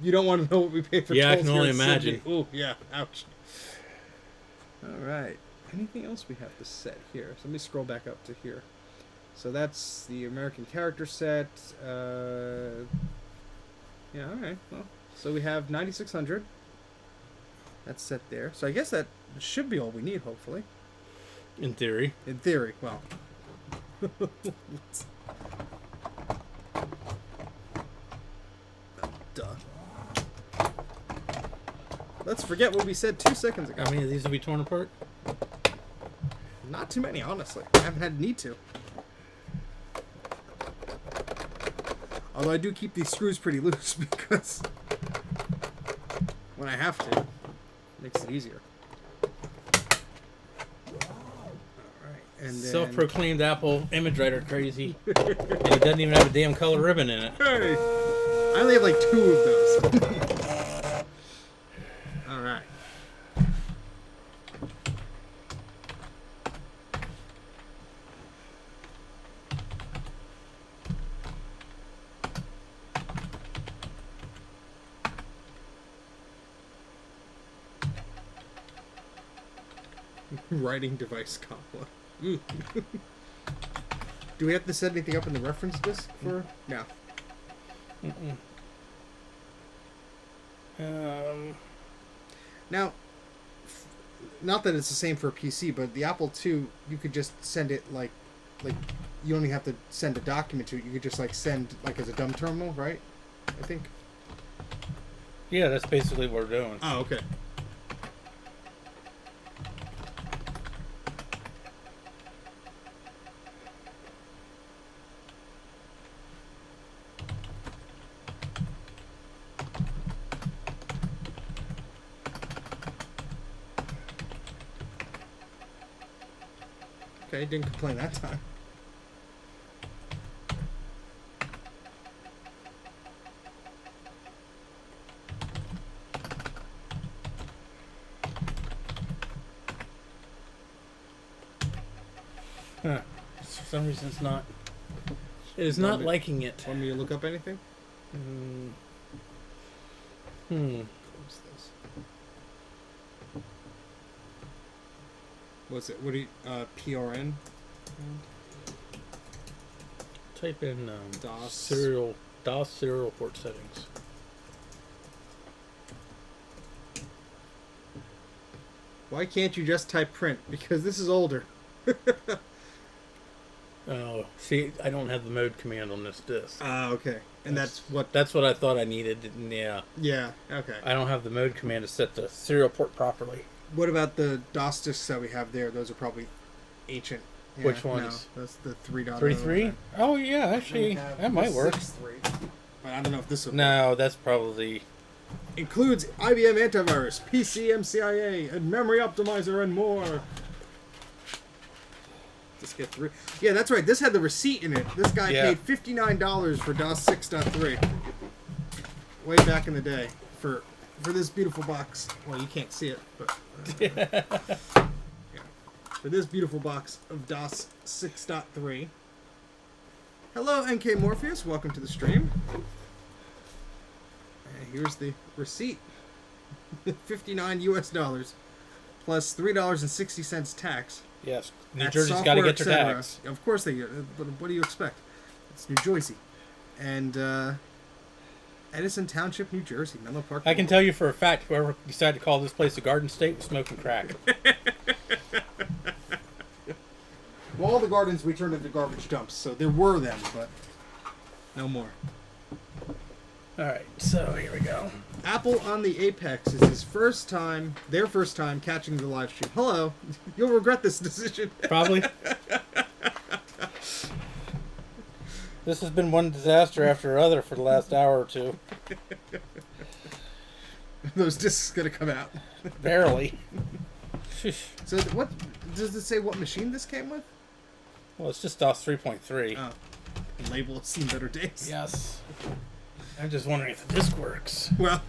You don't want to know what we pay for. Yeah, I tolls can here only in imagine. Sydney. Oh yeah, ouch. All right. Anything else we have to set here? So let me scroll back up to here. So that's the American character set. Yeah. All right. Well, so we have 9600. That's set there. So I guess that should be all we need, hopefully. In theory. In theory, well. Duh. Let's forget what we said 2 seconds ago. How many of these will be torn apart? Not too many, honestly. I haven't had need to. Although I do keep these screws pretty loose because when I have to, it makes it easier. Alright, and then... Self-proclaimed Apple ImageWriter crazy. And he doesn't even have a damn color ribbon in it. Hey! I only have like 2 of those. Alright. Writing device combo. Ooh. Do we have to set anything up in the reference disk for? No. Now, not that it's the same for a PC, but the Apple II, you could just send it like you don't even have to send a document to it. You could just like send like as a dumb terminal, right? I think. Yeah, that's basically what we're doing. Oh, okay. Okay, didn't complain that time. Huh. For some reason it's not. It is not liking it. Want me to look up anything? What's this? What's it? What do you, PRN? Type in DOS DOS serial port settings. Why can't you just type print? Because this is older. Oh, see, I don't have the mode command on this disk. Ah, okay. And that's what... That's what I thought I needed. Yeah. Yeah, okay. I don't have the mode command to set the serial port properly. What about the DOS disks that we have there? Those are probably ancient. Yeah, Which ones? No, that's the 3.0. 3.3? Oh, yeah, actually, that might work. 6.3. But I don't know if this will... No, that's probably... Includes IBM antivirus, PC MCIA, and memory optimizer, and more. Just get through. Yeah, that's right. This had the receipt in it. This guy paid $59 for DOS 6.3. Way back in the day. For this beautiful box. Well, you can't see it, but... yeah. For this beautiful box of DOS 6.3. Hello, NK Morpheus. Welcome to the stream. And here's the receipt. $59 US. Plus $3.60 tax. Yes, New That's Jersey's got to get their etc. tax. Of course they get. But what do you expect? It's New Jersey, and Edison Township, New Jersey, Menlo Park. I can tell you for a fact, whoever decided to call this place a Garden State was smoking crack. Well, all the gardens we turned into garbage dumps, so there were them, but no more. All right, so here we go. Apple on the Apex is his first time, their first time catching the live stream. Hello, you'll regret this decision. Probably. This has been one disaster after another for the last hour or two. Those discs gonna come out. Barely. So what does it say? What machine this came with? Well, it's just DOS 3.3. Oh, the label has seen better days. Yes. I'm just wondering if the disc works. Well,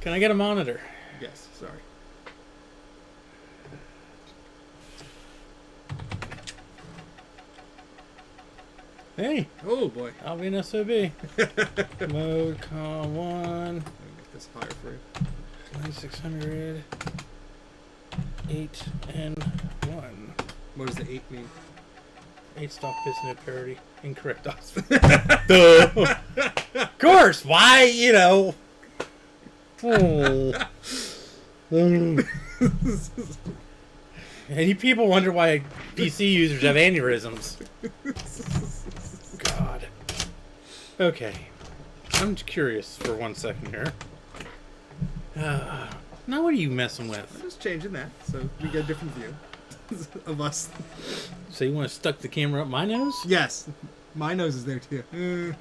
can I get a monitor? Yes. Sorry. Hey. Oh boy. I'll be an SOB. Mode com 1. Let me make this higher for you. 2600. 8 and 1. What does the 8 mean? 8 stock bits, no parity. Incorrect DOS. Duh. Of course. Why? You know. Oh. And you people wonder why PC users have aneurysms. God. Okay. I'm curious for 1 second here. Now what are you messing with? I'm just changing that so we get a different view of us. So you want to stuck the camera up my nose? Yes. My nose is there too.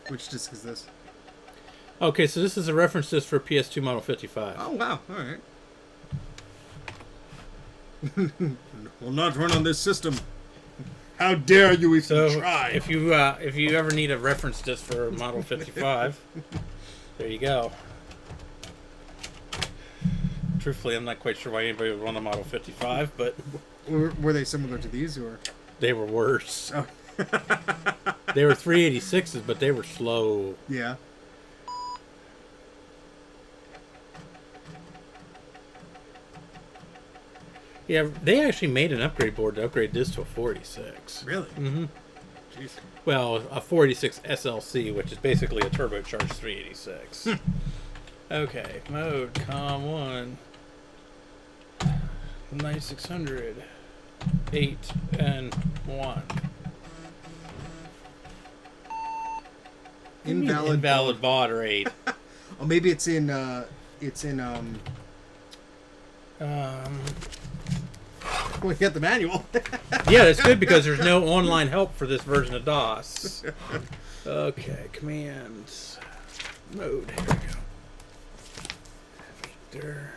Which disc is this? Okay, so this is a reference disk for PS2 Model 55. Oh, wow. All right. Will not run on this system. How dare you even So try? if you ever need a reference disk for Model 55, there you go. Truthfully, I'm not quite sure why anybody would run a Model 55, but Were they similar to these, or? they were worse. Oh. They were 386s, but they were slow. Yeah. Yeah, they actually made an upgrade board to upgrade this to a 486. Really? Mm-hmm. Jeez. Well, a 486 SLC, which is basically a turbocharged 386. Okay, mode, COM1, 9600, 8, and 1. Invalid baud rate. Oh, maybe it's in we get the manual. Yeah, that's good because there's no online help for this version of DOS. Okay, commands, mode, here we go. There.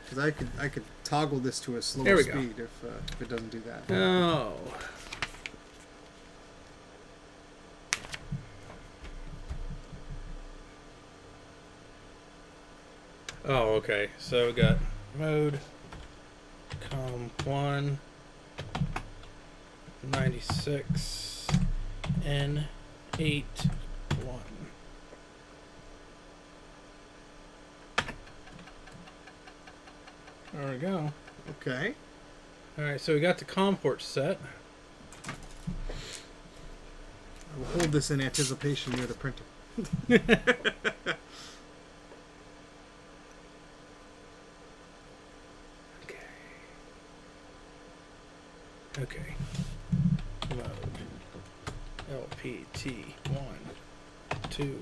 Because I could toggle this to a slower There we go. speed if it doesn't do that. Oh. Oh, okay. So we got mode, COM1, 96, N8, 1. There we go. Okay. Alright, so we got the COM port set. I will hold this in anticipation near the printer. Okay. Mode. LPT 1, 2.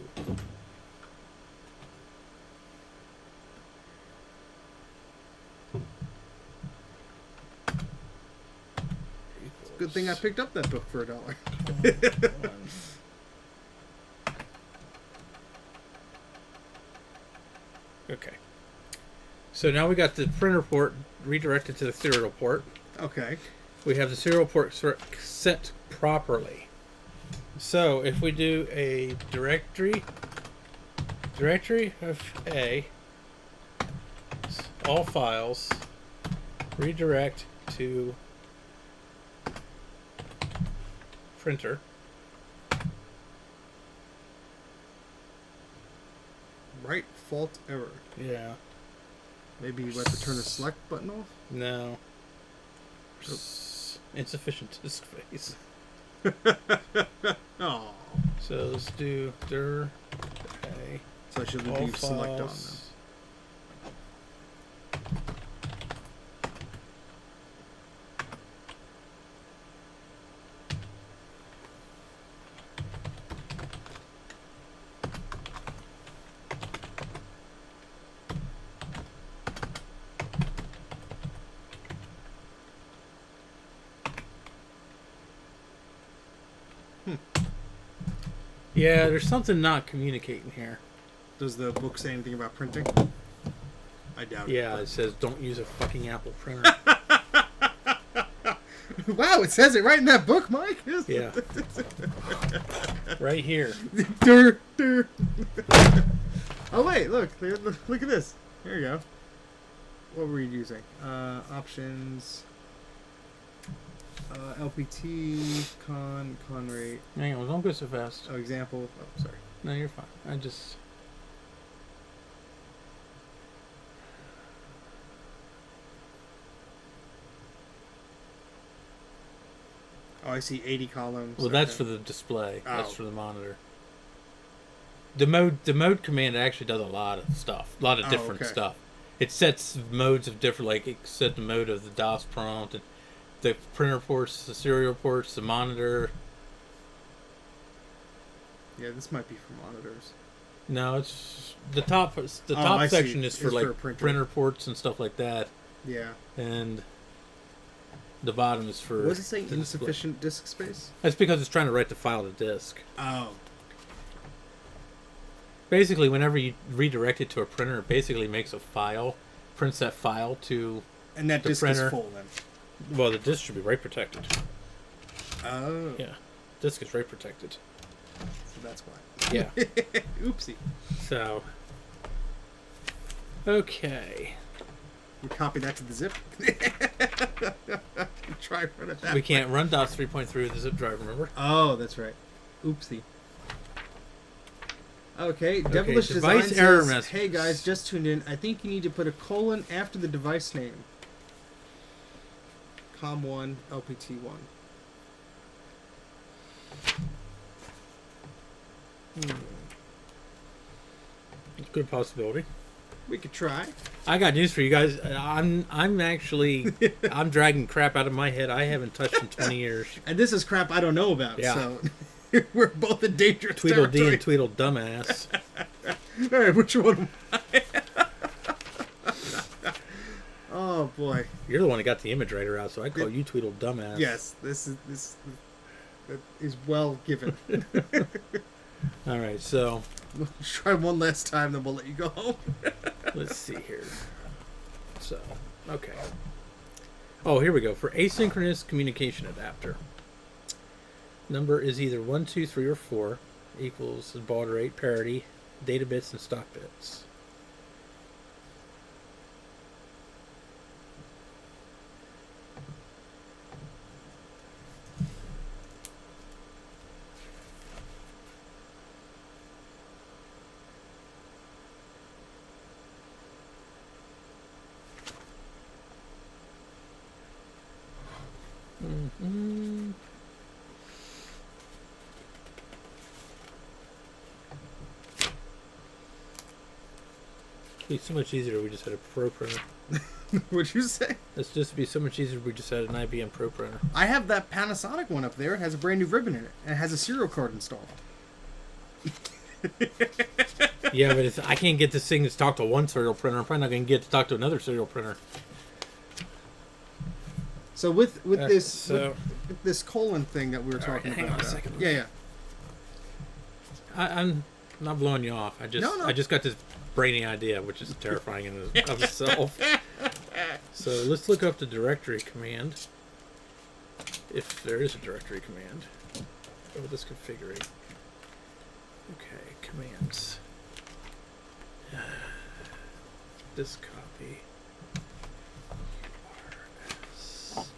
Good thing I picked up that book for $1. Okay. So now we got the printer port redirected to the serial port. Okay. We have the serial port set properly. So if we do a directory of A, all files, redirect to printer. Right fault error. Yeah. Maybe you have to turn the select button off? No. Insufficient disk space. Oh. So let's do dir A. So I should All leave select on files. them. Yeah, there's something not communicating here. Does the book say anything about printing? I doubt Yeah, it says don't use a fucking Apple printer. it. Wow, it says it right in that book, Mike. Yeah. Right here. Dur, dur. Oh wait, look at this. There you go. What were you using? Options. LPT, con rate. Hang on, don't go so fast. Oh, example. Oh, sorry. No, you're fine. I just... Oh, I see 80 columns. Well, that's for the display. Oh. That's for the monitor. The mode command actually does a lot of stuff. A lot of different okay. stuff. It sets modes of different, like it set the mode of the DOS prompt, and the printer ports, the serial ports, the monitor. Yeah, this might be for monitors. No, it's the top. The Oh, top I see. section is for It's like for a printer. printer ports and stuff like that, Yeah. and the bottom is for. What does it say? the display. Insufficient disk space? That's because it's trying to write the file to disk. Oh. Basically, whenever you redirect it to a printer, it basically makes a file, prints that file to And that the disk printer. is full then. Well, the disk should be write protected. Oh. Yeah, disk is write protected. So that's why. Yeah. Oopsie. So, okay. We copy that to the zip. Try run it that We way. can't run DOS 3.3 with the zip drive, remember? Oh, that's right. Oopsie. Okay, Devilish device Design error says, messages. hey guys, just tuned in. I think you need to put a colon after the device name. COM1, LPT1. Good possibility. We could try. I got news for you guys. I'm actually I'm dragging crap out of my head I haven't touched in 20 years. And this is crap I don't know about, Yeah. so we're both in dangerous Tweedledee territory. and Tweedle dumbass. All right, which one am I? Oh boy. You're the one that got the ImageWriter out, so I call you Tweedle dumbass. Yes, this is well given. All right, so We'll try one last time, then we'll let you go home. let's see here. So, okay. Oh, here we go. For asynchronous communication adapter. Number is either 1, 2, 3, or 4. Equals the baud rate, parity, data bits, and stop bits. Mm-hmm. It'd be so much easier if we just had a Pro printer. What'd you say? It's just be so much easier if we just had an IBM Pro printer. I have that Panasonic one up there. It has a brand new ribbon in it. And it has a serial card installed. Yeah, but I can't get this thing to talk to one serial printer. I'm probably not going to get to talk to another serial printer. So with this so- with this colon thing that we were talking hang about. on a second. Yeah. I'm not blowing you off. No. I just got this brainy idea, which is terrifying in and of itself. So let's look up the directory command. If there is a directory command. Go with this configuring. Okay, commands. This copy.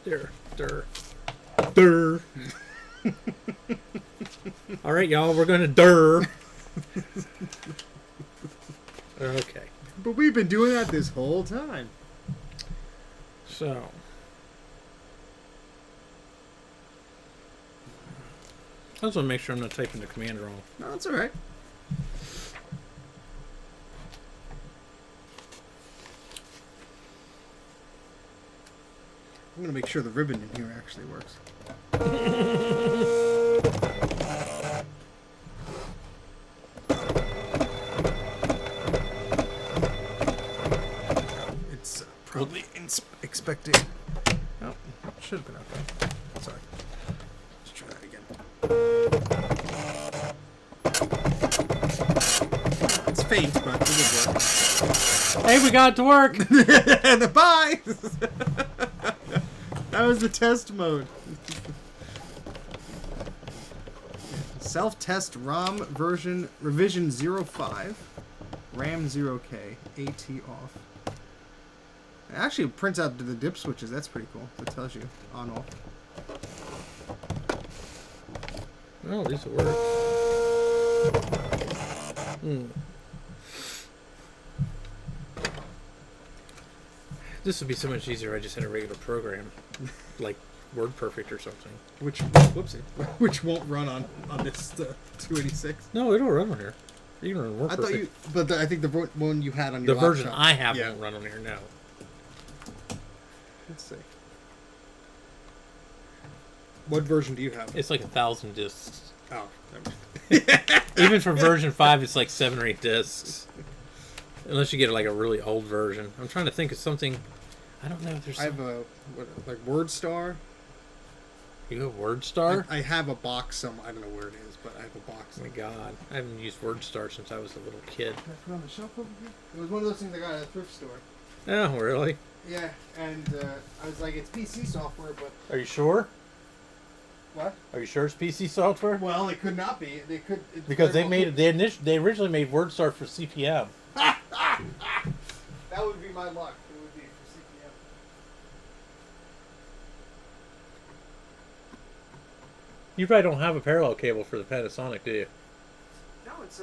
Dir. All right, y'all, we're gonna dir. Okay, But we've been doing that this whole time. so I just want to make sure I'm not typing the command wrong. No, that's alright. I'm gonna make sure the ribbon in here actually works. It's probably expecting. Oh, should have been okay. Sorry. Let's try that again. It's faint, but it would work. Hey, we got it to work. Bye! That was the test mode. Self-test ROM version revision 05. RAM 0K. AT off. It actually prints out the dip switches. That's pretty cool. It tells you on off. Oh, at least it works. This would be so much easier if I just had a regular program, like WordPerfect or something. Which which won't run on this 286. No, it'll run on here. You can run WordPerfect. I thought you, but I think the one you had on your The version laptop. I have Yeah. won't run on here now. Let's see. What version do you have? It's like 1,000 discs. Oh, Even for version 5, it's like 7 or 8 discs. Unless you get like a really old version. I'm trying to think of something. I don't know if there's. I have a like WordStar. You have WordStar? I have a box somewhere. I don't know where it is, but I have a box. Oh my god. I haven't used WordStar since I was a little kid. Can I put it on the shelf over here? It was one of those things I got at a thrift store. Oh, really? Yeah, and I was like, it's PC software, but... Are you sure? What? Are you sure it's PC software? Well, it could not be. They could... Because they originally made WordStar for CPM. That would be my luck. It would be for CPM. You probably don't have a parallel cable for the Panasonic, do you? No, it's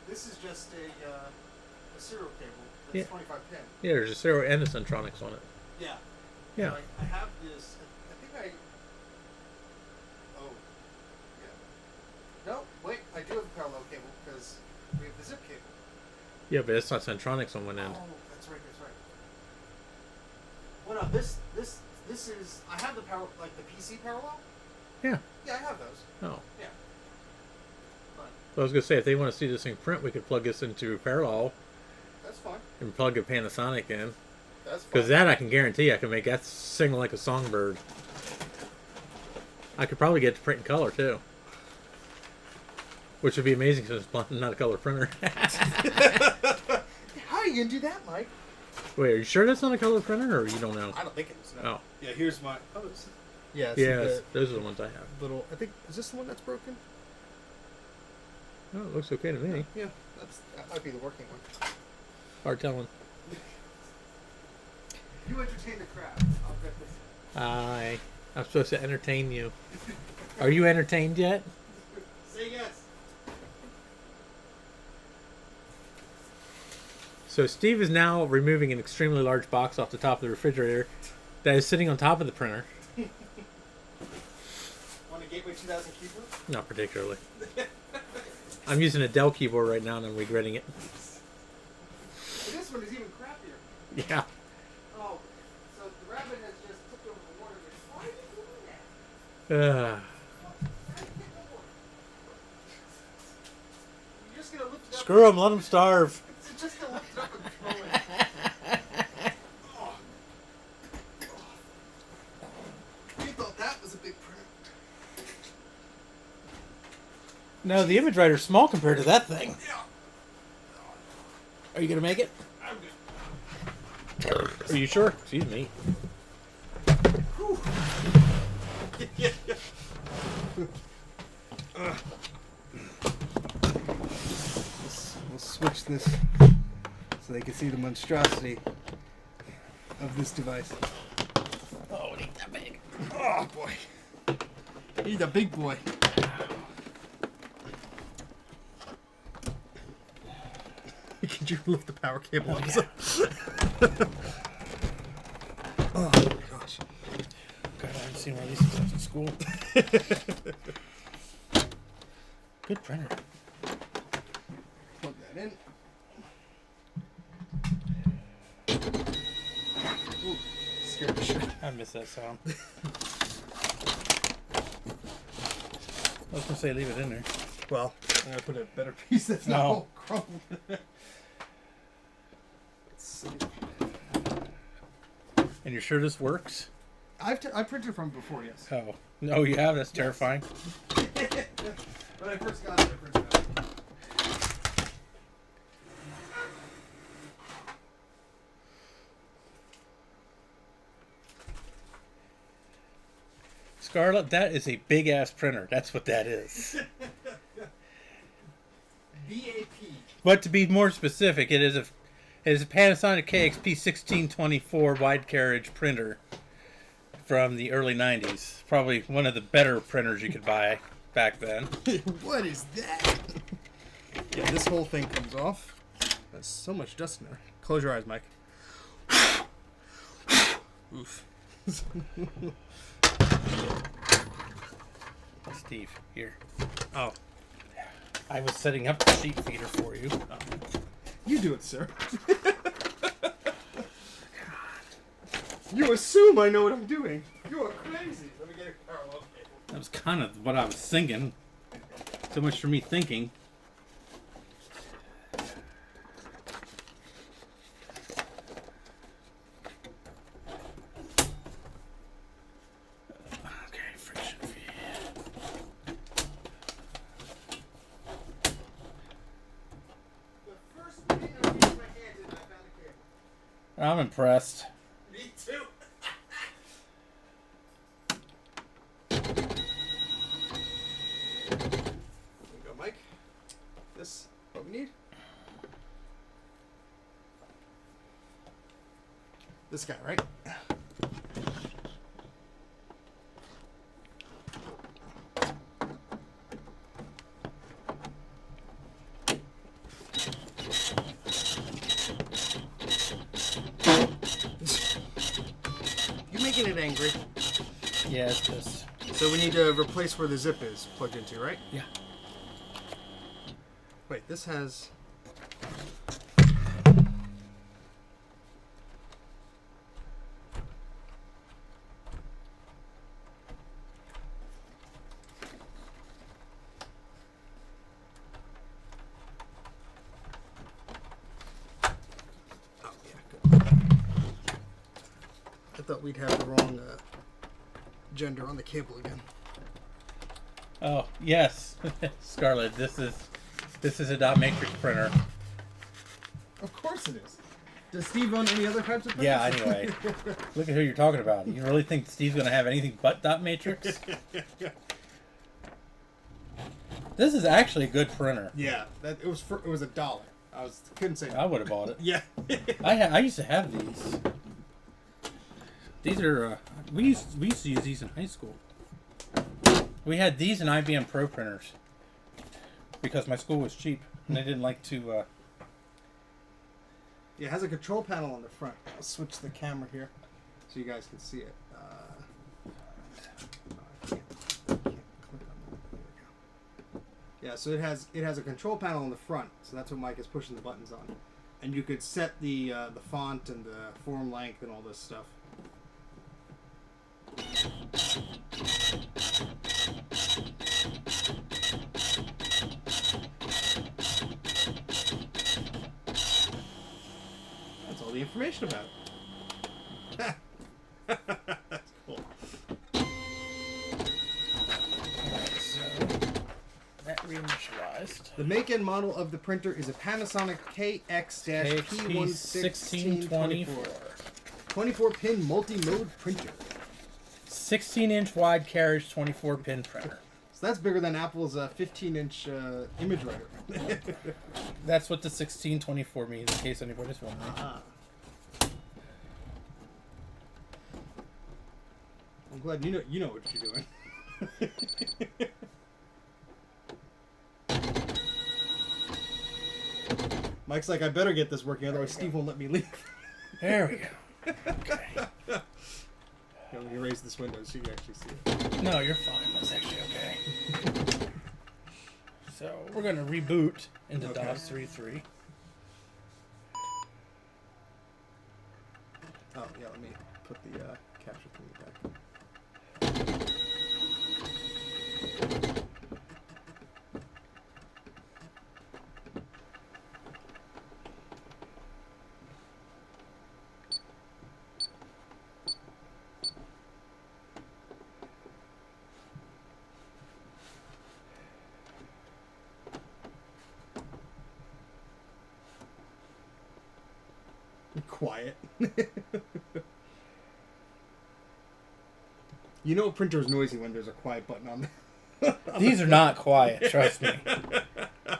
this is just a serial cable. It's Yeah. 25 pin. Yeah, there's a Serial and a Centronics on it. Yeah. Yeah. So I have this. I think I. Oh. Yeah. No, wait. I do have a parallel cable because we have the zip cable. Yeah, but it's not Centronics on one end. Oh, that's right. That's right. Well, no. This is. I have the power, like the PC parallel. Yeah. Yeah, I have those. Oh. Yeah. But So I was going to say, if they want to see this thing print, we could plug this into parallel that's fine. and plug a Panasonic in. That's fine. Because that I can guarantee I can make that sing like a songbird. I could probably get it to print in color too. Which would be amazing since it's not a color printer. How are you gonna do that, Mike? Wait, are you sure that's not a color printer, or you don't know? I don't think it is. No. Oh. Yeah, here's my. Oh, it's, yeah. It's Yeah, the those are the ones I have. little. I think is this the one that's broken? Oh, it looks okay to me. Yeah, that might be the working one. Hard telling. You entertain the crowd. I'll get this. I'm supposed to entertain you. Are you entertained yet? Say yes. So Steve is now removing an extremely large box off the top of the refrigerator that is sitting on top of the printer. Want a Gateway 2000 keyboard? Not particularly. I'm using a Dell keyboard right now and I'm regretting it. This one is even crappier. Yeah. Oh, so the rabbit has just tipped over the water. Why are you doing that? Uh, How do you get the water? You're just gonna lift it up. screw him, let him starve. It's just gonna lift it up and throw it. Oh. You thought that was a big print. No, the ImageWriter's small compared to that thing. Yeah. Are you gonna make it? I'm good. Are you sure? Excuse me. Yeah. We'll switch this so they can see the monstrosity of this device. Oh, it ain't that big. Oh boy. He's a big boy. Could you lift the power cable up? Yeah. Oh gosh. God, I haven't seen one of these since I was in school. Good printer. Plug that in. Ooh, scared the shit. I miss that sound. I was gonna say leave it in there. Well, I'm gonna put a better piece that's not No. all crumpled. Let's see. And you're sure this works? I printed from before, yes. Oh. No, you have? That's terrifying. When I first got it, I printed it. Scarlett, that is a big ass printer. That's what that is. BAP. But to be more specific, it is a Panasonic KX-P1624 wide carriage printer from the early 90s. Probably one of the better printers you could buy back then. What is that? Yeah, this whole thing comes off. There's so much dust in there. Close your eyes, Mike. Oof. Steve, here. Oh. I was setting up the sheet feeder for you. You do it, sir. You assume I know what I'm doing. You are crazy. Let me get a parallel cable. That was kind of what I was thinking. So much for me thinking. Okay, friction. I'm impressed. Me too. There you go, Mike. This what we need. This guy, right? You making it angry. Yeah, it's just... So we need to replace where the zip is plugged into, right? Yeah. Wait, this has... Oh, yeah, good. I thought we'd have the wrong gender on the cable again. Oh, yes. Scarlett, this is a dot matrix printer. Of course it is. Does Steve own any other types of printers? Yeah, anyway. Look at who you're talking about. You really think Steve's going to have anything but dot matrix? This is actually a good printer. Yeah, it was $1. Couldn't say I would have bought it. Yeah. I used to have these. These are we used to use these in high school. We had these in IBM Pro printers because my school was cheap and they didn't like to. Yeah, it has a control panel on the front. I'll switch the camera here so you guys can see it. I can't click on that. There we go. Yeah, so it has a control panel on the front, so that's what Mike is pushing the buttons on, and you could set the font and the form length and all this stuff. That's all the information about it. That's cool. So that reinitialized. The make and model of the printer is a Panasonic KX-P1624. 24-pin multi-mode printer. 16-inch wide carriage, 24-pin printer. So that's bigger than Apple's 15-inch ImageWriter. That's what the 1624 means, in case anybody's wondering. I'm glad you know what you're doing. Mike's like, I better get this working, otherwise Steve won't let me leave. There we go. Okay. Let me raise this window so you can actually see it. No, you're fine. That's actually okay. So we're going to reboot into Okay. DOS 3.3. Oh, yeah, let me put the capture thing back. Quiet. You know a printer's noisy when there's a quiet button on there. These are not quiet, trust me.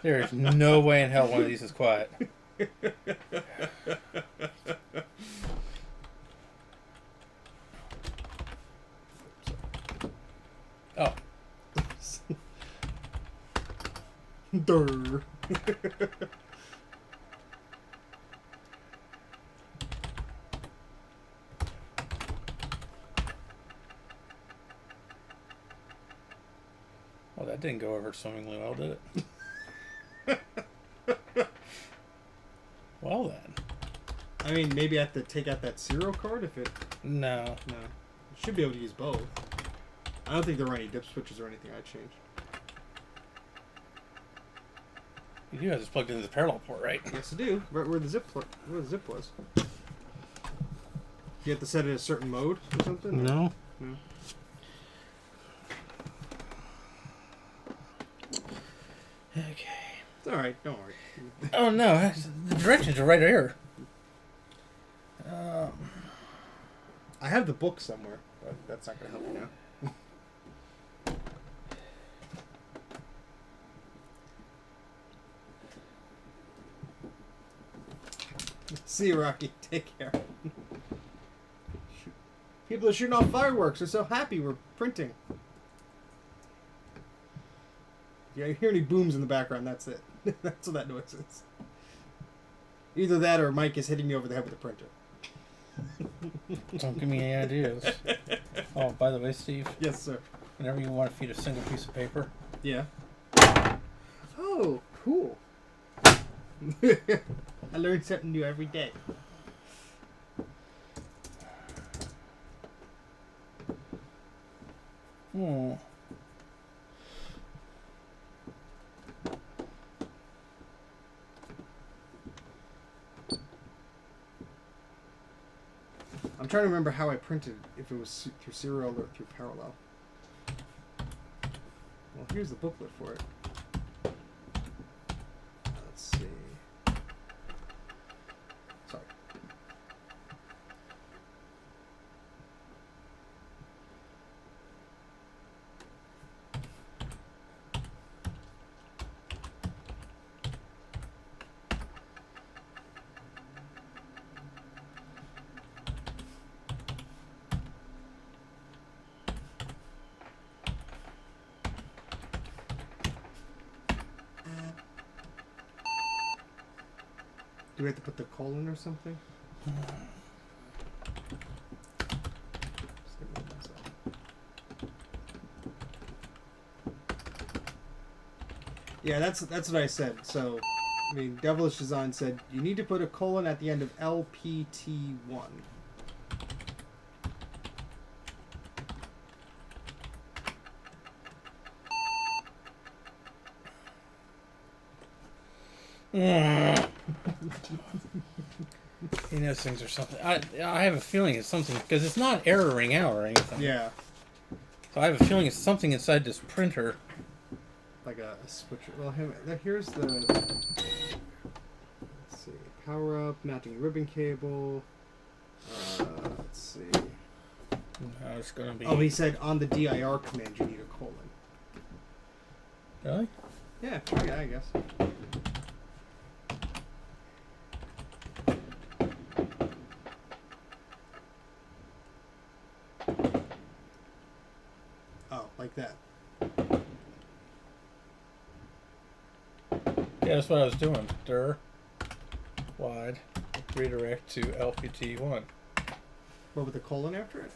There is no way in hell one of these is quiet. Oh. Durr. Well, that didn't go over swimmingly well, did it? Well then. I mean, maybe I have to take out that serial card if it... No. No. You should be able to use both. I don't think there were any dip switches or anything I changed. You do have this plugged into the parallel port, right? Yes, I do. Right where the zip was. You have to set it a certain mode or something? No. No. Okay. It's alright, don't worry. Oh no, the directions are right here. I have the book somewhere, but that's not going to help you now. See you, Rocky. Take care. People are shooting off fireworks. They're so happy we're printing. If you hear any booms in the background, that's it. That's what that noise is. Either that or Mike is hitting me over the head with a printer. Don't give me any ideas. Oh, by the way, Steve. Yes, sir. Whenever you want to feed a single piece of paper. Yeah. Oh, cool. I learn something new every day. I'm trying to remember how I printed, if it was through serial or through parallel. Well, here's the booklet for it. Let's see. Sorry. Do we have to put the colon or something? Yeah, that's what I said. So, I mean, Devilish Design said you need to put a colon at the end of LPT1. He knows things or something. I have a feeling it's something, because it's not erroring out or anything. Yeah. So I have a feeling it's something inside this printer. Like a switcher. Well, here's the... Let's see. Power up, mounting ribbon cable. Let's see. No, it's going to be... Oh, he said on the DIR command you need a colon. Really? Yeah, try it, I guess. Oh, like that. Yeah, that's what I was doing. Dir, wide, redirect to LPT1. What, with the colon after it?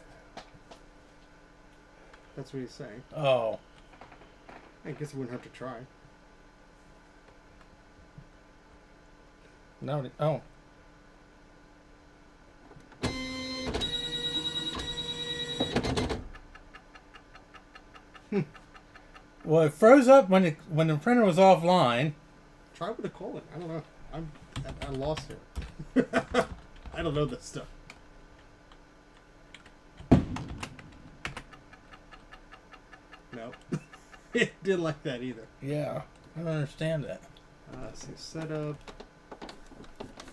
That's what he's saying. Oh. I guess we wouldn't have to try. No. Oh. Well, it froze up when the printer was offline. Try with a colon. I don't know. I'm lost here. I don't know this stuff. Nope. It didn't like that either. Yeah, I don't understand that. So setup.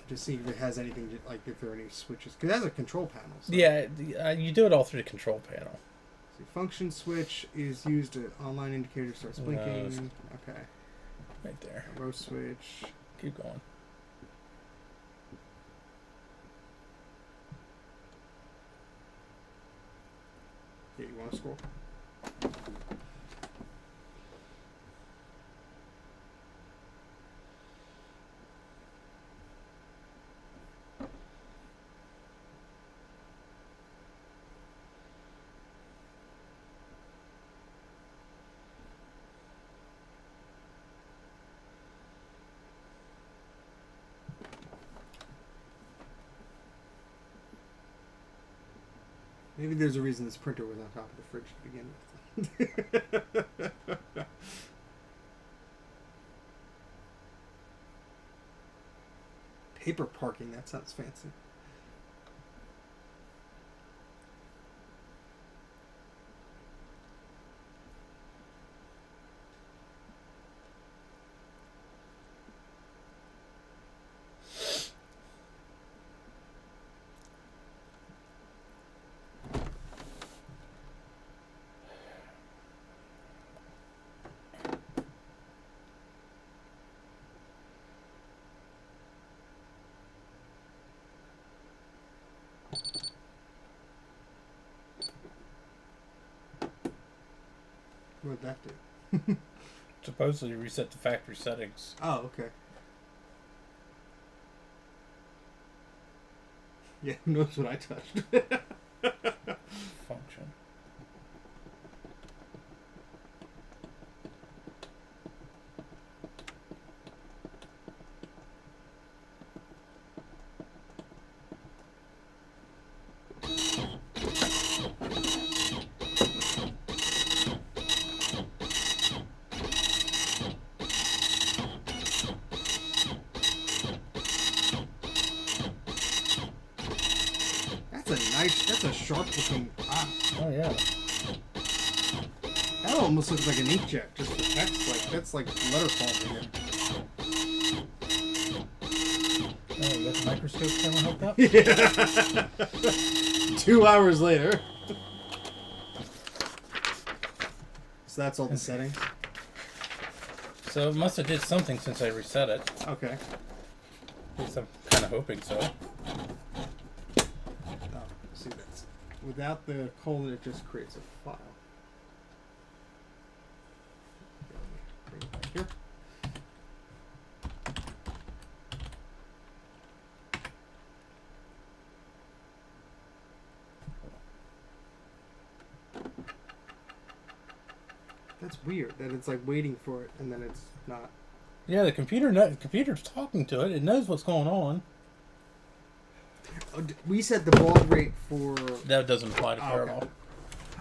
Just see if it has anything like if there are any switches. Because it has a control panel. So. Yeah, you do it all through the control panel. See, function switch is used to online indicator starts blinking. Okay. Right there. Row switch. Keep going. Yeah, you want to scroll? Maybe there's a reason this printer was on top of the fridge to begin with. Paper parking, that sounds fancy. What would that do? Supposedly reset the factory settings. Oh, okay. Yeah, who knows what I touched? Function. That's a sharp looking. Oh yeah. That almost looks like an inkjet, just for text. Like that's like letter quality. Oh, you got the microscope camera hooked up? Yeah. 2 hours later. So that's all the settings. So it must have did something since I reset it. Okay. At least I'm kind of hoping so. Oh, see that's without the colon, it just creates a file. Bring it back here. That's weird that it's like waiting for it and then it's not. Yeah, the computer's talking to it. It knows what's going on. Oh, we set the baud rate for. That doesn't apply to parallel. Okay.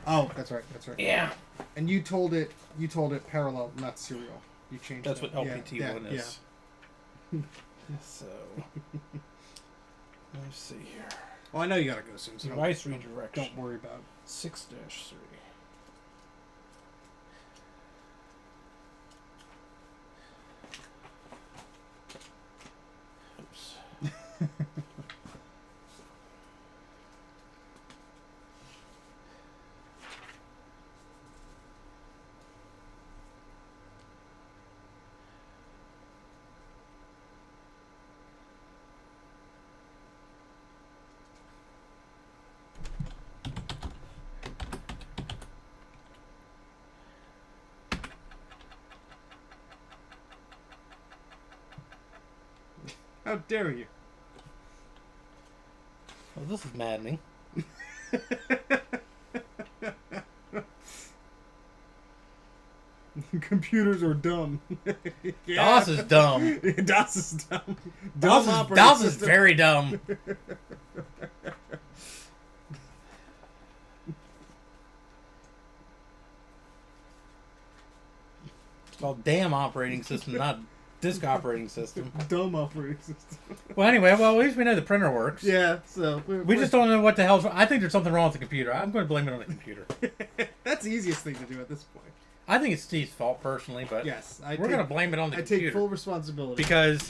Oh, that's right. That's right. Yeah. And you told it parallel, not serial. You changed. That's that. what LPT1 is. Yeah. So, let me see here. Well, I know you gotta go soon. So Device redirection. don't worry about 6-3. Oops. How dare you? Well, this is maddening. Computers are dumb. DOS is dumb. DOS is dumb. DOS is very dumb. It's called damn operating system, not disk operating system. Dumb operating system. Well, anyway, at least we know the printer works. Yeah, so We just don't know what the hell's wrong. I think there's something wrong with the computer. I'm going to blame it on the computer. That's the easiest thing to do at this point. I think it's Steve's fault personally, but Yes, we're going to blame it on the I computer. take full responsibility Because,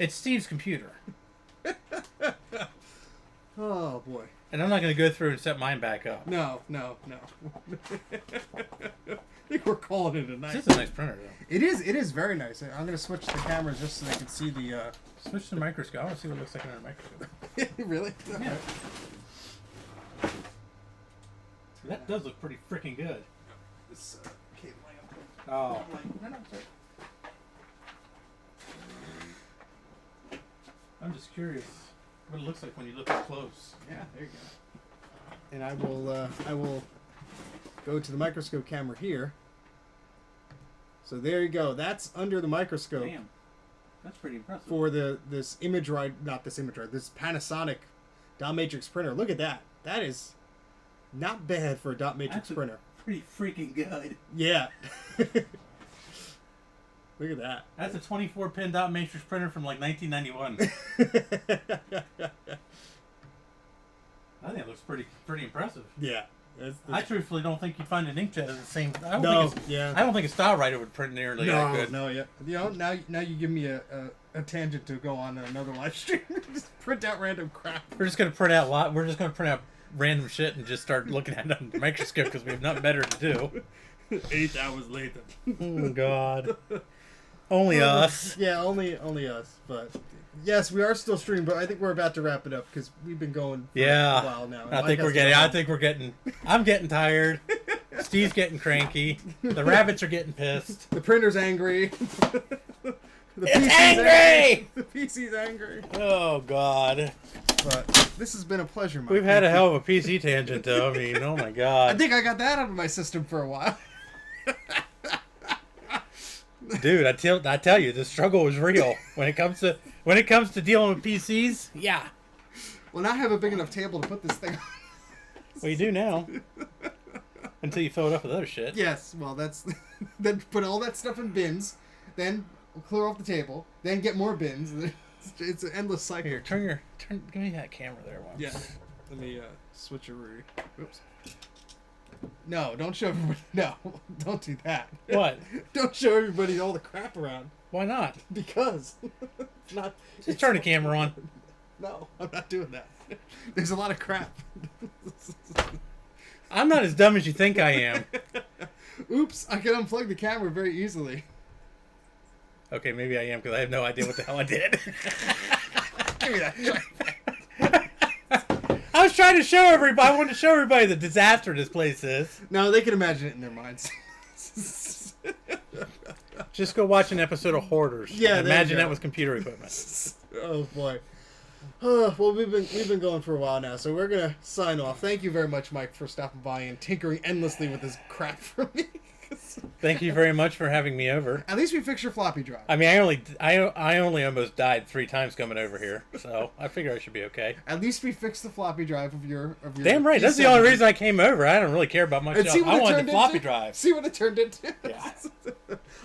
it's Steve's computer. Oh boy. And I'm not going to go through and set mine back up. No. I think we're calling it a night. This is a nice printer, though. It is very nice. I'm gonna switch the cameras just so they can see the. Switch to the microscope. I want to see what it looks like in our microscope. Really? Yeah. That does look pretty freaking good. This cable lamp. Oh. No, sorry. I'm just curious what it looks like when you look up close. Yeah, there you go. And I will go to the microscope camera here. So there you go. That's under the microscope. Damn. That's pretty impressive. For this Panasonic dot matrix printer. Look at that. That is not bad for a dot matrix printer. Pretty freaking good. Yeah. Look at that. That's a 24-pin dot matrix printer from like 1991. I think it looks pretty impressive. Yeah. I truthfully don't think you'd find an inkjet at the same. I don't think a style writer would print nearly that good. No, yeah. Now you give me a tangent to go on another live stream. Just print out random crap. We're just gonna print out random shit and just start looking at it on the microscope because we have nothing better to do. 8 hours later. Oh God. Only us. Yeah, only us. But yes, we are still streaming, but I think we're about to wrap it up because we've been going for a while now. I'm getting tired. Steve's getting cranky. The rabbits are getting pissed. The printer's angry. The It's angry! The PC's angry. Oh, God. But this has been a pleasure, Mike. We've had a hell of a PC tangent, though. I mean, oh, my God. I think I got that out of my system for a while. Dude, I tell you, the struggle is real when it comes to dealing with PCs. Yeah. Well, now I have a big enough table to put this thing on. Well, you do now. Until you fill it up with other shit. Yes, well, that's... Then put all that stuff in bins, then clear off the table, then get more bins. It's an endless cycle. Here, give me that camera there once. Yeah. Let me switch a... Oops. No, don't show everybody... No, don't do that. What? Don't show everybody all the crap around. Why not? Because. It's not... Just turn the camera on. No, I'm not doing that. There's a lot of crap. I'm not as dumb as you think I am. Oops, I can unplug the camera very easily. Okay, maybe I am because I have no idea what the hell I did. Give me that. I was trying to show everybody. I wanted to show everybody the disaster this place is. No, they can imagine it in their minds. Just go watch an episode of Hoarders. Yeah, and there you imagine go. that with computer equipment. Oh boy. Well, we've been going for a while now, so we're gonna sign off. Thank you very much, Mike, for stopping by and tinkering endlessly with this crap for me. Thank you very much for having me over. At least we fixed your floppy drive. I mean, I only almost died 3 times coming over here, so I figure I should be okay. At least we fixed the floppy drive of your Damn right. That's the only reason I came over. I don't really care about much else. I wanted the floppy drive. See what it turned into. Yeah.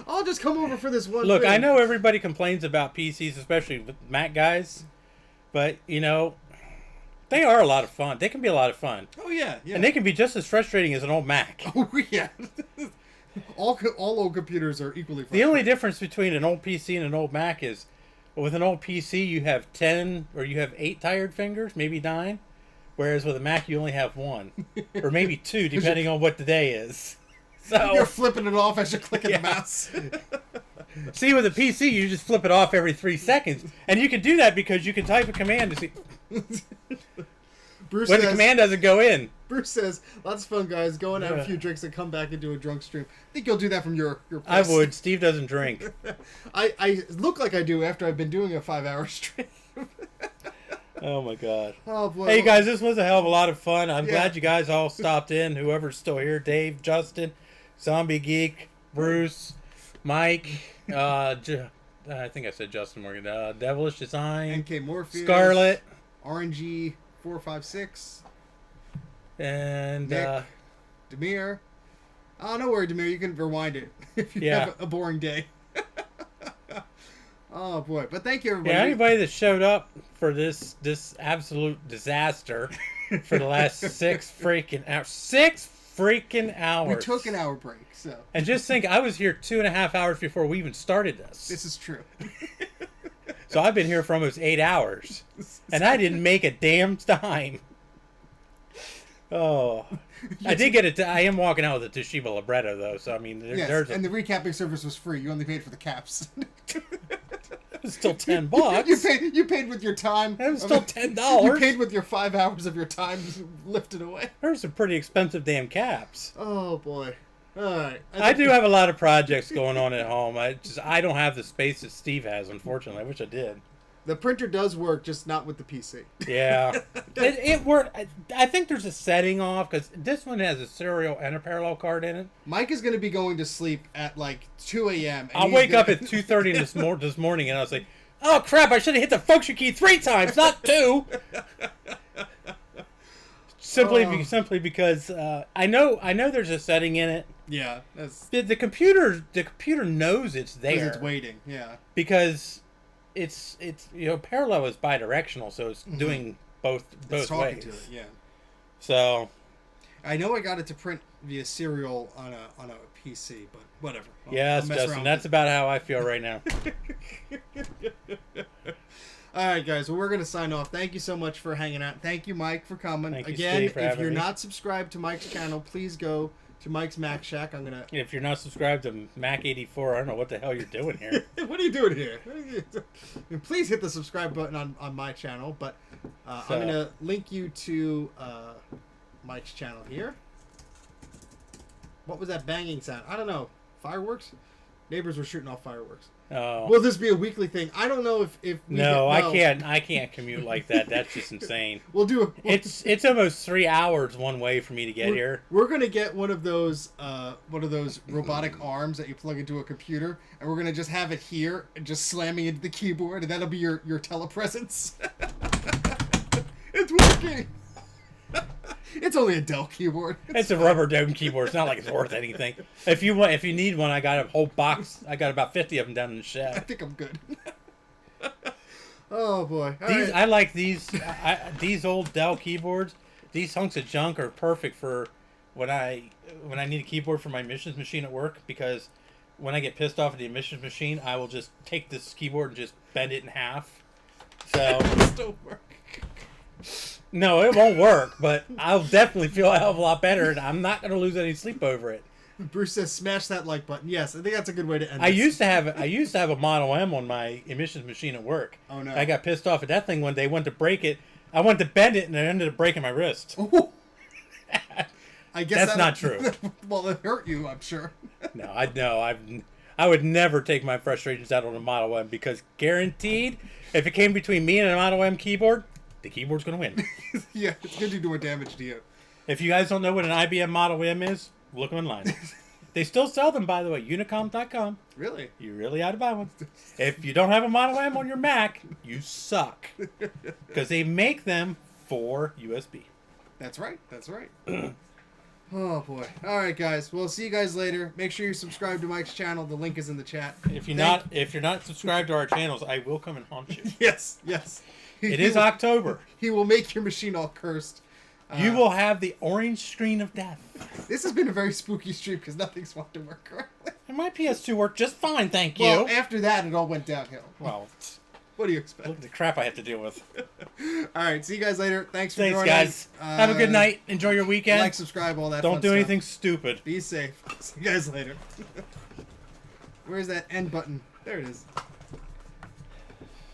I'll just come over for this one. Look, thing. I know everybody complains about PCs, especially with Mac guys, but you know, they are a lot of fun. They can be a lot of fun. Oh yeah, yeah. And they can be just as frustrating as an old Mac. Oh yeah. All old computers are equally frustrating. The only difference between an old PC and an old Mac is, with an old PC you have 10 or you have 8 tired fingers, maybe 9, whereas with a Mac you only have 1 or maybe 2, depending on what the day is. So you're flipping it off as you're clicking Yeah. the mouse. See, with a PC you just flip it off every 3 seconds, and you can do that because you can type a command to see Bruce when the says, command doesn't go in. Bruce says, lots of fun, guys. Go and have a few drinks and come back and do a drunk stream. I think you'll do that from your place. I would. Steve doesn't drink. I look like I do after I've been doing a 5-hour stream. Oh my god. Oh boy. Hey guys, this was a hell of a lot of fun. I'm Yeah. glad you guys all stopped in. Whoever's still here, Dave, Justin, Zombie Geek, Bruce, Mike, I think I said Justin Morgan, Devilish Design, NK Morpheus, Scarlet, RNG 456, and Nick, Demir. Oh, no worry, Demir. You can rewind it if you have a boring day. Oh boy! But thank you, everybody. yeah, anybody that showed up for this absolute disaster for the last 6 freaking hours. 6 freaking hours. We took an hour break, so. And just think, I was here 2.5 hours before we even started this. This is true. So I've been here for almost 8 hours. And I didn't make a damn dime. Oh. I did get it. I am walking out with a Toshiba Libretto, though. So, I mean, Yes, there's and the recapping service was free. You only paid for the caps. it's still $10. You paid with your time. It was still $10. You paid with your 5 hours of your time lifted away. There's some pretty expensive damn caps. Oh boy! All right. I do have a lot of projects going on at home. I don't have the space that Steve has, unfortunately. I wish I did. The printer does work, just not with the PC. Yeah. it worked. I think there's a setting off, because this one has a serial and a parallel card in it. Mike is going to be going to sleep at like 2 a.m. I'll wake up at 2:30 this morning, and I'll say, "Oh crap! I should have hit the function key 3 times, not 2." Simply because I know there's a setting in it. Yeah, that's The computer knows it's there. it's waiting. Yeah, because it's parallel is bidirectional, so it's doing both it's talking ways. to it. Yeah. So I know I got it to print via serial on a PC, but whatever. yes, Justin, that's about how I feel right now. All right, guys. Well, we're going to sign off. Thank you so much for hanging out. Thank you, Mike, for coming. Thank you, Again, Steve, for if having you're me. not subscribed to Mike's channel, please go to Mike's Mac Shack. I'm going to... If you're not subscribed to Mac84, I don't know what the hell you're doing here. What are you doing here? Please hit the subscribe button on my channel, but I'm going to link you to Mike's channel here. What was that banging sound? I don't know. Fireworks? Neighbors were shooting off fireworks. Oh. Will this be a weekly thing? I don't know if we No, get, I can't commute like that. That's just insane. We'll do it. It's almost 3 hours one way for me to get here. We're gonna get one of those robotic arms that you plug into a computer, and we're gonna just have it here and just slamming into the keyboard, and that'll be your telepresence. It's working. It's only a Dell keyboard. It's a rubber dome keyboard. It's not like it's worth anything. If you need one, I got a whole box. I got about 50 of them down in the I shed. think I'm good. Oh boy! All These right. I like these. These old Dell keyboards. These hunks of junk are perfect for when I need a keyboard for my emissions machine at work, because when I get pissed off at the emissions machine, I will just take this keyboard and just bend it in half. So Still work. no, it won't work, but I'll definitely feel a hell of a lot better, and I'm not going to lose any sleep over it. Bruce says, "Smash that like button." Yes, I think that's a good way to end. I this. used to have a Model M on my emissions machine at work. Oh no! I got pissed off at that thing one day. Went to break it. I went to bend it, and it ended up breaking my wrist. Ooh. I guess That's not true. Well, it hurt you, I'm sure. No, I would never take my frustrations out on a Model M, because guaranteed, if it came between me and a Model M keyboard, the keyboard's going to win. Yeah, it's going to do more damage to you. If you guys don't know what an IBM Model M is, look online. They still sell them, by the way. Unicom.com. Really? You really ought to buy one. If you don't have a Model M on your Mac, you suck. Because they make them for USB. That's right. That's right. Oh boy! All right, guys. We'll see you guys later. Make sure you subscribe to Mike's channel. The link is in the chat. If you're not subscribed to our channels, I will come and haunt you. Yes, yes. It is October. He will make your machine all cursed. You will have the orange screen of death. This has been a very spooky stream because nothing's wanted to work correctly. And my PS2 worked just fine, thank you. Well, after that, it all went downhill. Well, What do you expect? look at the crap I have to deal with. All right, see you guys later. Thanks for Thanks, joining. guys. Have a good night. Enjoy your weekend. Like, subscribe, all that. Don't fun do stuff. anything stupid. Be safe. See you guys later. Where's that end button? There it is.